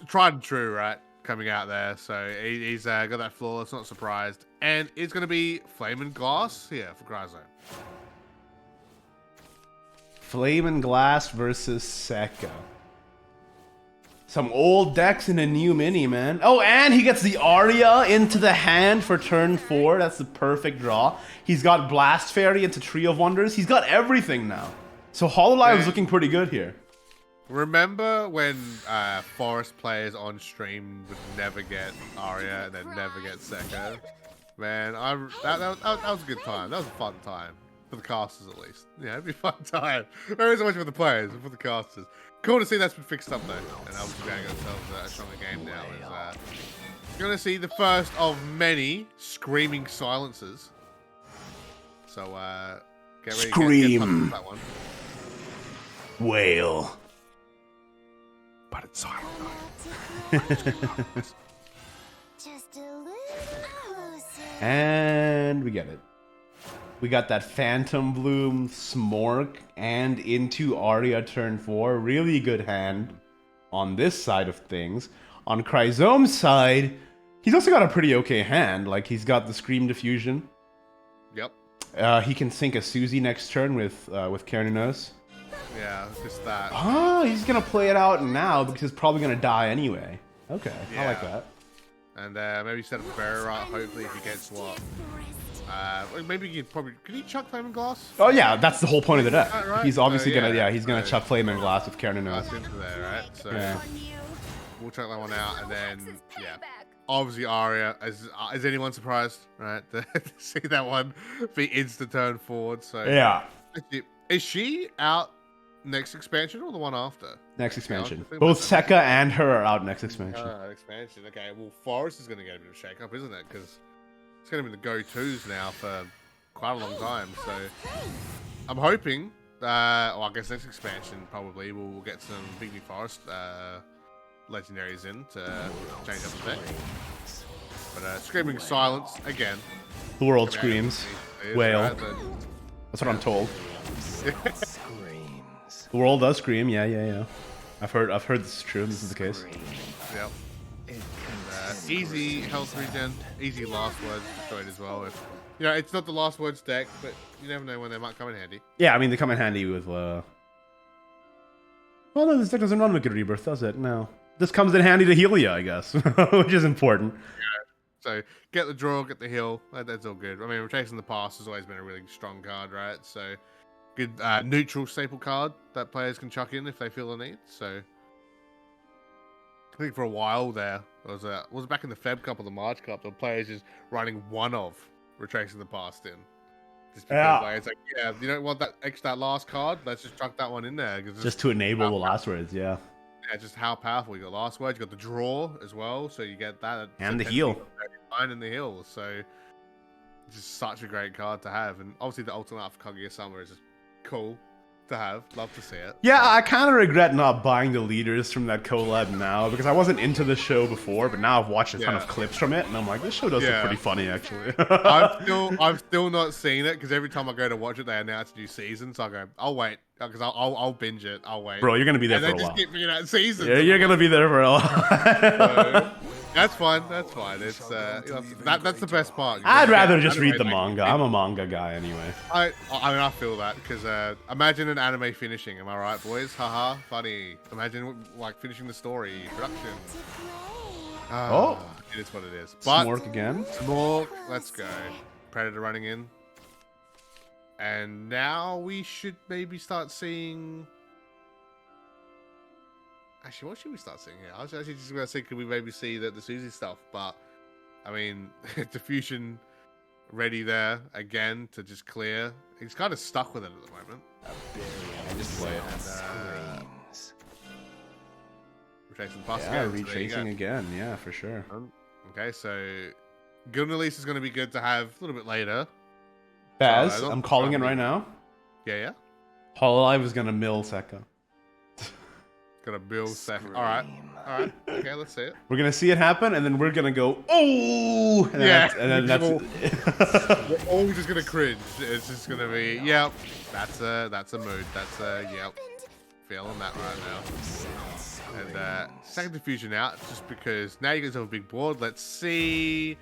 tried and true, right? Coming out there. So he's got that flawless, not surprised. And it's going to be Flame and Glass here for Cryzo. Flame and Glass versus Sekka. Some old decks in a new mini, man. Oh, and he gets the Aria into the hand for turn 4. That's the perfect draw. He's got Blast Fairy into Tree of Wonders. He's got everything now. So Hololive is looking pretty good here. Remember when Forest players on stream would never get Aria and then never get Sekka? Man, that was a good time. That was a fun time. For the casters, at least. Yeah, it'd be a fun time. Maybe so much for the players, but for the casters. Cool to see that's been fixed up, though. And obviously, getting ourselves a stronger game now. Is going to see the first of many screaming silences. So, get ready to get pumped with that one. Whale. But it's silent. Just a little closer. And we get it. We got that Phantom Bloom, Smork, and into Aria turn 4. Really good hand on this side of things. On Cryzome's side, he's also got a pretty okay hand. Like, he's got the Scream Diffusion. Yep. He can sink a Suzy next turn with Kernunos. Yeah, just that. Ah, he's going to play it out now because he's probably going to die anyway. Okay, I like that. And maybe set up a barrier art, hopefully, if he gets what? Maybe you could he chuck Flame and Glass? Oh yeah, that's the whole point of the deck. Right? He's obviously he's gonna chuck Flame and Glass with Kernunos. That's into there, right? So Yeah. we'll check that one out, and then obviously Aria. Is anyone surprised, right? To see that one be insta turn forward. So Yeah. is she out next expansion or the one after? Next expansion. Both Sekka and her are out next expansion. Expansion. Okay. Well, Forest is gonna get a bit of a shake up, isn't it? Because it's going to be the go-tos now for quite a long time. So I'm hoping, I guess next expansion probably we'll get some big new Forest legendaries in to change up the deck. But Screaming Silence again. The world screams. Whale. Right? That's what I'm told. The world does scream. Yeah. I've heard this is true. This is the case. Yep. Easy health regen, easy last words destroyed as well. If it's not the last words deck, but you never know when they might come in handy. Yeah, I mean they come in handy with. Well, no, this deck doesn't run Wicked Rebirth, does it? No. This comes in handy to heal you, I guess, which is important. Yeah. So get the draw, get the heal. That's all good. I mean, Retracing the Past has always been a really strong card, right? So good neutral staple card that players can chuck in if they feel the need. So. I think for a while there, was it back in the Feb Cup or the March Cup, the players just running one of Retracing the Past in. Just because it's like, you don't want that last card, let's just chuck that one in there. Just to enable the last words, yeah. Yeah, just how powerful. You got last words, you got the draw as well, so you get that. And the heal. And the heal, so it's just such a great card to have. And obviously the Ultimate for Kaguya-sama is just cool to have. Love to see it. Yeah, I kind of regret not buying the leaders from that collab now because I wasn't into the show before, but now I've watched a ton of clips from it, and I'm like, this show does look pretty funny actually. I've still not seen it because every time I go to watch it, they announce a new season. So I go, I'll wait because I'll binge it. I'll wait. Bro, you're gonna be there and for a they while. just keep bringing out seasons. Yeah, you're gonna be there for a while. That's fine. That's fine. It's that's the best part. I'd rather Yeah, just read the anime, like, manga. I'm a manga guy anyway. I mean, I feel that because imagine an anime finishing. Am I right, boys? Haha, funny. Imagine like finishing the story production. Oh. It is what it is. But Smork again. Smork, let's go. Predator running in, and now we should maybe start seeing. Actually, what should we start seeing here? I was actually just going to say, could we maybe see the Susie stuff? But, I mean, diffusion ready there again to just clear. He's kind of stuck with it at the moment. Just play it. Retracing the past Yeah, again. retracing again. Yeah, for sure. Okay, so Guild Release is going to be good to have a little bit later. Baz, I'm calling it right now. Yeah. Hololive is going to mill Sekka. Gonna build second. All right. Okay, let's see it. We're gonna see it happen, and then we're gonna go, oh, and then that's we're all just gonna cringe. It's just gonna be, yep, that's a mood. That's a yep, feeling that right now. And second diffusion out, just because now you guys have a big board. Let's see,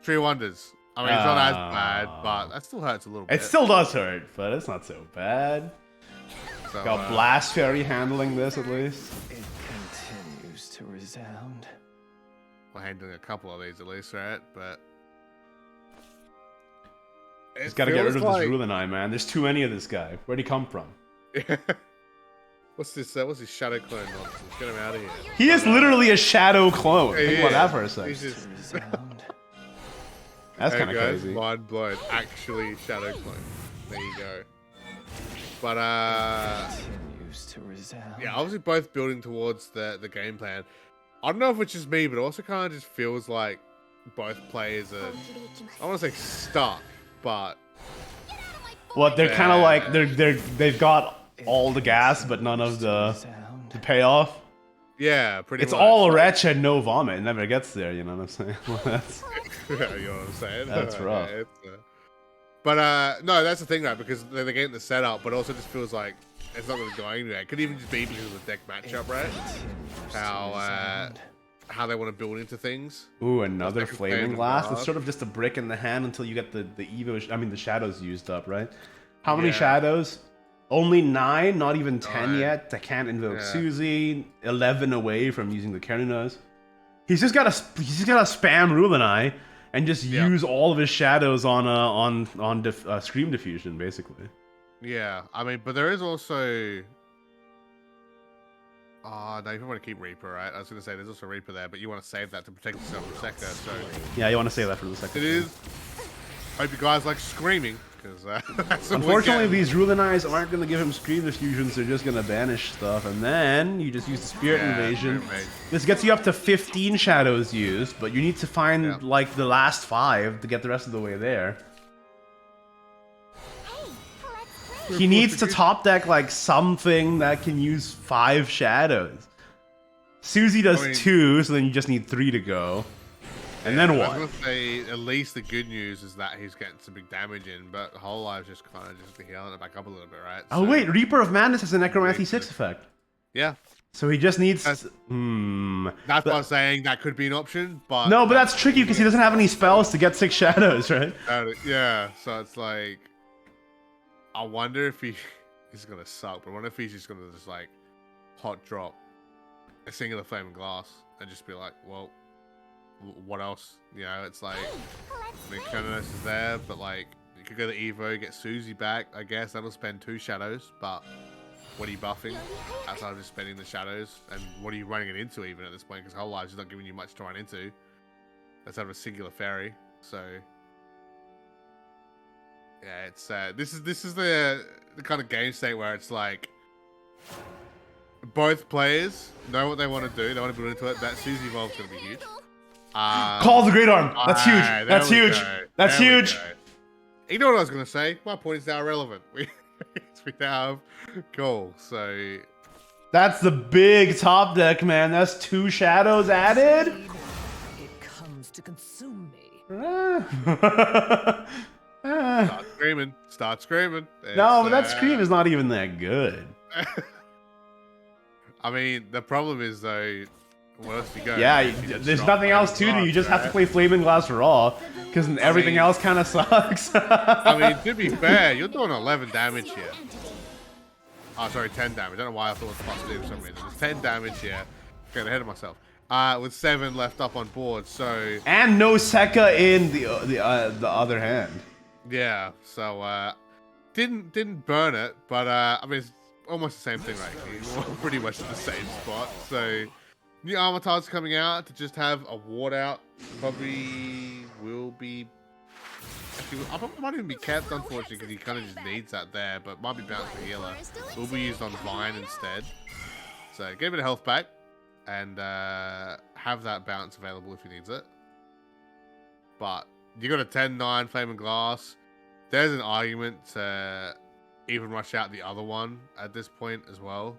Tree of Wonders. I mean, it's not as bad, but that still hurts a little bit. It still does hurt, but it's not so bad. So, Got Blast Fairy handling this at least. It continues to resound. we're handling a couple of these at least, right? But He's got to get rid of this Rulenai, man. There's too many of this guy. Where'd he come from? What's this? What's this shadow clone nonsense? Get him out of here. He is literally a shadow clone. Think about that for a He's second. just... That's kind of guys, crazy. mind blown. Actually, shadow clone. There you go. But Continues to resound. yeah, obviously both building towards the game plan. I don't know if it's just me, but it also kind of just feels like both players are, I want to say stuck, but What they're kind of like they've got all the gas but none of the payoff. yeah, pretty It's much. all retch and no vomit. It never gets there. You know what I'm saying? That's, You know what I'm saying? That's rough. But no, that's the thing, right? Because they're getting the setup, but also just feels like it's not really going anywhere. It could even just be because of the deck matchup, right? How they want to build into things. ooh, another Second flaming flame blast. It's blast. sort of just a brick in the hand until you get the Evo. I mean, the shadows used up, right? How many Yeah. shadows? Only 9, not even 10 9. yet. I can't invoke Yeah. Susie. 11 away from using the Karunas. He's just got to spam Rulenai and just Yeah. use all of his shadows on Scream Diffusion, basically. Yeah, I mean, but there is also. No, you want to keep Reaper, right? I was going to say there's also Reaper there, but you want to save that to protect yourself from Sekka, so Yeah, you want to save that for the second. it is. Hope you guys like screaming, because that's what Unfortunately, we get. these Rulenais aren't going to give him Scream Diffusions. They're just going to banish stuff, and then you just use the Spirit Invasion. Spirit Invasion. This gets you up to 15 shadows used, but you need to find Yeah. like the last 5 to get the rest of the way there. He needs to top deck like something that can use 5 shadows. Susie does I mean- 2, so then you just need 3 to go. And then I was what? gonna say, at least the good news is that he's getting some big damage in, but the whole life just kind of just healing it back up a little bit, right? Oh So, wait, Reaper of Madness has a Necromancy 6 effect. yeah, So he just needs... That's what I'm saying. That could be an option, but No, but that's tricky because he doesn't have any spells to get 6 shadows, right? yeah. So it's like, I wonder if he's gonna suck, but I wonder if he's just gonna just like hot drop a singular flaming glass and just be like, well, what else? You know, it's like, I mean, Kronos is there, but like, you could go to Evo, get Susie back. I guess that'll spend 2 shadows, but what are you buffing outside of just spending the shadows? And what are you running it into even at this point? Because Whole Lives is not giving you much to run into. Let's have a singular fairy. So yeah, it's this is the kind of game state where it's like both players know what they want to do. They want to build into it. That Susie evolve's going to be huge. Call the Great Arm! That's huge! There That's we huge! go. That's There we huge! go. You know what I was going to say? My point is now irrelevant. We now have cool. So That's the big top deck, man. That's 2 shadows added? It comes to consume me. start screaming. Start screaming. No, but It's, that Scream is not even that good. I mean, the problem is though, Where else do you go? Yeah, You can there's drop nothing else to do. Flaming You just have to Glass, play Flaming Glass Raw, because everything mean- else kind of sucks. right? I mean, to be fair, you're doing 11 damage here. Oh, sorry, 10 damage. I don't know why I thought it was plus 2 for some reason. There's 10 damage here. Getting ahead of myself. With 7 left up on board, so And no Sekka in the other hand. yeah. So didn't burn it, but I mean, it's almost the same thing, right? You're pretty much in the same spot. So new Avatars coming out to just have a ward out probably will be. Actually, I think it might even be kept, unfortunately, because he kind of just needs that there, but might be bounced for healer. Will be used on Vine instead. So get a bit of health back, and have that bounce available if he needs it. But you got a 10-9 Flaming Glass. There's an argument to even rush out the other one at this point as well.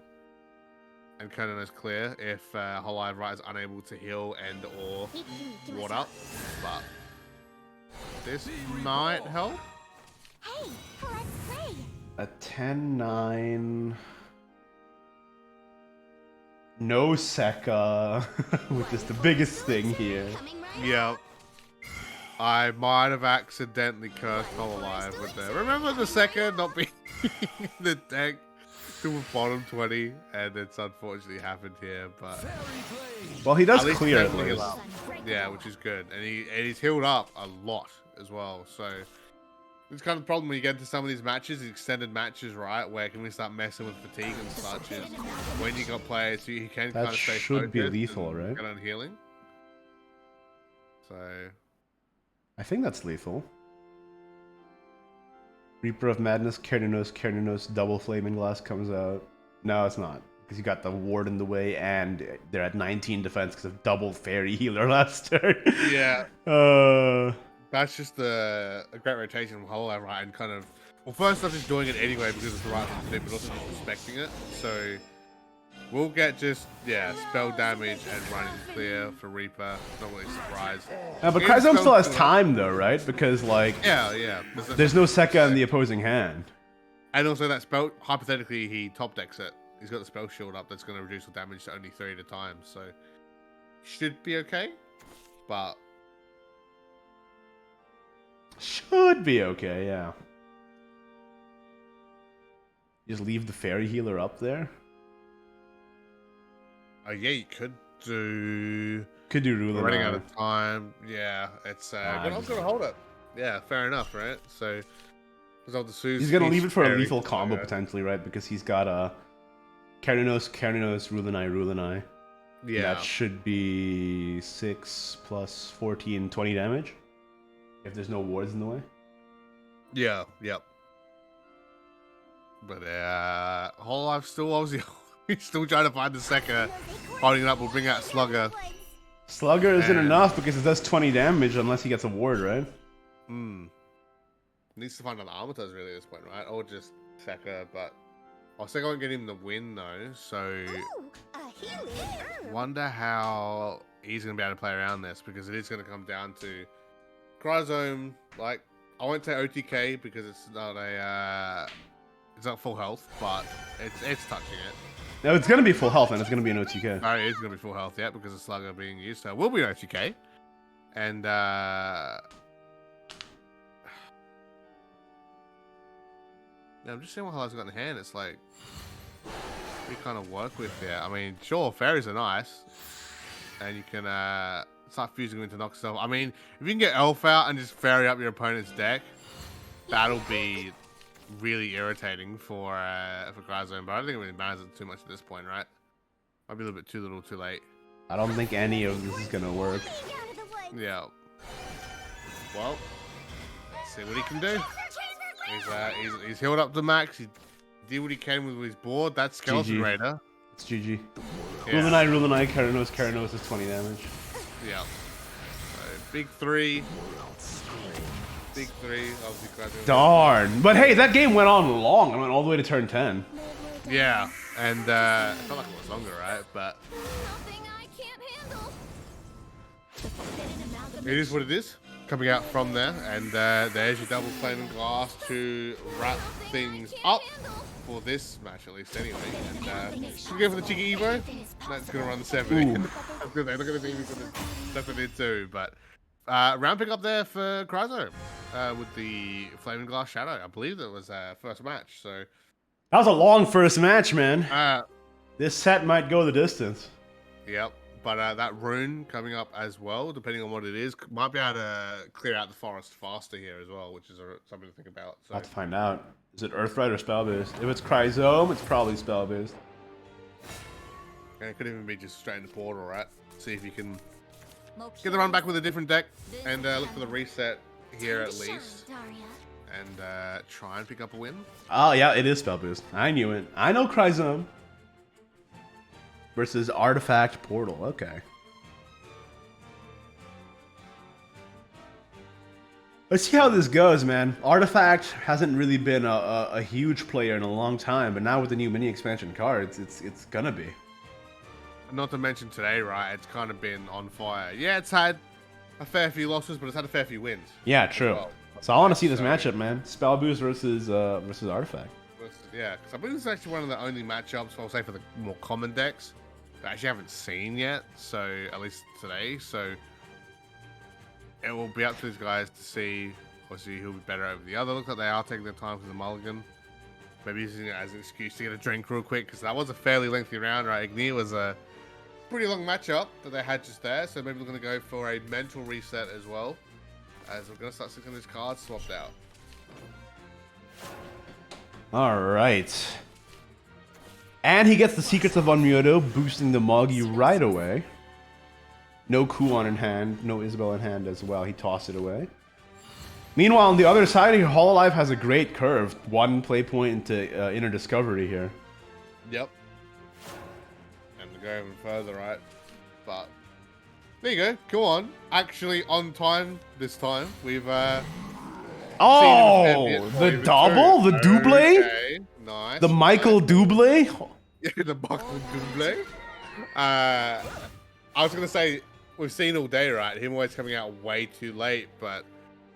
And Conan is clear if Hololive Right is unable to heal and or ward up. But this might help. Hey, let's play. A 10-9. No Sekka, which is the biggest thing here. Coming right Yeah. I might have accidentally cursed Hololive with the. Remember the second not being in the deck to a bottom 20, and it's unfortunately happened here, but Well, he does at least clear at definitely least. heal up. Yeah, which is good, and he's healed up a lot as well. So it's kind of the problem when you get into some of these matches, these extended matches, right? Where can we start messing with fatigue and such? Is when you got players who you can That kind of stay should be focused lethal, and right? Get on healing. So I think that's lethal. Reaper of Madness, Carninos, double Flaming Glass comes out. No, it's not. Because you got the ward in the way, and they're at 19 defense because of double Fairy Healer last turn. yeah. Uh, That's just a great rotation from Hololive, right? And kind of, well, first off, just doing it anyway because it's the right thing to do, but also just respecting it. So we'll get just, spell damage and running clear for Reaper. Not really surprised. but It's Cryzome still has still- time, though, right? Because, like, Yeah. there's no Sekka in the opposing hand. And also that spell, hypothetically, he top decks it. He's got the spell shield up that's going to reduce the damage to only 3 at a time. So should be okay. But Should be okay, yeah. Just leave the Fairy Healer up there. yeah, you could do. Could do Ruler. We're running out of time. Yeah, it's I'm just- gonna hold it. Yeah, fair enough, right? So He's gonna leave it for a very- lethal combo potentially, right? Because he's got a Carninos, Rulenai. Yeah, That should be 6 plus 14, 20 damage. If there's no wards in the way. yeah, yep. But Hololive still obviously he's still trying to find the second. Holding it up, we'll bring out Slugger. Slugger isn't And- enough because it does 20 damage unless he gets a ward, right? Needs to find another Armataz really at this point, right? Or just Sekka, but Sekka won't get him the win though. So Ooh, a healing. wonder how he's gonna be able to play around this because it is gonna come down to Cryzome. Like I won't say OTK because it's not full health, but it's touching it. No, it's gonna be full health and it's gonna be an OTK. No, it is gonna be full health, yeah, because of Slugger being used. So it will be an OTK, and yeah, I'm just seeing what Hololive's got in hand. It's like we kind of work with there. I mean, sure, fairies are nice, and you can start fusing them into knock stuff. I mean, if you can get Elf out and just fairy up your opponent's deck, that'll be really irritating for Cryzome. But I don't think it really matters too much at this point, right? Might be a little bit too little, too late. I don't think any of this is gonna work. Out of the woods. Yeah. Well, let's see what he can do. He's healed up to max. He did what he can with his board. That's Skeleton GG. Raider. It's GG. Yeah. Rulenai, Carninos is 20 damage. Yeah. So, big three. Big three. Obviously, Cryzome. Darn. But hey, that game went on long. I went all the way to turn 10. Yeah. And it felt like it was longer, right? But Something I can't handle. it is what it is. coming out from there, and there's your double flaming glass to wrap things up for this match, at least anyway. And we go for the cheeky Evo. That's gonna run the 7. I was gonna say, look at the team, he's gonna step it in too. But round pick up there for Kryzo with the flaming glass shadow. I believe that was first match. So That was a long first match, man. This set might go the distance. Yep. But that rune coming up as well, depending on what it is, might be able to clear out the forest faster here as well, which is something to think about. So. I'll have to find out. Is it Earthright or Spell-based? If it's Cryzome, it's probably Spell-based. And it could even be just straight into Portal, right? See if you can get the run back with a different deck and look for the reset here at least. And try and pick up a win. Oh, yeah, it is Spell-boost. I knew it. I know Cryzome. Versus Artifact Portal. Okay. Let's see how this goes, man. Artifact hasn't really been a huge player in a long time, but now with the new mini expansion cards, it's gonna be. Not to mention today, right? It's kind of been on fire. Yeah, it's had a fair few losses, but it's had a fair few wins. Yeah, true. Well. So I want to see this matchup, man. Spell boost versus Artifact. Yeah, because I believe it's actually one of the only matchups, I'll say, for the more common decks that I actually haven't seen yet. So at least today. So it will be up to these guys to see, obviously, who'll be better over the other. Looks like they are taking their time for the mulligan. Maybe using it as an excuse to get a drink real quick, because that was a fairly lengthy round, right? Ignideus was a pretty long matchup that they had just there. So maybe we're going to go for a mental reset as well, as we're going to start seeing these cards swapped out. All right. And he gets the Secrets of Onmyoto, boosting the Moggy right away. No Kuon in hand, no Isabel in hand as well. He tossed it away. Meanwhile, on the other side here, Hololive has a great curve. One play point into Inner Discovery here. Yep. And to go even further, right? But there you go. Come on. Actually, on time this time. We've oh, the double, the double. Okay, nice. The Michael double. Yeah, the Michael double. I was gonna say we've seen all day, right? Him always coming out way too late, but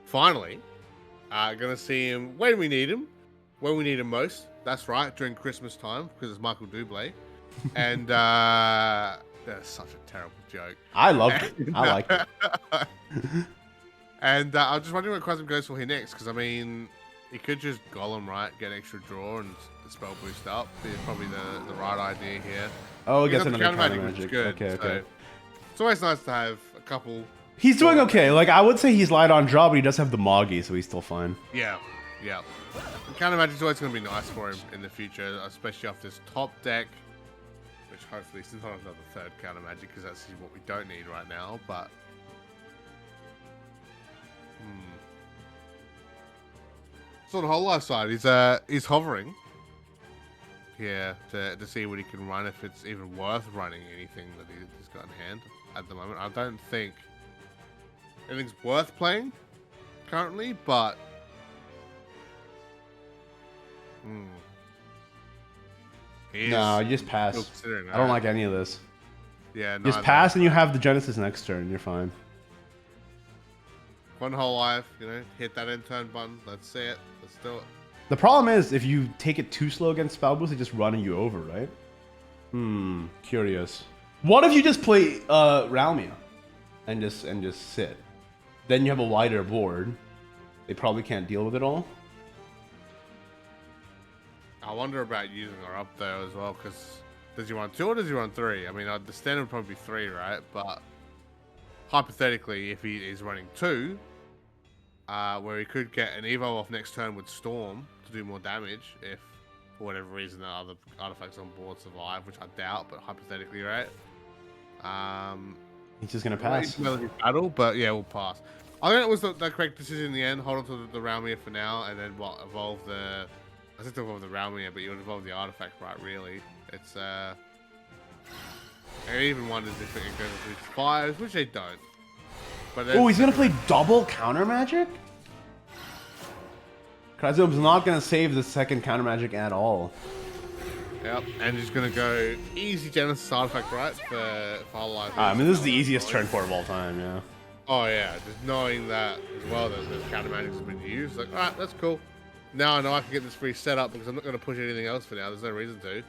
finally, gonna see him when we need him most. That's right, during Christmas time, because it's Michael Double. And that's such a terrible joke. I loved it. I liked it. And I was just wondering what Quasm goes for here next, because I mean, he could just Golem, right? Get an extra draw and spell boost up. Is probably the right idea here. Oh, he gets another counter counter magic, magic. good. Okay, okay. So it's always nice to have a couple. He's doing okay. Like, I would say he's light on draw, but he does have the Moggy, so he's still fine. Yeah, yeah. And counter magic's always going to be nice for him in the future, especially off this top deck, which hopefully is not another third counter magic, because that's what we don't need right now. But so on the whole life side, he's hovering here to see what he can run, if it's even worth running anything that he's got in hand at the moment. I don't think anything's worth playing currently, but No, you just pass. I don't like any of this. Yeah, no, just pass and you have the Genesis next turn. You're fine. One whole life, hit that end turn button. Let's see it. Let's do it. The problem is, if you take it too slow against Spell Boost, they just run you over, right? Curious. What if you just play Ralmia and just sit? Then you have a wider board. They probably can't deal with it all. I wonder about using her up there as well, because does he run 2 or does he run 3? I mean, the standard would probably be 3, right? But hypothetically, if he is running 2, where he could get an Evo off next turn with Storm to do more damage, if for whatever reason the other artifacts on board survive, which I doubt, but hypothetically, right? He's just gonna pass. Battle, but yeah, we'll pass. I think it was the correct decision in the end. Hold on to the Ralmia for now, and then evolve the. I said to evolve the Ralmia, but you would evolve the artifact, right? Really, it's I even wonders if it goes with 5s, which they don't. But oh, he's gonna play double counter magic. Kryzome's not gonna save the second counter magic at all. Yep, and he's gonna go easy Genesis artifact, right? For Life. I mean, this is the easiest turn 4 of all time, yeah. Oh yeah, just knowing that as well that the counter magic's been used, like, alright, that's cool. Now I know I can get this free set up because I'm not going to push anything else for now. There's no reason to.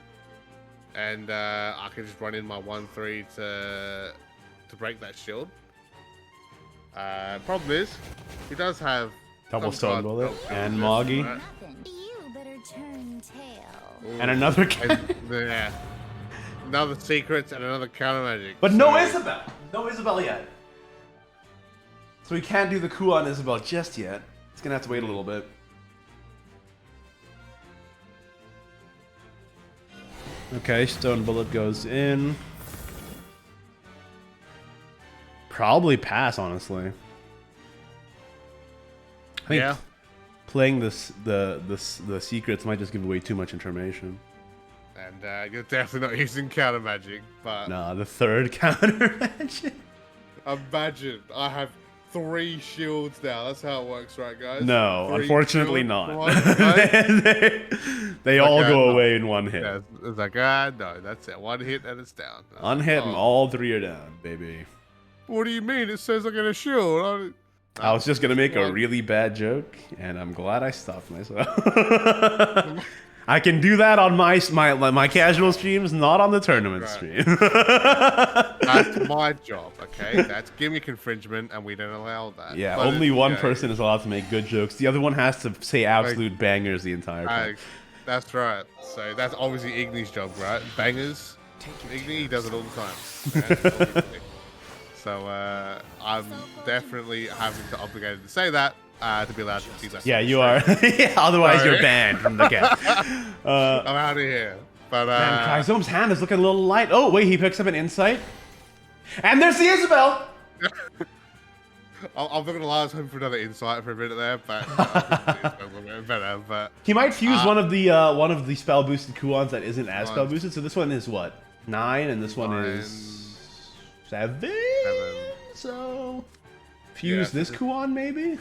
And I can just run in my 1/3 to break that shield. Problem is, he does have Double some stone cards bullet built and in, Moggy. right? Nothing. You better turn tail. And another Yeah. Another secrets and another counter magic. But no So- Isabel! No Isabel yet. So we can't do the coup on Isabel just yet. It's gonna have to wait a little bit. Okay, stone bullet goes in. Probably pass, honestly. I think Yeah. playing the secrets might just give away too much information. And you're definitely not using counter magic, but Nah, the third counter magic. imagine I have 3 shields now. That's how it works, right, guys? No, 3 unfortunately shields, not. 1, right? they all Okay, go no. away in one hit. Yeah, it's like, no, that's it. 1 hit and it's down. Unhit and Oh. all 3 are down, baby. What do you mean? It says I get a shield. I was just gonna make a One. really bad joke, and I'm glad I stopped myself. I can do that on my casual streams, not on the tournament Right. stream. That's my job, okay? That's gimmick infringement, and we don't allow that. Yeah, But only it's, one you know, person is allowed to make good jokes. The other one has to say absolute bangers the entire time. That's right. So that's obviously Igni's job, right? Bangers. Igni does it all the time. Yeah, so I'm definitely having to obligated to say that to be allowed to see that. Yeah, you are. Yeah, otherwise, Sorry. you're banned from the game. I'm out of here. But Man, Kaizome's hand is looking a little light. Oh, wait, he picks up an insight. And there's the Isabel! I'm not gonna lie, I was hoping for another insight for a minute there, but better. But He might fuse one of the spell boosted Kuons that isn't as spell boosted. So this one is what? 9, and this one 9, is 7. 7. So fuse Yeah, this Kuon maybe?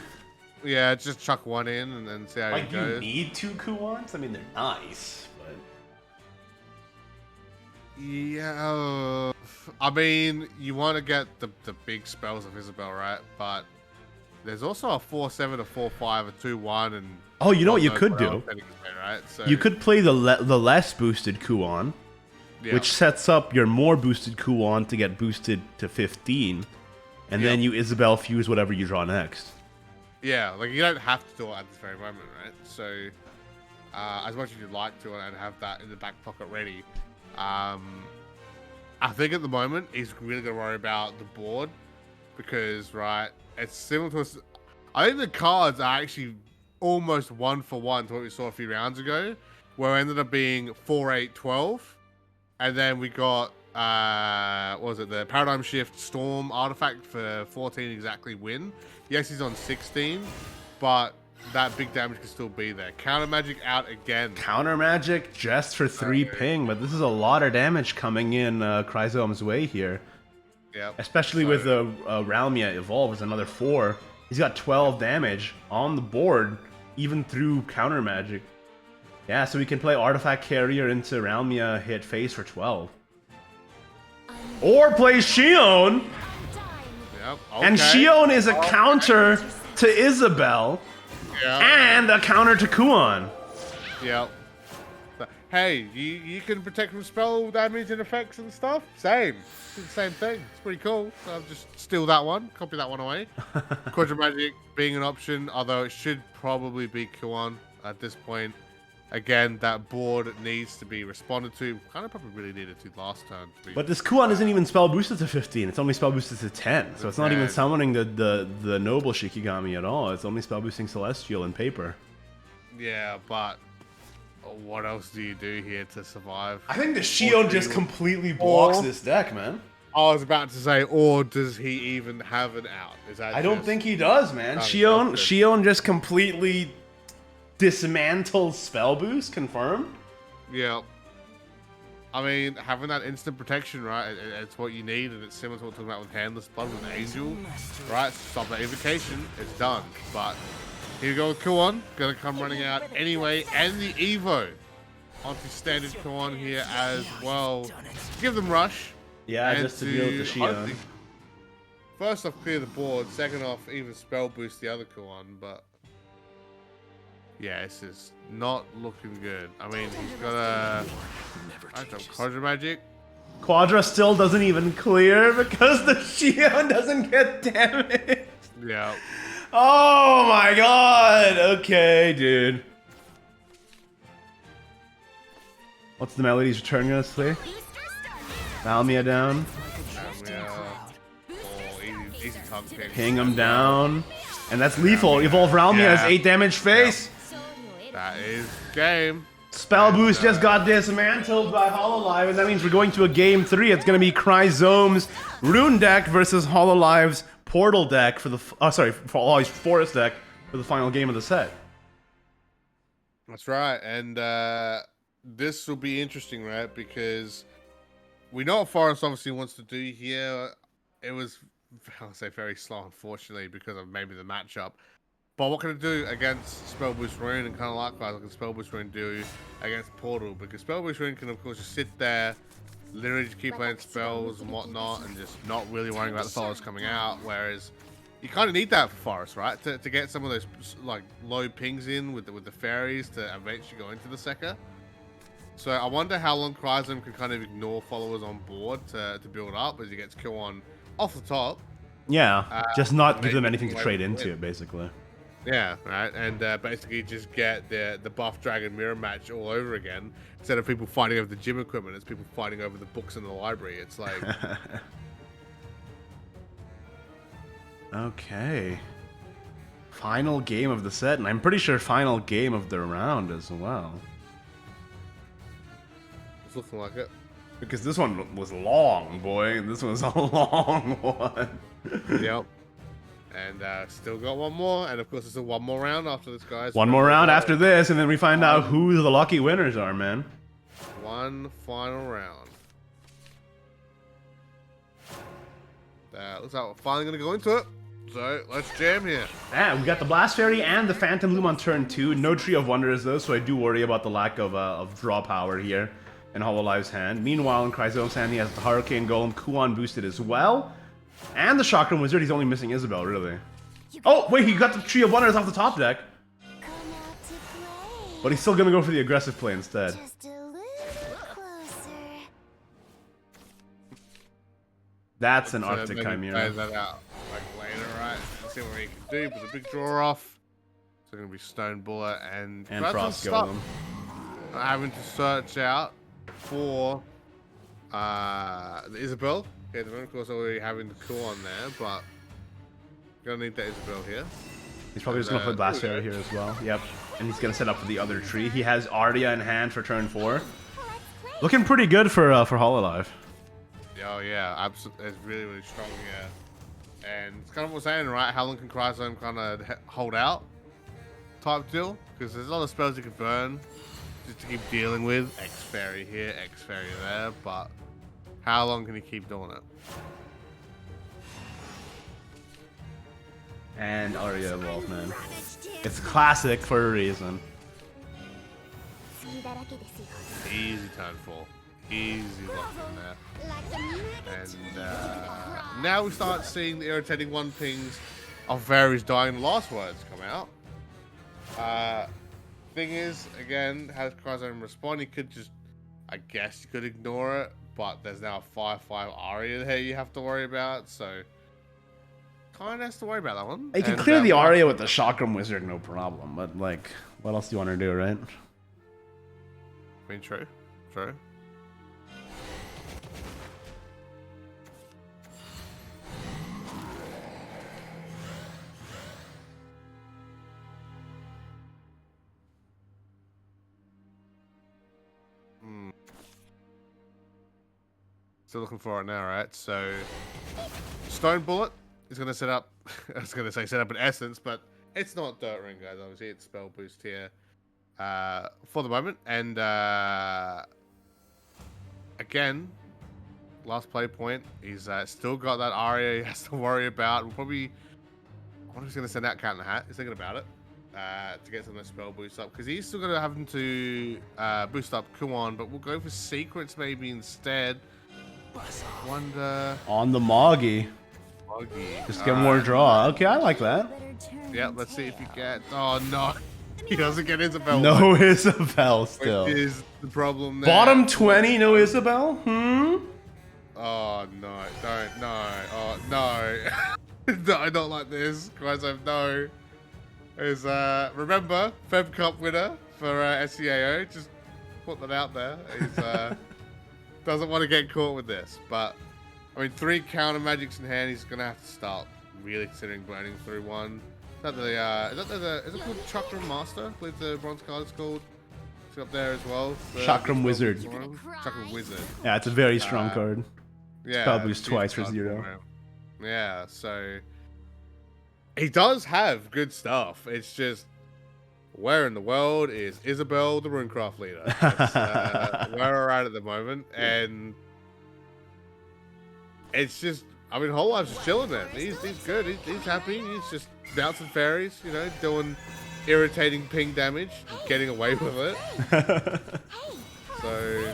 Yeah, just chuck 1 in and then see how Like it you goes. need 2 Kuons? I mean, they're nice, but Yeah, I mean, you want to get the big spells of Isabel, right? But there's also a 4/7, a 4/5, a 2/1, and oh, you know what you God knows could do? else that you can say, right? So You could play the less boosted Kuon, yeah. which sets up your more boosted Kuon to get boosted to 15, and then you Isabel fuse whatever you draw next. Yeah, like you don't have to do it at this very moment, right? So as much as you'd like to and have that in the back pocket ready, I think at the moment he's really gonna worry about the board because right, it's similar to us. I think the cards are actually almost 1-for-1 to what we saw a few rounds ago, where it ended up being 4-8-12, and then we got what was it, the Paradigm Shift Storm artifact for 14 exactly win. Yes, he's on 16, but that big damage can still be there. Counter magic out again. Counter magic just for 3 ping, but this is a lot of damage coming in Chrysome's way here. Yep. Especially with the Ralmia Evolve is another 4. He's got 12 damage on the board, even through counter magic. Yeah, so we can play Artifact Carrier into Ralmia, hit face for 12. Or play Shion! Yep. And okay. Shion is a counter to Isabel, Yep. and a counter to Kuon. Yep. So, hey, you can protect from spell damage and effects and stuff? Same. It's the same thing. It's pretty cool. So I'll just steal that one, copy that one away. Quadra Magic being an option, although it should probably be Kuon at this point. Again, that board needs to be responded to. Kind of probably really needed to last turn. To be But this Kuon isn't even spell boosted to 15. It's only spell boosted to 10. So it's not even 10. summoning the noble Shikigami at all. It's only spell boosting Celestial in paper. Yeah, but what else do you do here to survive? I think the Shion just completely blocks this deck, man. I was about to say, or does he even have an out? Is that I don't just- think he does, man. Oh, Shion okay. Shion just completely dismantles spell boost, confirmed. Yeah. I mean, having that instant protection, right? It's what you need, and it's similar to what we're talking about with Handless Blood with Angel, right? Stop that invocation, it's done. But here we go with Kuon, gonna come running out anyway, and the Evo onto standard Kuon here as well. Give them rush. Yeah, and just to deal with the Shion. hopefully- first off, clear the board. Second off, even spell boost the other Kuon. But yeah, this is not looking good. I mean, he's got a Conjure Magic. Quadra still doesn't even clear because the Shion doesn't get damaged. Yeah. Oh my god! Okay, dude. What's the Melody's return gonna say? Valmia down. Easy tongue ping. Ping him down. And that's lethal. Evolve Valmia has 8 damage face. That is game. Spell boost just got dismantled by Hololive, and that means we're going to a game 3. It's going to be Chrysome's Rune deck versus Hololive's Portal deck for the for Hololive's Forest deck for the final game of the set. That's right, and this will be interesting, right? Because we know what Forest obviously wants to do here. It was, I'll say, very slow, unfortunately, because of maybe the matchup. But what can it do against Spell Boost Rune, and kind of likewise, what can Spell Boost Rune do against Portal? Because Spell Boost Rune can, of course, just sit there, literally just keep playing spells and whatnot, and just not really worrying about the follows coming out. Whereas you kind of need that for Forest, right? To get some of those like low pings in with the fairies to eventually go into the Sekka. So I wonder how long Chrysome can kind of ignore followers on board to build up as he gets kill on off the top. Yeah, just not give them anything to trade into, basically. Yeah, right, and basically just get the buff dragon mirror match all over again. Instead of people fighting over the gym equipment, it's people fighting over the books in the library. It's like... Okay. Final game of the set, and I'm pretty sure final game of the round as well. It's looking like it. Because this one was long, boy. This was a long one. Yep. And still got one more, and of course it's a one more round after this, guys. One more round after this, and then we find out who the lucky winners are, man. One final round. Looks like we're finally gonna go into it. So let's jam here. Yeah, we got the Blast Fairy and the Phantom Loom on turn 2. No Tree of Wonders though, so I do worry about the lack of draw power here in Hololive's hand. Meanwhile, in Chrysome's hand, he has the Hurricane Golem, Kuon boosted as well. And the Chakram Wizard, he's only missing Isabel, really. Oh, wait, he got the Tree of Wonders off the top deck. But he's still gonna go for the aggressive play instead. Just a little closer. That's an Arctic Maybe Chimera. play that out like later, right? Let's see what he can do. Put the big draw off. So gonna be Stone Bullet and Frost stop. Golem. Having to search out for the Isabel. Yeah, the moment, of course, already having the cool on there, but gonna need that Isabel here. He's probably just gonna put Blast Fairy here as well. Yep. And he's gonna set up for the other tree. He has Ardia in hand for turn 4. Looking pretty good for Hololive. Oh yeah, absolutely. It's really, really strong here. And it's kind of what we're saying, right? How long can Chrysome kind of hold out? Type deal? Because there's a lot of spells you can burn just to keep dealing with. X-Fairy here, X-Fairy there, but how long can he keep doing it? And Arya Evolve, man. It's classic for a reason. Easy turn 4. Easy lock in there. And now we start seeing the irritating one pings of Fairies dying. The last words come out. Thing is, again, how does Chrysome respond? He could just, I guess you could ignore it, but there's now a 5/5 Aria there you have to worry about, so kind of has to worry about that one. You can clear the Aria with the Chakram Wizard, no problem, but like, what else do you want to do, right? I mean, true. True. Still looking for it now, right? So, Stone Bullet is going to set up, I was going to say set up an Essence, but it's not Dirt Ring, guys, obviously. It's Spell Boost here for the moment. And, again, last play point, he's still got that Aria he has to worry about. We'll probably, I wonder if he's going to send out Cat in the Hat. He's thinking about it to get some of those spell boosts up, because he's still going to have him to boost up Kuon, but we'll go for Secrets maybe instead. Wonder on the Moggy. Moggy. Just get more draw. Okay, I like that. Yeah, let's see if you get. Oh no, he doesn't get Isabel. No Isabel still. Which is the problem there. Bottom 20, no Isabel? Hmm? Oh no, don't, no, oh no. No, I don't like this. Guys, I no. Is remember, Feb Cup winner for SCAO. Just put that out there. He's doesn't want to get caught with this, but I mean, 3 counter magics in hand. He's gonna have to start really considering burning through one. Is that the is it called Chakram Master? I believe the bronze card is called. It's up there as well. Chakram Wizard. Chakram Wizard. Yeah, it's a very strong card. Yeah, Spell boost twice for 0. Yeah, so he does have good stuff. It's just where in the world is Isabel, the Runecraft leader? That's where we're at the moment, and it's just. I mean, Whole Life's just chilling there. He's good. He's happy. He's just bouncing fairies, you know, doing irritating ping damage, getting away with it. So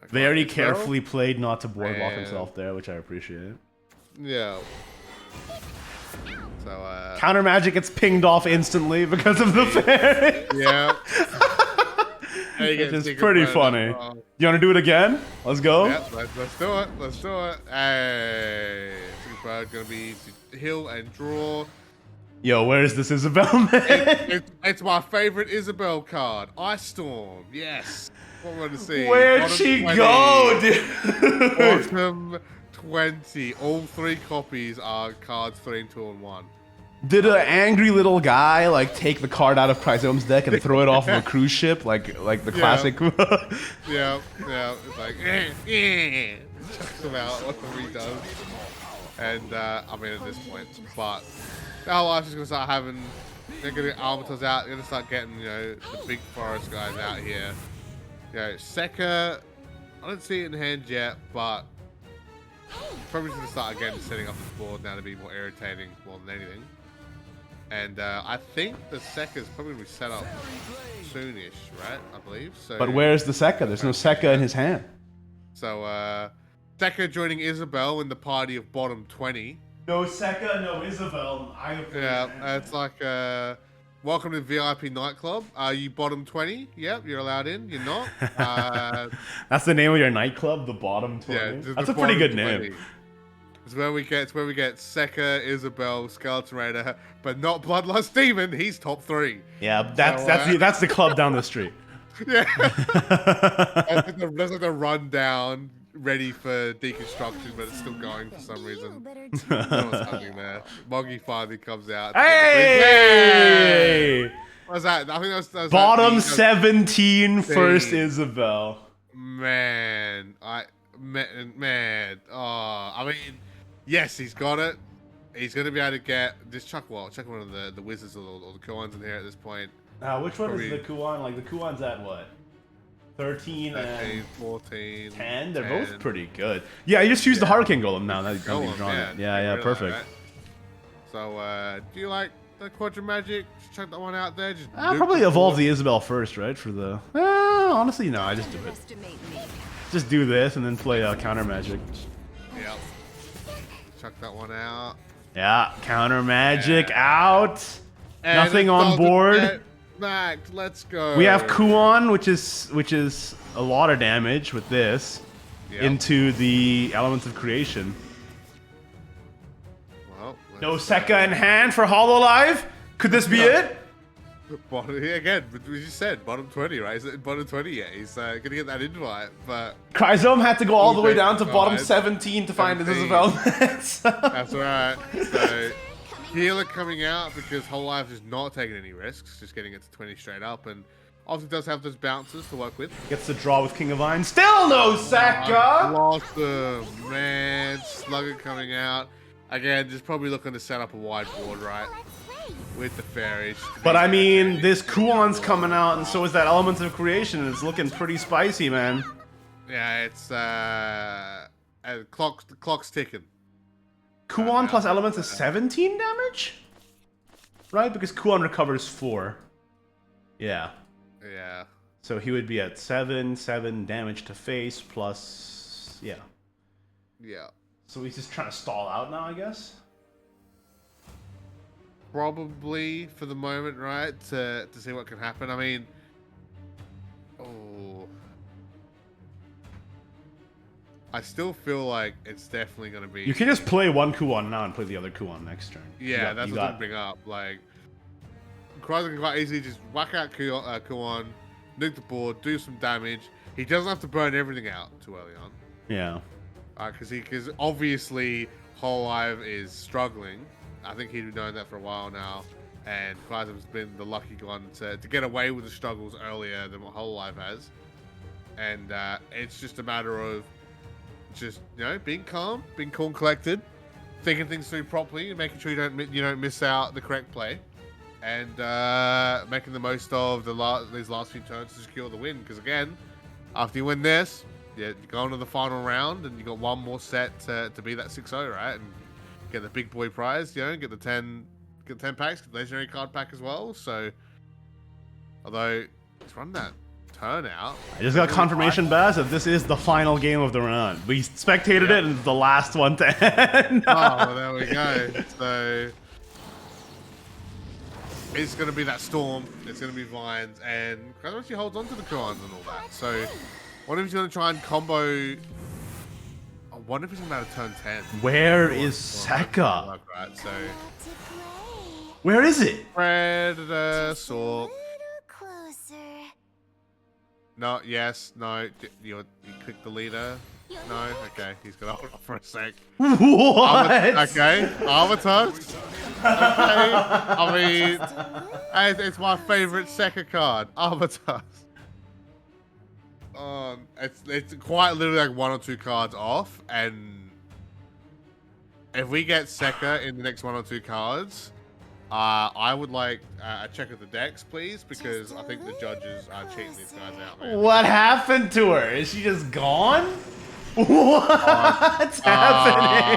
very carefully played not to boardwalk himself there, which I appreciate. Yeah. So counter magic gets pinged off instantly because of the fairy. Yeah. Which is pretty funny. You want to do it again? Let's go. Yeah, let's do it. Let's do it. Hey, Bird gonna be to heal and draw. Yo, where is this Isabel, man? It's my favorite Isabel card. Ice Storm. Yes. What we want to see. Where'd Bottom she 20. go, dude? Bottom 20. All 3 copies are cards 3 and 2 and 1. Did an angry little guy like take the card out of Chrysome's deck and throw it off of a cruise ship, like the classic? Yeah. It's like, chucks him out, whatever he does. And I mean, at this point, but our life is gonna start having. They're gonna get Albators out. They're gonna start getting, you know, the big forest guys out here. You know, Sekka, I don't see it in hand yet, but probably gonna start again setting up this board now to be more irritating more than anything. And I think the Sekka is probably gonna be set up soonish, right? I believe. So. But where's the Sekka? There's no Sekka in his hand. So Sekka joining Isabel in the party of bottom 20. No Sekka, no Isabel. Yeah, it's like welcome to VIP nightclub. Are you bottom 20? Yep, you're allowed in. You're not. That's the name of your nightclub, the bottom 20. Yeah, that's a pretty good name. It's where we get Sekka, Isabel, Skeleton Raider, but not Bloodlust Demon. He's top 3. Yeah, that's the club down the street. Yeah, that's like the rundown, ready for deconstruction, but it's still going for some reason. I don't know what's happening there. Moggy finally comes out. Hey! What's that? I think that was bottom 17, first Isabel. Man. Oh, I mean, yes, he's got it. He's going to be able to get just chuck one of the wizards or the Kuans in here at this point. Which one is the Kuan? Like the Kuan's at what? 13 and 14, 10. They're both pretty good. Yeah, you just use the Hurricane Golem now. That you've drawn it. Yeah, perfect. Right? So, do you like the Quadra Magic? Just chuck that one out there. I'll probably evolve the Isabel first, right? For the. Honestly, no. I just do it. Just do this and then play counter magic. Yep. Chuck that one out. Yeah, counter magic out. And nothing on board. Max, let's go. We have Kuan, which is a lot of damage with this into the Elements of Creation. Well, no Sekka in hand for Hololive. Could this be it? Again, we just said bottom 20, right? Is it bottom 20 yet? He's gonna get that invite, but Chrysome had to go all the way down to bottom 17 to find his Isabel. That's right. So healer coming out because Whole Life is not taking any risks, just getting it to 20 straight up, and obviously does have those bounces to work with. Gets the draw with King of Vine. Still no Sekka. Awesome, man. Slugger coming out again, just probably looking to set up a wide board, right? With the fairies. But I mean, this Kuan's coming out, and so is that Elements of Creation, and it's looking pretty spicy, man. Yeah, it's the clock's ticking. Kuan plus Elements is 17 damage, right? Because Kuan recovers 4. Yeah. Yeah. So he would be at 7 damage to face plus, yeah. Yeah. So he's just trying to stall out now, I guess. Probably for the moment, right? To see what can happen. I mean, oh, I still feel like it's definitely gonna be. You can just play one Kuon now and play the other Kuon next turn. Yeah, that's what I'm bring up. Like, Kryza can quite easily just whack out Kuon, nuke the board, do some damage. He doesn't have to burn everything out too early on. Yeah. Because obviously Hololive is struggling. I think he'd been knowing that for a while now, and Kryza's been the lucky one to get away with the struggles earlier than what Hololive has. And it's just a matter of just being calm and collected, thinking things through properly, and making sure you don't miss out the correct play, and making the most of these last few turns to secure the win. Because again, after you win this, you go on to the final round, and you got one more set to be that 6-0, right? And get the big boy prize, get the 10 packs, get the legendary card pack as well. So, although let's run that turnout. I just got confirmation, Baz, that this is the final game of the round. We spectated it, and it's the last one to end. Oh, well, there we go. So it's going to be that storm. It's going to be Vines, and Kryza actually holds on to the Kuons and all that. So I wonder if he's going to try and combo. I wonder if he's going to have turn 10. Where is Sekka? Right, so Where is it? Predator, Sork. Little closer. No, yes, no. You click the leader. No, okay. He's gonna hold off for a sec. What? Okay, Ametsuchi. Okay, I mean, it's my favorite Sekka card, Ametsuchi. It's quite literally like 1 or 2 cards off, and if we get Sekka in the next 1 or 2 cards, I would like a check of the decks, please, because I think the judges are cheating these guys out, man. What happened to her? Is she just gone? What's happening?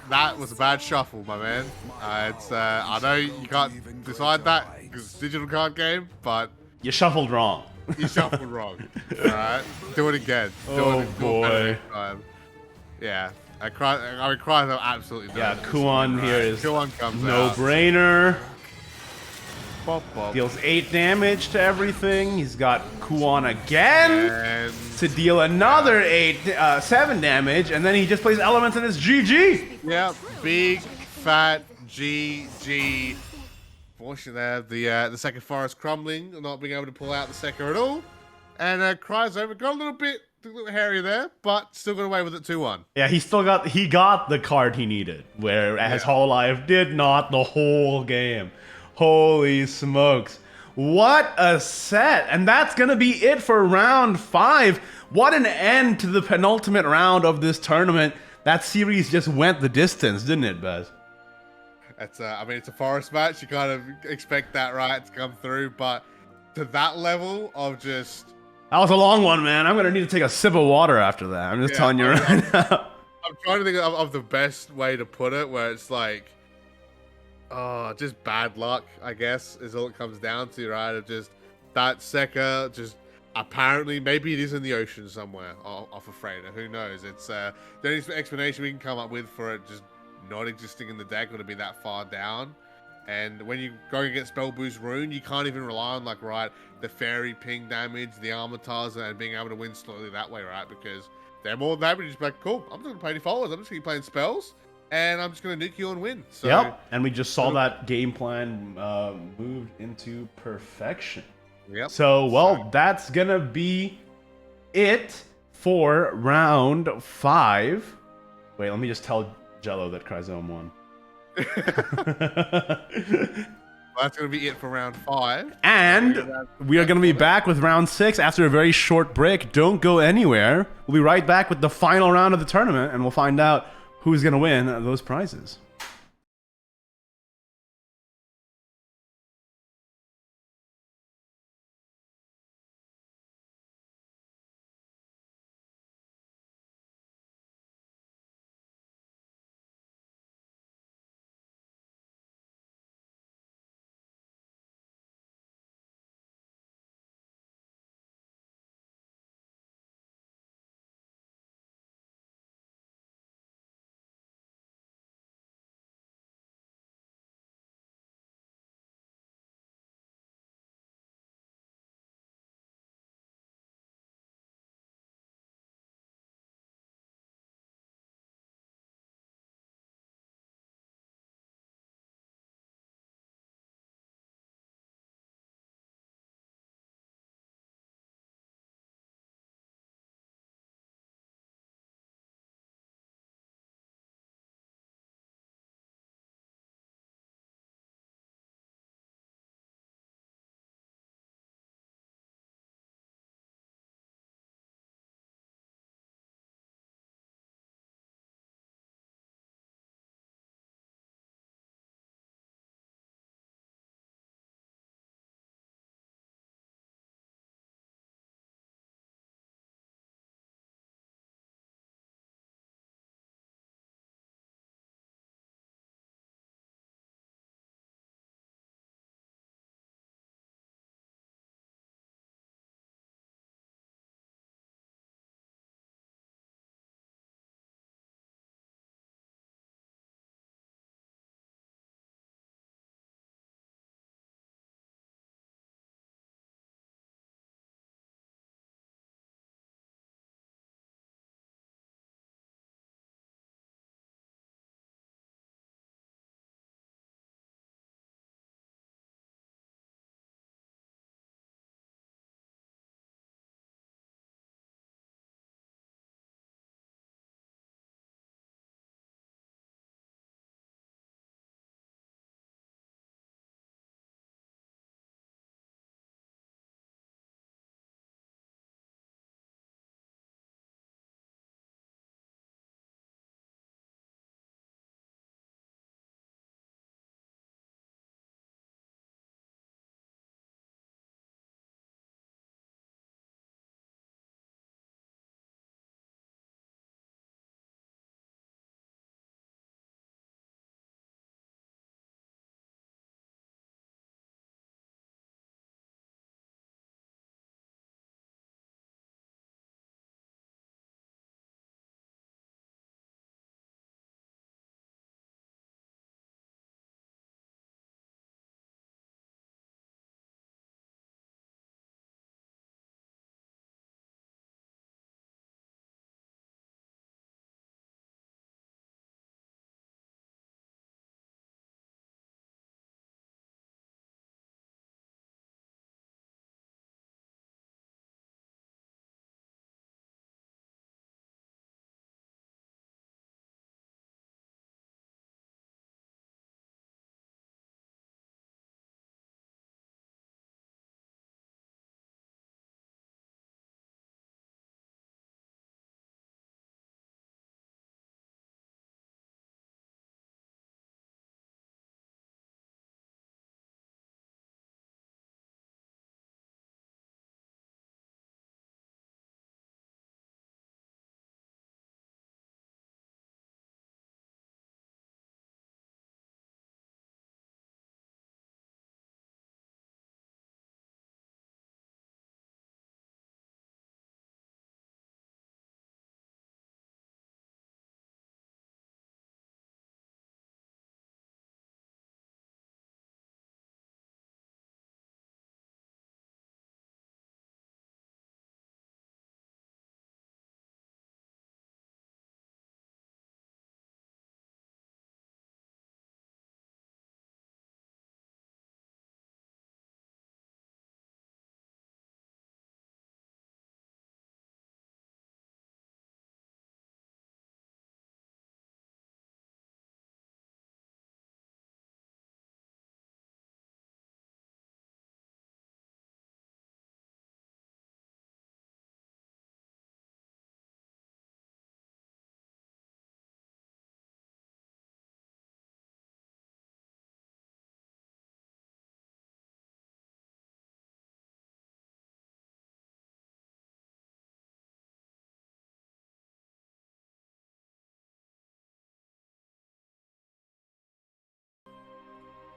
That was a bad shuffle, my man. I know you can't decide that because it's a digital card game, but You shuffled wrong. you shuffled wrong. All right, do it again. Oh, boy. Yeah. Kryza absolutely does. Yeah, Kuon here is Kuon comes no out. brainer. Bop, bop. Deals 8 damage to everything. He's got Kuon again And to deal another 7 damage, and then he just plays elements in his GG. yeah, big fat GG. Fortunately, the second forest crumbling, not being able to pull out the second at all. And Kryza got a little bit hairy there, but still got away with it 2-1. Yeah, he got the card he needed, whereas Hololive did not the whole game. Holy smokes. What a set. And that's going to be it for round 5. What an end to the penultimate round of this tournament. That series just went the distance, didn't it, Baz? It's it's a forest match. You kind of expect that, right, to come through, but to that level of just... That was a long one, man. I'm going to need to take a sip of water after that. I'm just telling you right now. I'm trying to think of the best way to put it, where it's like, oh, just bad luck, I guess, is all it comes down to, right? Of just that Sekka, just apparently, maybe it is in the ocean somewhere off a freighter. Who knows? It's the only explanation we can come up with for it just not existing in the deck would be that far down. And when you go against Spell Boost Rune, you can't even rely on, like, right, the fairy ping damage, the Armataza, and being able to win slowly that way, right? Because they're more than happy to just be like, cool, I'm not going to play any followers. I'm just going to keep playing spells, and I'm just going to nuke you and win. So, yep, and we just saw that game plan moved into perfection. Yep. So, well, that's going to be it for round 5. Wait, let me just tell Jello that Cryzome won. Well, that's going to be it for round 5. And we are going to be back with round 6 after a very short break. Don't go anywhere. We'll be right back with the final round of the tournament, and we'll find out who's going to win those prizes.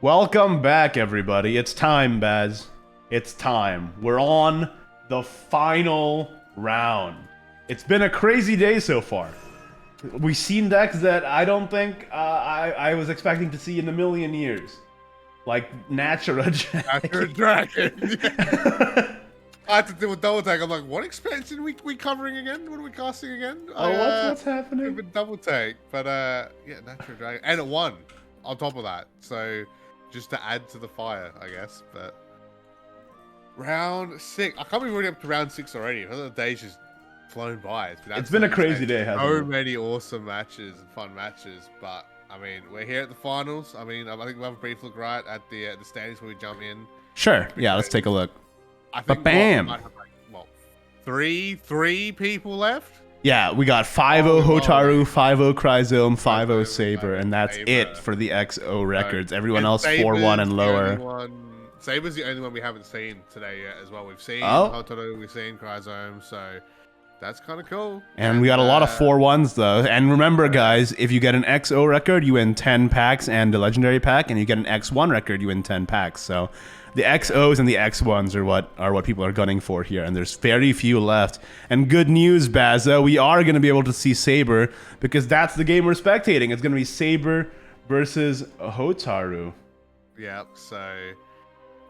Welcome back, everybody. It's time, Baz. It's time. We're on the final round. It's been a crazy day so far. We've seen decks that I don't think I was expecting to see in a million years. Like Natura Dragon. Yeah. I had to do a double take. I'm like, what expansion are we covering again? What are we casting again? Oh, what's happening? Double take. But yeah, Natural Dragon. And it won on top of that. So just to add to the fire, I guess. But round 6. I can't be already up to round 6 already. The day's just flown by. It's been a crazy day, hasn't it? So many awesome matches and fun matches. But I mean, we're here at the finals. I mean, I think we'll have a brief look right at the standings where we jump in. Sure. Yeah, let's take a look. I think bam. we might have like, three people left. Yeah, we got 5-0 Hotaru, 5-0 Chrysome, 5-0 Saber, and that's it for the XO records. Everyone else 4-1 and lower. Saber's the only one we haven't seen today yet as well. We've seen Hotaru, we've seen Chrysome, so that's kind of cool. And we got a lot of 4-1s though. And remember, guys, if you get an XO record, you win 10 packs and a legendary pack, and you get an X1 record, you win 10 packs. So the XOs and the X1s are what people are gunning for here, and there's very few left. And good news, Baza, we are going to be able to see Saber, because that's the game we're spectating. It's going to be Saber versus Hotaru. Yep, so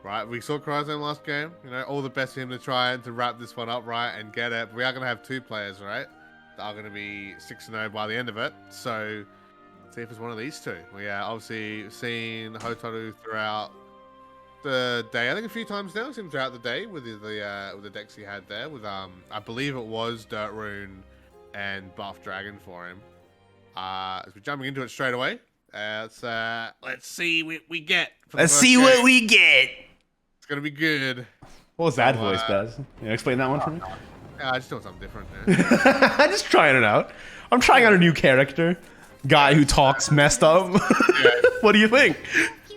right, we saw Chrysome last game. You know, all the best for him to try and to wrap this one up right and get it. We are going to have 2 players, right, that are going to be 6-0 by the end of it. So let's see if it's one of these 2. We obviously seen Hotaru throughout the day. I think a few times now. Seen him throughout the day with the decks he had there. With I believe it was Dirt Rune and Buff Dragon for him. As we're jumping into it straight away. Let's see what we get. Let's see what we get. It's gonna be good. What was that voice, Baz? You explain that one for me? I just doing something different. I'm just trying it out. I'm trying out a new character. Guy who talks messed up. What do you think?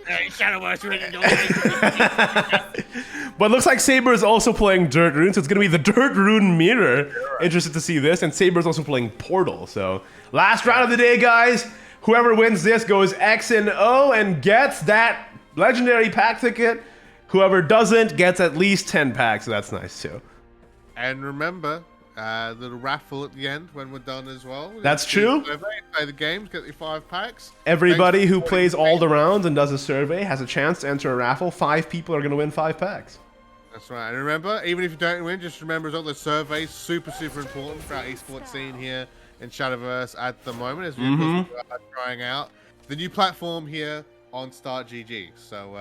Shadowverse, But it looks like Saber is also playing Dirt Rune, so it's going to be the Dirt Rune mirror. Interested to see this. And Saber is also playing Portal. So last round of the day, guys. Whoever wins this goes X and O and gets that legendary pack ticket. Whoever doesn't gets at least 10 packs, so that's nice too. And remember, the raffle at the end when we're done as well. That's true. Play the games, get your 5 packs. Everybody who plays all the rounds and does a survey has a chance to enter a raffle. 5 people are going to win 5 packs. That's right. And remember, even if you don't win, just remember as well, the survey super important for our esports scene here in Shadowverse at the moment, as we're trying out the new platform here on Start GG. So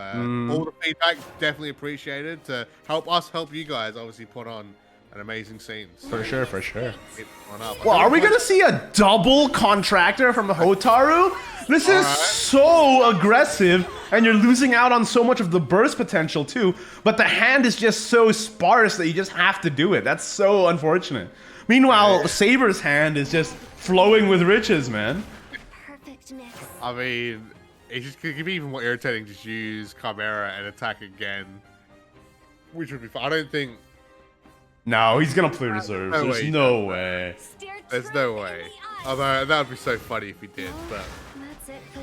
all the feedback definitely appreciated to help us help you guys obviously put on an amazing scene. For sure, for sure. Well, are we going to see a double contractor from Hotaru? This is so aggressive, and you're losing out on so much of the burst potential too, but the hand is just so sparse that you just have to do it. That's so unfortunate. Meanwhile, Saber's hand is just flowing with riches, man. Perfect mix. I mean, it just could be even more irritating to use Chimera and attack again, which would be fun. I don't think... No, he's gonna play reserves. There's no way. There's no way. Although that would be so funny if he did, but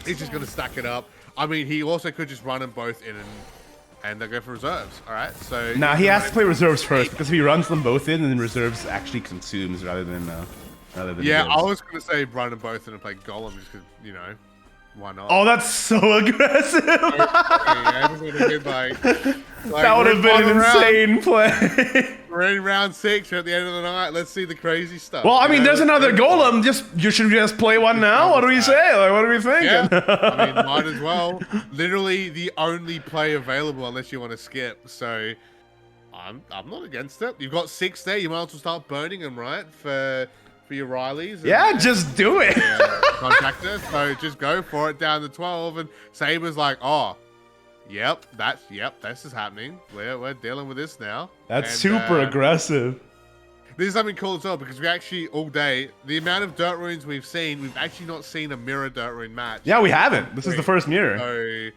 he's just gonna stack it up. I mean, he also could just run them both in and go for reserves. All right, so nah, he has to play reserves first, because if he runs them both in, then reserves actually consumes rather than yeah, reserves. I was gonna say run them both in and play Golem just because, you know, why not? Oh, that's so aggressive. That would have been an insane play. We're in round 6. We're at the end of the night. Let's see the crazy stuff. Well, I mean, there's another Golem. You should just play one now. What do we say? Like, what are we thinking? Yeah, I mean, might as well. Literally the only play available unless you want to skip. So I'm not against it. You've got 6 there. You might as well start burning them, right? For your Rileys. Yeah, just do it. Contractor. So just go for it down to 12. And Saber's like, oh, yep, this is happening. We're dealing with this now. That's super aggressive. This is something cool as well, because we actually, all day, the amount of Dirt Runes we've seen, we've actually not seen a mirror Dirt Rune match. Yeah, we haven't. This is the first mirror. So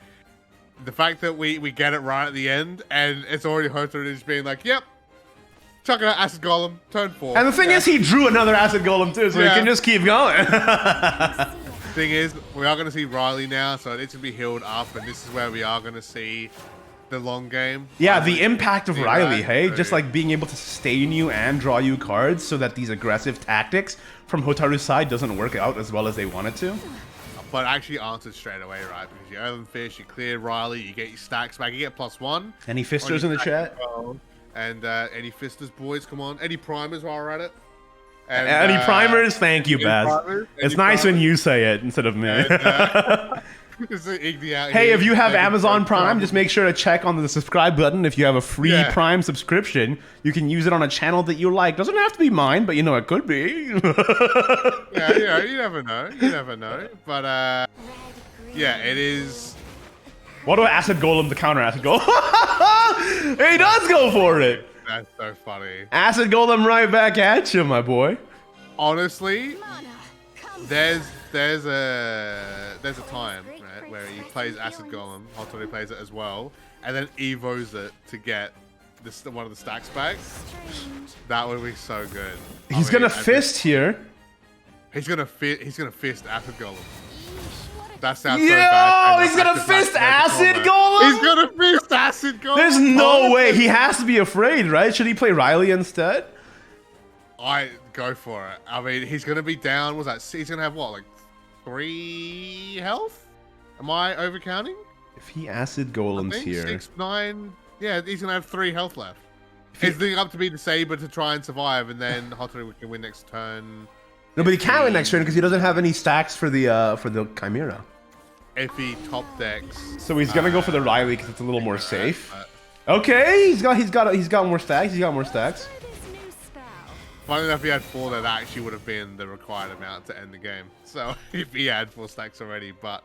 the fact that we get it right at the end, and it's already Hotaru just being like, yep, chucking out Acid Golem, turn 4. And the thing is, he drew another Acid Golem too, so he can just keep going. Thing is, we are going to see Riley now, so it's going to be healed up, and this is where we are going to see the long game. Yeah, the impact of Riley, that, hey? so- Just like being able to sustain you and draw you cards so that these aggressive tactics from Hotaru's side doesn't work out as well as they want it to. But actually answered straight away, right? Because you Earthen Fish, you clear Riley, you get your stacks back, you get +1. Any fisters in the chat? And any Fisters, boys, come on. Any primers while we're at it? And, Any primers? Thank you, any Baz. primers? It's Any nice when primers? you say it instead of me. It's an Igni out Hey, here. if you have Making Amazon some Prime, primers. just make sure to check on the subscribe button. If you have a free Yeah. Prime subscription, you can use it on a channel that you like. Doesn't have to be mine, but you know it could be. Yeah, you never know. You never know. But, yeah, it is... What do Acid Golem to counter Acid Golem? He does go for it. That's so funny. Acid Golem right back at you, my boy. Honestly, there's a time, right, where he plays Acid Golem, Hotaru plays it as well, and then Evos it to get this one of the stacks back. That would be so good. He's gonna fist here. He's gonna fist Acid Golem. That sounds Yo, so bad. he's gonna fist Acid Golem? He's gonna fist Acid Golem. There's no Oh, way. He has to be afraid, right? Should he play Riley instead? I go for it. I mean, he's gonna be down. Was that? He's gonna have what, like 3 health? Am I overcounting? If he Acid I Golems think here. 6, 9. Yeah, he's gonna have 3 health left. It's leading up to be the Saber to try and survive, and then Hotaru can win next turn. No, but he can't win next turn because he doesn't have any stacks for the Chimera. If he top decks. So he's gonna go for the Riley because it's a little more Right, safe. but Okay, he's got more stacks. He's got more stacks. funny enough, if he had 4, that actually would have been the required amount to end the game. So if he had 4 stacks already, but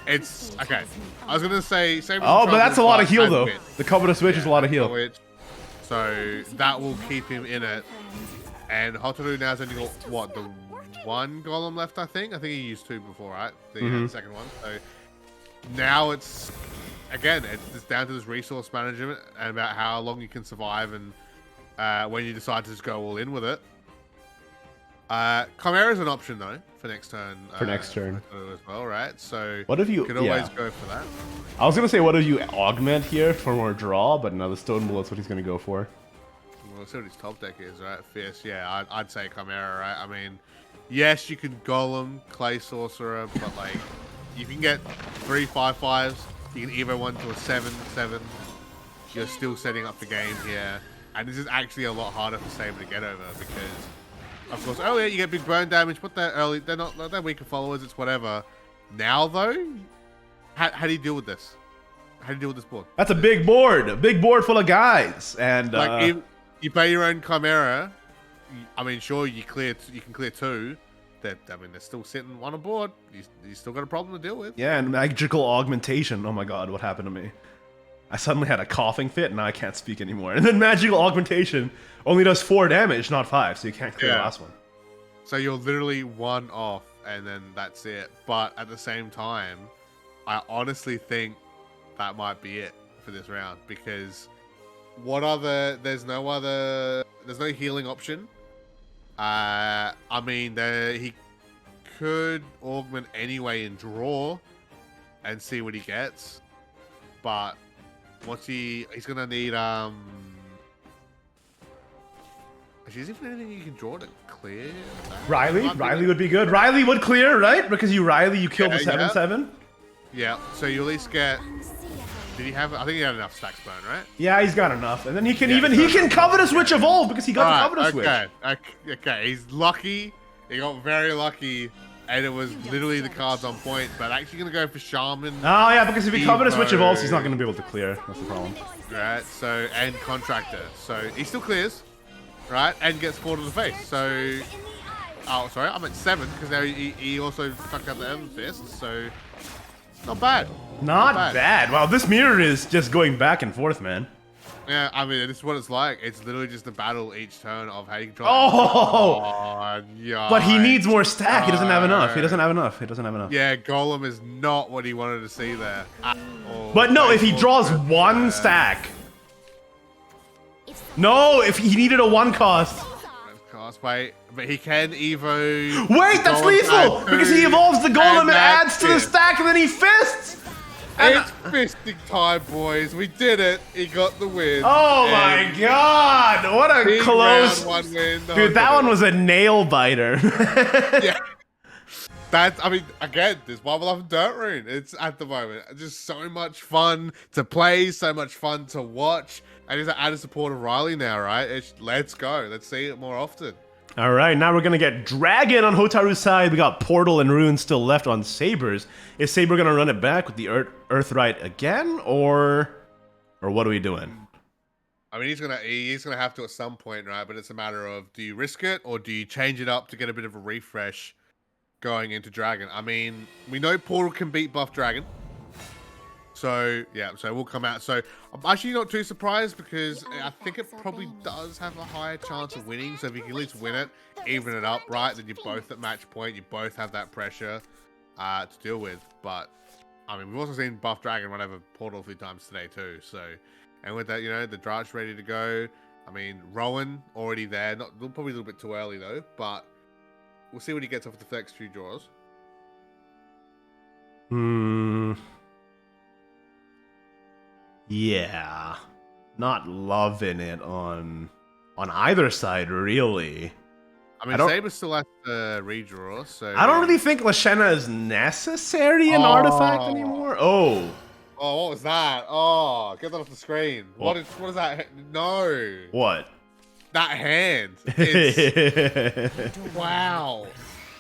it's okay. I was gonna say. Oh, but that's a lot of heal though. The Covetous Witch is a lot of heal. So that will keep him in it. And Hotaru now's only got what, the 1 golem left, I think. I think he used 2 before, right? The second one. So now it's again, it's down to this resource management and about how long you can survive and when you decide to just go all in with it. Chimera is an option though for next turn. As well, right? So What if you? could always Yeah. go for that. I was gonna say, what if you augment here for more draw? But no, the Stone Bullet's what he's gonna go for. Well, let's see what his top deck is, right? Fierce, yeah, I'd say Chimera, right? I mean, yes, you can Golem, Clay Sorcerer, but like, you can get 3 5/5s. You can Evo 1 to a 7/7. You're still setting up the game here, and this is actually a lot harder for Saber to get over because, of course, earlier you get big burn damage, but they're weaker followers. It's whatever. Now though, how do you deal with this? How do you deal with this board? That's a big board full of guys, and Like if you play your own Chimera, I mean, sure you can clear 2. They're still sitting on a board. You still got a problem to deal with. yeah, and magical augmentation. Oh my god, what happened to me? I suddenly had a coughing fit, and now I can't speak anymore. And then magical augmentation only does 4 damage, not 5, so you can't clear the last one. So you're literally 1 off, and then that's it. But at the same time, I honestly think that might be it for this round because there's no healing option. I mean, he could augment anyway and draw and see what he gets, but he's gonna need is there even anything you can draw to clear that? Riley would be good. Riley would clear, right? Because you kill the 7/7. Yeah, so you at least get. Did he have? I think he had enough stacks burn, right? Yeah, he's got enough, and then he can Covetous Witch evolve because he got the Covetous Witch. Okay, he's lucky. He got very lucky, and it was literally the cards on point. But actually, gonna go for Shaman. Oh yeah, because if he Covetous Witch evolves, Evo. he's not gonna be able to clear. That's the problem. Right. So and Contractor. So he still clears, right? And gets 4 to the face. So, oh sorry, I'm at 7 because now he also fucked up the Earthen Fist. So not bad. Not bad. Wow, this mirror is just going back and forth, man. Yeah, I mean, this is what it's like. It's literally just a battle each turn of how you control. Oh! Yeah. But he needs more stack. He doesn't have enough. He doesn't have enough. Yeah, Golem is not what he wanted to see there. But no, if he draws 1 stack. No, if he needed a 1 cost. Cost, wait. But he can evo. Wait, that's Golem lethal! add Because two, he evolves the golem and that's adds to the it. stack, and then he fists! And It's fisting time, boys. We did it. He got the win. oh my god! What a Big close... round 1 win. Dude, that one was a nail biter. Yeah. I mean, again, this Marvel Off Dirt Rune. It's at the moment just so much fun to play, so much fun to watch. And he's an added support of Riley now, right? Let's go. Let's see it more often. Alright, now we're gonna get Dragon on Hotaru's side. We got Portal and Rune still left on Saber's. Is Saber gonna run it back with the Earthright again, or what are we doing? I mean, he's gonna have to at some point, right? But it's a matter of, do you risk it or do you change it up to get a bit of a refresh going into Dragon? I mean, we know Portal can beat buff Dragon. So, yeah, so we'll come out. So, I'm actually not too surprised because I think it probably does have a higher chance of winning. So, if you can at least win it, even it up, right, then you're both at match point. You both have that pressure to deal with. But, I mean, we've also seen buff Dragon run over Portal a few times today, too. So, and with that, you know, the Dratch ready to go. I mean, Rowan already there. Probably a little bit too early, though. But we'll see what he gets off the next few draws. Yeah. Not loving it on either side, really. I mean, Saber still has to redraw, so... I don't really think Lashena is necessary in Artifact anymore. Oh. Oh, what was that? Oh, get that off the screen. What is that? No. What? That hand. It's... wow.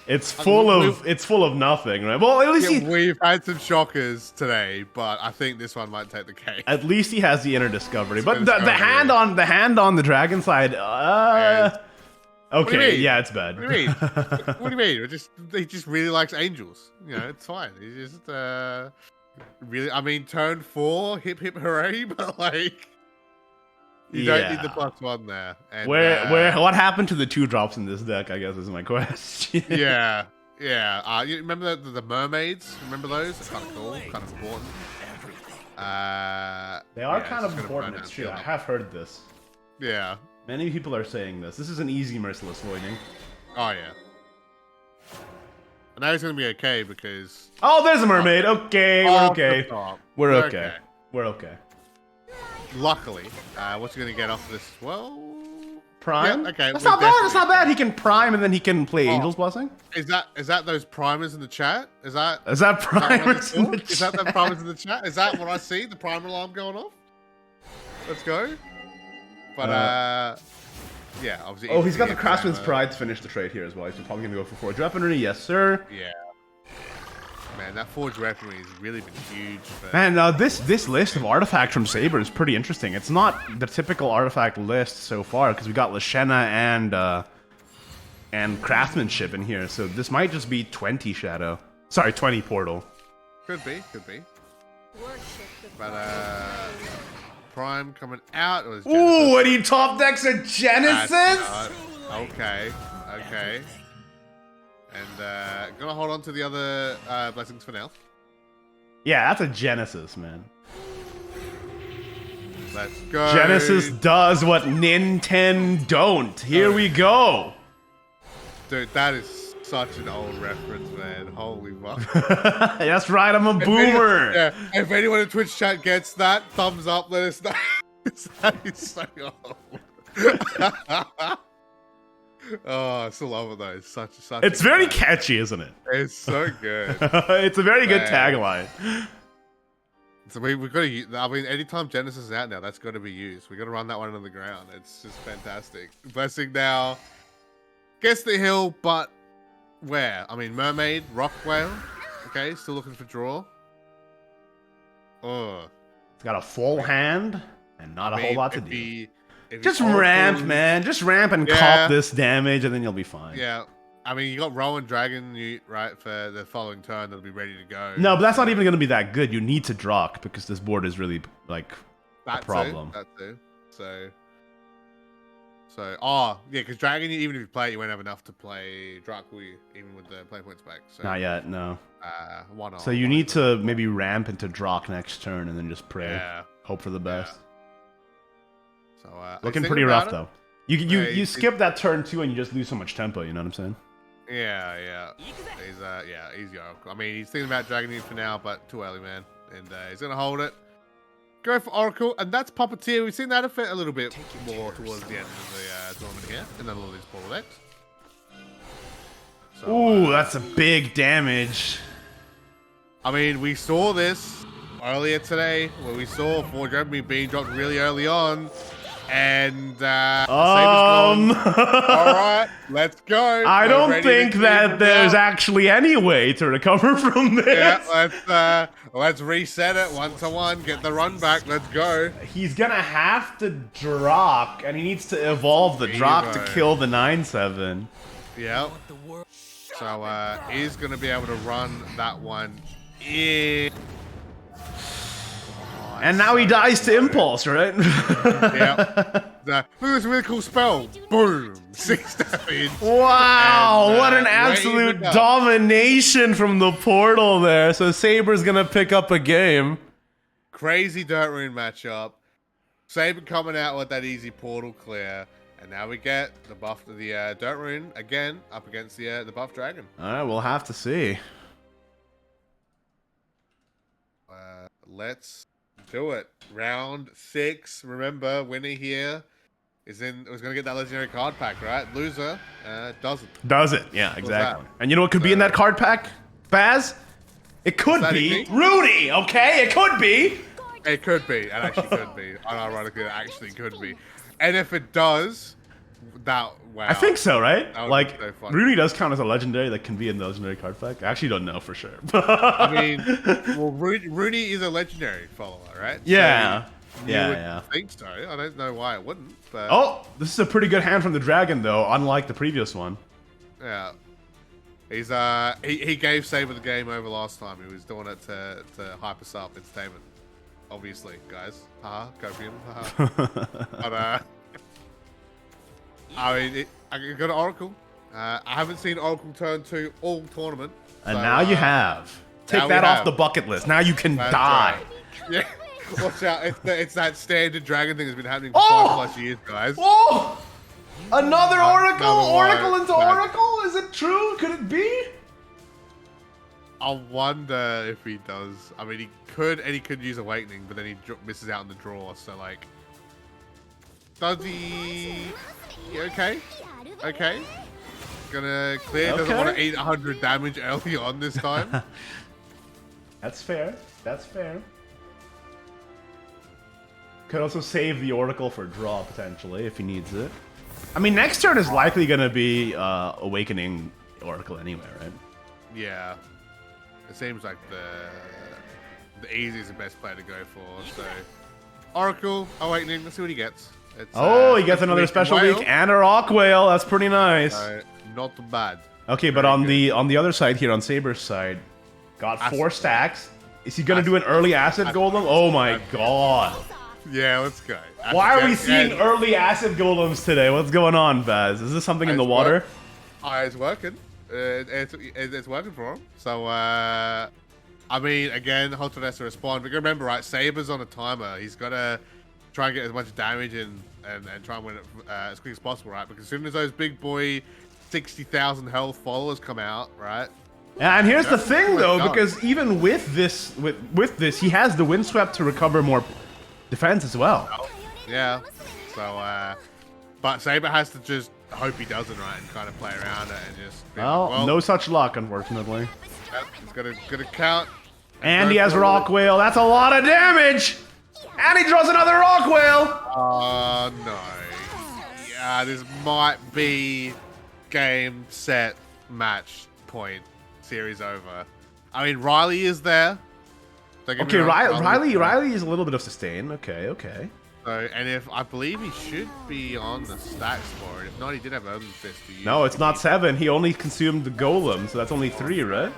It's full of nothing, right? Well, at least we've had some shockers today, but I think this one might take the cake. At least he has the inner discovery. But the hand on the dragon side, okay, yeah, it's bad. What do you mean? What do you mean? He just really likes angels. You know, it's fine. He just really. I mean, turn 4, hip hip hooray! But like, you don't need the +1 there. And, what happened to the 2-drops in this deck? I guess is my question. Yeah. You remember the mermaids? Remember those? They're kind of cool, kind of important. They are kind of important. It's true. I have heard this. Yeah. Many people are saying this. This is an easy merciless voiding. Oh yeah. And now he's gonna be okay because. Oh, there's a mermaid. Okay, we're okay. We're okay. We're okay. Luckily, what's he gonna get off of this as well? Prime? Yeah, okay. That's not bad. That's not bad. He can prime and then he can play Angel's Blessing. Is that those primers in the chat? Is that primers in the chat? Is that the primers in the chat? Is that what I see? The primer alarm going off? Let's go. But yeah, obviously. Oh, he's got the Craftsman's Pride to finish the trade here as well. He's probably gonna go for 4 weaponry. Yes, sir. Yeah. Man, that forged weaponry has really been huge. Man, this list of artifacts from Saber is pretty interesting. It's not the typical artifact list so far because we got Lashena and Craftsmanship in here. So this might just be 20 Shadow. Sorry, 20 Portal. Could be. But Prime coming out. Ooh, and he top decks a Genesis. Okay. And gonna hold on to the other blessings for now. Yeah, that's a Genesis, man. Let's go. Genesis does what Nintendo don't. Here we go. Dude, that is such an old reference, man. Holy fuck. That's right, I'm a boomer. If anyone in Twitch chat gets that, thumbs up, let us know. That is so old. Oh, I still love it though. It's such. It's very catchy, isn't it? It's so good. It's a very good tagline. So we've got to use. I mean, anytime Genesis is out now, that's got to be used. We got to run that one on the ground. It's just fantastic. Blessing now. Gets the hill, but where? I mean, Mermaid, Rock Whale. Okay, still looking for draw. Oh. It's got a full hand and not a whole lot to do. Just Oracle, ramp, man. Just ramp and cop this damage, and then you'll be fine. Yeah. I mean, you got Rowan Dragon, right, for the following turn. That'll be ready to go. No, but that's not even going to be that good. You need to Drock because this board is really, like, a problem. That too. So, oh, yeah, because Dragon, even if you play it, you won't have enough to play Drock, will you? Even with the play points back. So, not yet, no. One so you need to maybe ramp into Drock next turn and then just pray. Yeah. Hope for the best. So, looking pretty rough, though. You skip that turn 2 and you just lose so much tempo. You know what I'm saying? Yeah. He's young. I mean, he's thinking about Dragon Inn for now, but too early, man. And he's gonna hold it. Go for Oracle, and that's Puppeteer. We've seen that effect a little bit more towards the end of the tournament here, and then all these portal decks. So, Ooh, that's a big damage. I mean, we saw this earlier today, where we saw 4 Dragon being dropped really early on, and all right, let's go. I don't think that there's actually any way to recover from this. Yeah, let's reset it 1-to-1, get the run back. Let's go. He's gonna have to drop, and he needs to evolve the drop to kill the 9/7. Yep. So he's gonna be able to run that one in. And now he dies to impulse, right? Yep. Look at this really cool spell. Boom. 6 damage. Wow, And, what an absolute waving up. domination from the portal there. So Saber's gonna pick up a game. Crazy Dirt Rune matchup. Saber coming out with that easy portal clear. And now we get the buff to the Dirt Rune again up against the buff dragon. All right, we'll have to see. Let's do it. Round 6. Remember, winner here is going to get that legendary card pack, right? Loser doesn't. Does it? Yeah, exactly. And you know what could be in that card pack, Baz? It could be Rudy, okay? It could be. It could be. It actually could be. Unironically, it actually could be. And if it does, wow. I think so, right? That would Like, be so fun. Rudy does count as a legendary that can be in the legendary card pack. I actually don't know for sure. I mean, well, Rooney is a legendary follower, right? Yeah. So you would think so. I don't know why it wouldn't, but Oh, this is a pretty good hand from the dragon, though, unlike the previous one. yeah. He's he gave Saber the game over last time. He was doing it to hype us up, entertainment. Obviously, guys. Haha, go for him. Haha. But I mean, I got an Oracle. I haven't seen Oracle turn 2 all tournament. And so, now you have. Take now that we off have. the bucket list. Now you can That's die. right. Yeah. Watch out. It's that standard dragon thing that's been happening for Oh! 5+ years, guys. Oh! Another Oracle? Another one. Oracle into Right. Oracle? Is it true? Could it be? I wonder if he does. I mean, he could, and he could use Awakening, but then he misses out on the draw. So, like, does he? Yeah, okay. Okay. Gonna clear. Doesn't want to eat 100 damage early on this time. That's fair. That's fair. Could also save the Oracle for draw, potentially, if he needs it. I mean, next turn is likely going to be Awakening Oracle anyway, right? Yeah. It seems like the easiest and best player to go for. So, Oracle, Awakening, let's see what he gets. It's, Oh, he gets another Leak special Whale. week and a Rock Whale. That's pretty nice. Not bad. Okay, but Very on the other side here, on Saber's side, got Acid 4 stacks. Is he going to do an early Acid Golem? Oh my god. Yeah, let's go. Why are we seeing early Acid Golems today? What's going on, Baz? Is this something in the water? It's working. It's working for him. So, I mean, again, Halter has to respond. But remember, right, Saber's on a timer. He's got to try and get as much damage in and try and win it as quick as possible, right? Because as soon as those big boy 60,000 health followers come out, right? And here's the thing, though, done. because even with this, with this, he has the Windswept to recover more defense as well. Yeah. So, but Saber has to just hope he doesn't, right, and kind of play around it and just. Be Well, no such luck, unfortunately. Yep, he's gonna count. And go he has for it. Rock Whale. That's a lot of damage. And he draws another Rock Whale. Oh no. Yeah, this might be game, set, match, point, series over. I mean, Riley is there. Don't get me Okay, wrong, Riley is a little bit of sustain. Okay. So, and if I believe he should be on the stacks for it. If not, he did have Urban Fist to use. No, it's not 7. He only consumed the Golem, so that's only 3, right?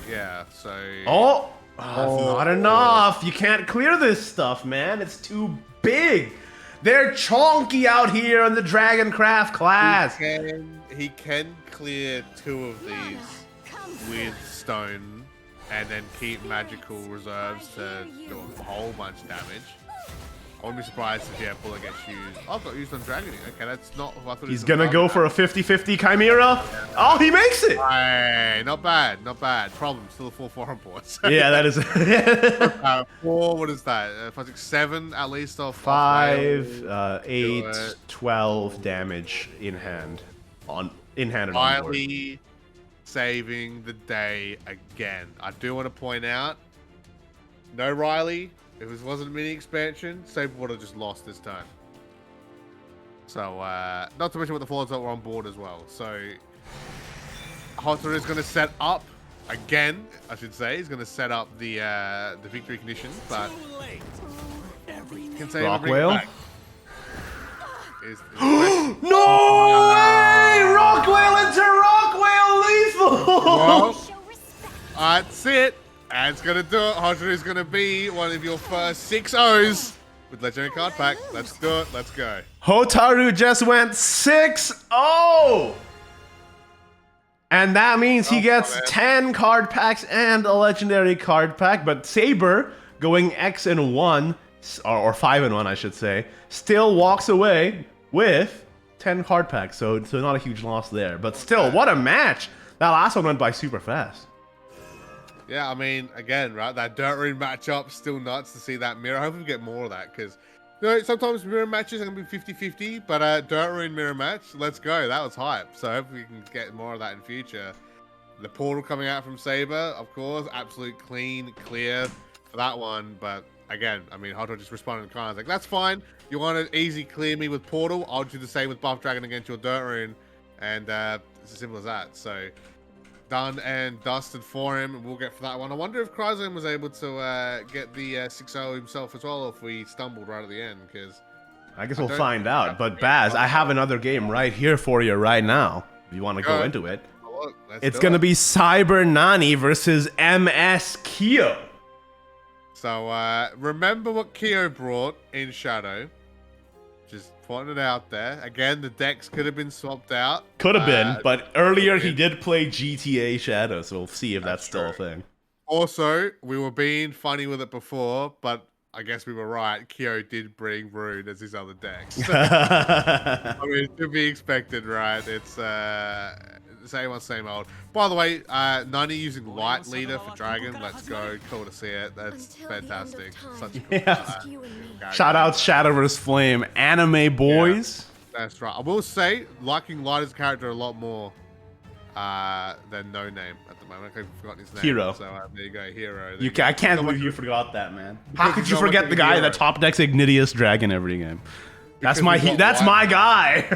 Yeah, so. Oh, not enough. You can't clear this stuff, man. It's too big. They're chonky out here in the Dragoncraft class. He can clear 2 of these with stone and then keep magical reserves to do a whole bunch of damage. wouldn't be surprised if Bullet gets used. Oh, got used on Dragon. Okay, that's not who I thought. He's gonna go for a 50-50 Chimera. Oh, he makes it! Hey, not bad, not bad. Problem, still a 4/4 on board. So Yeah, that is 4. What is that? 5, 6, 7 at least off. 5, 8, 12 damage in hand. In hand and on board. Riley saving the day again. I do want to point out, no Riley. If this wasn't a mini expansion, Saber would have just lost this turn. So, not to mention what the flaws that were on board as well. So, Hotter is going to set up again. I should say he's going to set up the victory condition, but can say Rockwell. No way! Rockwell into Rockwell lethal! Well, that's it. That's going to do it. Hotter is going to be one of your first 6-0s with Legendary Card Pack. Let's do it. Let's go. Hotaru just went 6-0! And that means he gets 10 card packs and a legendary card pack, but Saber, going X and 1, or 5 and 1 I should say, still walks away with 10 card packs, so not a huge loss there. But still, what a match! That last one went by super fast. Yeah, I mean, again, right, that Dirt Rune matchup, still nuts to see that mirror. Hopefully we get more of that, because, you know, sometimes mirror matches are going to be 50-50, but Dirt Rune mirror match, let's go. That was hype. So hopefully we can get more of that in future. The portal coming out from Saber, of course, absolute clean, clear for that one. But again, I mean, Hotter just responded in kind. Like, that's fine. You want to easy clear me with portal, I'll do the same with Buff Dragon against your Dirt Rune. And it's as simple as that. So done and dusted for him. We'll get for that one. I wonder if Cryzone was able to get the 6-0 himself as well, or if we stumbled right at the end, because I guess we'll find out. But Baz, I have another game right here for you right now. If you want to go into it. It's going to be Cyber Nani versus MS Kyo. So remember what Kyo brought in Shadow. Just pointing it out there. Again, the decks could have been swapped out. Could have been, but earlier he did play GTA Shadow, so we'll see if that's still a thing. Also, we were being funny with it before, but I guess we were right. Kyo did bring Rune as his other decks. I mean, it should be expected, right? It's same old, same old. By the way, 90 using Light Leader for Dragon. Let's go. Cool to see it. That's fantastic. Such a cool Shout out Shadowverse Flame. Anime boys. Yeah, that's right. I will say, liking Lighter's character a lot more than No Name at the moment. I've forgotten his name. Hero. So there you go, Hero. I can't believe you forgot that, man. How could you forget the guy that top decks Ignideus Dragon every game? That's my guy.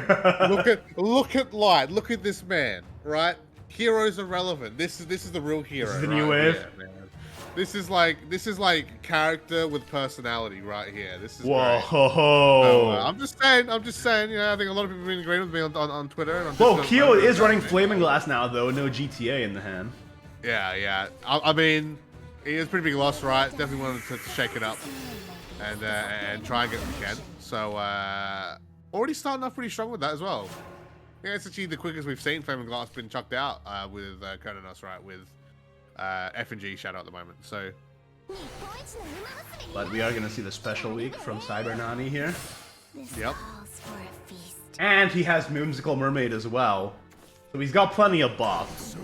look at Light. Look at this man, right? Heroes are relevant. This is the real hero. This is the new wave. Here, man. This is like character with personality right here. This is whoa. So, I'm just saying. You know, I think a lot of people have been agreeing with me on Twitter. And on Whoa, Kyo is running Flaming Glass now, though. No GTA in the hand. Yeah. I mean, he is a pretty big loss, right? Definitely wanted to shake it up and try and get what we can. So already starting off pretty strong with that as well. Yeah, it's actually the quickest we've seen Flaming Glass been chucked out with Kononos, right? With F&G Shadow at the moment. So, but we are gonna see the special week from Cyber Nani here. Yep. And he has Whimsical Mermaid as well, so he's got plenty of buffs.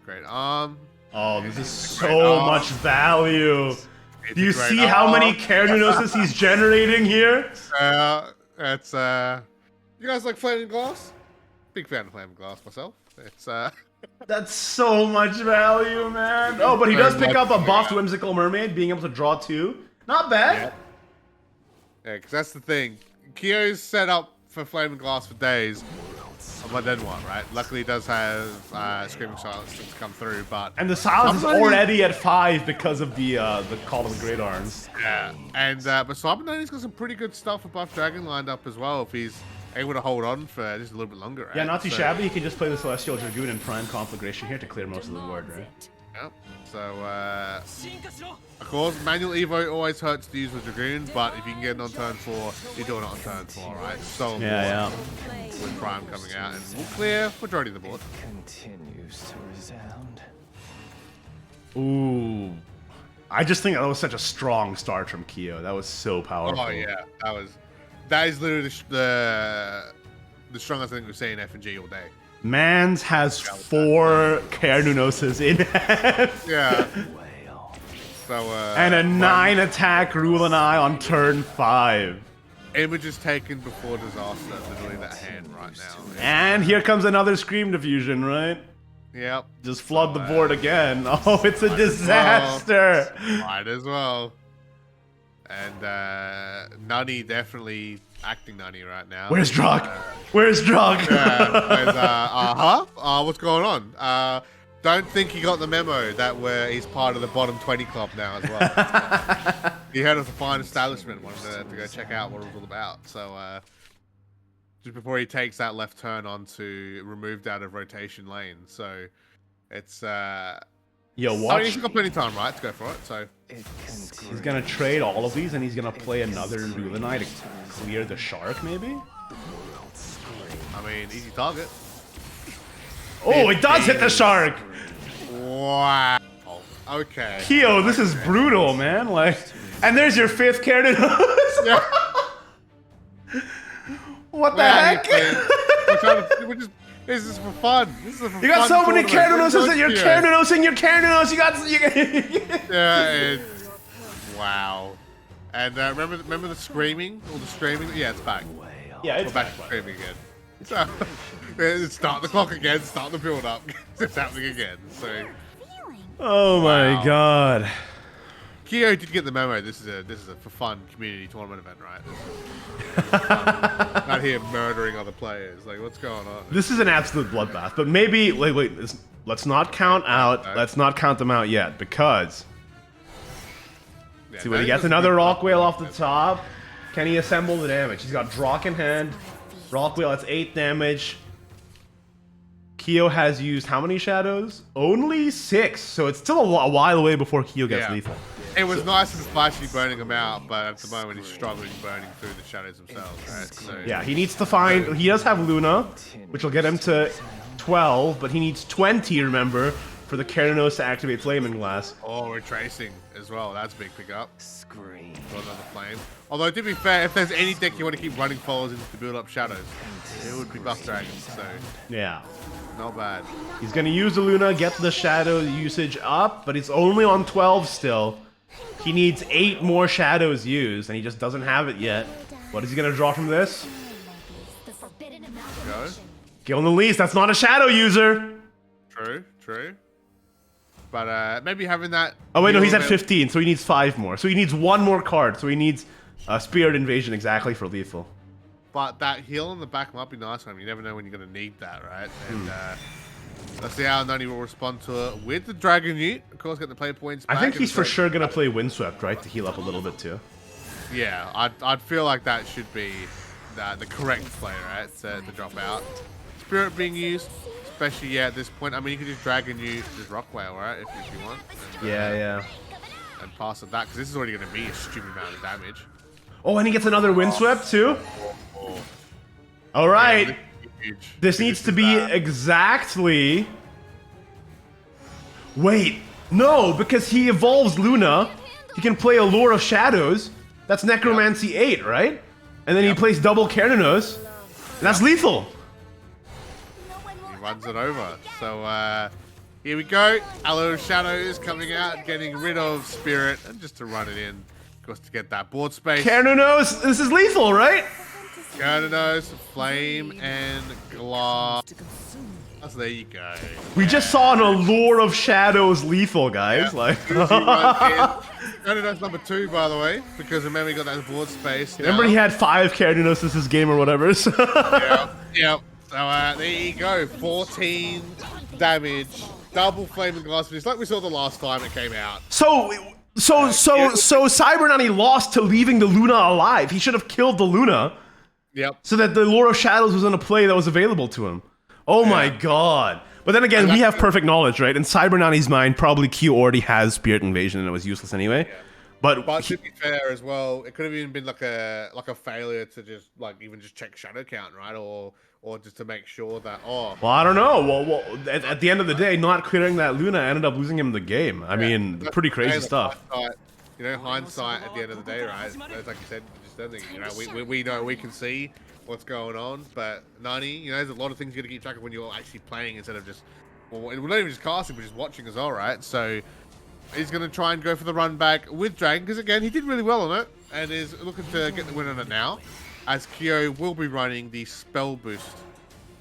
Great. Oh, this is so much value. Do you see how many Carnunoses he's generating here? It's you guys like Flaming Glass? Big fan of Flaming Glass myself. It's That's so much value, man. Oh, but he does pick up a buffed Whimsical Mermaid, being able to draw 2. Not bad. Yeah, because that's the thing. Kyo's set up for Flaming Glass for days. But then what, right? Luckily, he does have Screaming Silence to come through, but... And the Silence is already at 5 because of the Call of the Great Arms. Yeah, and but Cyber got some pretty good stuff for Buff Dragon lined up as well, if he's able to hold on for just a little bit longer, right? Yeah, not too shabby. He can just play the Celestial Dragoon and Prime Conflagration here to clear most of the board, right? Yep. So, of course, Manual Evo always hurts to use with Dragoon, but if you can get it on turn 4, you're doing it on turn 4, right? So yeah. With Prime coming out, and we'll clear majority of the board. Continues to resound. Ooh. I just think that was such a strong start from Kyo. That was so powerful. Oh yeah, that is literally the strongest thing we've seen in F&G all day. Mans has 4 Kernunoses in hand. Yeah. So, and a 9 attack Rulanai on turn 5. Image is taken before disaster, literally that hand right now. And here comes another Scream Diffusion, right? Yep. Just flood the board again. Oh, it's a disaster. Might as well. And Nutty definitely acting Nutty right now. Where's Drog? Where's Drog? What's going on? Don't think he got the memo that he's part of the bottom 20 club now as well. He heard of the fine establishment, wanted to go check out what it was all about. So just before he takes that left turn onto removed out of rotation lane. So it's Yo, I mean, watch. he's got plenty of time, right, to go for it. So He's gonna trade all of these and he's gonna play another Rulanai to clear the shark, maybe? I mean, easy target. Oh, it does hit the shark! Wow. Okay. Kyo, this is brutal, man. Like, and there's your 5th Kernunose. Yeah. What the heck? This is for fun. This is for You got so many Kernunoses that you're Kernunose. Kernunosing your Kernunos. You got. Yeah. Wow. And remember the screaming? All the screaming? Yeah, it's back. Yeah, We're it's back to screaming again. So, start the clock again. Start the build up. It's happening again. So. Oh my Wow. god. Kyo did get the memo. This is a for fun community tournament event, right? Not here murdering other players. Like, what's going on? This is an absolute bloodbath. But maybe wait. Let's not count out. Okay. Let's not count them out yet because. Yeah, See when he that gets is another good. Rock Whale off the top. Can he assemble the damage? He's got Drock in hand. Rock Whale, that's 8 damage. Kyo has used how many shadows? Only 6. So it's still a while away before Kyo gets Yeah. lethal. It was nice and splashy burning them out, but at the moment he's struggling burning through the shadows themselves, right? So, Yeah, he needs to find. He does have Luna, which will get him to 12, but he needs 20, remember, for the Keranos to activate Flaming Glass. Oh, we're tracing as well. That's a big pickup. Scream. Got another flame. Although, to be fair, if there's any deck you want to keep running follows into to build up shadows, it would be Buff Dragon, so Yeah. not bad. He's gonna use the Luna, get the shadow usage up, but he's only on 12 still. He needs 8 more shadows used, and he just doesn't have it yet. What is he gonna draw from this? The forbidden Go. amalgamation. Gil Elise, that's not a shadow user! True, true. But maybe having that... Oh wait, no, he's at little bit- 15, so he needs 5 more. So he needs 1 more card, so he needs Spirit Invasion exactly for lethal. But that heal on the back might be nice for him. You never know when you're going to need that, right? And let's see how Nani will respond to it with the Dragon Ute. Of course, get the play points I back think and he's for so- sure gonna play Windswept, right, to heal up a little bit too. Yeah, I'd feel like that should be the correct play, right? To drop out. Spirit being used, especially at this point. I mean, you can just Dragon Ute, just Rock Whale, right? If you want. And, Yeah. And pass it back, because this is already going to be a stupid amount of damage. Oh, and he gets another Windswept too? Alright. Yeah, huge. This needs to be exactly... Wait, no, because he evolves Luna. He can play Allure of Shadows. That's Necromancy 8, right? And then he plays double Keranos. And that's lethal. He runs it over. So, here we go. Allure of Shadows coming out, getting rid of Spirit, and just to run it in, of course, to get that board space. Keranos, this is lethal, right? Gyarados, Flame, and Glass. To consume me. There you go. We just saw an Allure of Shadows lethal, guys. Like, Gyarados number 2, by the way, because remember he got that board space. remember he had 5 Keranos this game or whatever. So. Yep. So there you go. 14 damage, double Flaming Glass, just like we saw the last time it came out. So Cybernani lost to leaving the Luna alive. He should have killed the Luna Yep. so that the Lure of Shadows was in a play that was available to him. Oh my god. But then again, we have perfect knowledge, right? In Cybernani's mind, probably Q already has Spirit Invasion and it was useless anyway. But But to be fair as well, it could have even been like a failure to just even just check shadow count, right? Or or just to make sure that oh. Well, I don't know. Well, at the end of the day, not clearing that Luna ended up losing him the game. I mean, pretty crazy stuff. Hindsight at the end of the day, right? It's like you said, just don't think, we know, we can see what's going on, but Nani, there's a lot of things you got to keep track of when you're actually playing instead of just, well, not even just casting, but just watching as well, right? So he's going to try and go for the run back with Dragon, because again, he did really well on it, and is looking to get the win on it now, as Kyo will be running the spell boost,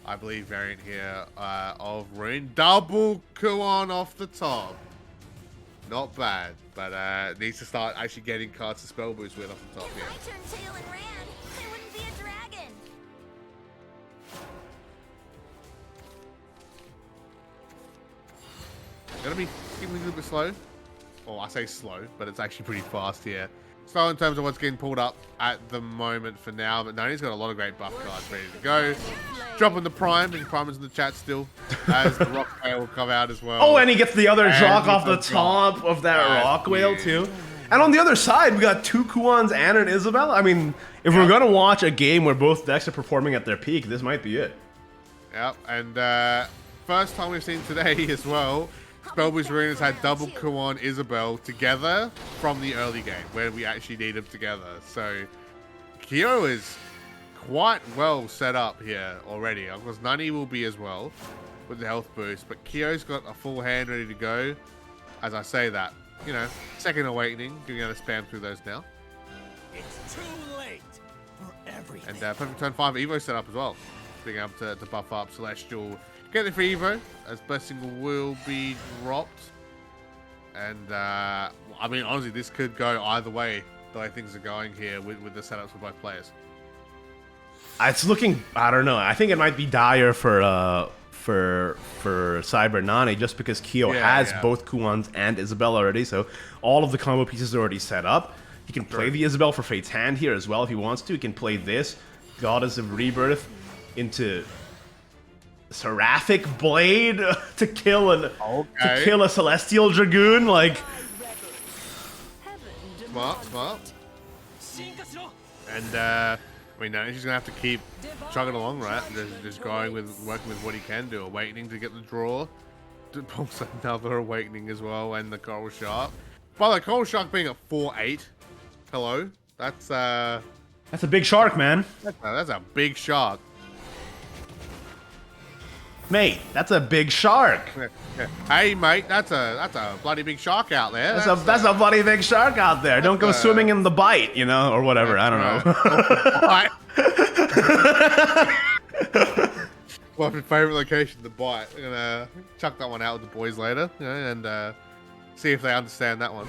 I believe, variant here of Rune. Double Kuon off the top. Not bad, but needs to start actually getting cards to spell boost with off the top here. If I turned tail and ran, I wouldn't be a dragon. Gonna be keeping a little bit slow. Well, I say slow, but it's actually pretty fast here. Slow in terms of what's getting pulled up at the moment for now, but Nani's got a lot of great buff cards ready to go. Dropping the Prime, and Prime is in the chat still, as the Rock Whale will come out as well. Oh, and he gets the other Jock off the top of that Rock Whale too. And on the other side, we got 2 Kuons and an Isabel. I mean, if we're gonna watch a game where both decks are performing at their peak, this might be it. Yep, and first time we've seen today as well, Spellboost Rune has had double Kuon Isabel together from the early game, where we actually need them together. So Kyo is quite well set up here already. Of course, Nani will be as well with the health boost, but Kyo's got a full hand ready to go. As I say that, second awakening, going to spam through those now. It's too late for everything. And perfect turn 5 Evo set up as well, being able to buff up Celestial. Get the free Evo, as Blessing will be dropped. And, I mean, honestly, this could go either way, the way things are going here with the setups for both players. It's looking, I don't know. I think it might be dire for Cyber Nani, just because Kyo has both Kuons and Isabel already, so all of the combo pieces are already set up. He can play the Isabel for Fate's Hand here as well if he wants to. He can play this Goddess of Rebirth into Seraphic Blade to kill a Celestial Dragoon, like smart. And I mean, now he's gonna have to keep chugging along, right? Just working with what he can do. Awakening to get the draw. Also another Awakening as well, and the Coral Shark. By the way, Coral Shark being at 4-8. Hello, that's a big shark, man. That's a big shark. Mate, that's a big shark. Hey, mate, that's a bloody big shark out there. That's a bloody big shark out there. Don't go swimming in the bite, or whatever. I don't know. Well, my favorite location, the bite. I'm gonna chuck that one out with the boys later, and see if they understand that one.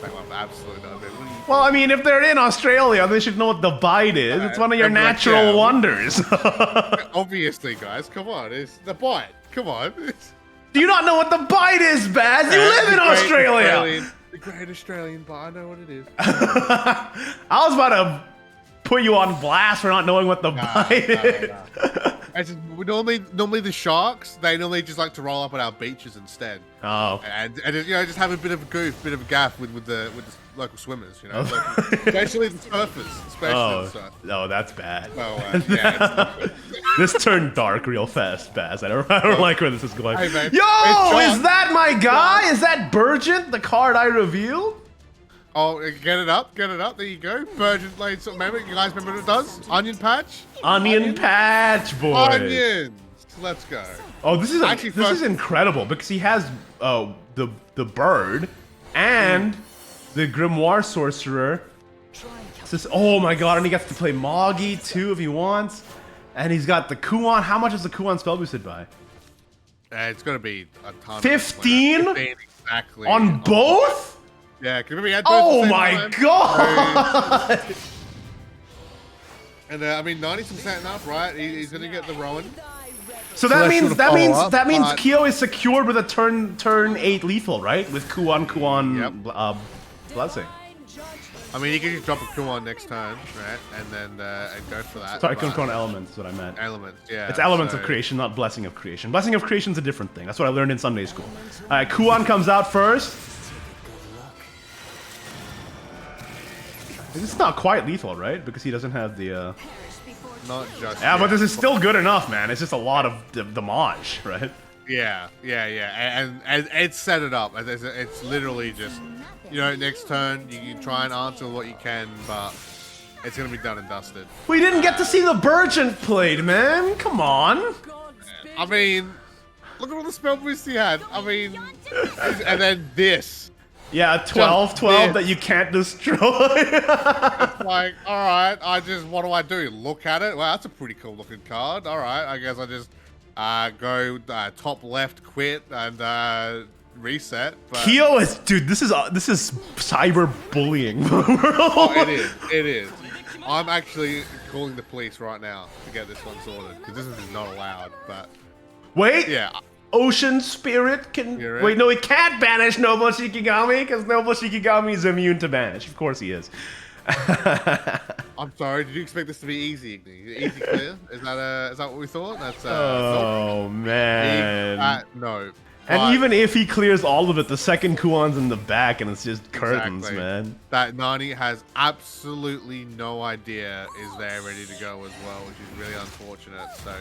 They won't absolutely not. Well, I mean, if they're in Australia, they should know what the bite is. It's one of your natural wonders. Obviously, guys, come on. It's the bite. Come on. Do you not know what the bite is, Baz? You live in Australia. The great Australian bite. I know what it is. I was about to put you on blast for not knowing what the bite is. Normally the sharks, they normally just like to roll up at our beaches instead. Oh. And just have a bit of a goof, bit of a gaff with the local swimmers, especially the surfers. No, that's bad. Well, this turned dark real fast, Baz. I don't like where this is going. Hey, man, yo, is that my guy? Is that Burgent, the card I revealed? Oh, get it up. There you go. Burgent Blade. So remember, you guys remember what it does? Onion patch. Onion patch, boy. Onions. Let's go. Oh, this is incredible because he has the bird and the Grimoire Sorcerer. Oh my god, and he gets to play Moggy too if he wants. And he's got the Kuon. How much is the Kuon spell boosted by? It's going to be a ton. 15? 15 exactly. On both? Yeah, because remember he had both oh my god! And I mean, 90 setting up, right? He's going to get the Rowan. So that means Kyo is secured with a turn 8 lethal, right? With Kuon Blessing. I mean, he can just drop a Kuon next turn, right? And then and go for that. Sorry, Kuon Elements is what I meant. Elements, yeah. It's Elements of Creation, not Blessing of Creation. Blessing of Creation's a different thing. That's what I learned in Sunday school. Alright, Kuon comes out first. This is not quite lethal, right? Because he doesn't have the... not just. Yeah, but yet. this is still good enough, man. It's just a lot of damage, right? Yeah, and it's set it up. It's literally just, next turn you can try and answer what you can, but it's gonna be done and dusted. We didn't get to see the Burgeant played, man. Come on. I mean, look at all the spell boosts he had. I mean, and then this. Yeah, 12 that you can't destroy. It's like, all right, what do I do? Look at it. Well, that's a pretty cool looking card. All right, I guess I just go top left, quit, and reset. But Kyo is, dude. This is cyber bullying. oh, it is. I'm actually calling the police right now to get this one sorted because this is not allowed. But Wait. yeah. Ocean Spirit can... You're right. Wait, no, he can't banish Noble Shikigami, because Noble Shikigami is immune to banish. Of course he is. I'm sorry, did you expect this to be easy, Igni? Easy clear? Is that what we thought? That's oh, man. no. And even if he clears all of it, the second Kuon's in the back, and it's just curtains, Exactly. man. That Nani has absolutely no idea is there ready to go as well, which is really unfortunate. So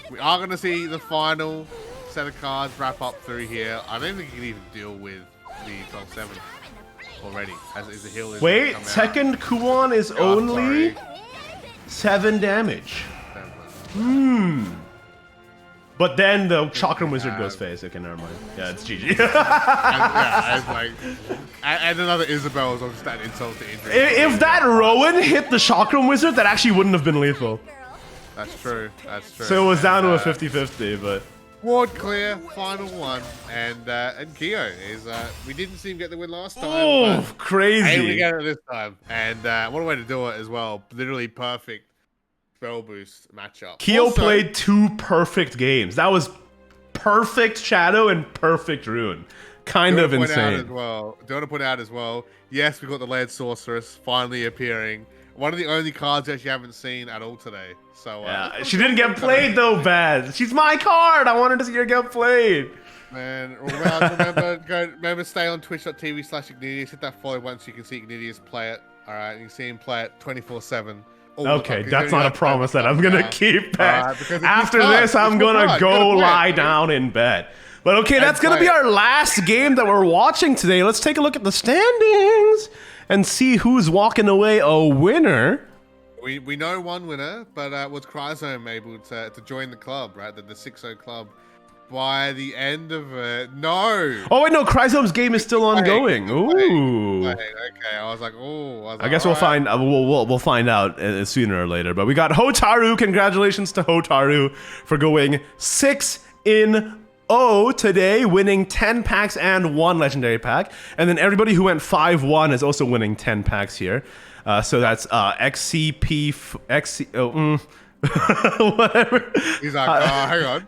we are going to see the final set of cards wrap up through here. I don't think you can even deal with the 12-7 already, as the heal is. Wait, second Kuon is only 7 damage. But then the Chakram Wizard goes phase. Okay, never mind. Yeah, it's GG. and another Isabel is just that insult to injury. If that Rowan hit the Chakram Wizard, that actually wouldn't have been lethal. That's true. That's true. So it was down to a 50-50, but... Ward clear, final one, and Kyo is. We didn't see him get the win last time. Oh, but crazy! Hey, we get it this time, and what a way to do it as well. Literally perfect spell boost matchup. Kyo Also, played 2 perfect games. That was perfect Shadow and perfect Rune. Kind of insane. Do want to point out as well. Yes, we got the Laird Sorceress finally appearing. One of the only cards that you haven't seen at all today. So yeah, she didn't get played though, Baz. She's my card. I wanted to see her get played. Man, remember stay on twitch.tv/Ignideus. Hit that follow button so you can see Ignideus play it. All right, you can see him play it 24/7. Okay, that's not a promise that I'm gonna keep, Baz. Because After this, I'm gonna go lie down in bed. But okay, that's gonna be our last game that we're watching today. Let's take a look at the standings and see who's walking away a winner. We know one winner, but was Chrysome able to join the club, right? The 6-0 club by the end of it? No. Oh wait, no, Chrysome's game is still ongoing. Ooh. Okay, I was like, oh. I guess we'll find we'll find out sooner or later. But we got Hotaru. Congratulations to Hotaru for going 6-0 today, winning 10 packs and 1 legendary pack. And then everybody who went 5-1 is also winning 10 packs here. So that's XCP, whatever. He's like, hang on.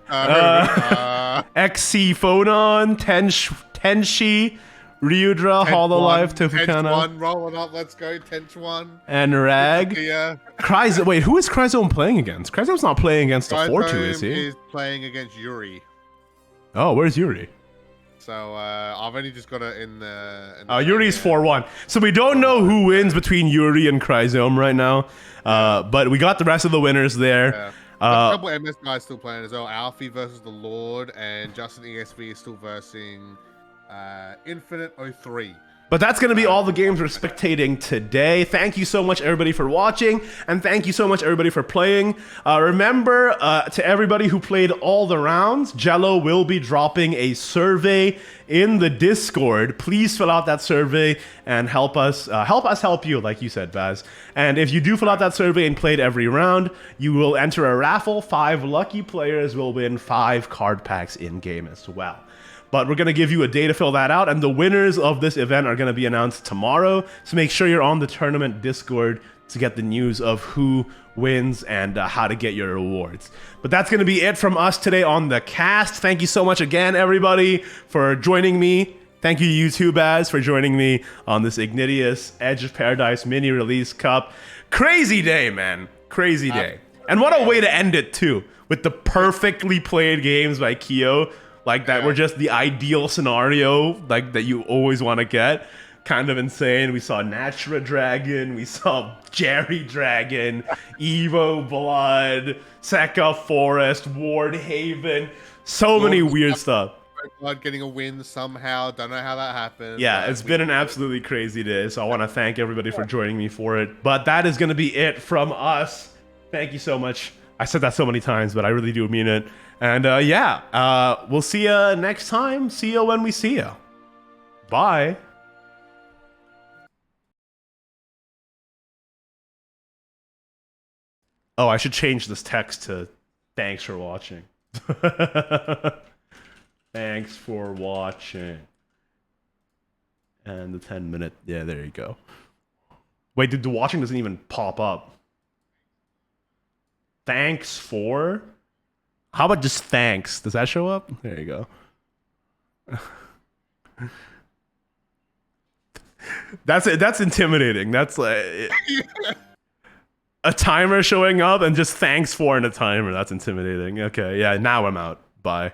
XC Phonon, Tenshi, Ryudra, Hololive, Tofukana. 10-1, rolling up, let's go, 10-1. And Rag. Yeah. Chrysome, wait, who is Chrysome playing against? Chrysome's not playing against a 4-2, is he? Is playing against Yuri. Oh, where's Yuri? So I've only just got it in the. Yuri's 4-1. So we don't know who wins between Yuri and Chrysome right now. But we got the rest of the winners there. Yeah. A couple MS guys still playing as well. Alfie versus the Lord, and Justin ESV is still versing Infinite 03. But that's going to be all the games we're spectating today. Thank you so much, everybody, for watching. And thank you so much, everybody, for playing. Remember, to everybody who played all the rounds, Jello will be dropping a survey in the Discord. Please fill out that survey and help us help you, like you said, Baz. And if you do fill out that survey and played every round, you will enter a raffle. 5 lucky players will win 5 card packs in-game as well. But we're going to give you a day to fill that out, and the winners of this event are going to be announced tomorrow. So make sure you're on the tournament Discord to get the news of who wins and how to get your rewards. But that's going to be it from us today on the cast. Thank you so much again, everybody, for joining me. Thank you to Baz, for joining me on this Ignideus Edge of Paradise mini release cup. Crazy day, man. Crazy day. And what a way to end it, too, with the perfectly played games by Kyo. Like that were just the ideal scenario, like that you always want to get. kind of insane. We saw Natura Dragon, we saw Jerry Dragon, Evo Blood, Sekka Forest, Ward Haven, so many weird stuff. Blood getting a win somehow. Don't know how that happened. Yeah, it's been an absolutely crazy day, so I want to thank everybody for joining me for it. But that is going to be it from us. Thank you so much. I said that so many times, but I really do mean it. And we'll see you next time. See you when we see you. Bye. Oh, I should change this text to thanks for watching. Thanks for watching. And the 10-minute, yeah, there you go. Wait, the watching doesn't even pop up. Thanks for? How about just thanks? Does that show up? There you go. That's intimidating. That's like a timer showing up and just thanks for in a timer. That's intimidating. Okay, yeah, now I'm out. Bye.